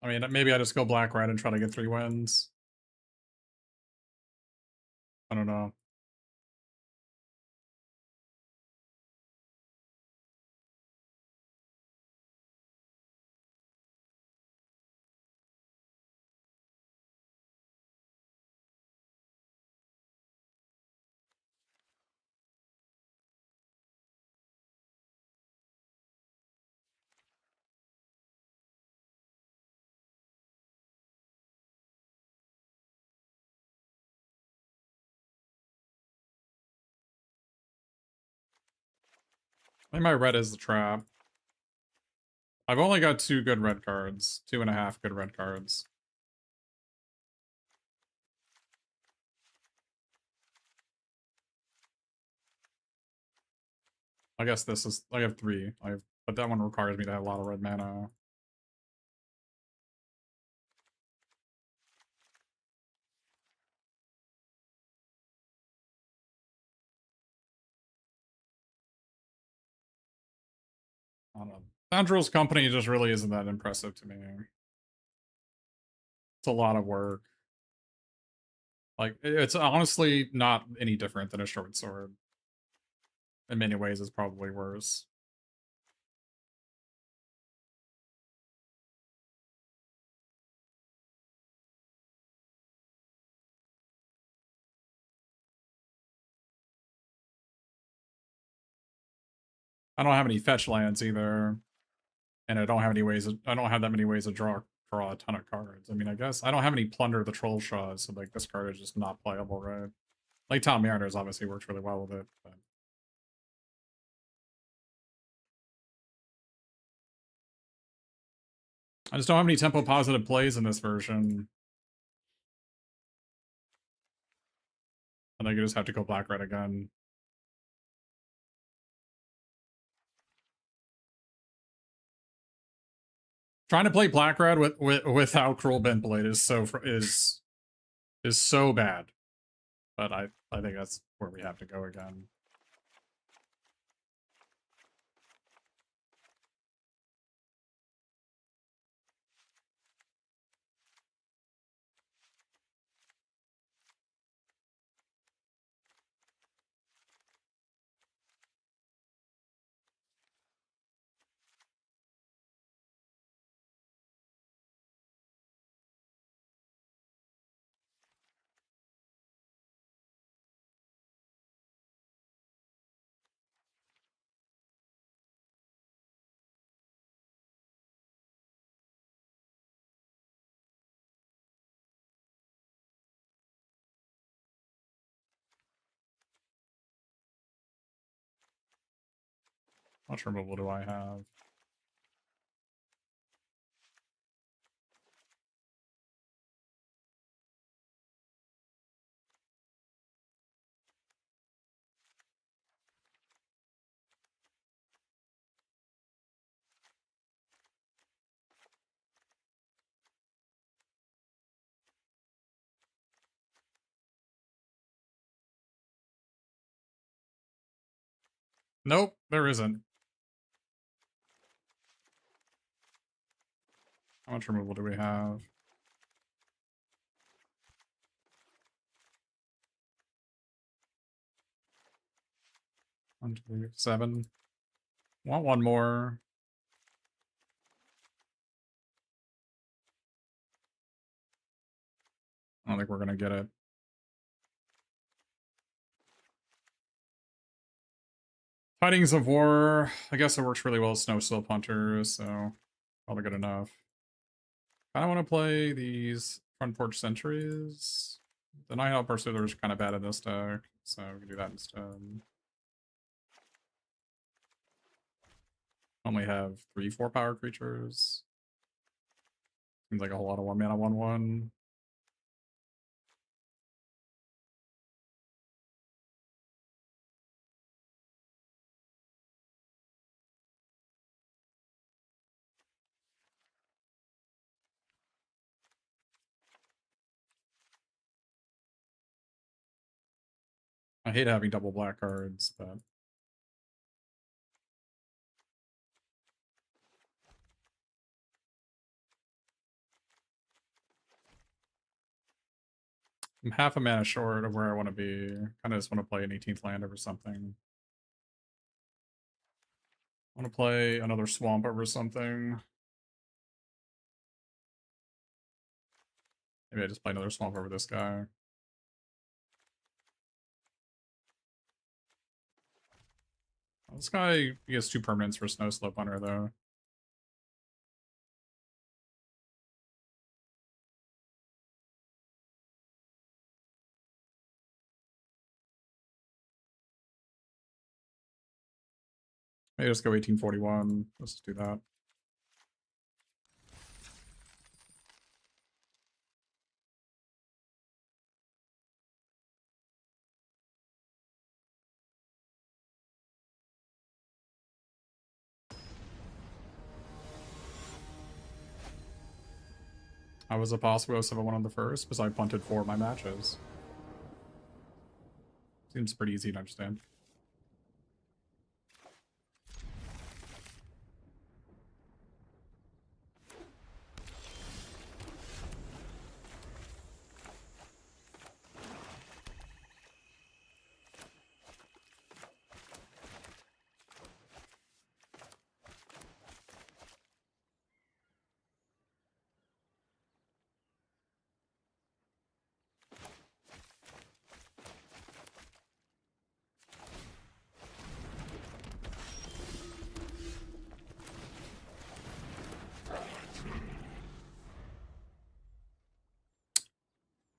B: I mean, maybe I just go Black-Red and try to get 3 wins. I don't know. I think my red is the trap. I've only got 2 good red cards. 2.5 good red cards. I guess this is... I have 3. But that one requires me to have a lot of red mana. I don't know. Sandrill's Company just really isn't that impressive to me. It's a lot of work. Like, it's honestly not any different than a short sword. In many ways, it's probably worse. I don't have any fetch lands either. And I don't have any ways I don't have that many ways to draw a ton of cards. I mean, I guess I don't have any Plunder the Trollshaw, so like this card is just not playable, right? Like Tom Mariners obviously works really well with it, but I just don't have any tempo positive plays in this version. I think you just have to go Black-Red again. Trying to play Black-Red without Cruel Bent Blade is so bad. But I think that's where we have to go again. How much removal do I have?
A: Nope, there isn't. How much removal do we have? One, two, 7. Want one more. I don't think we're gonna get it. Tidings of War. I guess it works really well with Snow Slope Hunters, so probably good enough. Kinda wanna play these Front Porch Sentries. The Nighthawk Pursuers are kinda bad in this deck, so we can do that instead. Only have 3 4-power creatures. Seems like a whole lot of 1 mana 1/1. I hate having double black cards, but I'm half a mana short of where I want to be. Kind of just want to play an 18th land over something. I want to play another swamp over something. Maybe I just play another swamp over this guy. This guy, he has 2 permanents for Snow Slope Hunter, though. Maybe just go 1841. Let's do that. I was a possible 071 on the first, because I punted 4 of my matches. Seems pretty easy to understand.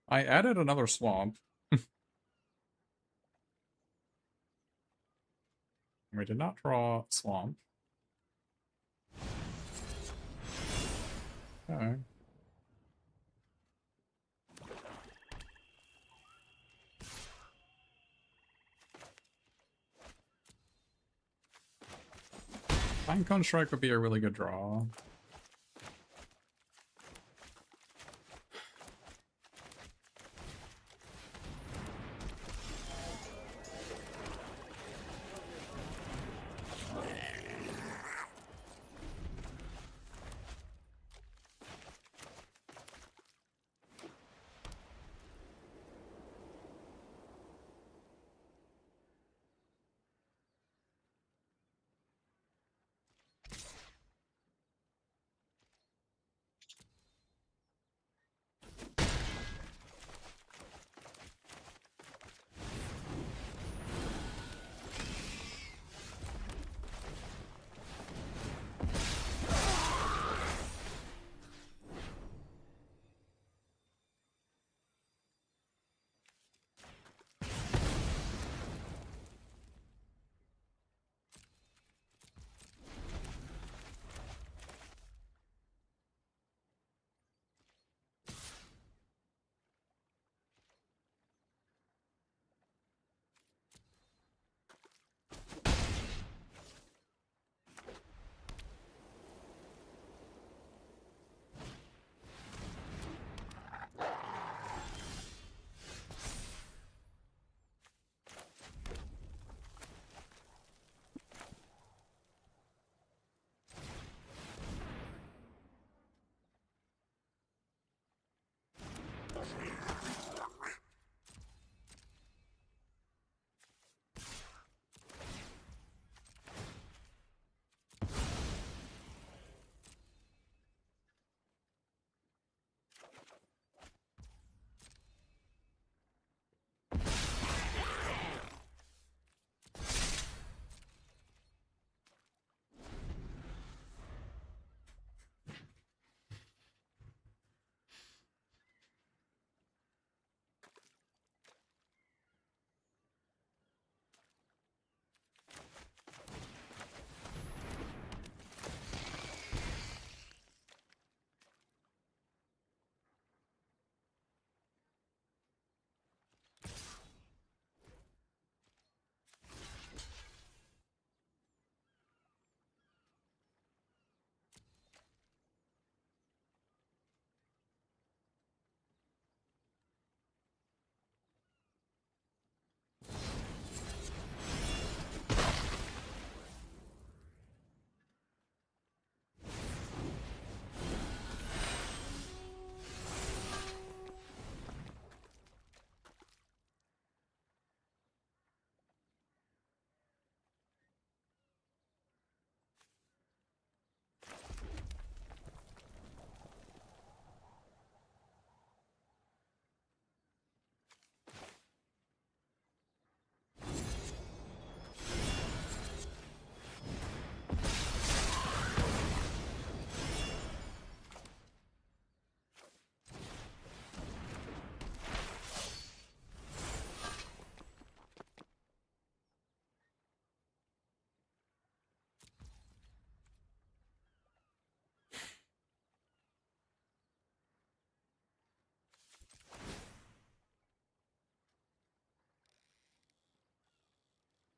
A: I added another swamp. We did not draw swamp. Okay. Pinecone Strike would be a really good draw.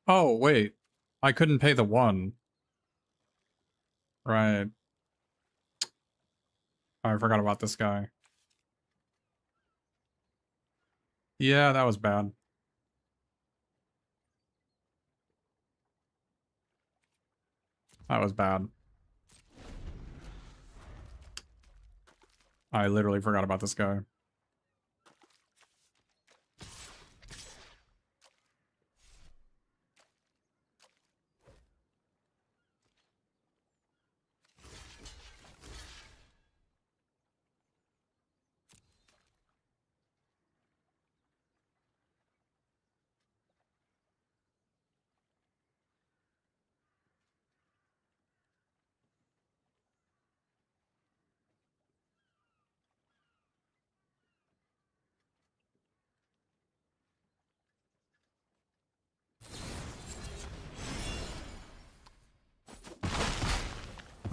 B: Oh, wait. I couldn't pay the 1. Right. I forgot about this guy. Yeah, that was bad. That was bad. I literally forgot about this guy.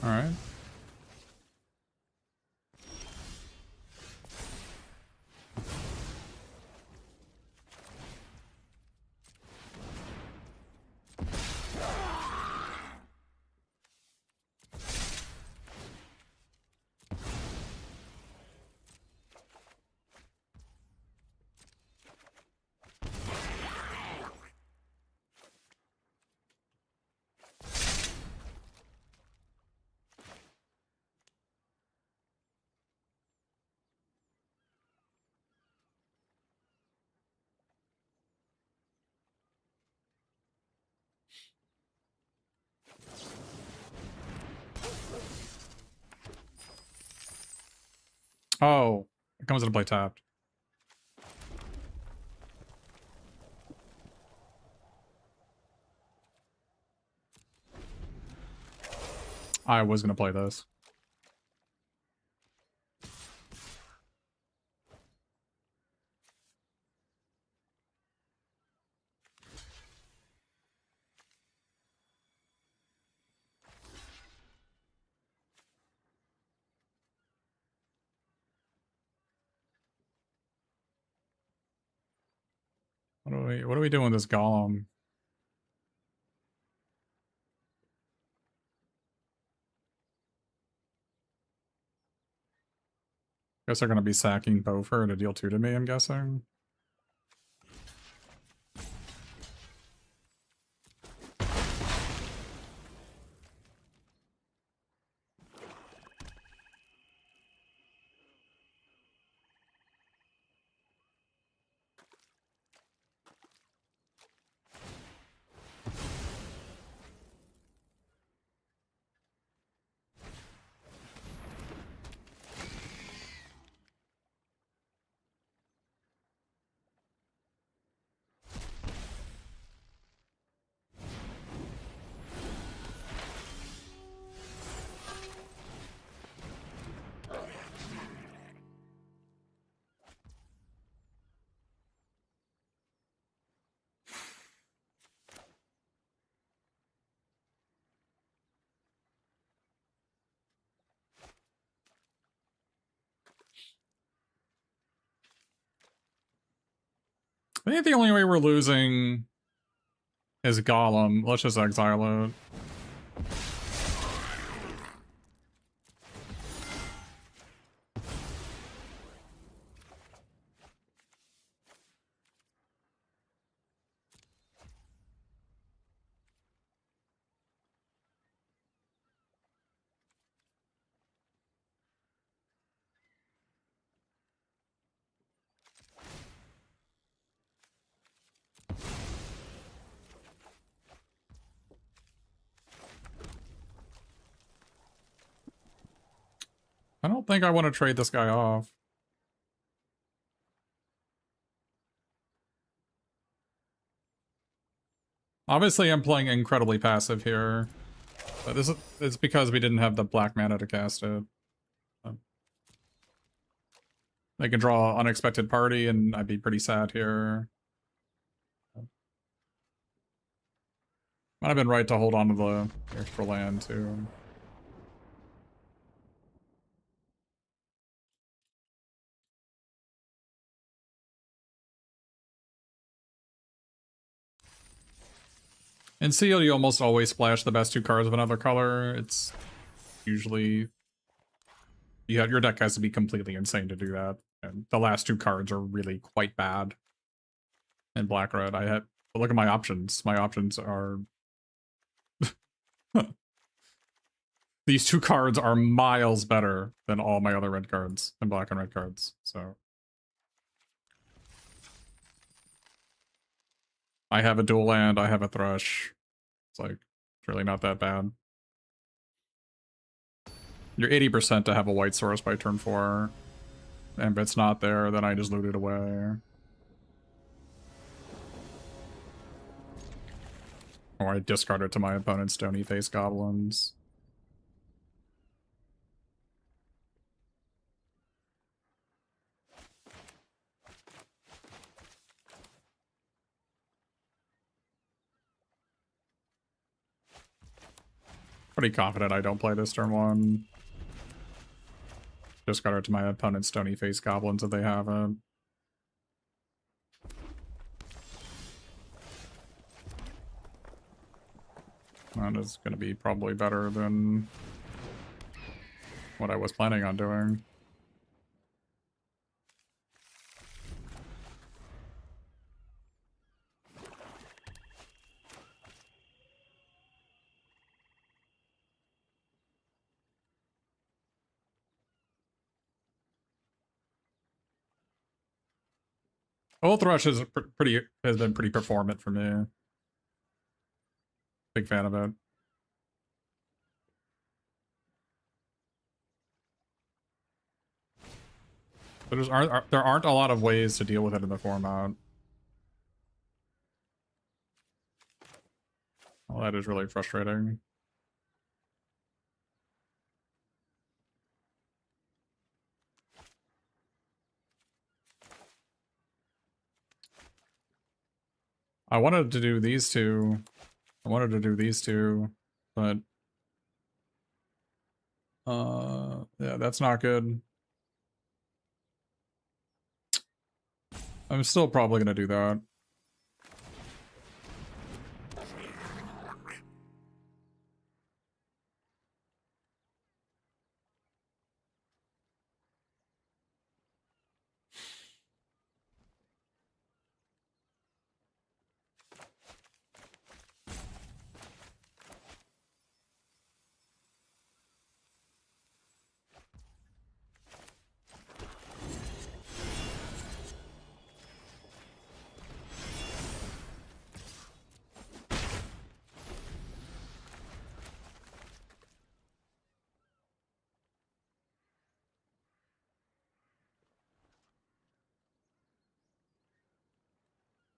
B: Alright. Oh, it comes into play tapped. I was gonna play this. What are we doing with this golem? Guess they're gonna be sacking Beaufort to deal 2 to me, I'm guessing. I think the only way we're losing is Golem. Let's just exile it. I don't think I want to trade this guy off. Obviously, I'm playing incredibly passive here. But it's because we didn't have the black mana to cast it. They can draw Unexpected Party, and I'd be pretty sad here. Might have been right to hold on to the extra land, too. In Seal, you almost always splash the best 2 cards of another color. It's usually... your deck has to be completely insane to do that. And the last 2 cards are really quite bad. In Black-Red, but look at my options. My options are... These 2 cards are miles better than all my other red cards and black and red cards, so... I have a dual land, I have a Thrush. It's like, it's really not that bad. You're 80% to have a white source by turn 4. And if it's not there, then I just loot it away. Or I discard it to my opponent's Stony Face Goblins. Pretty confident I don't play this turn 1. Discard it to my opponent's Stony Face Goblins if they have it. That is going to be probably better than what I was planning on doing. Old Thrush is has been pretty performant for me. Big fan of it. But there aren't a lot of ways to deal with it in the format. Well, that is really frustrating. I wanted to do these 2. I wanted to do these 2, but... yeah, that's not good. I'm still probably gonna do that.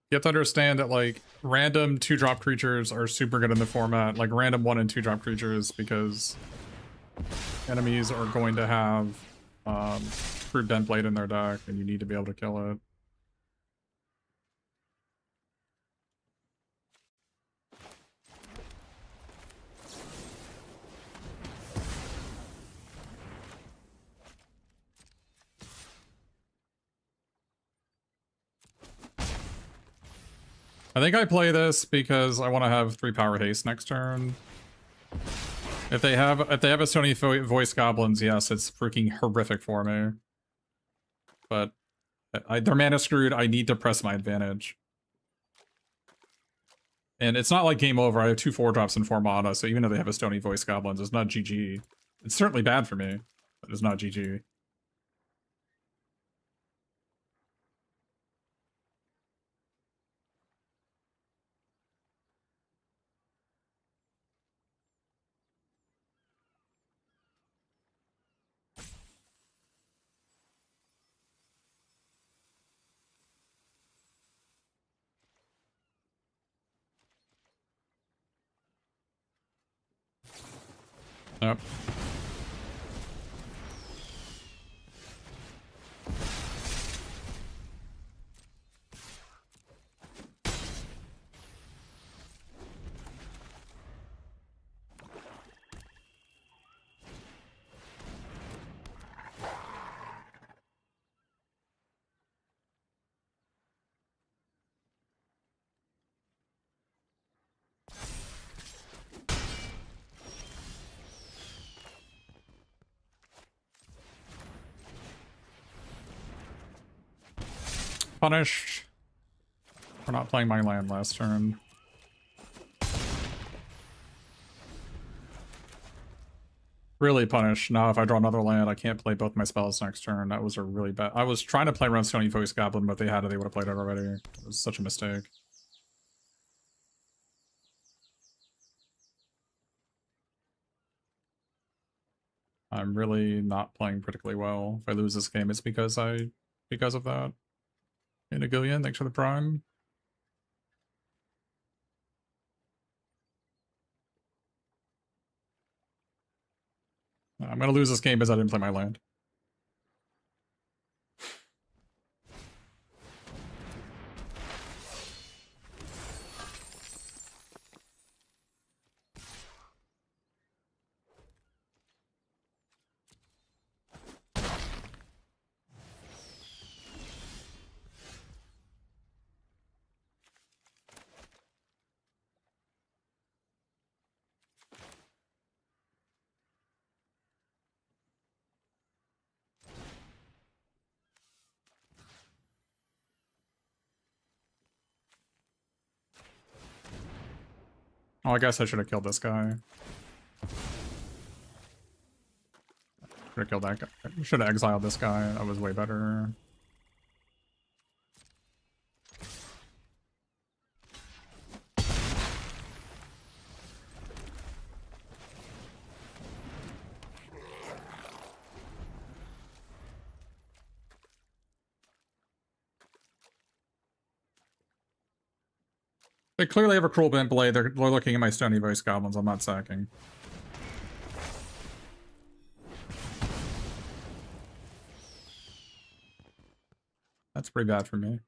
B: You have to understand that, like, random 2-drop creatures are super good in the format, like random 1 and 2-drop creatures, because enemies are going to have Crude Dentblade in their deck, and you need to be able to kill it. I think I play this because I want to have 3 power haste next turn. If they have a Stony Voice Goblins, yes, it's freaking horrific for me. But they're mana screwed. I need to press my advantage. And it's not like game over. I have 2 4-drops and 4 mana, so even if they have a Stony Voice Goblins, it's not GG. It's certainly bad for me, but it's not GG. Yep. Punished for not playing my land last turn. Really punished. Now if I draw another land, I can't play both my spells next turn. That was a really bad... I was trying to play around Stony Voice Goblin, but they had it. They would have played it already. It was such a mistake. I'm really not playing particularly well. If I lose this game, it's because of that. Hey, Nagillion, thanks for the prime. I'm gonna lose this game because I didn't play my land. Oh, I guess I should have killed this guy. Should have killed that guy. Should have exiled this guy. That was way better. They clearly have a Cruel Bent Blade. They're looking at my Stony Voice Goblins. I'm not sacking. That's pretty bad for me.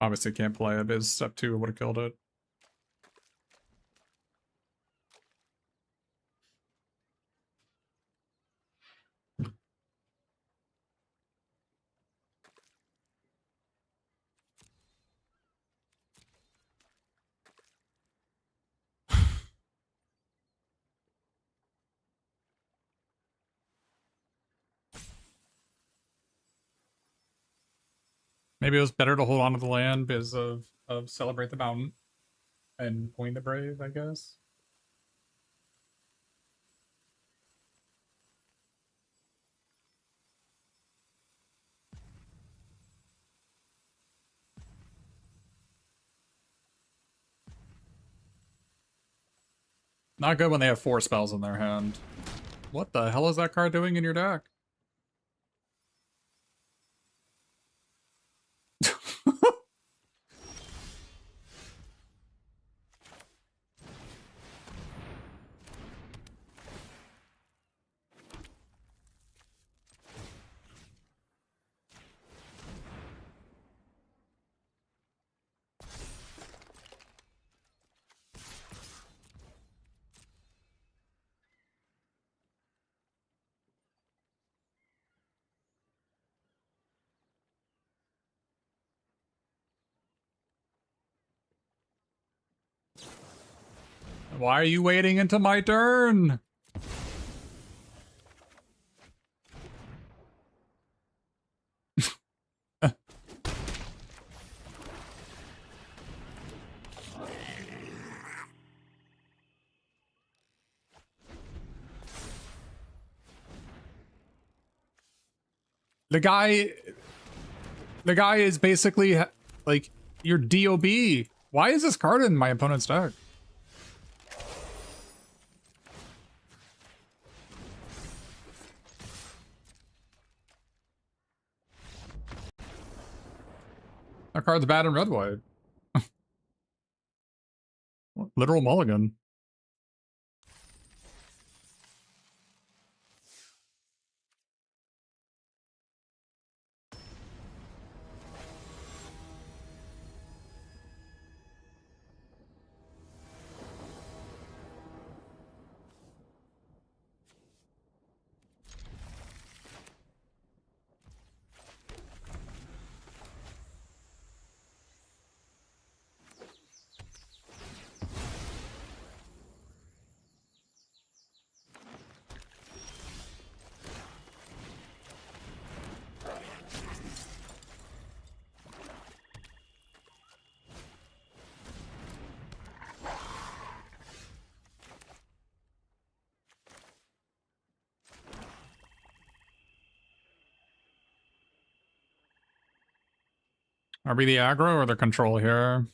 B: Obviously can't play it because step 2 would have killed it. Maybe it was better to hold on to the land because of Celebrate the Mountain and Point the Brave, I guess. Not good when they have 4 spells in their hand. What the hell is that card doing in your deck? Why are you waiting until my turn? The guy is basically like your DOB. Why is this card in my opponent's deck? That card's bad in red white. Literal mulligan. Are we the aggro or the control here?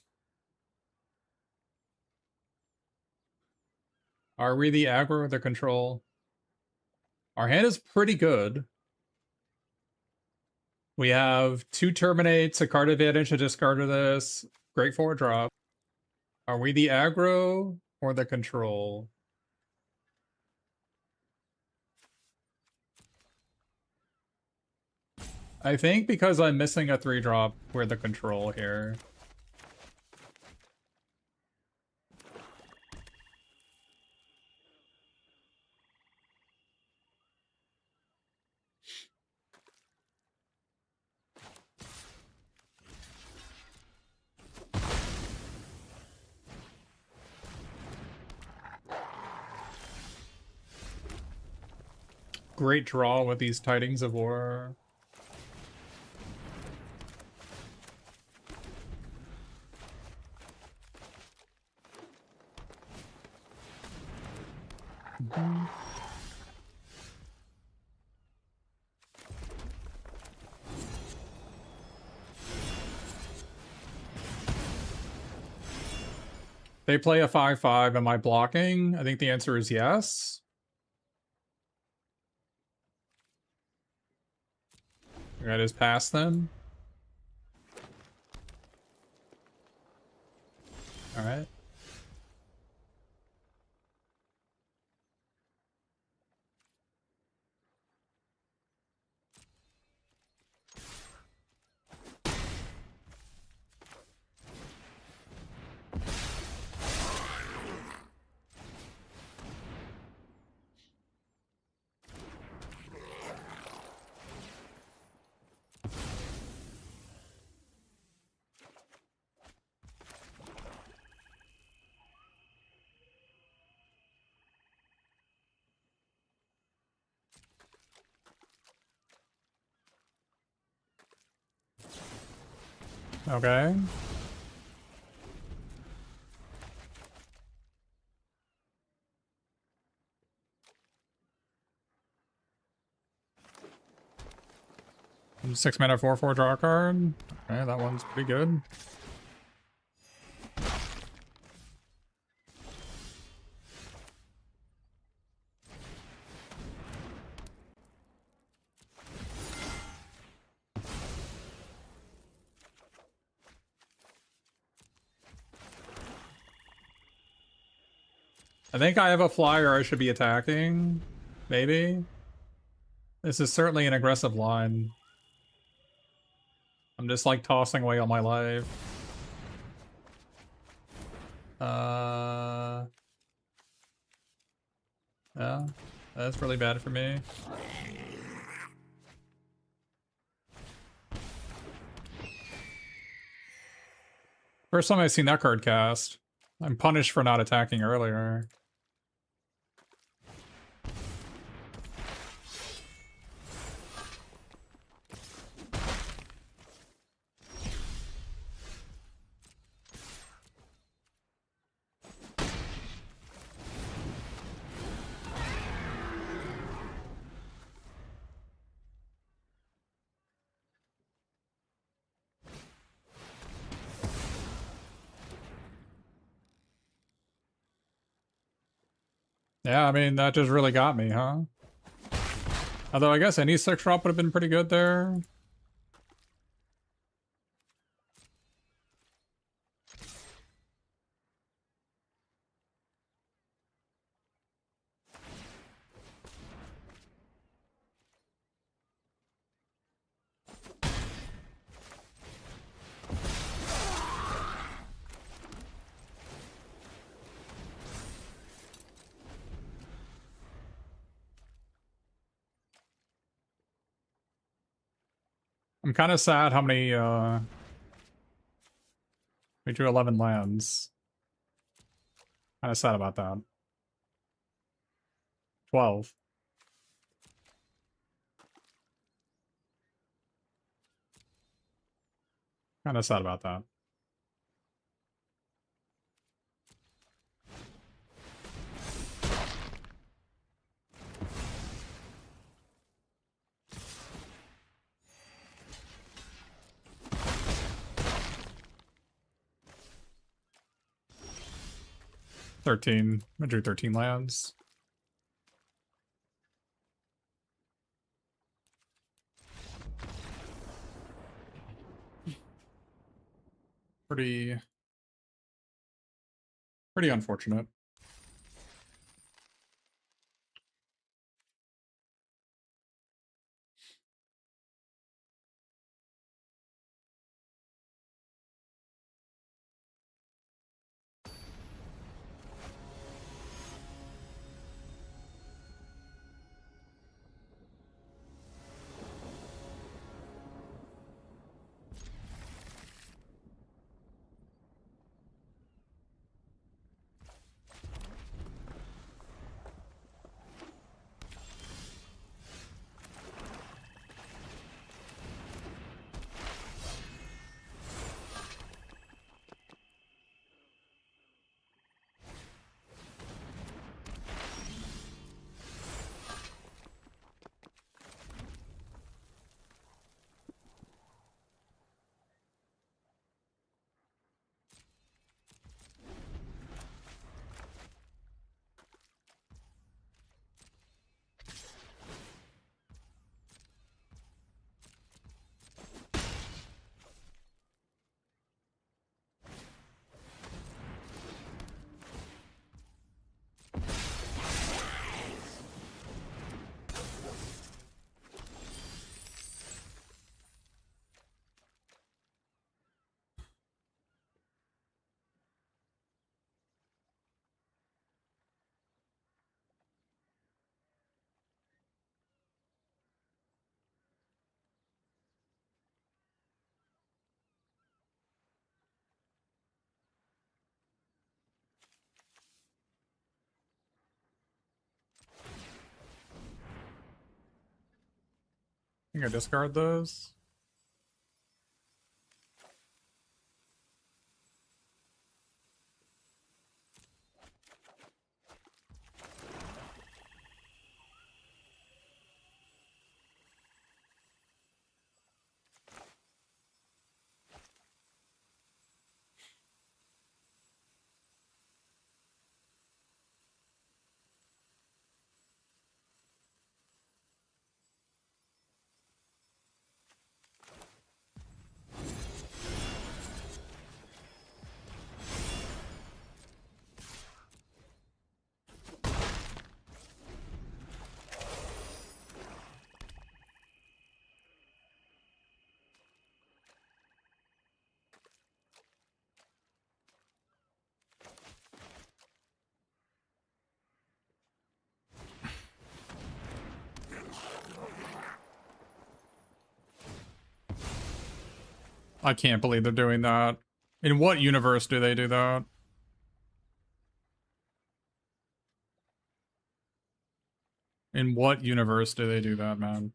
B: Are we the aggro or the control? Our hand is pretty good. We have 2 terminates, a card advantage, a discard of this. Great 4-drop. Are we the aggro or the control? I think because I'm missing a 3-drop, we're the control here. Great draw with these Tidings of War. They play a 5/5. Am I blocking? I think the answer is yes. I just pass them. All right. Okay. And 6-mana 4/4 draw card. Okay, that one's pretty good. I think I have a flyer I should be attacking. Maybe. This is certainly an aggressive line. I'm just like tossing away all my life. Yeah, that's really bad for me. First time I've seen that card cast. I'm punished for not attacking earlier. Yeah, I mean, that just really got me, huh? Although I guess any 6 drop would have been pretty good there. I'm kind of sad how many, we drew 11 lands. Kind of sad about that. 12. Kind of sad about that. I drew 13 lands. Pretty unfortunate. I think I discard those. I can't believe they're doing that. In what universe do they do that? In what universe do they do that, man?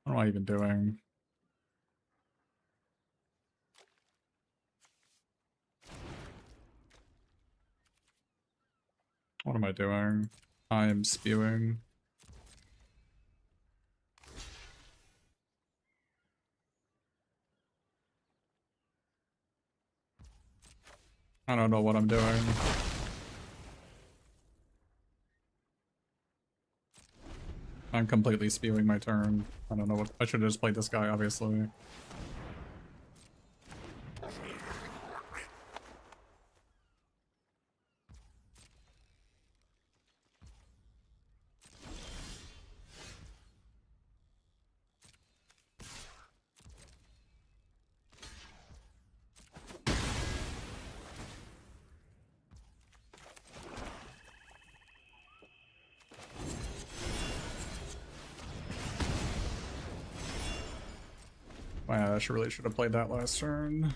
B: What am I even doing? What am I doing? I am spewing. I don't know what I'm doing. I'm completely spewing my turn. I don't know what. I should have just played this guy, obviously. Wow, I really should have played that last turn.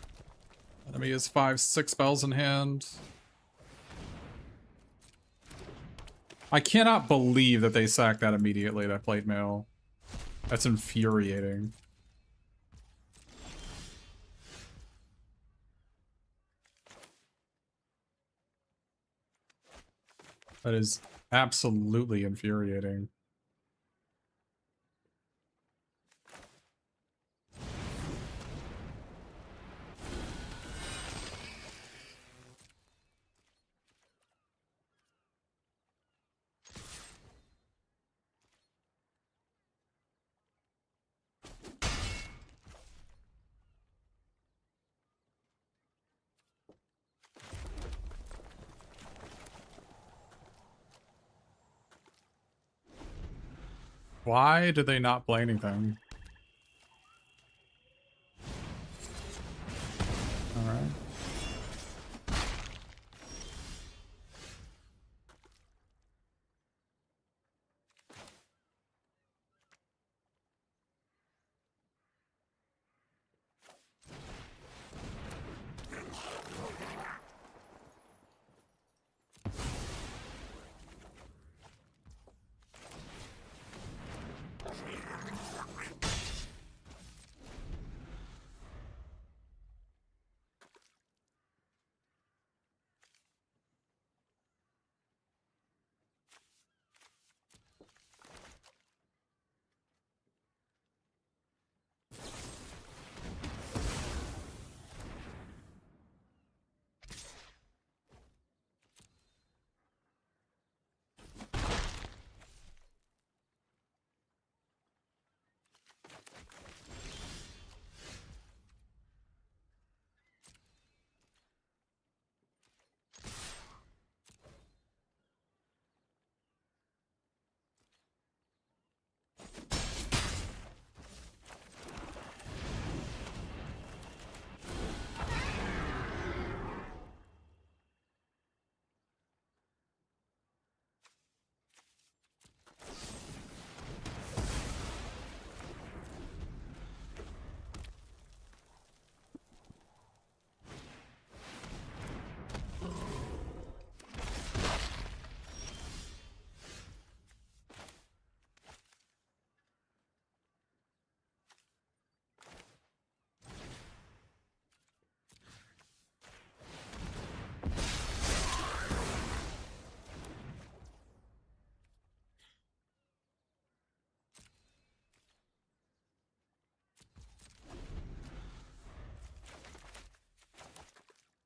B: Enemy has 5-6 spells in hand. I cannot believe that they sacked that immediately, that plate mail. That's infuriating. That is absolutely infuriating. Why did they not play anything? Alright.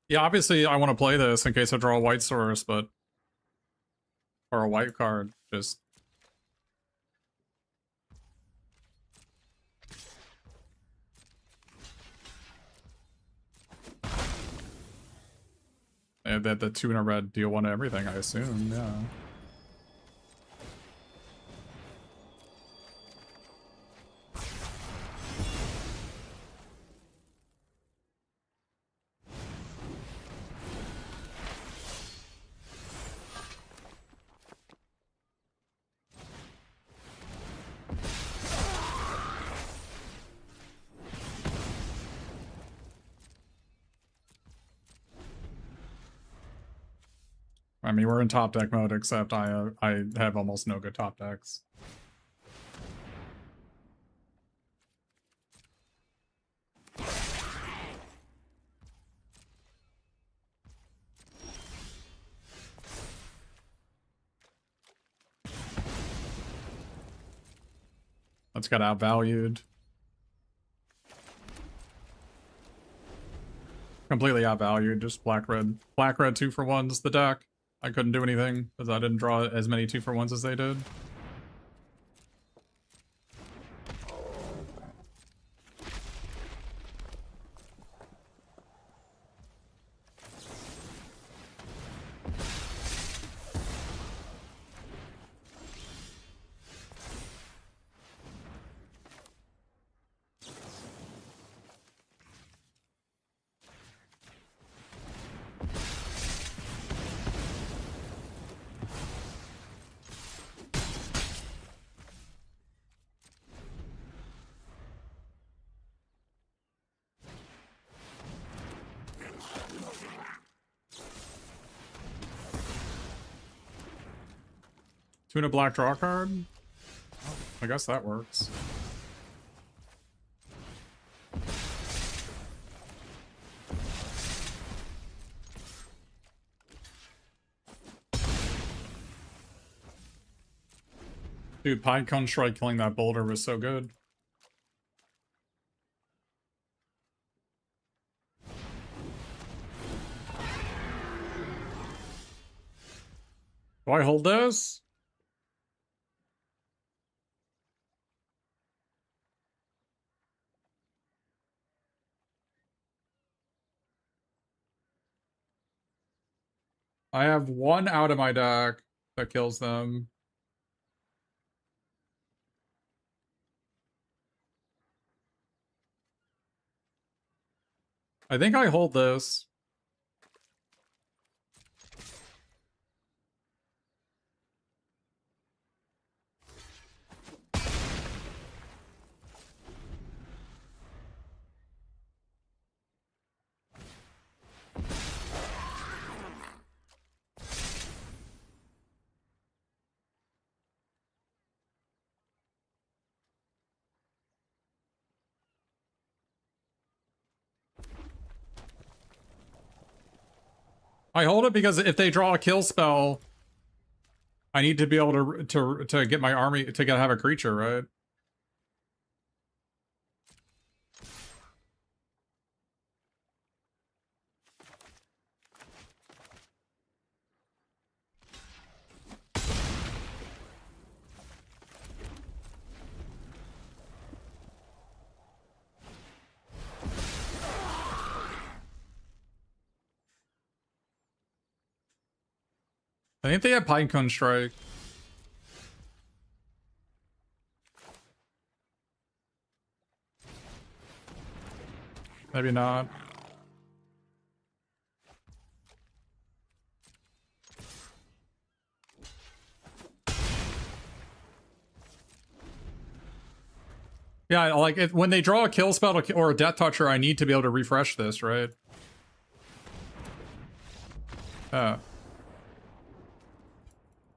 B: Yeah, obviously I want to play this in case I draw a white source, but... Or a white card, just... And that the 2 in a red deal 1 to everything, I assume, yeah. I mean, we're in top deck mode, except I have almost no good top decks. That's got outvalued. Completely outvalued, just black red. Black red 2-for-1's the deck. I couldn't do anything because I didn't draw as many 2-for-1s as they did. Two and a black draw card? I guess that works. Dude, Pinecone Strike killing that boulder was so good. Do I hold this? I have one out of my deck that kills them. I think I hold this. I hold it because if they draw a kill spell, I need to be able to get my army to have a creature, right? I think they have Pinecone Strike. Maybe not. Yeah, like when they draw a kill spell or a Death Toucher, I need to be able to refresh this, right?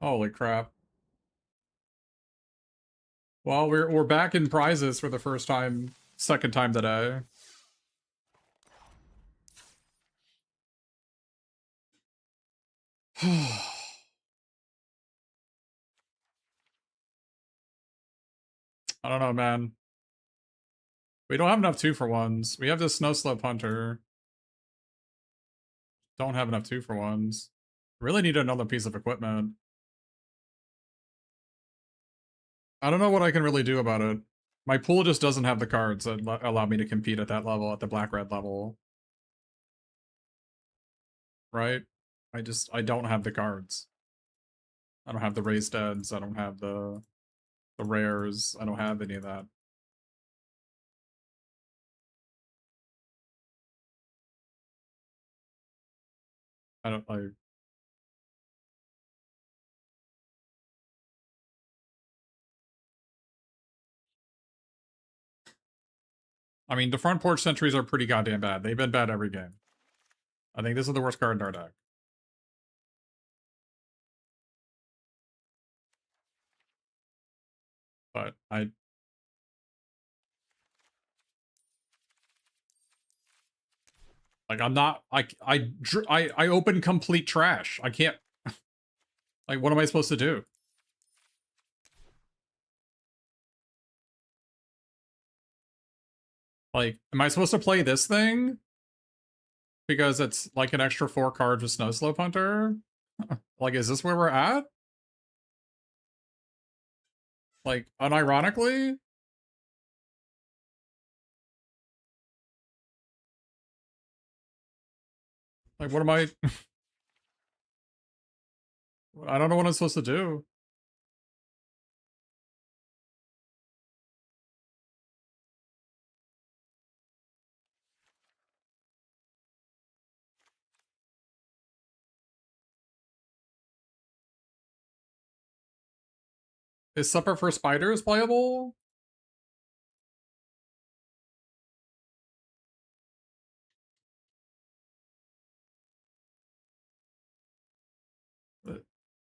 B: Holy crap. Well, we're back in prizes for the second time today. I don't know, man. We don't have enough 2-for-1s. We have this Snow Slope Hunter. Don't have enough 2-for-1s. Really need another piece of equipment. I don't know what I can really do about it. My pool just doesn't have the cards that allow me to compete at that level, at the black-red level. Right? I don't have the cards. I don't have the Raised Deads, I don't have the rares, I don't have any of that. I mean, the front porch sentries are pretty goddamn bad. They've been bad every game. I think this is the worst card in our deck. But like, I'm not, I open complete trash. I can't, like, what am I supposed to do? Like, am I supposed to play this thing? Because it's like an extra 4 cards with Snow Slope Hunter? Like, is this where we're at? Like, unironically? Like, what am I... I don't know what I'm supposed to do. Is Supper for Spiders playable?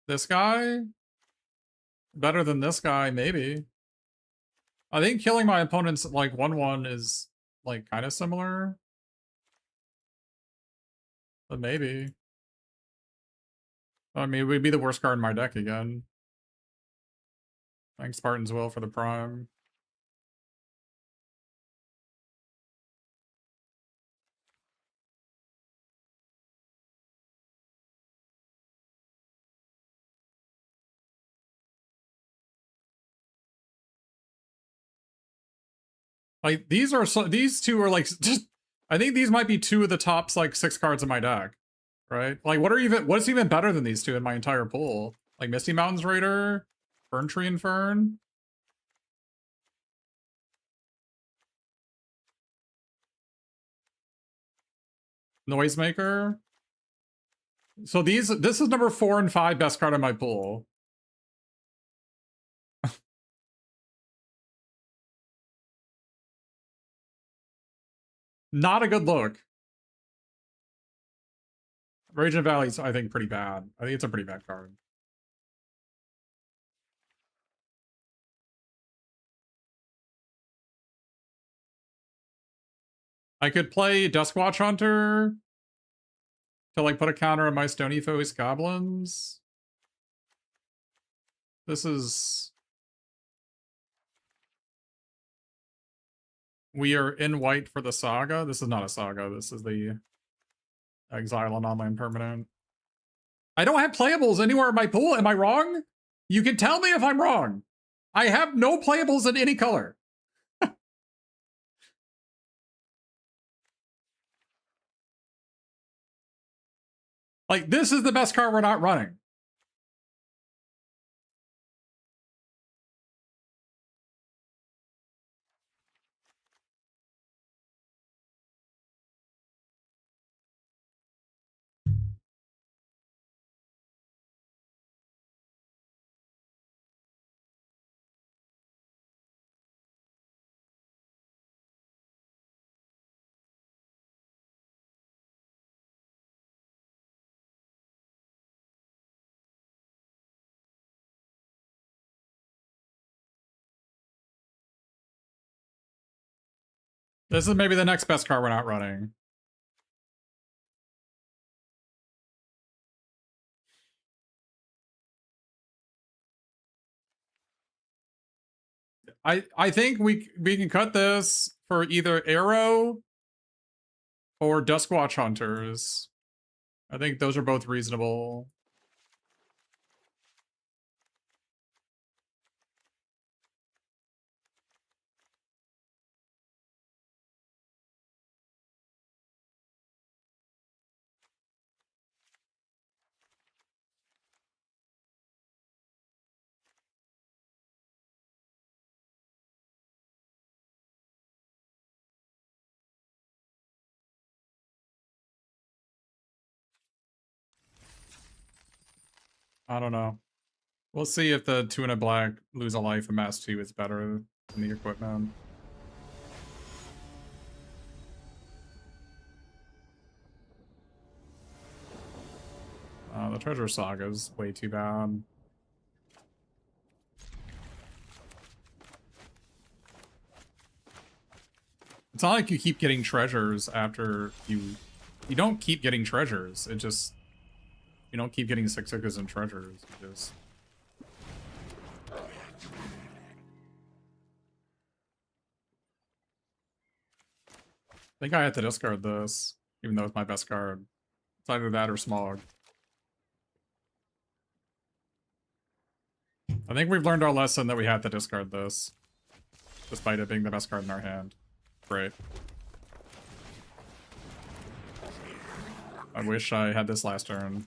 B: This guy? Better than this guy, maybe. I think killing my opponents like 1-1 is like kind of similar. But maybe. I mean, it would be the worst card in my deck again. Thanks, Spartan's Will, for the prime. Like, these are so, these two are like just, I think these might be two of the top like 6 cards in my deck, right? Like, what's even better than these two in my entire pool? Like Misty Mountains Raider, Fern Tree Infern. Noisemaker. So this is number 4 and 5 best card in my pool. Not a good look. Raging Valley's, I think, pretty bad. I think it's a pretty bad card. I could play Duskwatch Hunter to like put a counter on my Stony Foes Goblins. This is... We are in white for the Saga. This is not a Saga. This is the Exile on Online Permanent. I don't have playables anywhere in my pool. Am I wrong? You can tell me if I'm wrong. I have no playables in any color. Like, this is the best card we're not running. This is maybe the next best card we're not running. I think we can cut this for either Arrow or Duskwatch Hunters. I think those are both reasonable. I don't know. We'll see if the 2 and a black lose a life in Mass 2 is better than the equipment. The Treasure Saga is way too bad. It's not like you keep getting treasures after you don't keep getting treasures. It just, you don't keep getting Six-Sigas and treasures. You just... think I had to discard this, even though it's my best card. It's either that or Smog. I think we've learned our lesson that we had to discard this, despite it being the best card in our hand. Great. I wish I had this last turn.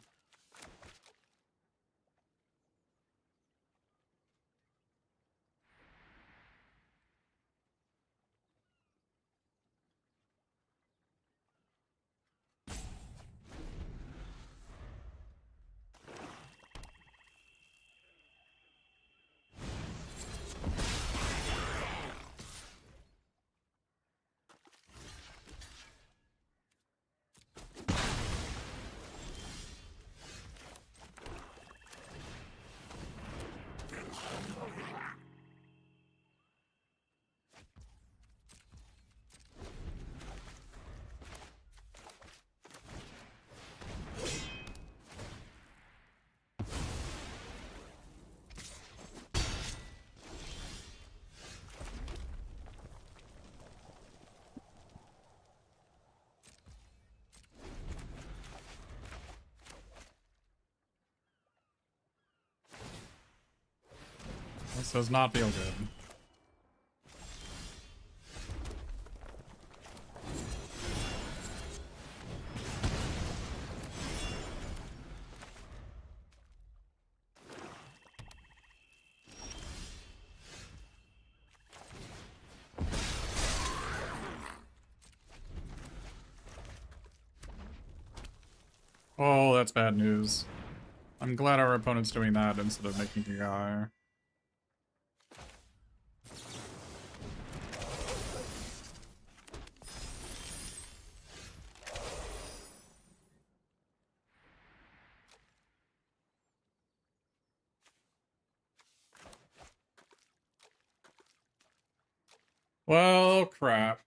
B: This does not feel good. Oh, that's bad news. I'm glad our opponent's doing that instead of making a guy. Well, crap.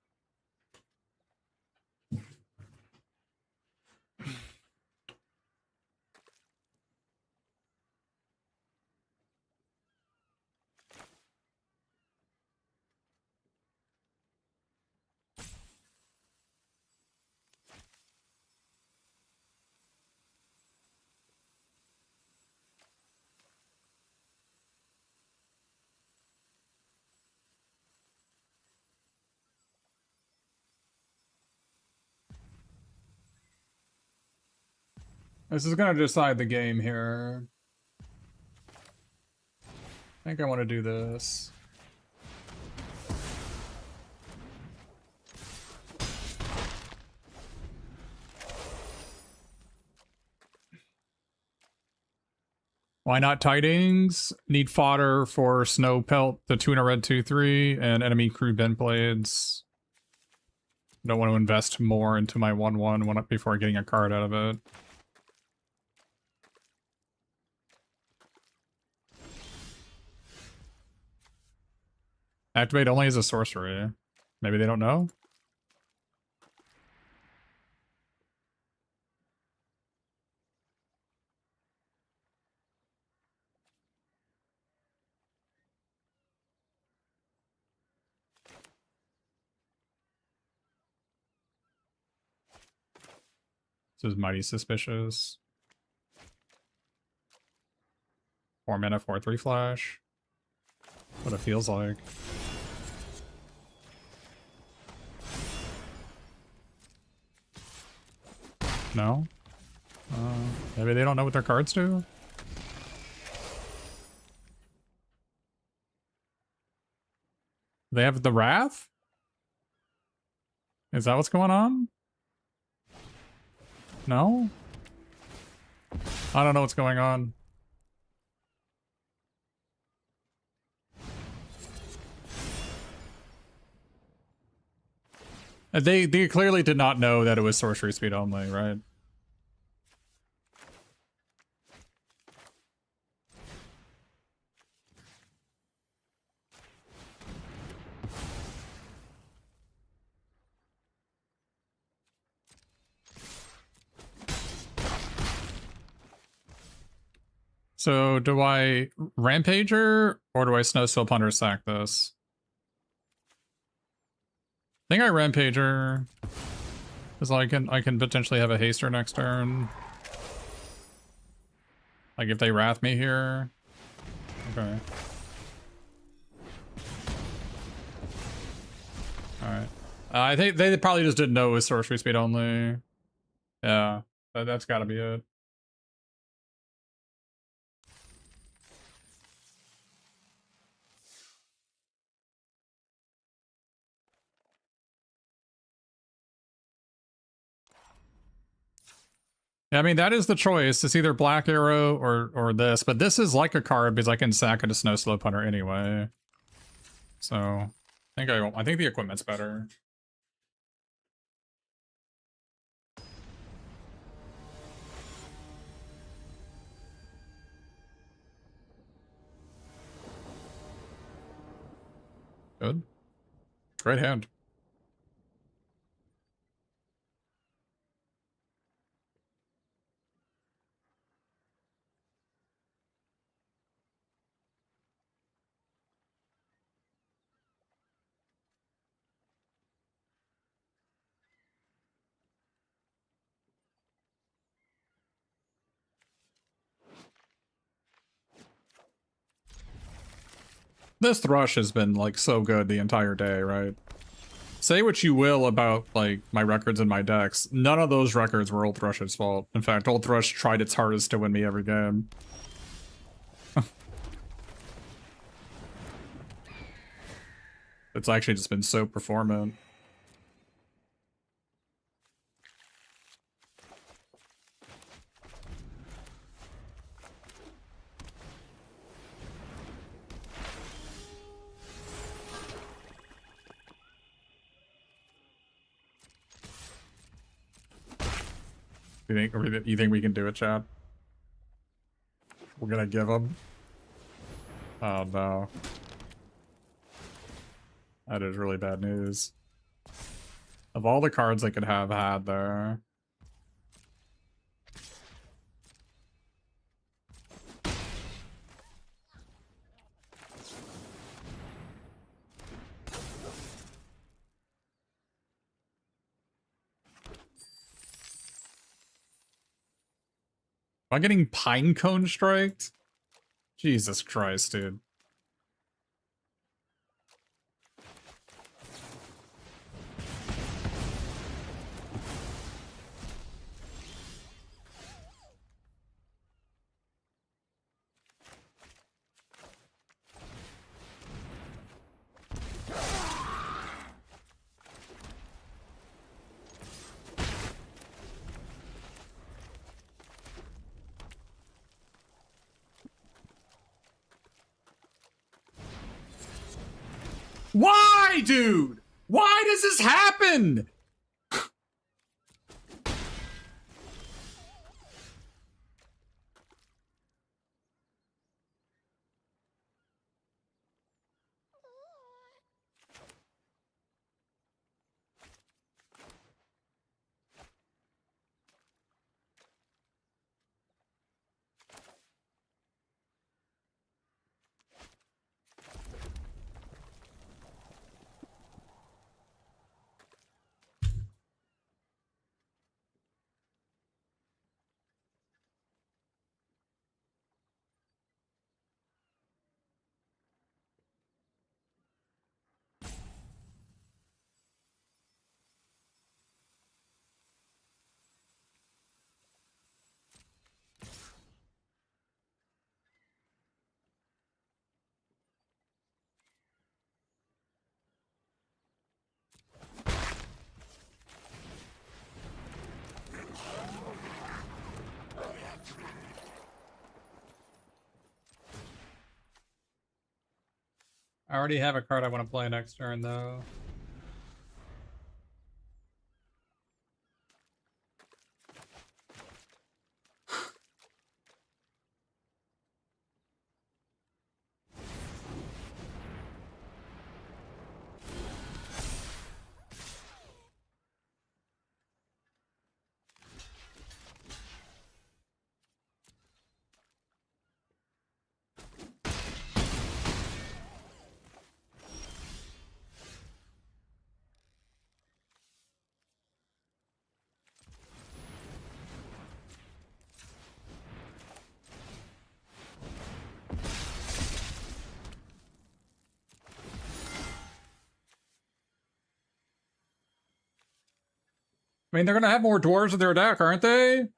B: This is gonna decide the game here. I think I want to do this. Why not Tidings? Need fodder for Snow Pelt, the 2 and a red 2/3, and enemy crew bent blades. Don't want to invest more into my 1/1 before getting a card out of it. Activate only as a sorcery. Maybe they don't know? This is mighty suspicious. 4 mana, 4/3 flash. What it feels like. No? Maybe they don't know what their cards do? They have the Wrath? Is that what's going on? No? I don't know what's going on. They clearly did not know that it was sorcery speed only, right? So do I Rampager or do I Snowstorm Hunter sack this? I think I Rampager. Because I can potentially have a haster next turn. Like if they wrath me here. Okay. Alright. I think they probably just didn't know it was sorcery speed only. Yeah. That's gotta be it. Yeah, I mean, that is the choice. It's either Black Arrow or this, but this is like a card because I can sack it to Snow Slope Hunter anyway. So, I think the equipment's better. Good. Great hand. This Thrush has been, like, so good the entire day, right? Say what you will about, like, my records and my decks. None of those records were Old Thrush's fault. In fact, Old Thrush tried its hardest to win me every game. It's actually just been so performant. You think we can do it, Chad? We're gonna give him? Oh no. That is really bad news. Of all the cards I could have had there. Am I getting Pinecone striked? Jesus Christ, dude. Why, dude? Why does this happen? I already have a card I want to play next turn, though. I mean, they're gonna have more dwarves in their deck, aren't they?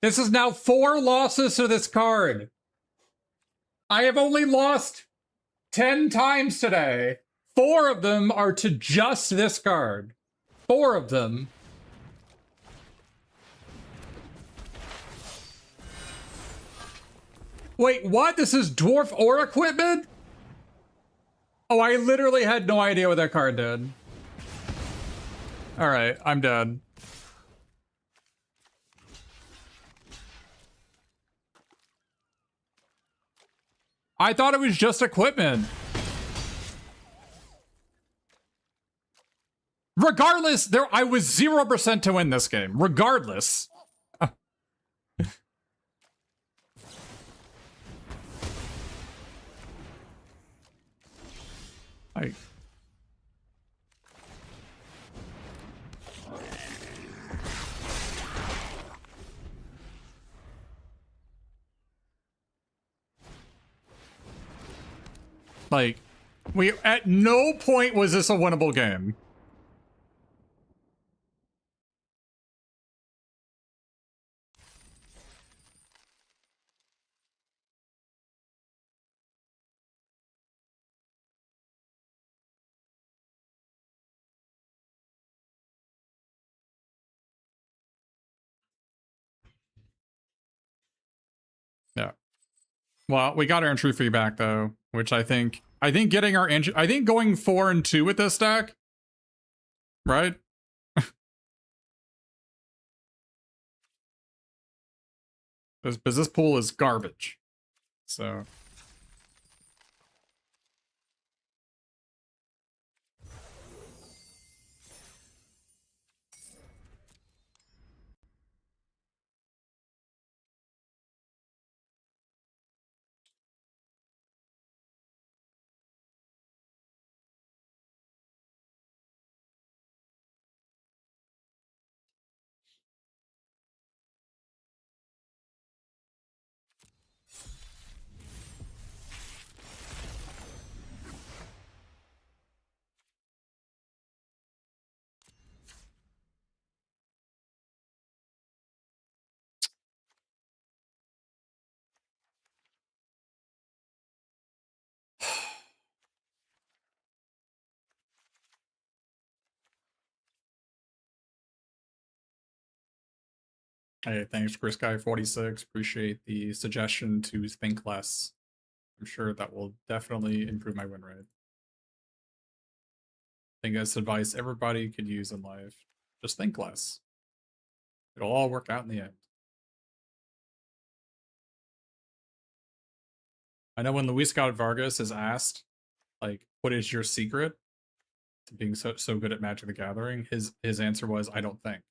B: This is now 4 losses to this card. I have only lost 10 times today. 4 of them are to just this card. 4 of them. Wait, what? This is dwarf or equipment? Oh, I literally had no idea what that card did. Alright, I'm dead. I thought it was just equipment. Regardless, I was 0% to win this game. Regardless. Like, we at no point was this a winnable game. Yeah. Well, we got our entry fee back though, which I think getting our entry, I think going 4 and 2 with this deck, right? Because this pool is garbage. So. Hey, thanks, Chris Guy 46. Appreciate the suggestion to think less. I'm sure that will definitely improve my win rate. I think that's advice everybody could use in life. Just think less. It'll all work out in the end. I know when Luis Scott Vargas is asked, like, what is your secret to being so good at Magic the Gathering? His answer was, I don't think.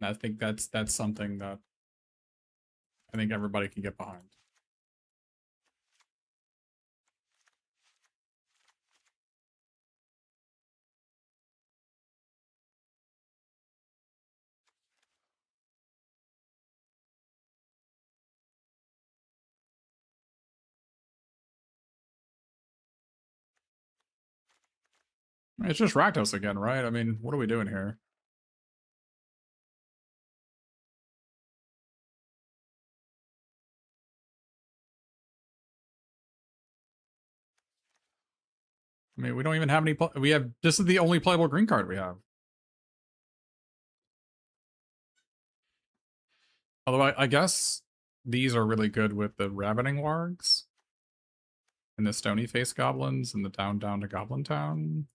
B: And I think that's something that I think everybody can get behind. It's just Rakdos again, right? I mean, what are we doing here? I mean, we don't even have any. We have. This is the only playable green card we have. Although I guess these are really good with the Ravening Wargs and the Stony Face Goblins and the down to Goblin Town.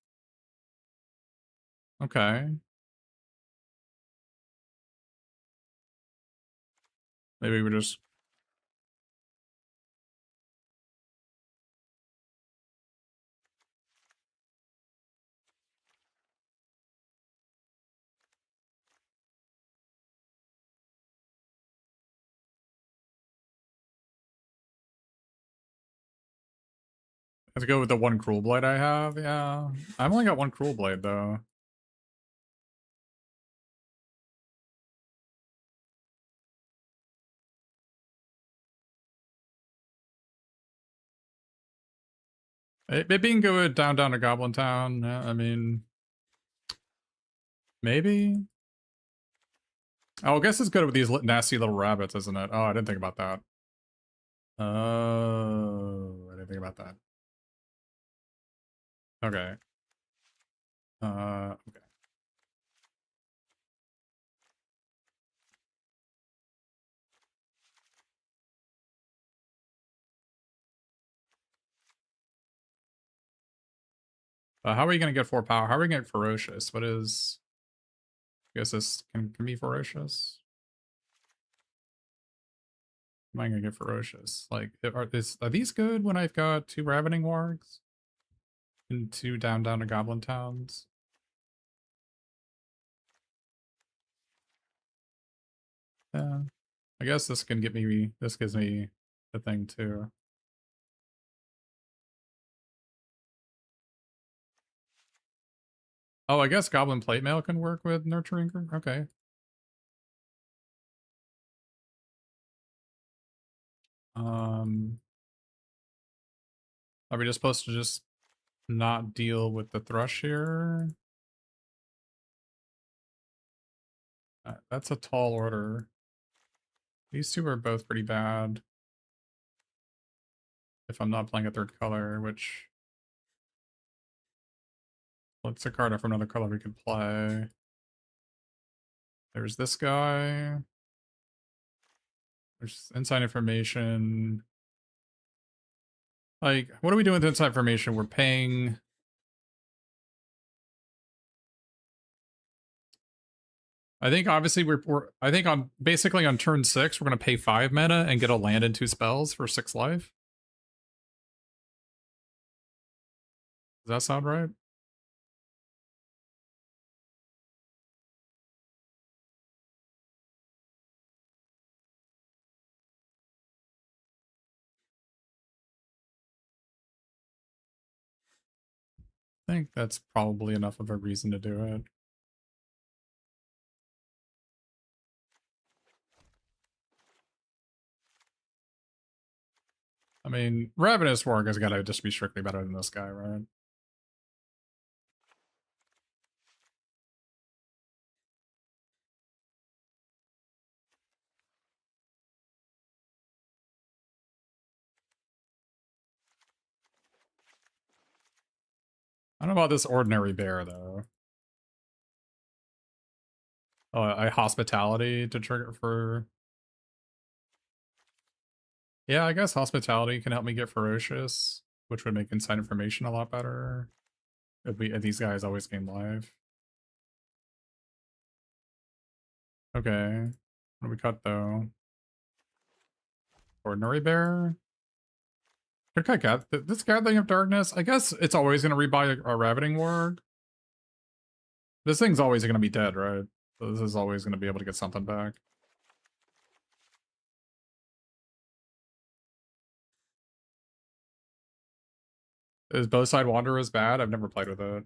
B: Okay.
A: Maybe we just... Let's go with the one Cruel Blade I have, yeah. I've only got one Cruel Blade, though. It being good down to Goblin Town, yeah, I mean... Maybe? Oh, I guess it's good with these nasty little rabbits, isn't it? Oh, I didn't think about that. Oh, I didn't think about that. Okay. Okay. How are we gonna get 4 power? How are we gonna get ferocious? What is... I guess this can be ferocious? Am I gonna get ferocious? Like, are these good when I've got 2 ravening wargs? And 2 down to Goblin Towns? Yeah. I guess this can get me... This gives me the thing, too. Oh, I guess Goblin Plate Mail can work with Nurturing. Okay. Are we just supposed to just not deal with the Thrush here? That's a tall order. These 2 are both pretty bad. If I'm not playing a 3rd color, which... What's a card from another color we could play? There's this guy. There's inside information. Like, what are we doing with inside information? We're paying... I think obviously I think on basically on turn 6 we're gonna pay 5 mana and get a land and 2 spells for 6 life. Does that sound right? I think that's probably enough of a reason to do it. I mean, Ravenous Warg has got to just be strictly better than this guy, right? I don't know about this ordinary bear, though. Oh, I hospitality to trigger for... Yeah, I guess hospitality can help me get ferocious, which would make inside information a lot better. If these guys always game live. Okay. What do we cut, though? Ordinary bear? Could cut this Gathering of Darkness? I guess it's always going to rebuy a Ravening Warg. This thing's always going to be dead, right? So this is always going to be able to get something back. Is Bowside Wanderers bad? I've never played with it.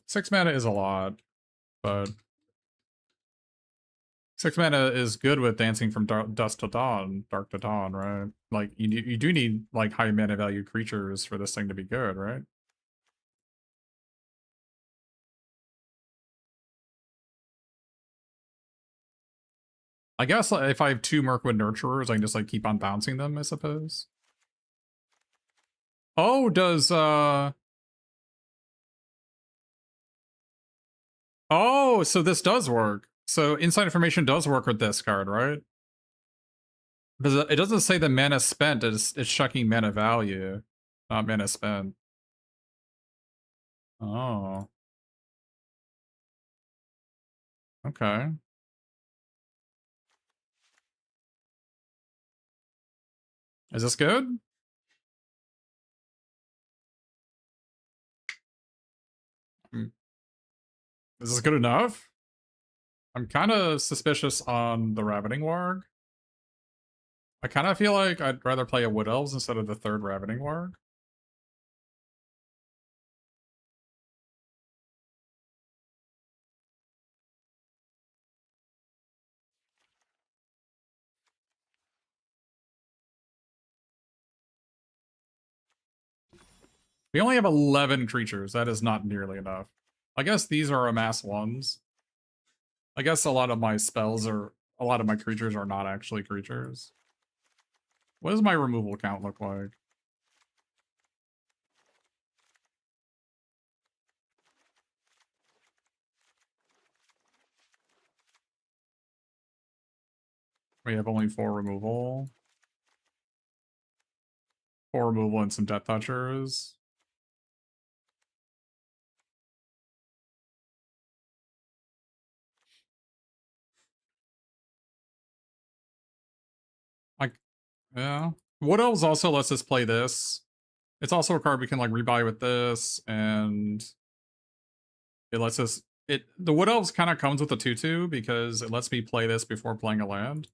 A: 6 mana is a lot, but 6 mana is good with Dancing from Dusk to Dawn, Dark to Dawn, right? Like, you do need, like, high mana value creatures for this thing to be good, right? I guess if I have 2 Mirkwood Nurturers, I can just, like, keep on bouncing them, I suppose. Oh, does, Oh, so this does work. So inside information does work with this card, right? Because it doesn't say the mana spent, it's checking mana value, not mana spent. Oh. Okay. Is this good? Is this good enough? I'm kind of suspicious on the Ravening Warg. I kind of feel like I'd rather play a Wood Elves instead of the third Ravening Warg. We only have 11 creatures. That is not nearly enough. I guess these are amass ones. I guess a lot of my spells are, a lot of my creatures are not actually creatures. What does my removal count look like? We have only 4 removal. 4 removal and some Death Touchers. Like, yeah. Wood Elves also lets us play this. It's also a card we can like rebuy with this, and it lets us. The Wood Elves kind of comes with a 2/2 because it lets me play this before playing a land.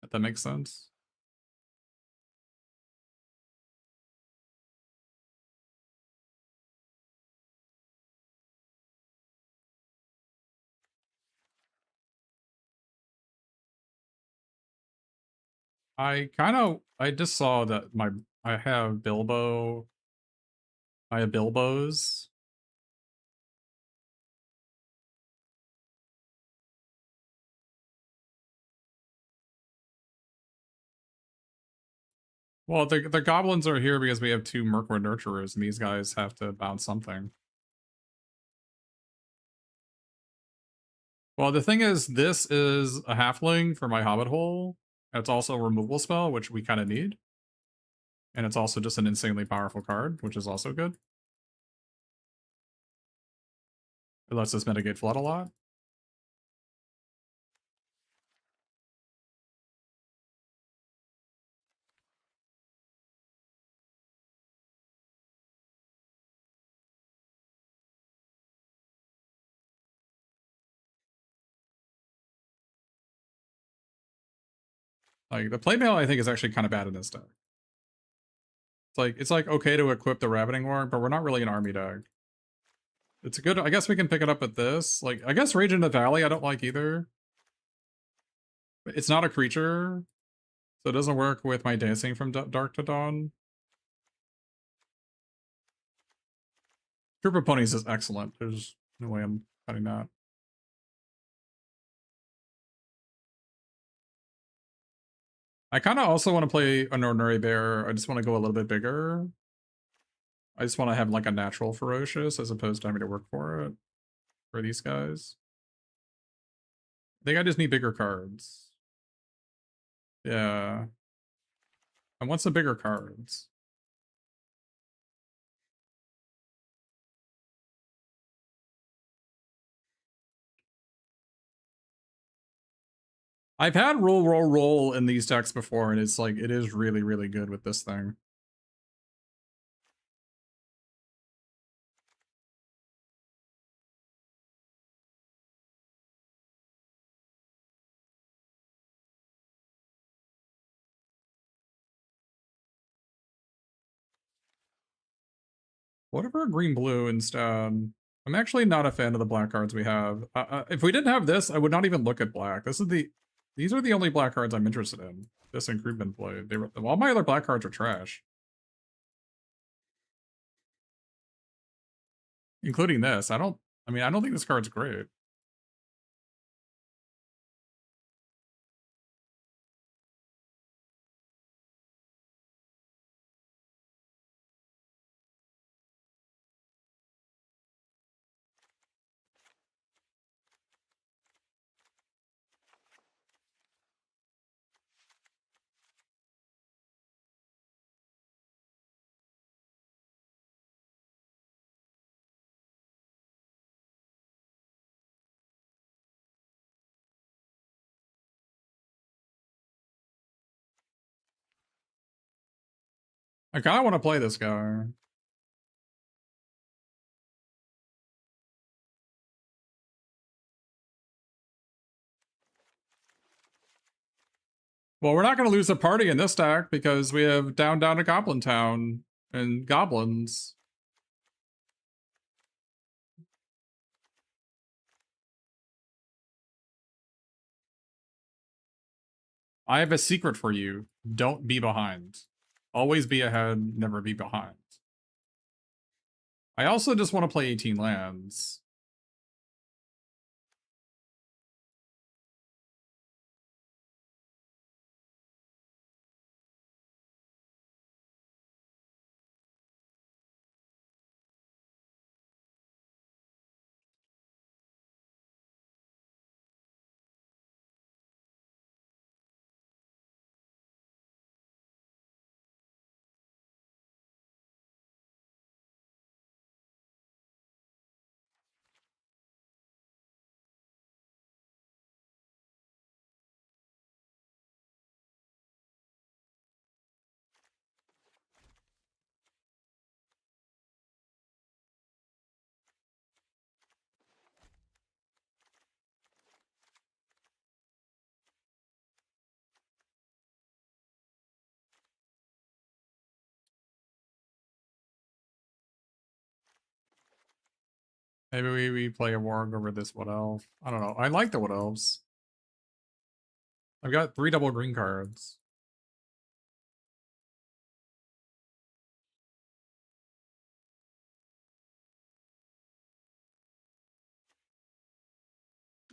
A: If that makes sense. I just saw that I have Bilbo. I have Bilbos. Well, the goblins are here because we have 2 Mirkwood Nurturers, and these guys have to bounce something. Well, the thing is, this is a halfling for my Hobbit hole. And it's also a removal spell, which we kind of need. And it's also just an insanely powerful card, which is also good. It lets us mitigate flood a lot. Like, the playmail, I think, is actually kind of bad in this deck. It's like okay to equip the Ravening Warg, but we're not really an army deck. It's good. I guess we can pick it up with this. Like, I guess Rage in the Valley I don't like either. It's not a creature, so it doesn't work with my Dancing from Dark to Dawn. Troop of Ponies is excellent. There's no way I'm cutting that. I kind of also want to play an Ordinary Bear. I just want to go a little bit bigger. I just want to have like a natural Ferocious as opposed to having to work for it for these guys. I think I just need bigger cards. Yeah. I want some bigger cards. I've had roll in these decks before, and it's like, it is really, really good with this thing. What if we're green blue instead? I'm actually not a fan of the black cards we have. If we didn't have this, I would not even look at black. These are the only black cards I'm interested in. This and Creepman Blade. All my other black cards are trash. Including this. I don't think this card's great.
B: I kind of want to play this guy. Well, we're not going to lose a party in this deck because we have down to Goblin Town and goblins. I have a secret for you. Don't be behind. Always be ahead, never be behind. I also just want to play 18 lands. Maybe we play a warg over this Wood Elf. I don't know. I like the Wood Elves. I've got 3 double green cards.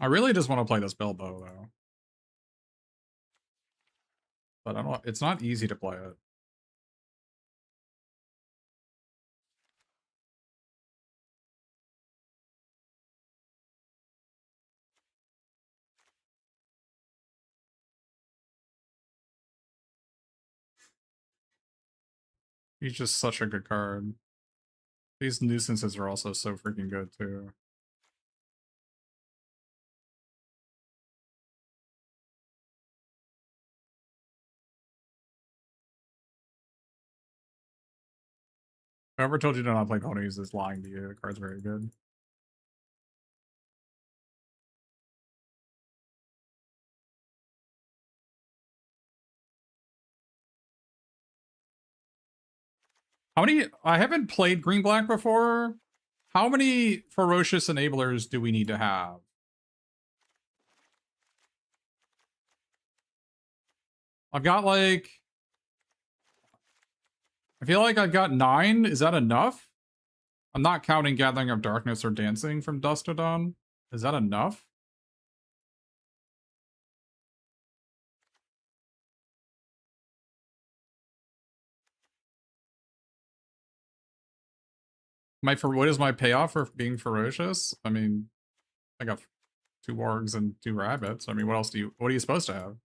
B: I really just want to play this Bilbo, though. But I don't. It's not easy to play it. He's just such a good card. These nuisances are also so freaking good, too. Whoever told you to not play ponies is lying to you. The card's very good. How many? I haven't played green black before. How many ferocious enablers do we need to have? I've got like. I feel like I've got 9. Is that enough? I'm not counting Gathering of Darkness or Dancing from Dusk to Dawn. Is that enough? What is my payoff for being ferocious? I mean, I got 2 wargs and 2 rabbits. I mean, what are you supposed to have?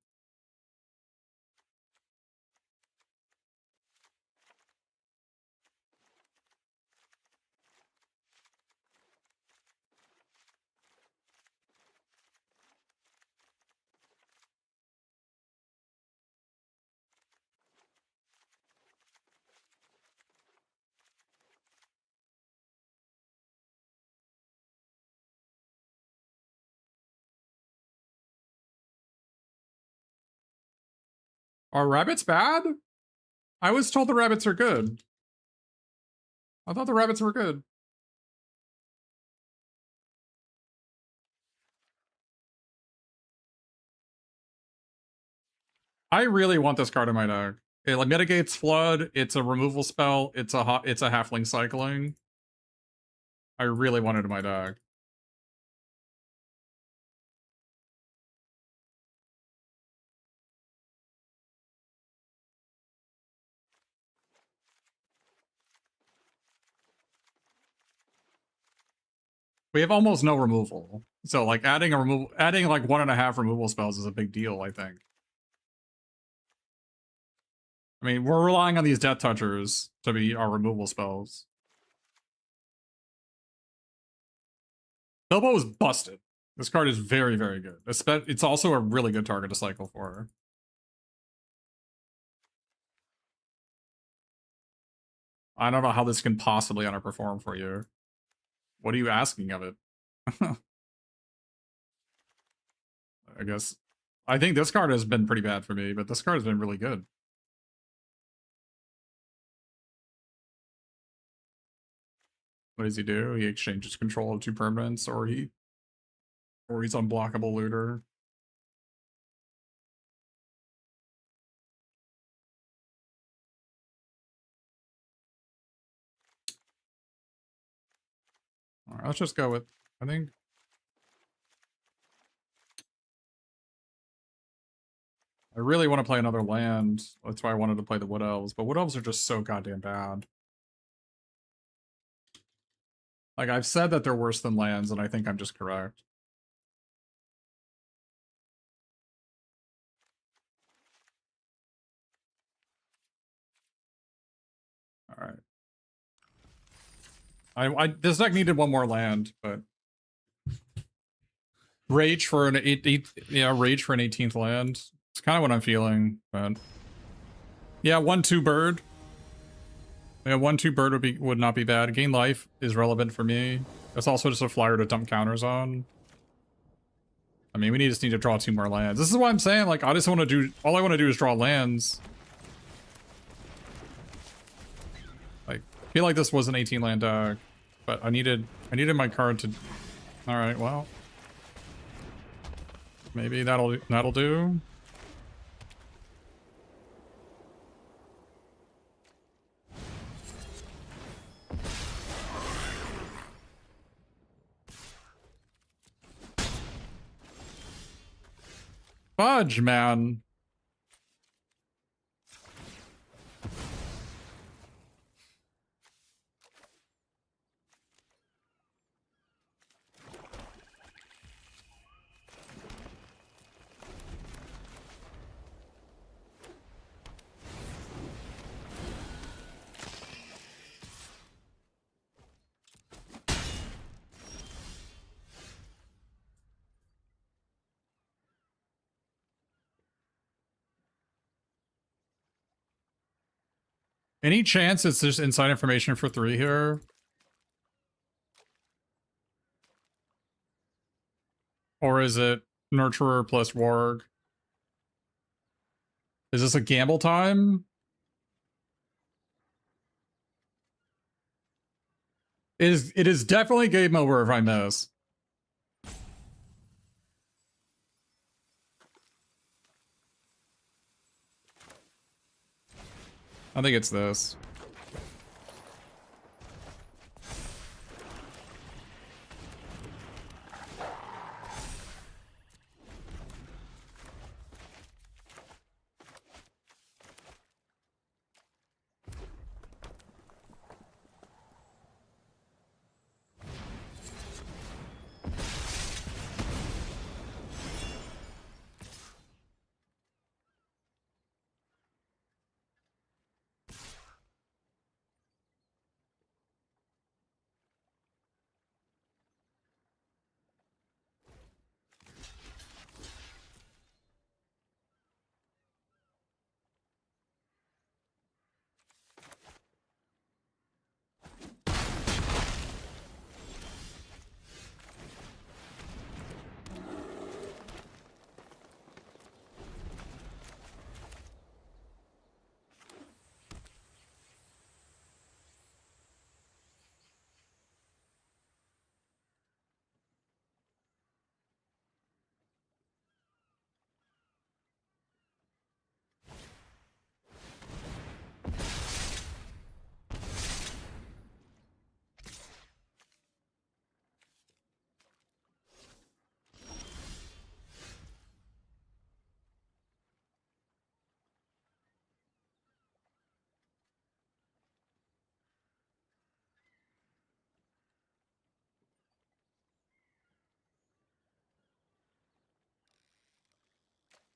B: Are rabbits bad? I was told the rabbits are good. I thought the rabbits were good. I really want this card in my deck. It like mitigates flood. It's a removal spell. It's a halfling cycling. I really want it in my deck. We have almost no removal, so like adding like 1.5 removal spells is a big deal. I think. I mean, we're relying on these Death Touchers to be our removal spells. Bilbo is busted. This card is very, very good. It's also a really good target to cycle for. I don't know how this can possibly underperform for you. What are you asking of it? I guess. I think this card has been pretty bad for me, but this card has been really good. What does he do? He exchanges control of 2 permanents, or he's unblockable looter. All right, let's just go with, I think. I really want to play another land. That's why I wanted to play the Wood Elves, but Wood Elves are just so goddamn bad. Like, I've said that they're worse than lands, and I think I'm just correct. Alright. This deck needed one more land, but... Rage for an 18th land. It's kind of what I'm feeling, but... Yeah, 1/2 bird. Yeah, 1/2 bird would not be bad. Gain life is relevant for me. It's also just a flyer to dump counters on. I mean, we just need to draw 2 more lands. This is what I'm saying, like, I just want to do... All I want to do is draw lands. Like, I feel like this was an 18 land deck, but I needed my card to... Alright, well... Maybe that'll do. Fudge, man. Any chance it's just inside information for 3 here? Or is it Nurturer plus Warg? Is this a gamble time? It is definitely game over if I miss. I think it's this.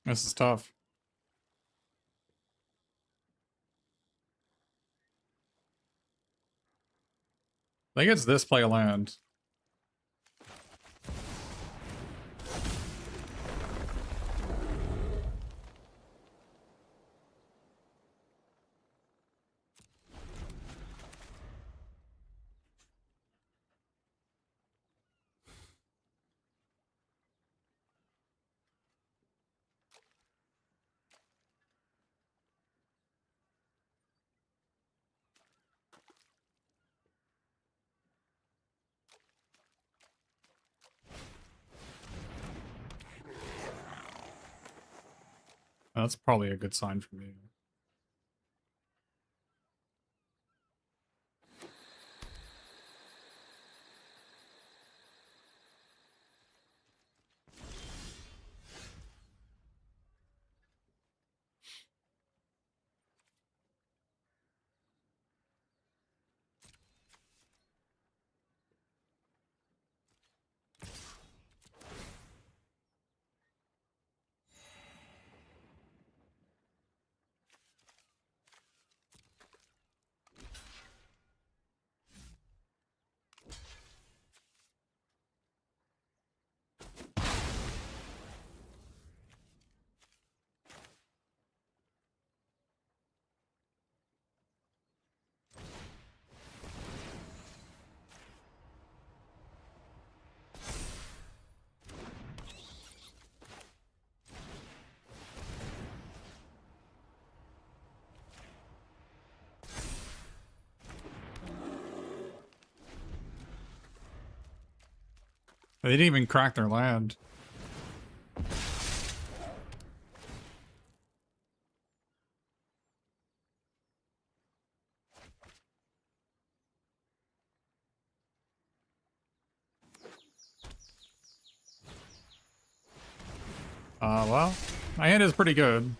B: This is tough. I think it's this play a land. That's probably a good sign for me. They didn't even crack their land. Well, my hand is pretty good.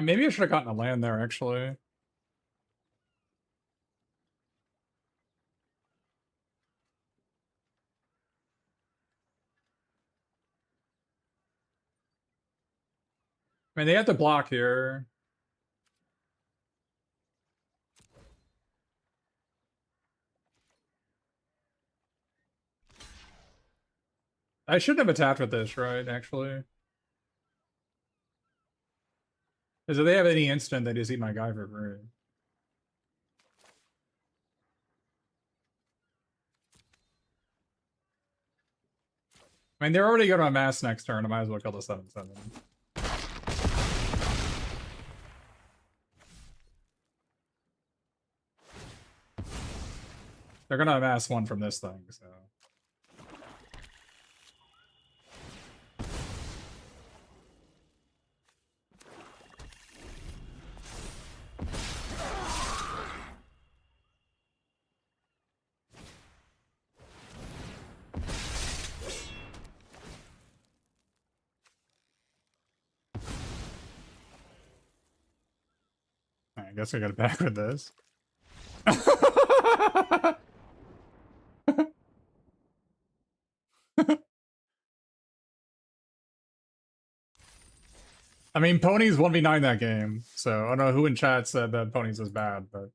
B: Maybe I should have gotten a land there, actually. I mean, they have to block here. I shouldn't have attacked with this, right, actually? Because if they have any instant, they just eat my guy for free. I mean, they're already going to amass next turn. I might as well kill the 7/7. They're going to amass one from this thing, so... I guess I got it back with this. I mean, Ponies 1v9 that game, so I don't know who in chat said that Ponies is bad, but...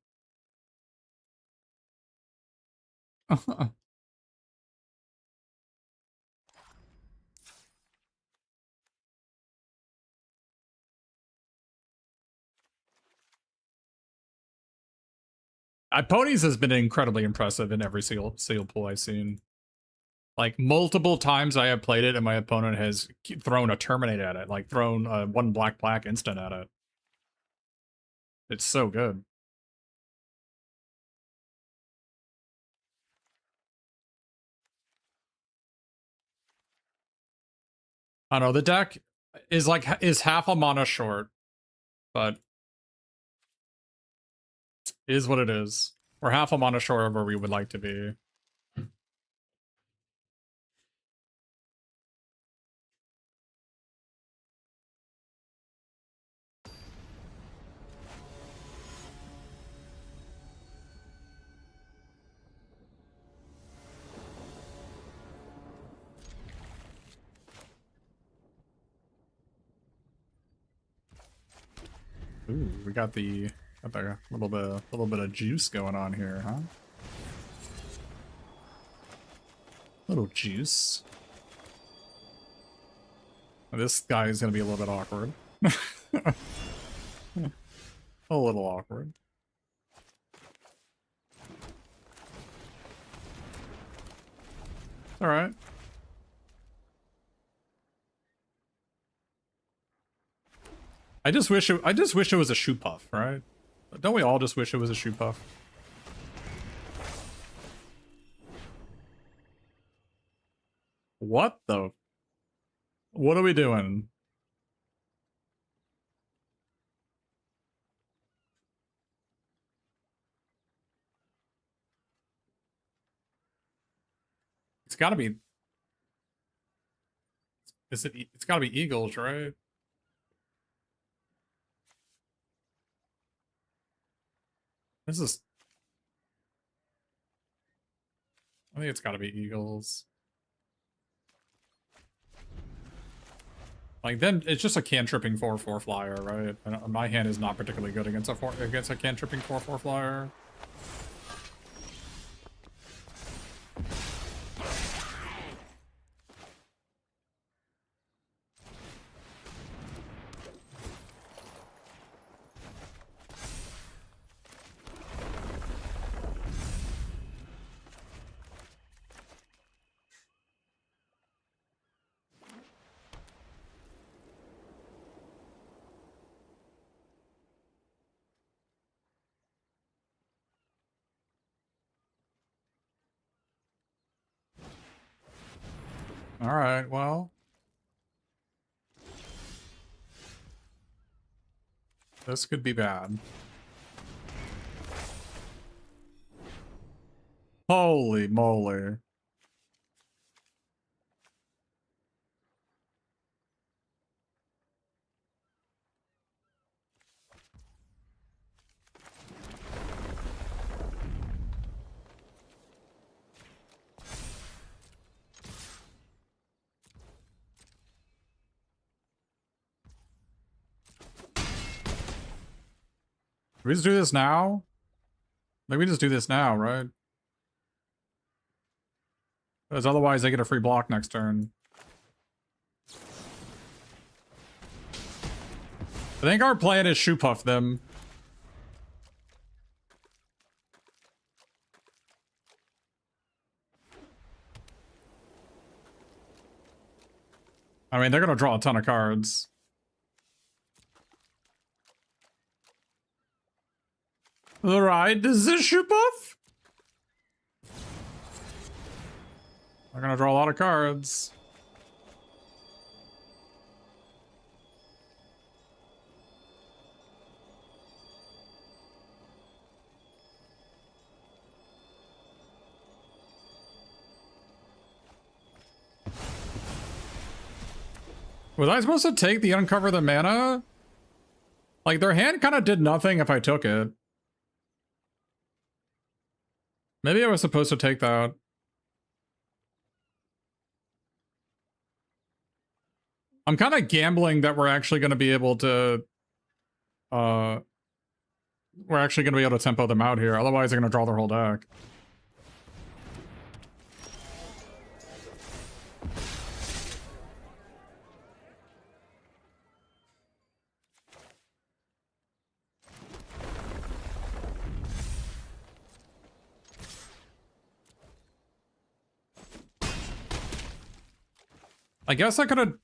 B: Ponies has been incredibly impressive in every seal pool I've seen. Like, multiple times I have played it and my opponent has thrown a Terminate at it, like thrown a 1 black instant at it. It's so good. I don't know, the deck is half a mana short, but it is what it is. We're half a mana short of where we would like to be. Ooh, we got the little bit of juice going on here, huh? Little juice. This guy is gonna be a little bit awkward. A little awkward. All right. I just wish it was a shoe puff, right? Don't we all just wish it was a shoe puff? What the? What are we doing? It's gotta be. Is it? It's gotta be Eagles, right? This is. I think it's gotta be Eagles. Like then it's just a cantripping 4/4 flyer, right? And my hand is not particularly good against a cantripping 4/4 flyer. All right, well. This could be bad. Holy moly. We just do this now? Like, we just do this now, right? Because otherwise they get a free block next turn. I think our plan is shoe puff them. I mean, they're gonna draw a ton of cards. Alright, is this shoe puff? They're gonna draw a lot of cards. Was I supposed to take the uncover the mana? Like, their hand kind of did nothing if I took it. Maybe I was supposed to take that. I'm kind of gambling that we're actually going to be able to... we're actually going to be able to tempo them out here. Otherwise, they're going to draw their whole deck. I guess I could have...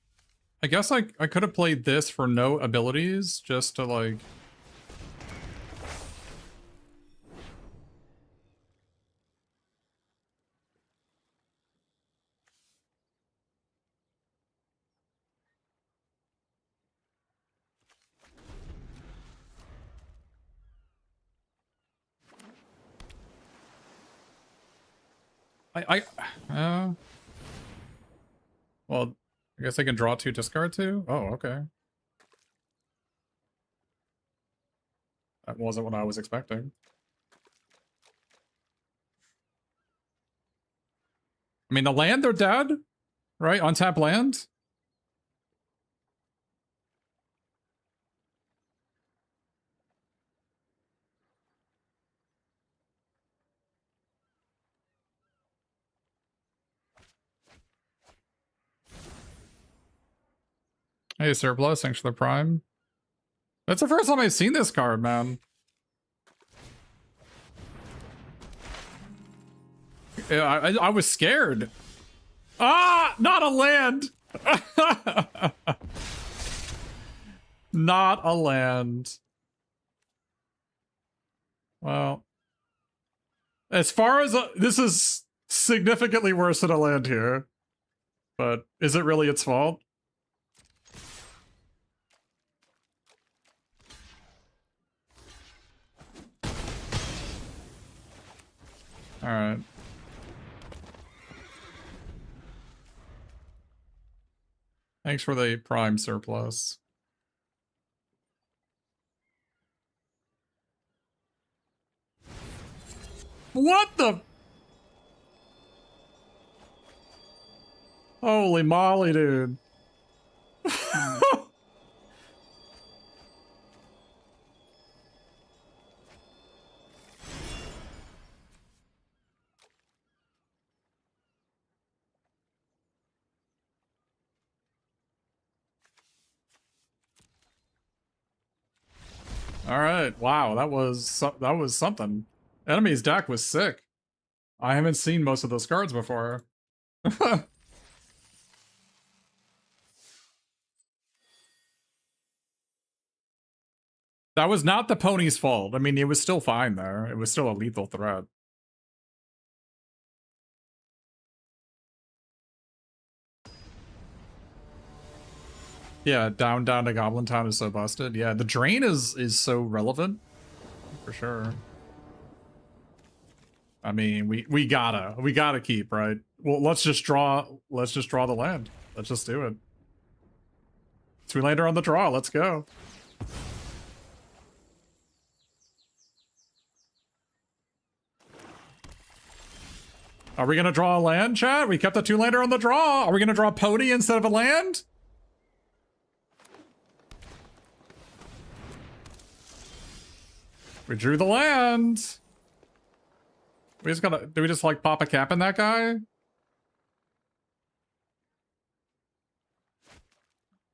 B: I guess I could have played this for no abilities, just to, like... Well, I guess I can draw 2, discard 2? Oh, okay. That wasn't what I was expecting. I mean, the land, they're dead, right? Untap land? Hey, Surplus, thanks for the prime. That's the first time I've seen this card, man. Yeah, I was scared. Ah, not a land. Not a land. Well, as far as this is significantly worse than a land here, but is it really its fault? All right. Thanks for the prime, Surplus. What the? Holy moly, dude. All right. Wow, that was something. Enemy's deck was sick. I haven't seen most of those cards before. That was not the pony's fault. I mean, it was still fine there. It was still a lethal threat. Yeah, down to Goblin Town is so busted. Yeah, the drain is so relevant. For sure. I mean, we gotta keep, right? Well, let's just draw the land. Let's just do it. 2-lander on the draw, let's go. Are we gonna draw a land, chat? We kept the 2-lander on the draw. Are we gonna draw pony instead of a land? We drew the land. We just gotta, do we just like pop a cap in that guy?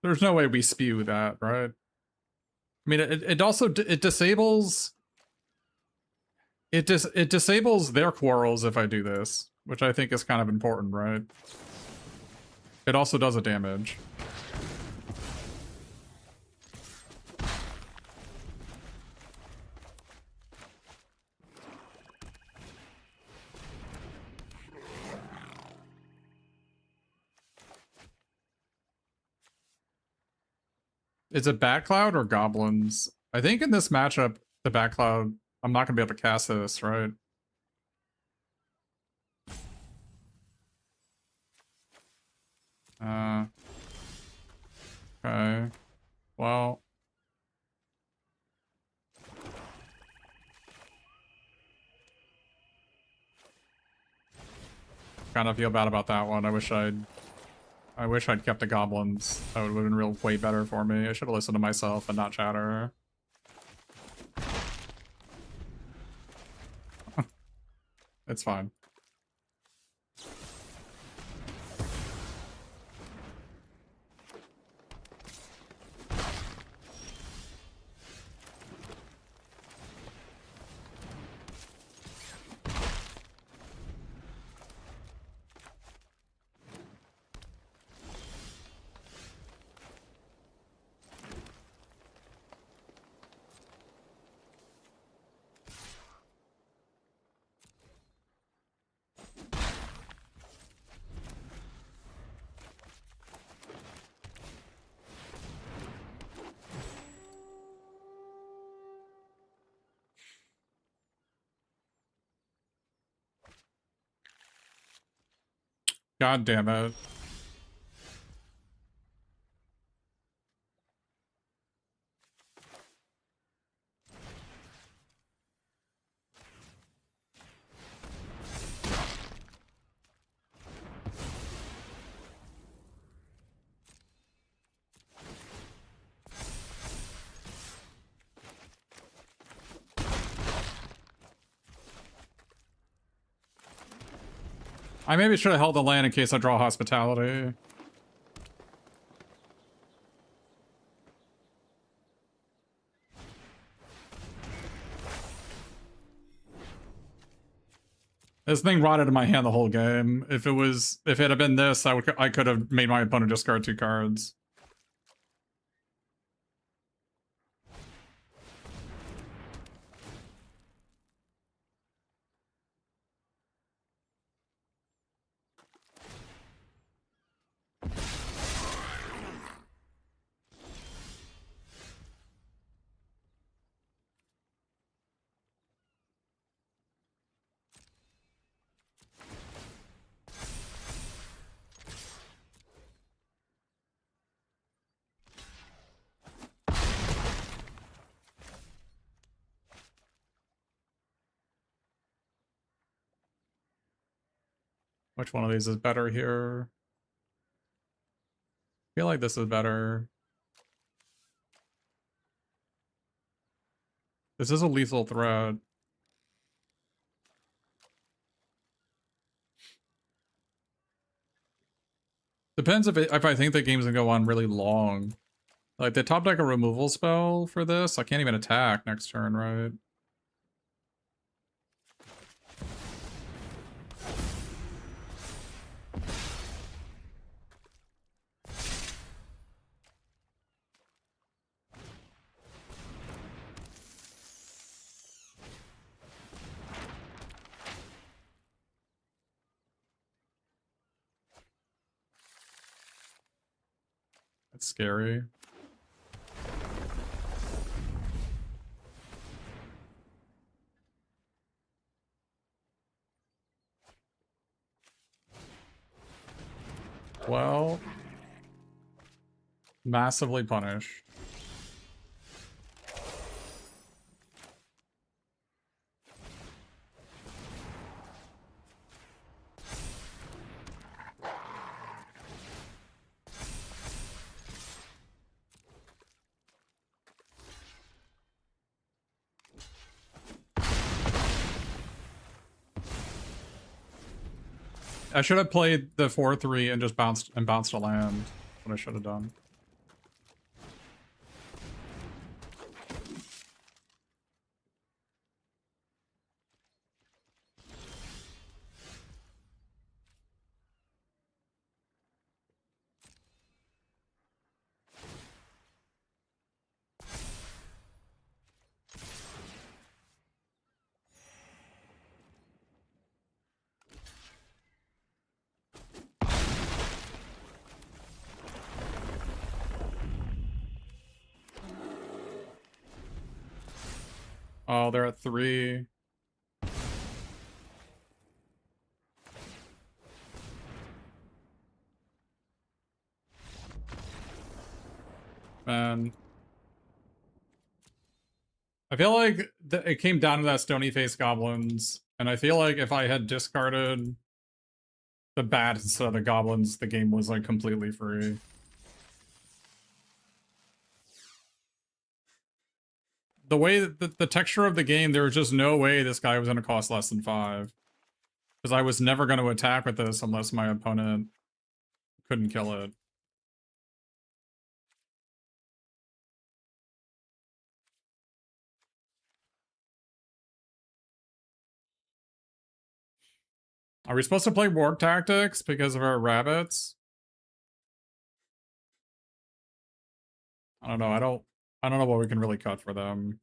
B: There's no way we spew that, right? I mean, it also, it disables, it disables their quarrels if I do this, which I think is kind of important, right? It also does a damage. Is it Bat Cloud or Goblins? I think in this matchup, the Bat Cloud, I'm not going to be able to cast this, right? Okay. Well. Kind of feel bad about that one. I wish I'd kept the goblins. That would have been real way better for me. I should have listened to myself and not chatter. It's fine. God damn it. I maybe should have held the land in case I draw hospitality. This thing rotted in my hand the whole game. If it had been this, I could have made my opponent discard 2 cards. Which one of these is better here? I feel like this is better. This is a lethal threat. Depends if I think the game's gonna go on really long. Like, they top deck a removal spell for this. I can't even attack next turn, right? That's scary. Well, massively punished. I should have played the 4/3 and just bounced a land. What I should have done. Oh, they're at 3. Man. I feel like it came down to that Stony Face Goblins, and I feel like if I had discarded the bats instead of the goblins, the game was like completely free. The way that the texture of the game, there was just no way this guy was going to cost less than 5. Because I was never going to attack with this unless my opponent couldn't kill it. Are we supposed to play Warp Tactics because of our rabbits? I don't know. I don't know what we can really cut for them.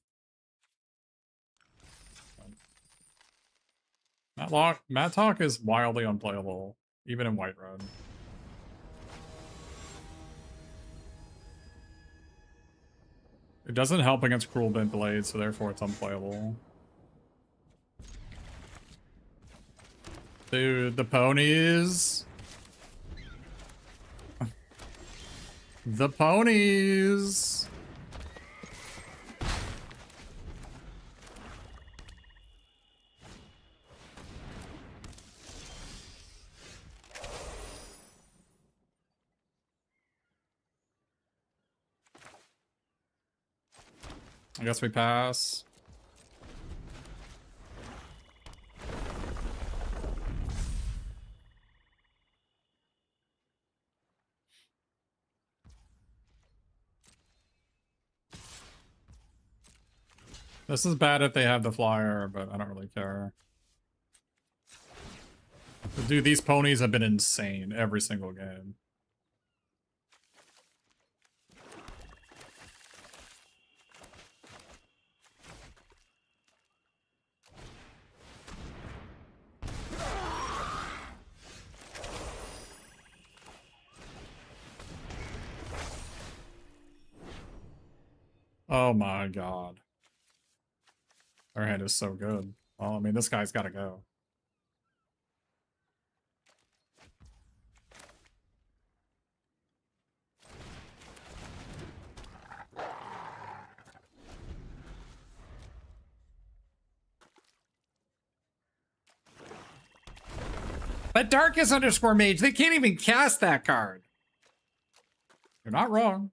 B: Matlock is wildly unplayable, even in White Red. It doesn't help against Cruel Bent Blade, so therefore it's unplayable. Dude, the ponies. The ponies. I guess we pass. This is bad if they have the flyer, but I don't really care. Dude, these ponies have been insane every single game. Oh my god. Their hand is so good. Well, I mean, this guy's gotta go. But Darkus underscore mage, they can't even cast that card. You're not wrong.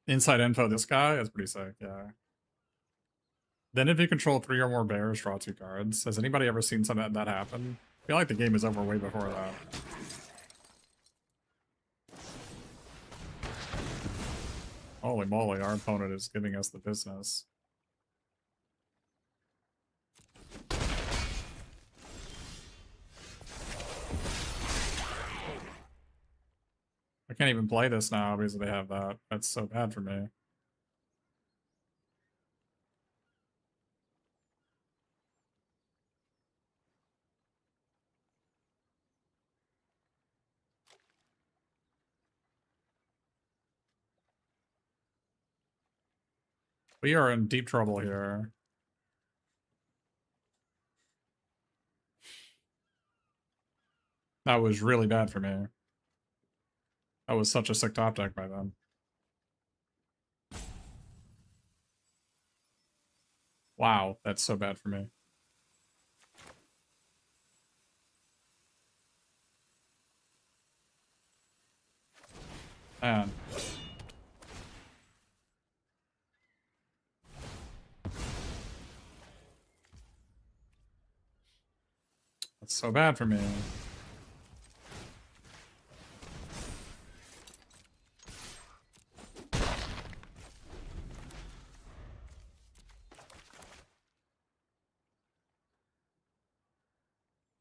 B: Inside info, this guy is pretty sick, yeah. Then if you control 3 or more bears, draw 2 cards. Has anybody ever seen something like that happen? I feel like the game is over way before that. Holy moly, our opponent is giving us the business. I can't even play this now because they have that. That's so bad for me. We are in deep trouble here. That was really bad for me. That was such a sick top deck by them. Wow, that's so bad for me. Man. That's so bad for me.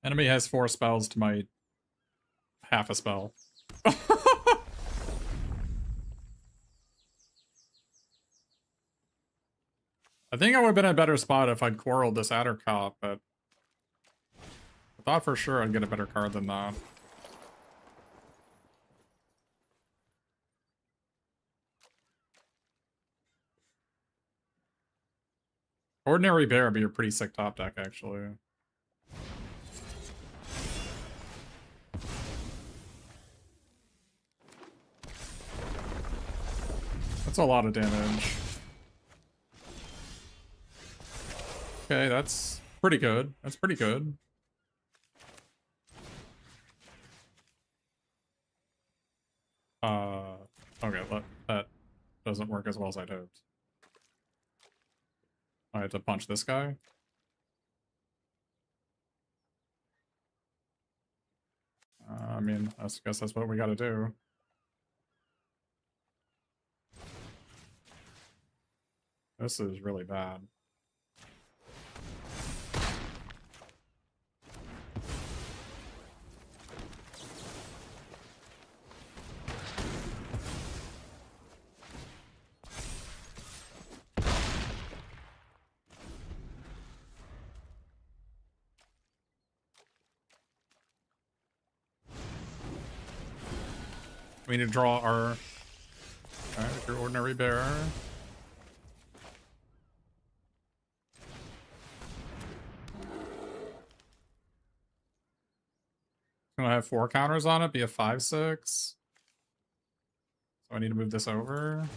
B: Enemy has 4 spells to my half a spell. I think I would have been in a better spot if I'd quarreled this Adder Cop, but I thought for sure I'd get a better card than that. Ordinary Bear would be a pretty sick top deck, actually. That's a lot of damage. Okay, that's pretty good. That's pretty good. Okay, that doesn't work as well as I'd hoped. I have to punch this guy. I mean, I guess that's what we gotta do. This is really bad. We need to draw our your ordinary bear. Gonna have 4 counters on it, be a 5/6. So I need to move this over.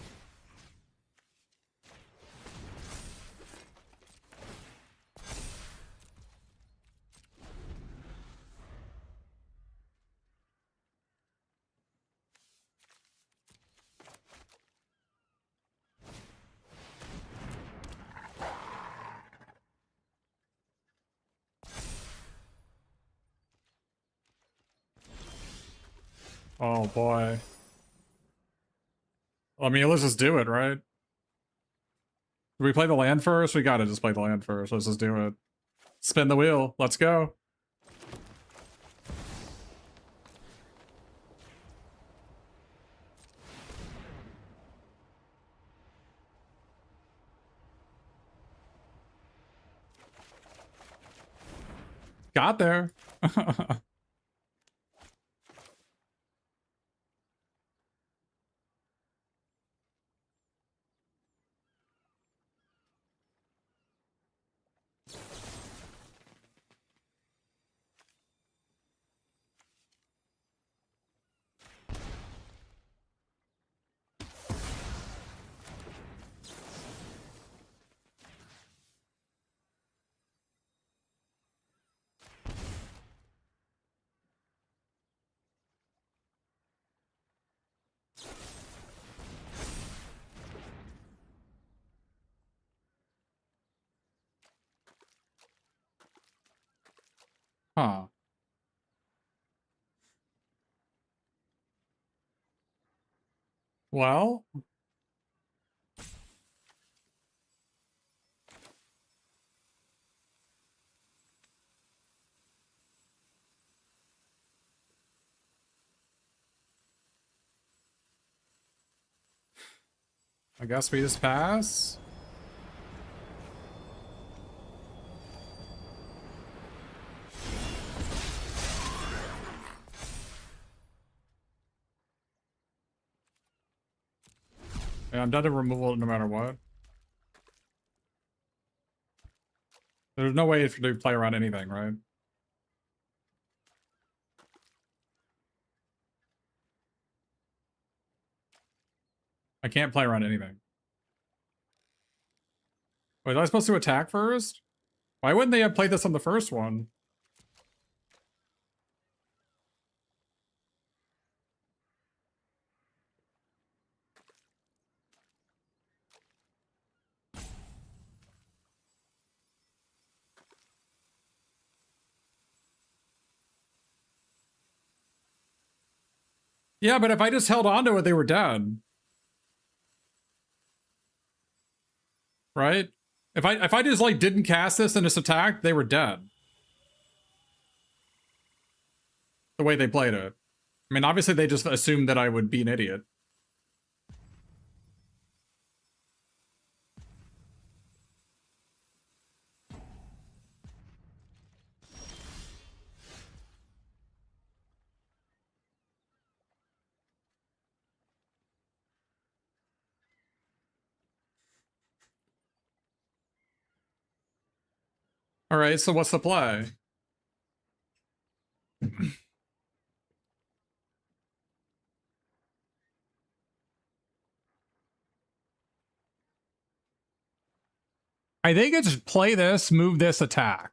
B: Oh boy. I mean, let's just do it, right? Do we play the land first? We gotta just play the land first. Let's just do it. Spin the wheel. Let's go. Got there. Huh. Well, I guess we just pass. Yeah, I'm done to removal no matter what. There's no way to play around anything, right? I can't play around anything. Wait, am I supposed to attack first? Why wouldn't they have played this on the first one? Yeah, but if I just held on to it, they were dead. Right? If I just like didn't cast this and just attacked, they were dead. The way they played it. I mean, obviously they just assumed that I would be an idiot. All right, so what's the play? I think it's play this, move this, attack.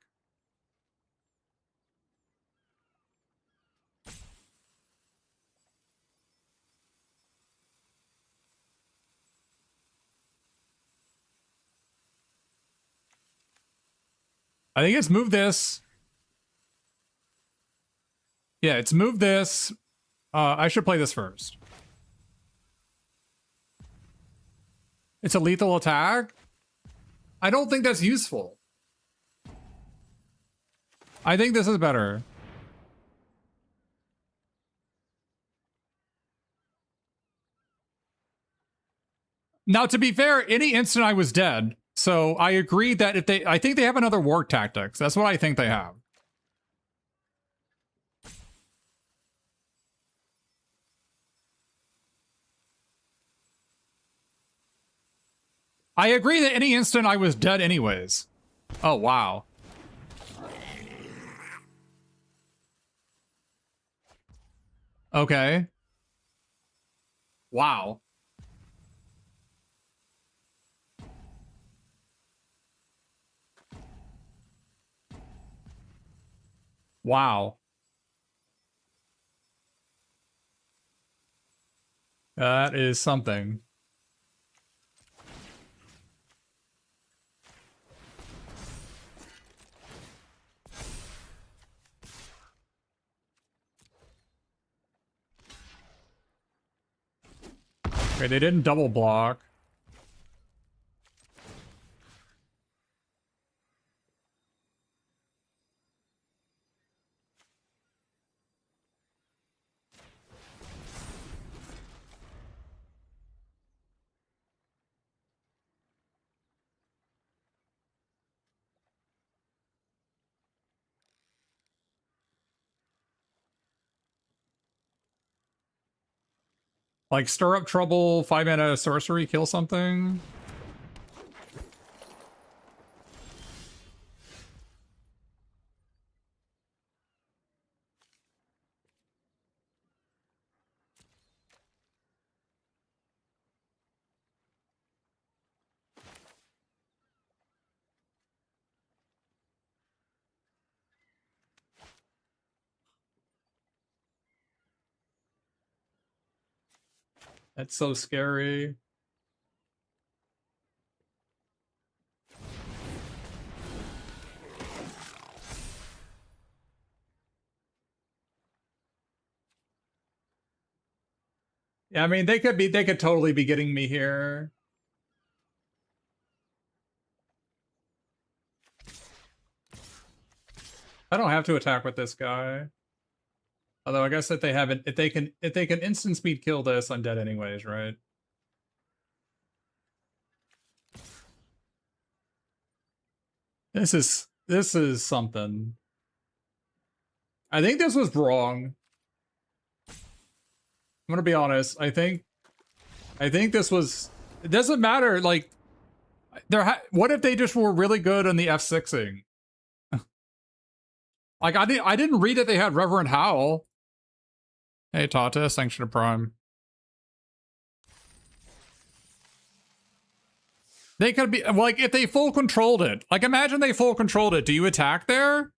B: I think it's move this. Yeah, it's move this. I should play this first. It's a lethal attack? I don't think that's useful. I think this is better. Now, to be fair, any instant I was dead. So I agree that if they, I think they have another war tactics. That's what I think they have. I agree that any instant I was dead anyways. Oh, wow. Okay. Wow. Wow. That is something. Okay, they didn't double block. Like, stir up trouble, 5 mana sorcery, kill something. That's so scary. Yeah, I mean, they could totally be getting me here. I don't have to attack with this guy. Although I guess that they haven't, if they can instant speed kill this, I'm dead anyways, right? This is something. I think this was wrong. I'm gonna be honest. I think this was. It doesn't matter. Like, what if they just were really good on the F6ing? Like, I didn't read that they had Reverend Howl. Hey, Tata, Sanction of Prime. They could be like, if they full controlled it. Like, imagine they full controlled it. Do you attack there?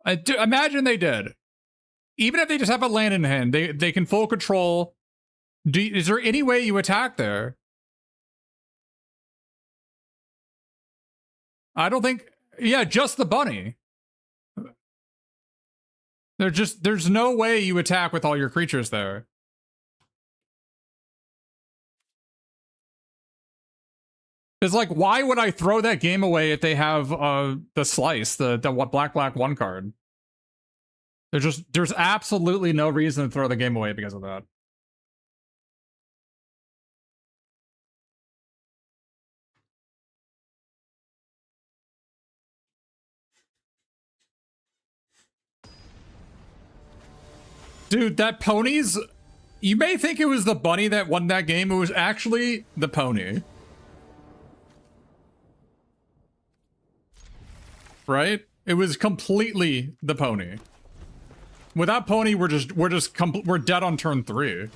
B: Imagine they did. Even if they just have a land in hand, they can full control. Is there any way you attack there? I don't think. Yeah, just the bunny. There's no way you attack with all your creatures there. It's like, why would I throw that game away if they have the slice, the black 1 card? There's absolutely no reason to throw the game away because of that. Dude, that pony's... You may think it was the bunny that won that game. It was actually the pony. Right? It was completely the pony. Without pony, we're dead on turn 3.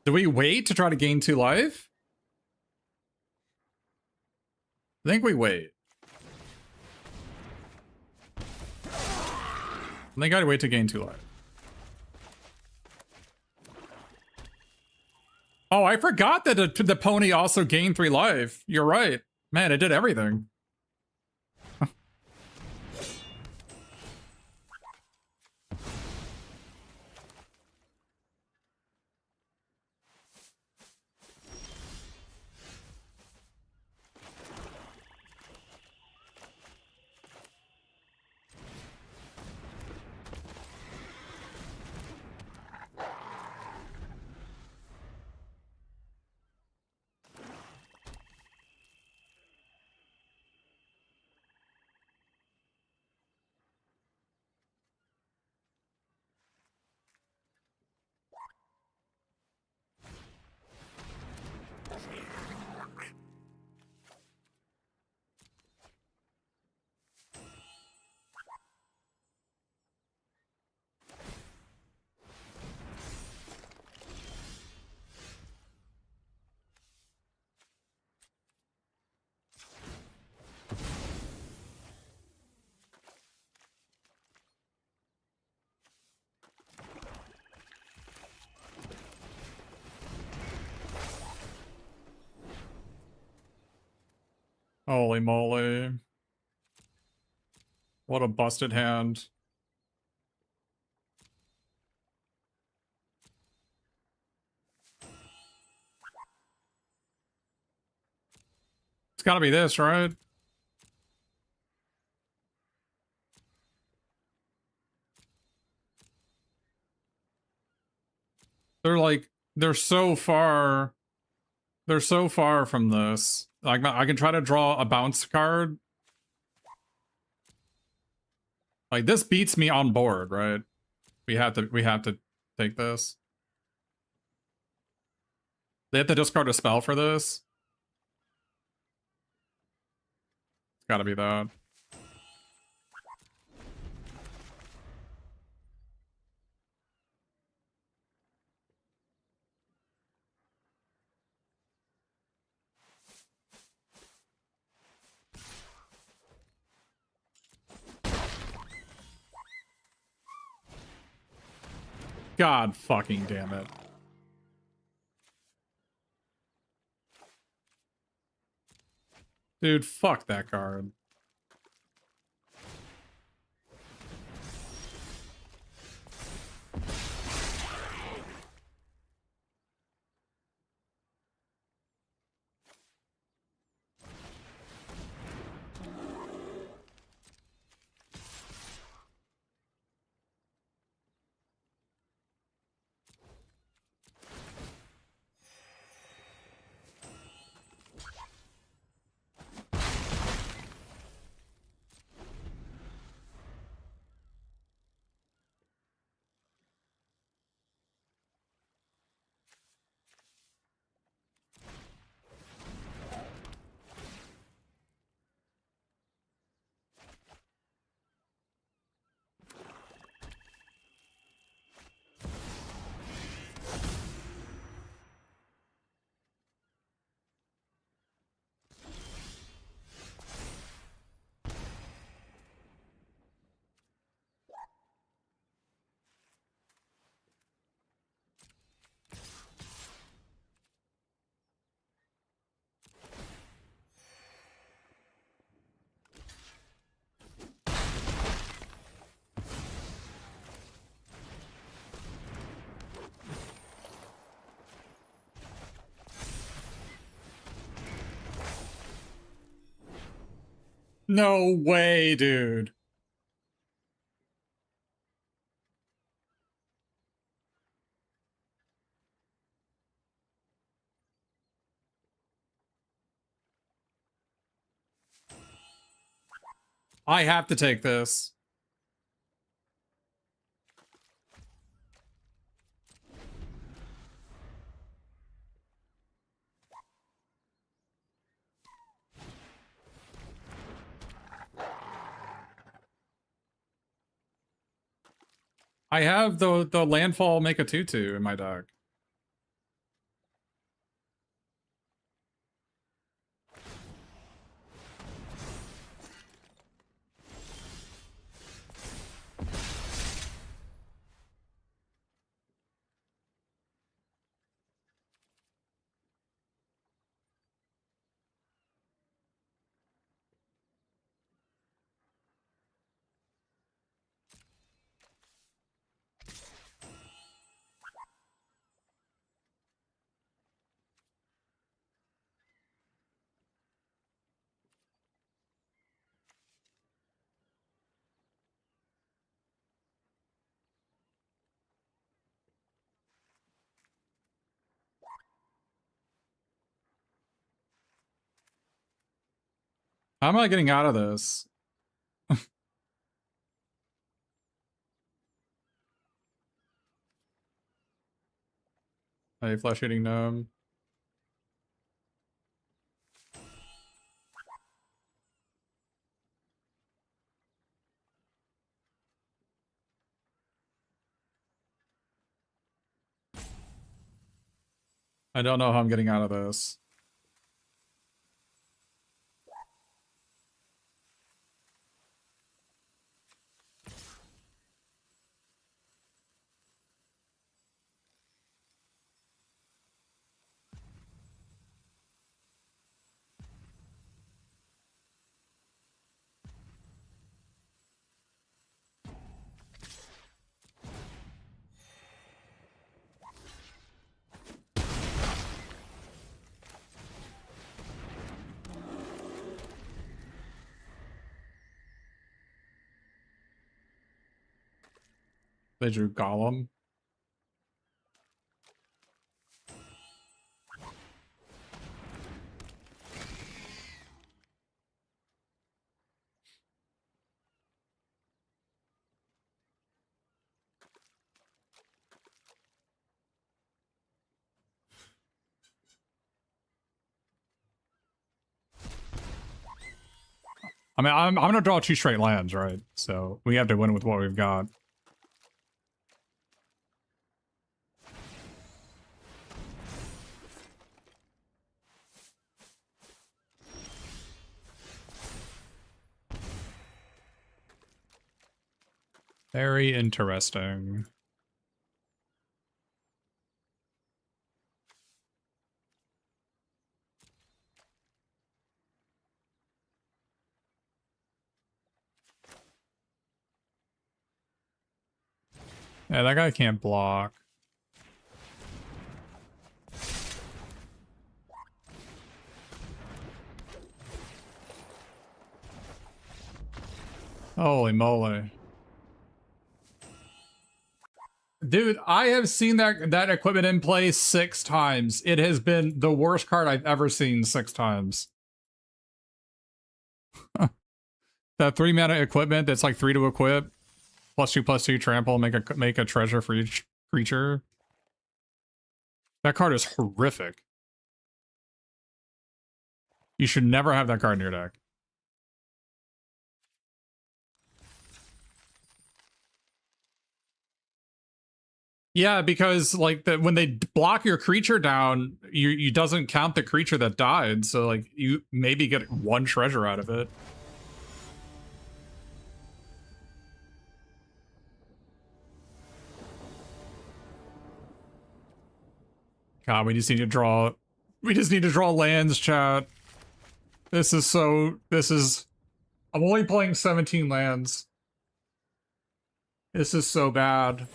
B: Do we wait to try to gain 2 life? I think we wait. I think I'd wait to gain 2 life. Oh, I forgot that the pony also gained 3 life. You're right. Man, it did everything. Holy moly. What a busted hand. It's gotta be this, right? They're like, they're so far from this. Like, I can try to draw a bounce card. Like, this beats me on board, right? We have to take this. They have to discard a spell for this. It's gotta be that. God fucking damn it. Dude, fuck that card. No way, dude. I have to take this. I have the landfall make a 2/2 in my deck. How am I getting out of this? Hey, flesh-eating gnome. I don't know how I'm getting out of this. They drew Golem. I mean, I'm gonna draw 2 straight lands, right? So we have to win with what we've got. Very interesting. Yeah, that guy can't block. Holy moly. Dude, I have seen that equipment in play 6 times. It has been the worst card I've ever seen 6 times. That 3 mana equipment that's like 3 to equip. +2/+2 trample, make a treasure for each creature. That card is horrific. You should never have that card in your deck. Yeah, because like when they block your creature down, you doesn't count the creature that died, so like you maybe get 1 treasure out of it. God, we just need to draw lands, chat. This is I'm only playing 17 lands. This is so bad.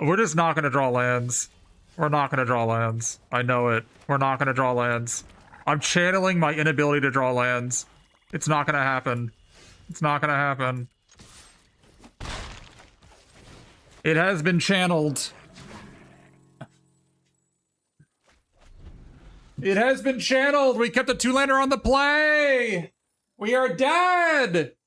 B: We're just not gonna draw lands. We're not gonna draw lands. I know it. We're not gonna draw lands. I'm channeling my inability to draw lands. It's not gonna happen. It's not gonna happen. It has been channeled. It has been channeled. We kept the 2-lander on the play. We are dead.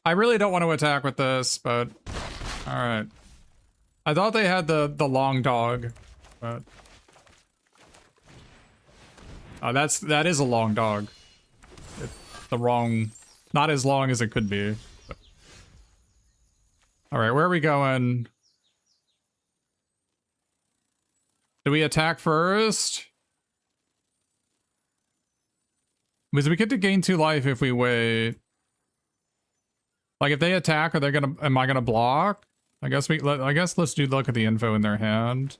B: I really don't want to attack with this, but all right. I thought they had the long dog, but that is a long dog. It's the wrong, not as long as it could be. But. All right, where are we going? Do we attack first? Because we get to gain 2 life if we wait. Like if they attack, am I gonna block? I guess let's look at the info in their hand.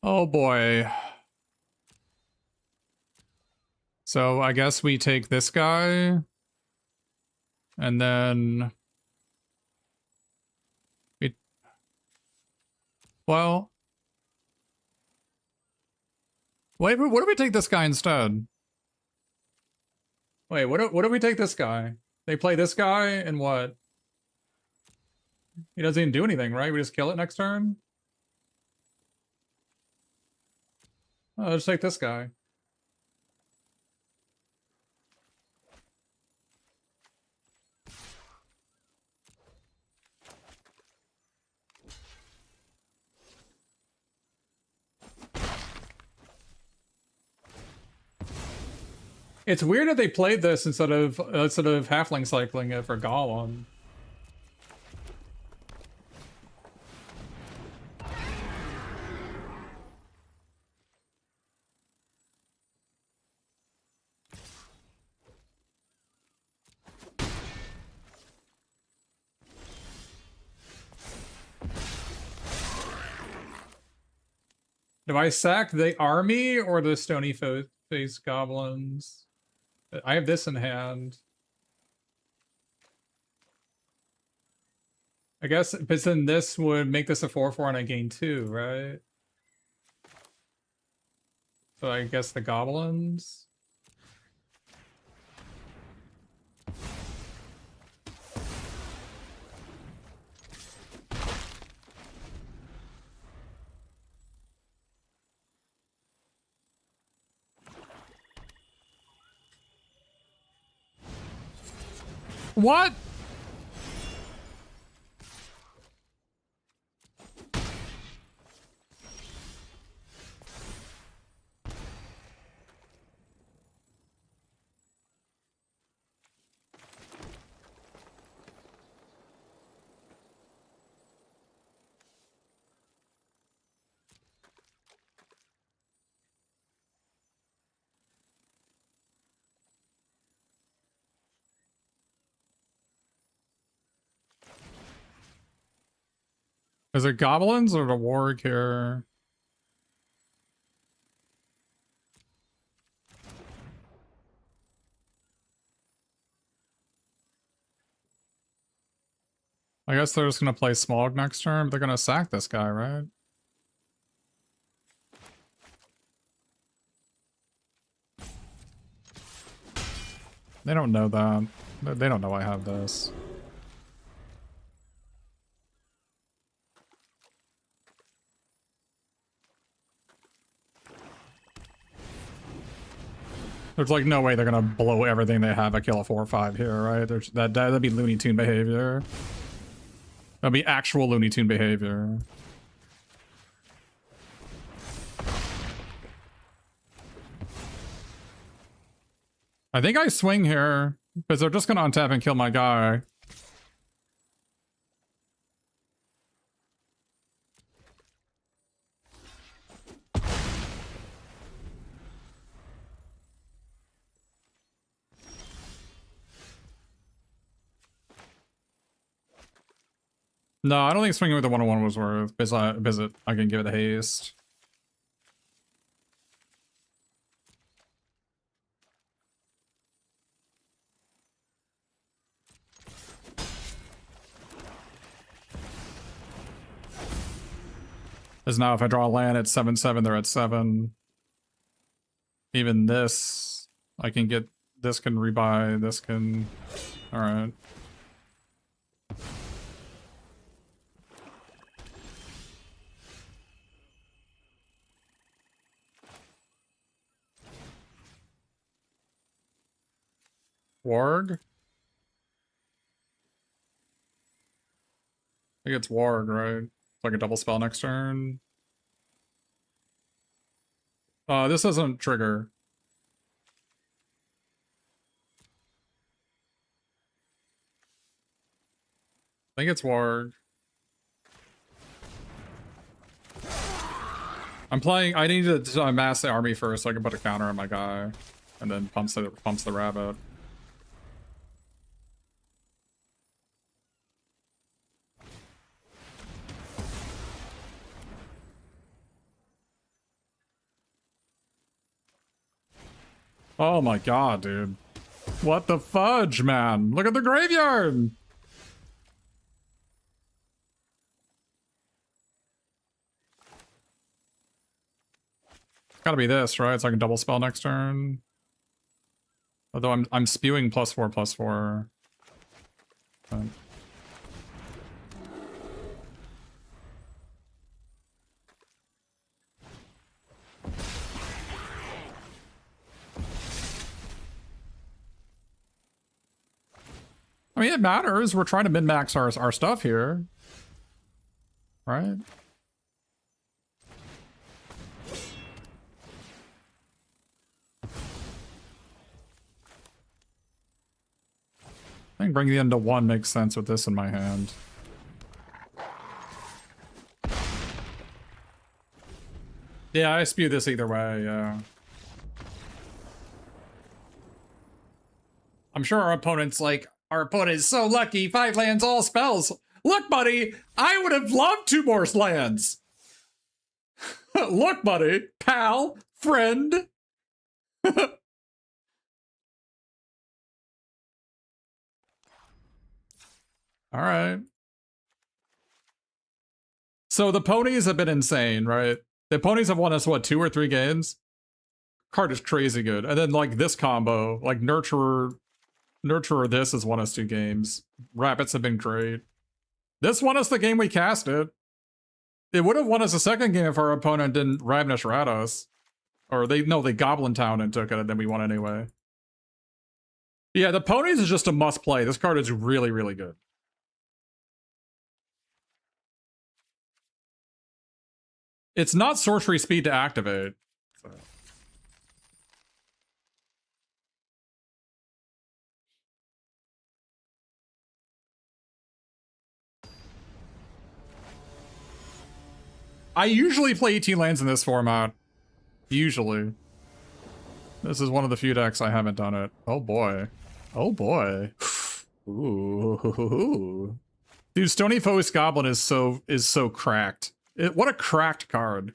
B: Oh boy. So I guess we take this guy. And then... Well... Wait, what if we take this guy instead? Wait, what if we take this guy? They play this guy, and what? He doesn't even do anything, right? We just kill it next turn? Oh, let's take this guy. It's weird that they played this instead of halfling cycling it for Golem. Do I sack the army or the stony face goblins? I have this in hand. I guess, but then this would make this a 4/4 and I gain 2, right? So I guess the goblins. What? Is it goblins or the warg here? I guess they're just gonna play Smog next turn, but they're gonna sack this guy, right? They don't know that. They don't know I have this. There's like no way they're gonna blow everything they have at kill a 4/5 here, right? That'd be Looney Tune behavior. That'd be actual Looney Tune behavior. I think I swing here because they're just gonna untap and kill my guy. No, I don't think swinging with the 101 was worth, because I can give it a haste. Because now if I draw a land at 7/7, they're at 7. Even this, I can get, this can rebuy, this can, alright. Warg? I think it's Warg, right? It's like a double spell next turn. This doesn't trigger. I think it's Warg. I'm playing, I need to mass the army first so I can put a counter on my guy. And then pumps the rabbit. Oh my god, dude. What the fudge, man? Look at the graveyard! Gotta be this, right? So I can double spell next turn. Although I'm spewing +4/+4. But... I mean, it matters. We're trying to min-max our stuff here. Right? I think bringing it into 1 makes sense with this in my hand. Yeah, I spew this either way, yeah. I'm sure our opponent's like, our opponent is so lucky, 5 lands, all spells. Look, buddy, I would have loved 2 more lands. Look, buddy, pal, friend. All right. So the ponies have been insane, right? The ponies have won us, what, 2 or 3 games? Card is crazy good. And then, like, this combo, like, Nurturer this has won us 2 games. Rabbits have been great. This won us the game we casted. It would have won us a second game if our opponent didn't Ravnish rat us. Or they Goblin Town and took it, and then we won anyway. Yeah, the ponies is just a must play. This card is really, really good. It's not sorcery speed to activate. So. I usually play 18 lands in this format. Usually. This is one of the few decks I haven't done it. Oh boy. Oh boy. Ooh. Dude, Stony Focus Goblin is so cracked. What a cracked card.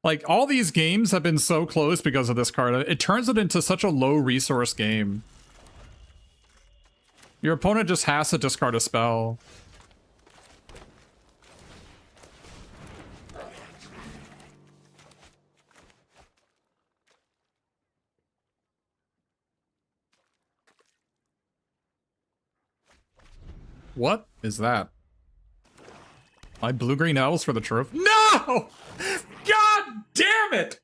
B: Like, all these games have been so close because of this card. It turns it into such a low resource game. Your opponent just has to discard a spell. What is that? My blue-green elves for the trophy? No! God damn it!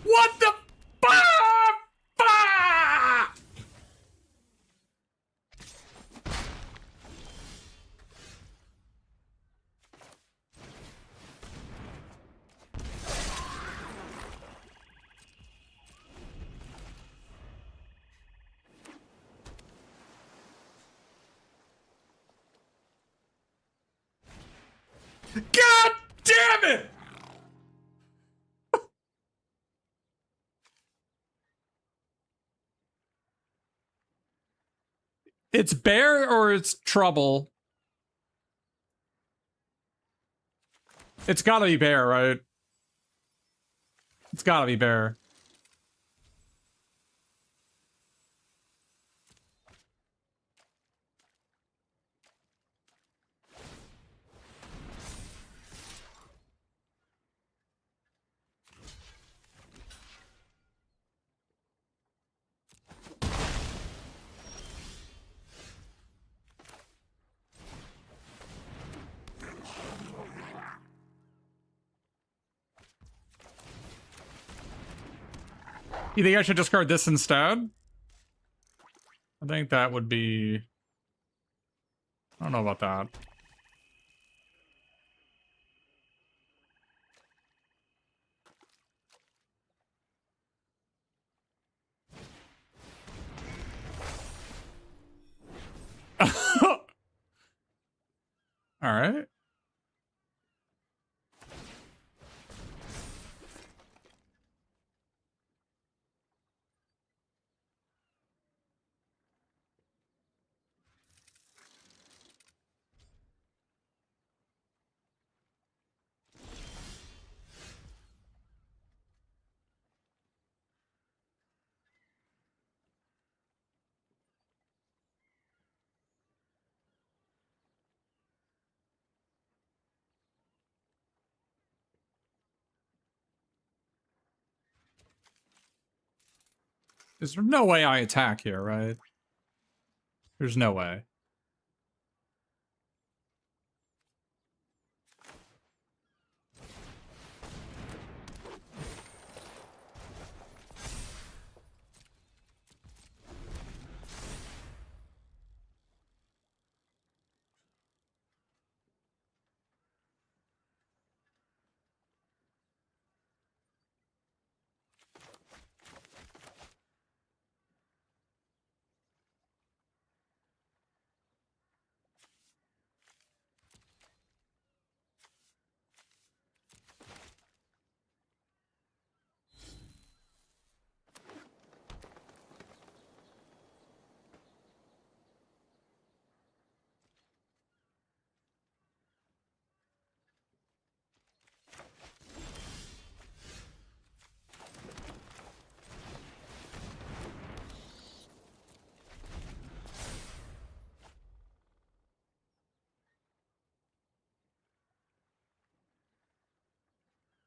B: What the God damn it! It's bear or it's trouble. It's gotta be bear, right? It's gotta be bear. You think I should discard this instead? I think that would be... I don't know about that. All right. There's no way I attack here, right? There's no way.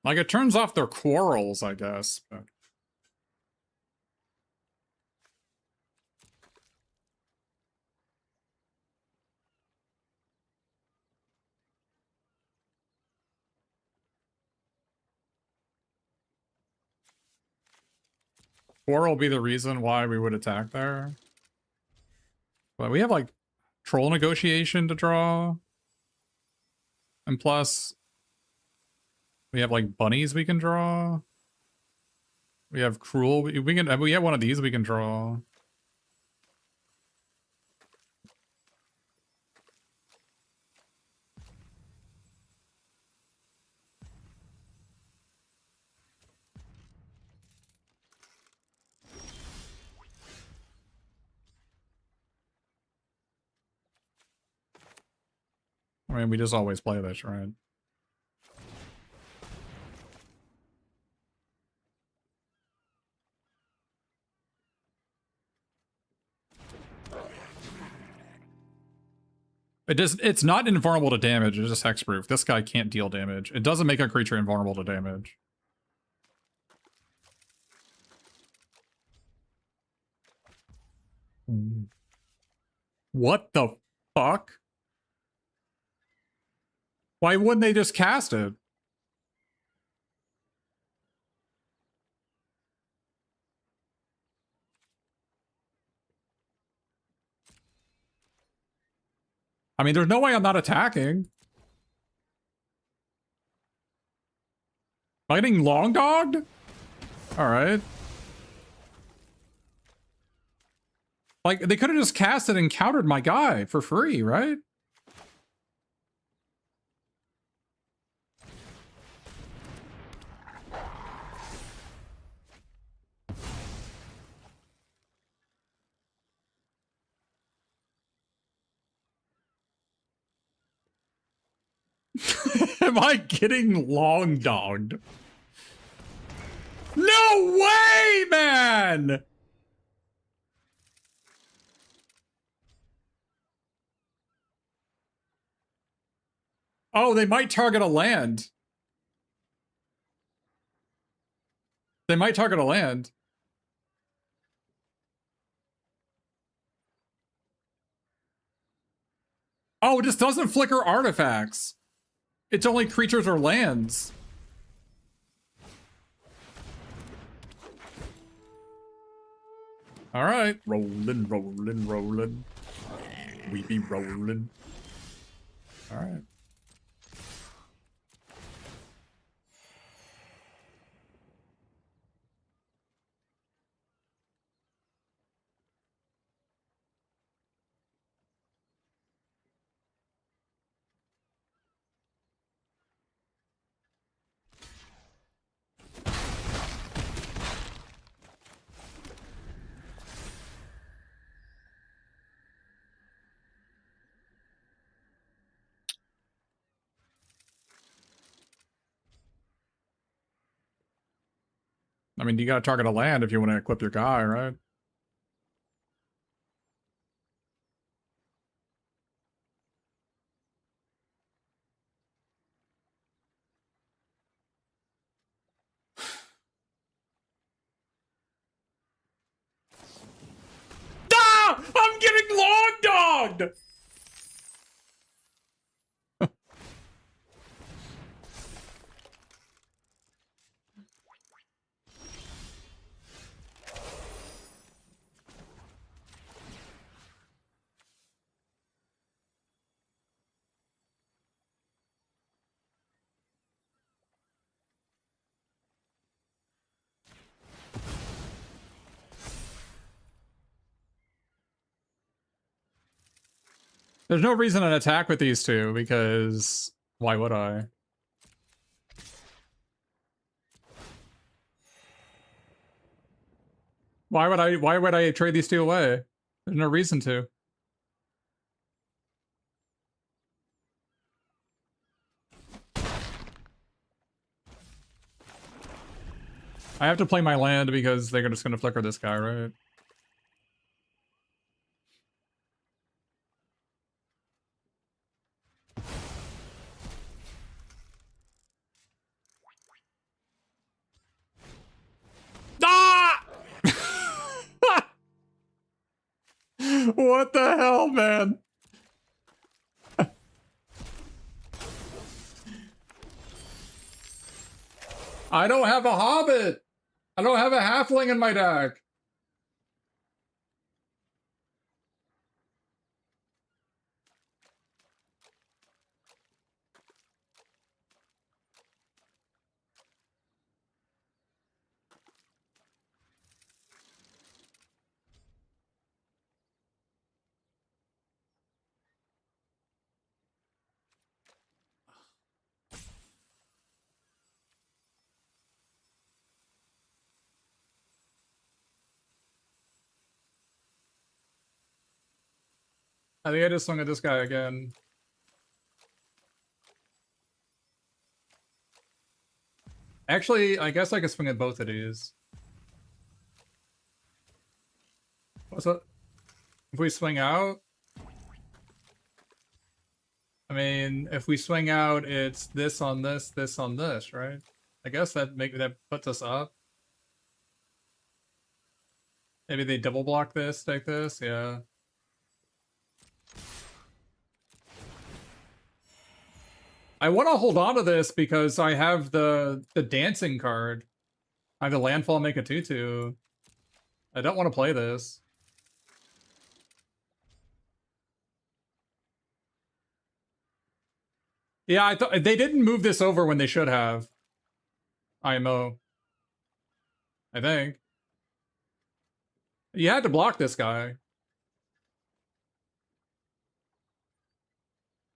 A: Like, it turns off their quarrels, I guess. But... Quarrel will be the reason why we would attack there. But we have, like, troll negotiation to draw. And plus, we have, like, bunnies we can draw. We have cruel. We have one of these we can draw. I mean, we just always play this, right? It's not invulnerable to damage, it's just hexproof. This guy can't deal damage. It doesn't make a creature invulnerable to damage. What the fuck? Why wouldn't they just cast it? I mean, there's no way I'm not attacking. Am I getting long dogged? Alright. Like, they could have just cast it and countered my guy for free, right? Am I getting long dogged? No way, man! Oh, they might target a land. They might target a land. Oh, it just doesn't flicker artifacts. It's only creatures or lands. All right, rolling, rolling, rolling. We be rolling. All right. I mean, you gotta target a land if you want to equip your guy, right? Ah! I'm getting long dogged! There's no reason to attack with these two because why would I? Why would I trade these two away? There's no reason to. I have to play my land because they're just gonna flicker this guy, right?
B: I don't have a hobbit. I don't have a halfling in my deck. I think I just swung at this guy again. Actually, I guess I could swing at both of these. What's up? If we swing out, I mean, if we swing out, it's this on this, this on this, right? I guess that puts us up. Maybe they double block this, take this, yeah. I want to hold on to this because I have the dancing card. I have the landfall make a 2/2. I don't want to play this. Yeah, I thought they didn't move this over when they should have. IMO. I think. You had to block this guy.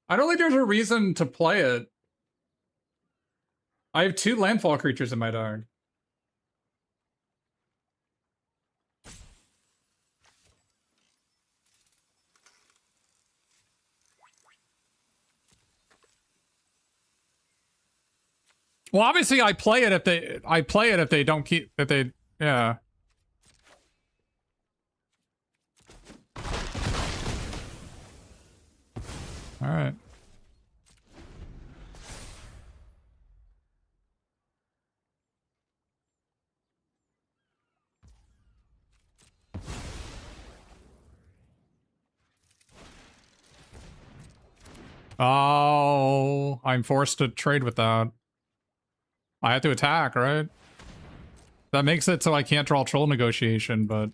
B: I don't think there's a reason to play it. I have 2 landfall creatures in my deck. Well, obviously I play it if they don't keep if they yeah. All right. Oh, I'm forced to trade with that. I have to attack, right? That makes it so I can't draw Troll Negotiation, but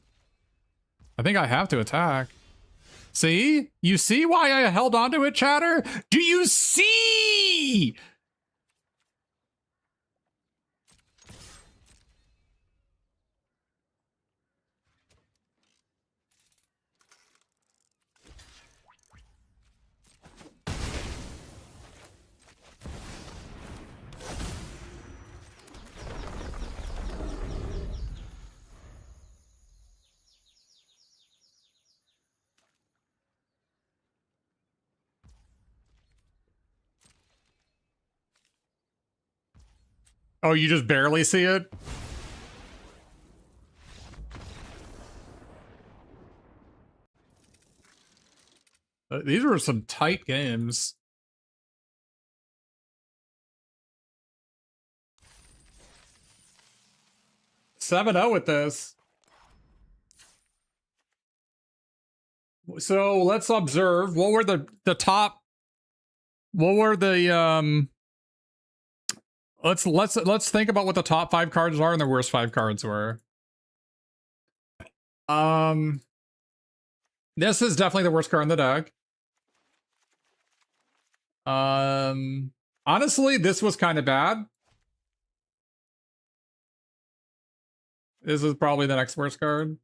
B: I think I have to attack. See? You see why I held onto it, chatter? Do you see? Oh, you just barely see it? These were some tight games. $7-0 with this. So let's observe. What were the top? What were the Let's think about what the top 5 cards are and the worst 5 cards were. This is definitely the worst card in the deck. Honestly, this was kind of bad. This is probably the next worst card.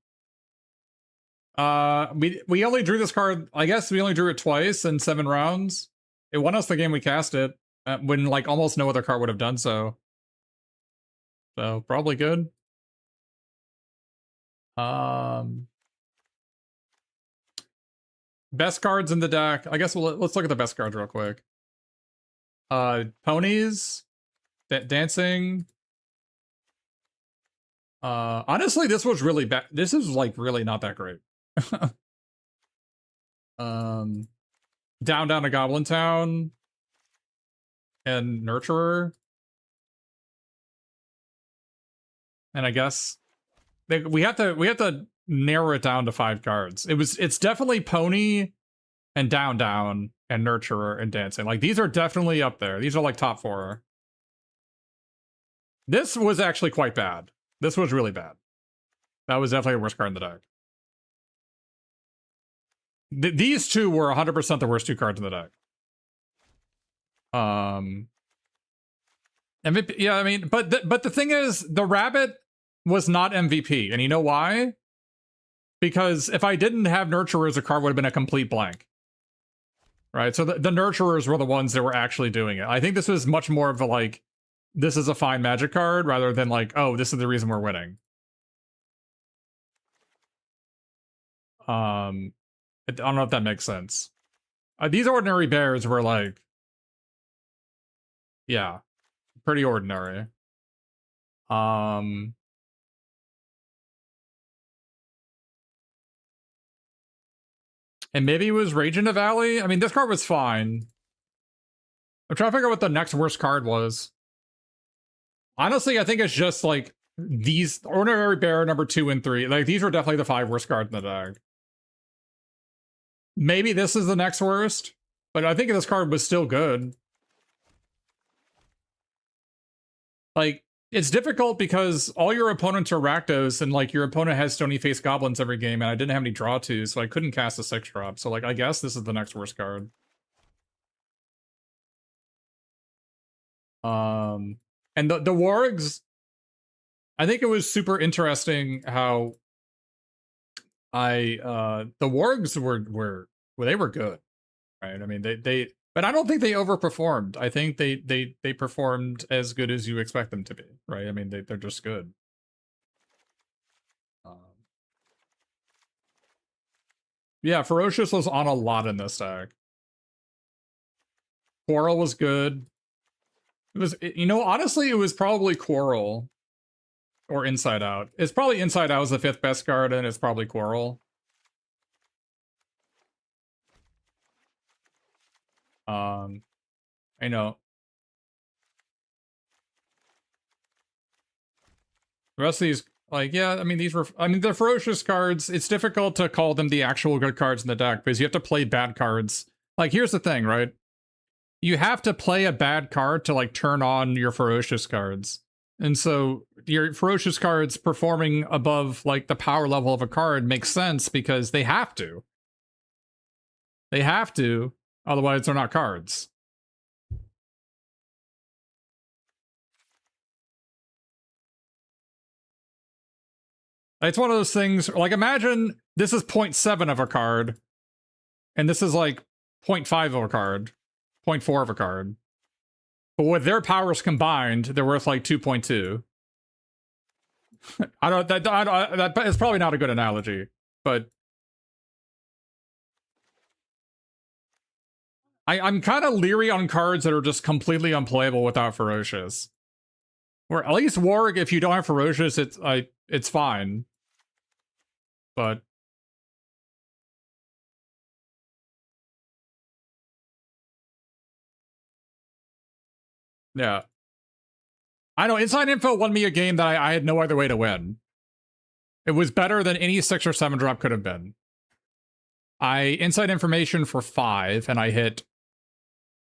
B: We only drew this card. I guess we only drew it twice in 7 rounds. It won us the game we cast it. When like almost no other card would have done so. So probably good. Best cards in the deck. I guess let's look at the best cards real quick. Ponies, dancing. Honestly, this was really bad. This is like really not that great. Down to Goblin Town. And Nurturer. And I guess we have to narrow it down to 5 cards. It's definitely Pony and Down and Nurturer and Dancing. Like these are definitely up there. These are like top 4. This was actually quite bad. This was really bad. That was definitely the worst card in the deck. These two were 100% the worst two cards in the deck. MVP, yeah, I mean, but the thing is, the rabbit was not MVP, and you know why? Because if I didn't have Nurturers, the card would have been a complete blank. Right, so the Nurturers were the ones that were actually doing it. I think this was much more of a, like, this is a fine Magic card, rather than like, oh, this is the reason we're winning. I don't know if that makes sense. These ordinary bears were like, yeah, pretty ordinary. And maybe it was Rage in the Valley. I mean, this card was fine. I'm trying to figure out what the next worst card was. Honestly, I think it's just like these Ordinary Bear number 2 and 3. Like, these were definitely the 5 worst cards in the deck. Maybe this is the next worst, but I think this card was still good. Like, it's difficult because all your opponents are Rakdos, and like your opponent has Stony Face Goblins every game, and I didn't have any draw twos, so I couldn't cast a 6-drop. So like, I guess this is the next worst card. And the Wargs, I think it was super interesting how the Wargs were they were good, right? I mean, they but I don't think they overperformed. I think they performed as good as you expect them to be, right? I mean, they're just good. Yeah, Ferocious was on a lot in this deck. Quarrel was good. It was, you know, honestly, it was probably Quarrel or Inside Out. It's probably Inside Out was the 5th best card, and it's probably Quarrel. I know. The rest of these, like, yeah, I mean, the Ferocious cards, it's difficult to call them the actual good cards in the deck because you have to play bad cards. Like, here's the thing, right? You have to play a bad card to, like, turn on your Ferocious cards. And so your Ferocious cards performing above, like, the power level of a card makes sense because they have to. They have to, otherwise they're not cards. It's one of those things, like, imagine this is 0.7 of a card, and this is like 0.5 of a card, 0.4 of a card. But with their powers combined, they're worth like 2.2. That is probably not a good analogy, but I'm kind of leery on cards that are just completely unplayable without Ferocious. Or at least Warg, if you don't have Ferocious, it's fine. But yeah. I know, Inside Info won me a game that I had no other way to win. It was better than any 6 or 7 drop could have been. Inside Information for 5, and I hit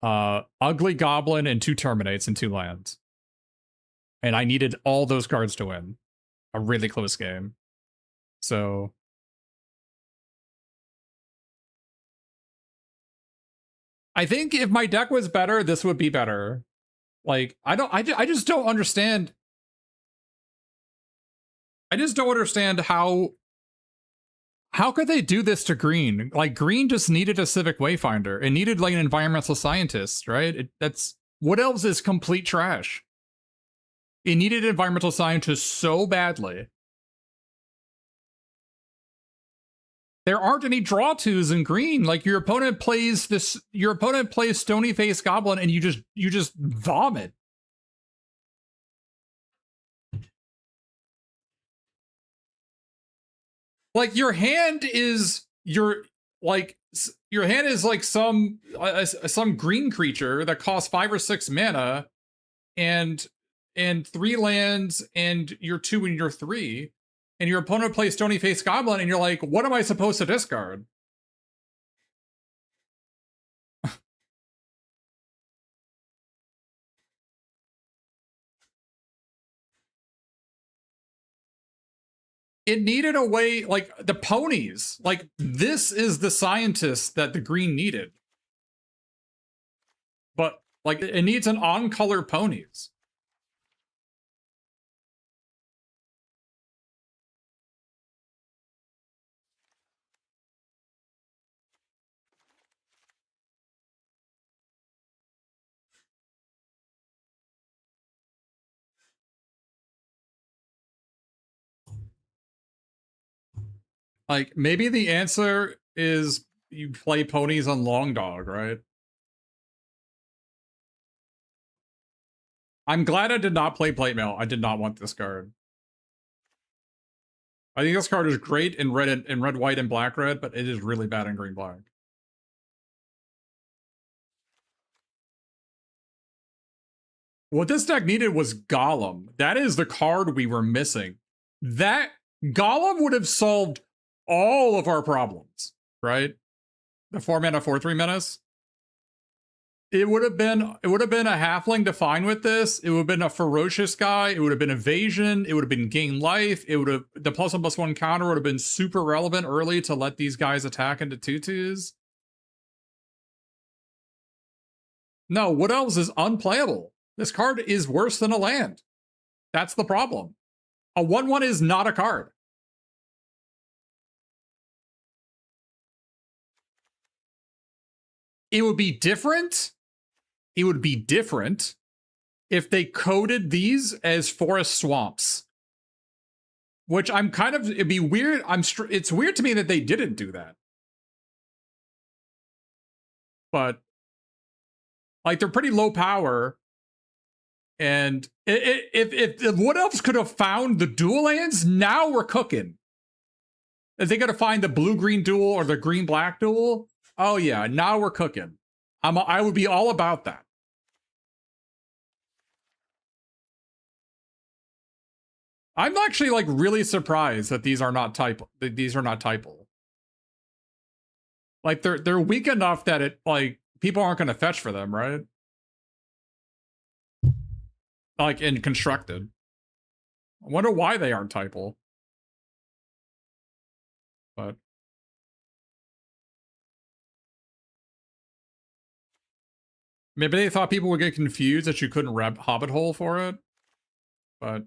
B: Ugly Goblin and 2 Terminates and 2 lands. And I needed all those cards to win. A really close game. So I think if my deck was better, this would be better. Like, I just don't understand. I just don't understand how could they do this to green? Like, green just needed a Civic Wayfinder. It needed like an environmental scientist, right? That's what else is complete trash. It needed an environmental scientist so badly. There aren't any draw twos in green. Like, your opponent plays Stony Face Goblin, and you just vomit. Like, your hand is like some green creature that costs 5 or 6 mana, and 3 lands, and you're 2 and you're 3. And your opponent plays Stony Face Goblin, and you're like, what am I supposed to discard?
A: it needed a way, like, the ponies. Like, this is the scientist that the green needed. But, like, it needs an on-color ponies. Like, maybe the answer is you play ponies on Long Dog, right? I'm glad I did not play Plate Mail. I did not want this card. I think this card is great in red, white, and black red, but it is really bad in green black. What this deck needed was Golem. That is the card we were missing. That Golem would have solved all of our problems, right? The 4-mana 4/3 menace. It would have been a halfling to find with this. It would have been a ferocious guy. It would have been evasion. It would have been gain life. It would have the +1/+1 counter would have been super relevant early to let these guys attack into 2/2s. No, Wood Elves is unplayable. This card is worse than a land. That's the problem. A 1/1 is not a card. It would be different. It would be different if they coded these as forest swamps. Which I'm kind of, it'd be weird. It's weird to me that they didn't do that. But, like, they're pretty low power. And if the Wood Elves could have found the dual lands, now we're cooking. If they got to find the blue-green duel or the green-black duel, oh yeah, now we're cooking. I would be all about that. I'm actually, like, really surprised that these are not typal. Like, they're weak enough that it, like, people aren't going to fetch for them, right? Like, in constructed. I wonder why they aren't typal. But maybe they thought people would get confused that you couldn't Hobbit Hole for it. But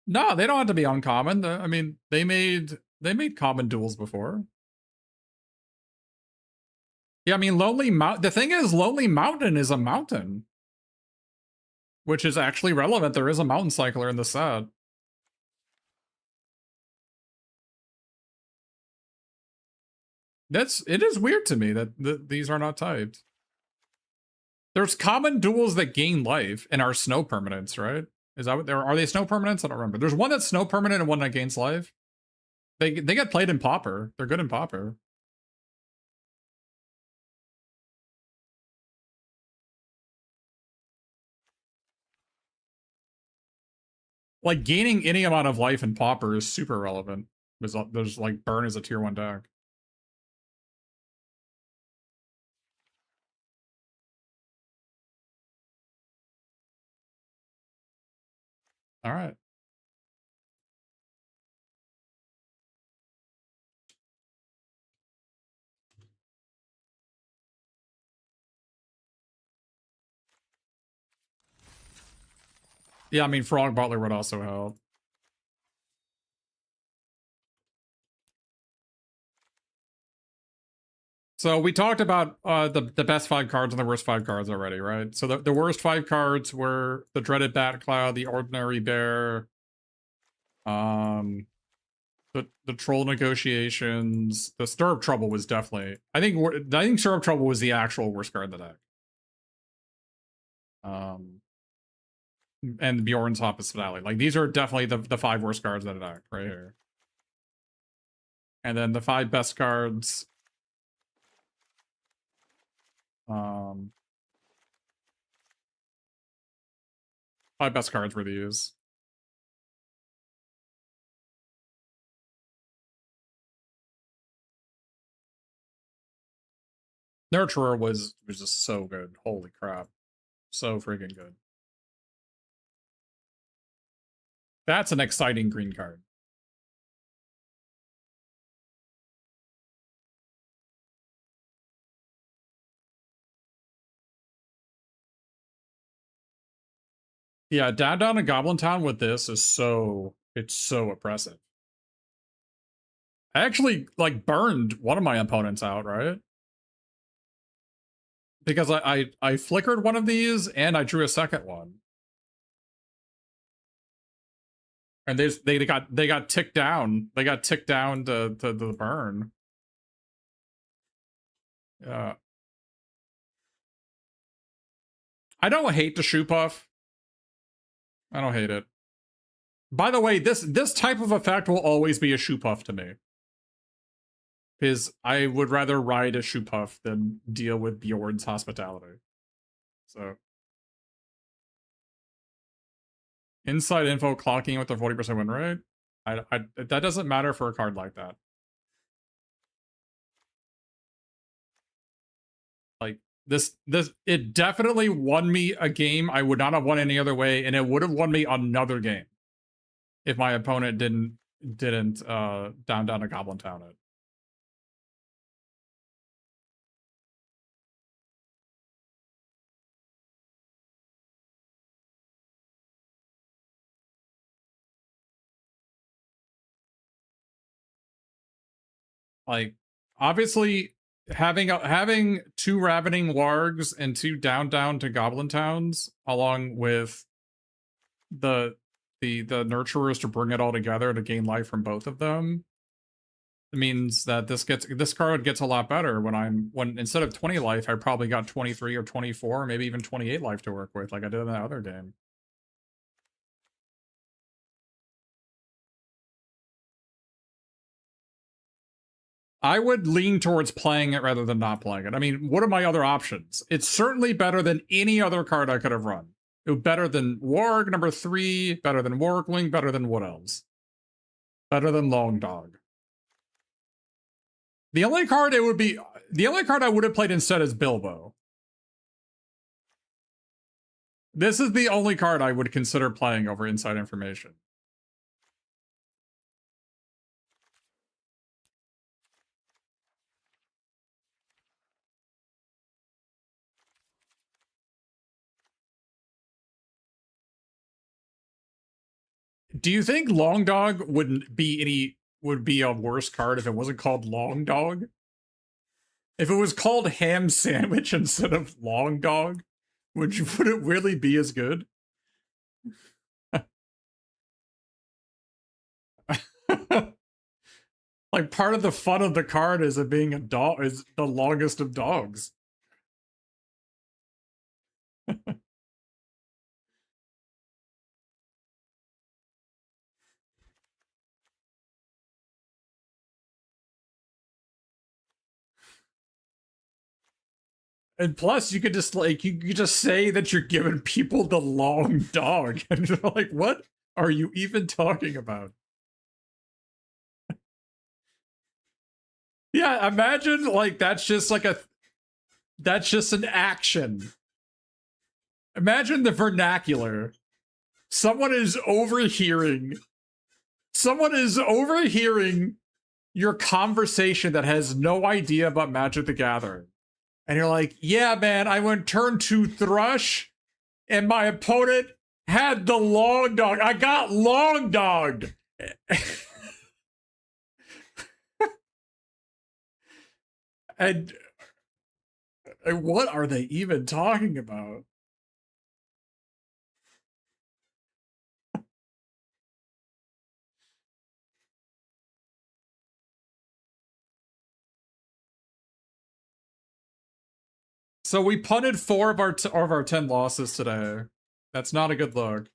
A: no, they don't have to be uncommon. I mean, they made common duels before. Yeah, I mean, the thing is, Lonely Mountain is a mountain. Which is actually relevant. There is a mountain cycler in the set. It is weird to me that these are not typed. There's common duels that gain life and are snow permanents, right? Is that what are they snow permanents? I don't remember. There's one that's snow permanent and one that gains life. They get played in Pauper. They're good in Pauper. Like, gaining any amount of life in Pauper is super relevant. There's like, Burn is a tier 1 deck. All right. Yeah, I mean, Frog Butler would also help. So we talked about the best 5 cards and the worst 5 cards already, right? So the worst 5 cards were the Dreaded Bat Cloud, the Ordinary Bear, the Troll Negotiations, the Stir of Trouble was definitely. I think Stir of Trouble was the actual worst card in the deck. And Bjorn's Hospitality. Like, these are definitely the 5 worst cards in the deck right here. And then the 5 best cards. 5 best cards were these. Nurturer was just so good. Holy crap. So freaking good.
B: That's an exciting green card. Yeah, down in Goblin Town with this is it's so oppressive. I actually like burned one of my opponents out, right? Because I flickered one of these and I drew a second one. And they got ticked down. They got ticked down to the burn. Yeah. I don't hate the shoe puff. I don't hate it. By the way, this type of effect will always be a shoe puff to me. Because I would rather ride a shoe puff than deal with Bjorn's hospitality. So inside info clocking with the 40% win rate. That doesn't matter for a card like that. Like this it definitely won me a game I would not have won any other way, and it would have won me another game if my opponent didn't down a Goblin Town it. Like obviously having two Ravening Wargs and two down to Goblin Towns along with the nurturers to bring it all together to gain life from both of them means that this card gets a lot better when instead of 20 life I probably got 23 or 24 maybe even 28 life to work with like I did in that other game. I would lean towards playing it rather than not playing it. I mean, what are my other options? It's certainly better than any other card I could have run. It was better than Warg number 3, better than Wargling, better than what else? Better than Long Dog. The only card I would have played instead is Bilbo. This is the only card I would consider playing over Inside Information. Do you think Long Dog would be a worse card if it wasn't called Long Dog? If it was called Ham Sandwich instead of Long Dog, would it really be as good? Like part of the fun of the card is it being a dog is the longest of dogs. And plus, you could just you could just say that you're giving people the long dog, and you're like, what are you even talking about? Yeah, imagine like that's just an action. Imagine the vernacular. Someone is overhearing your conversation that has no idea about Magic the Gathering. And you're like, yeah, man, I went turn 2 Thrush, and my opponent had the long dog. I got long dogged. and what are they even talking about? So we punted 4 of our 10 losses today. That's not a good look.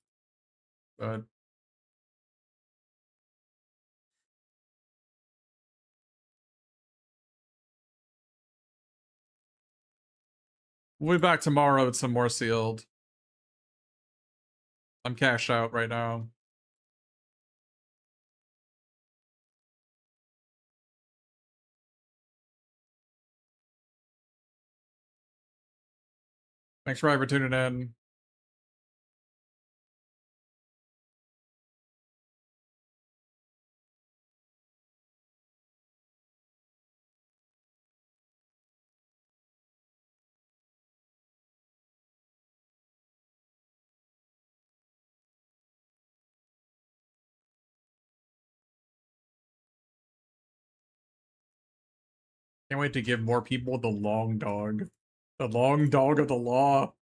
B: But we'll be back tomorrow with some more sealed. I'm cashed out right now. Thanks for tuning in. Can't wait to give more people the long dog. The long dog of the law.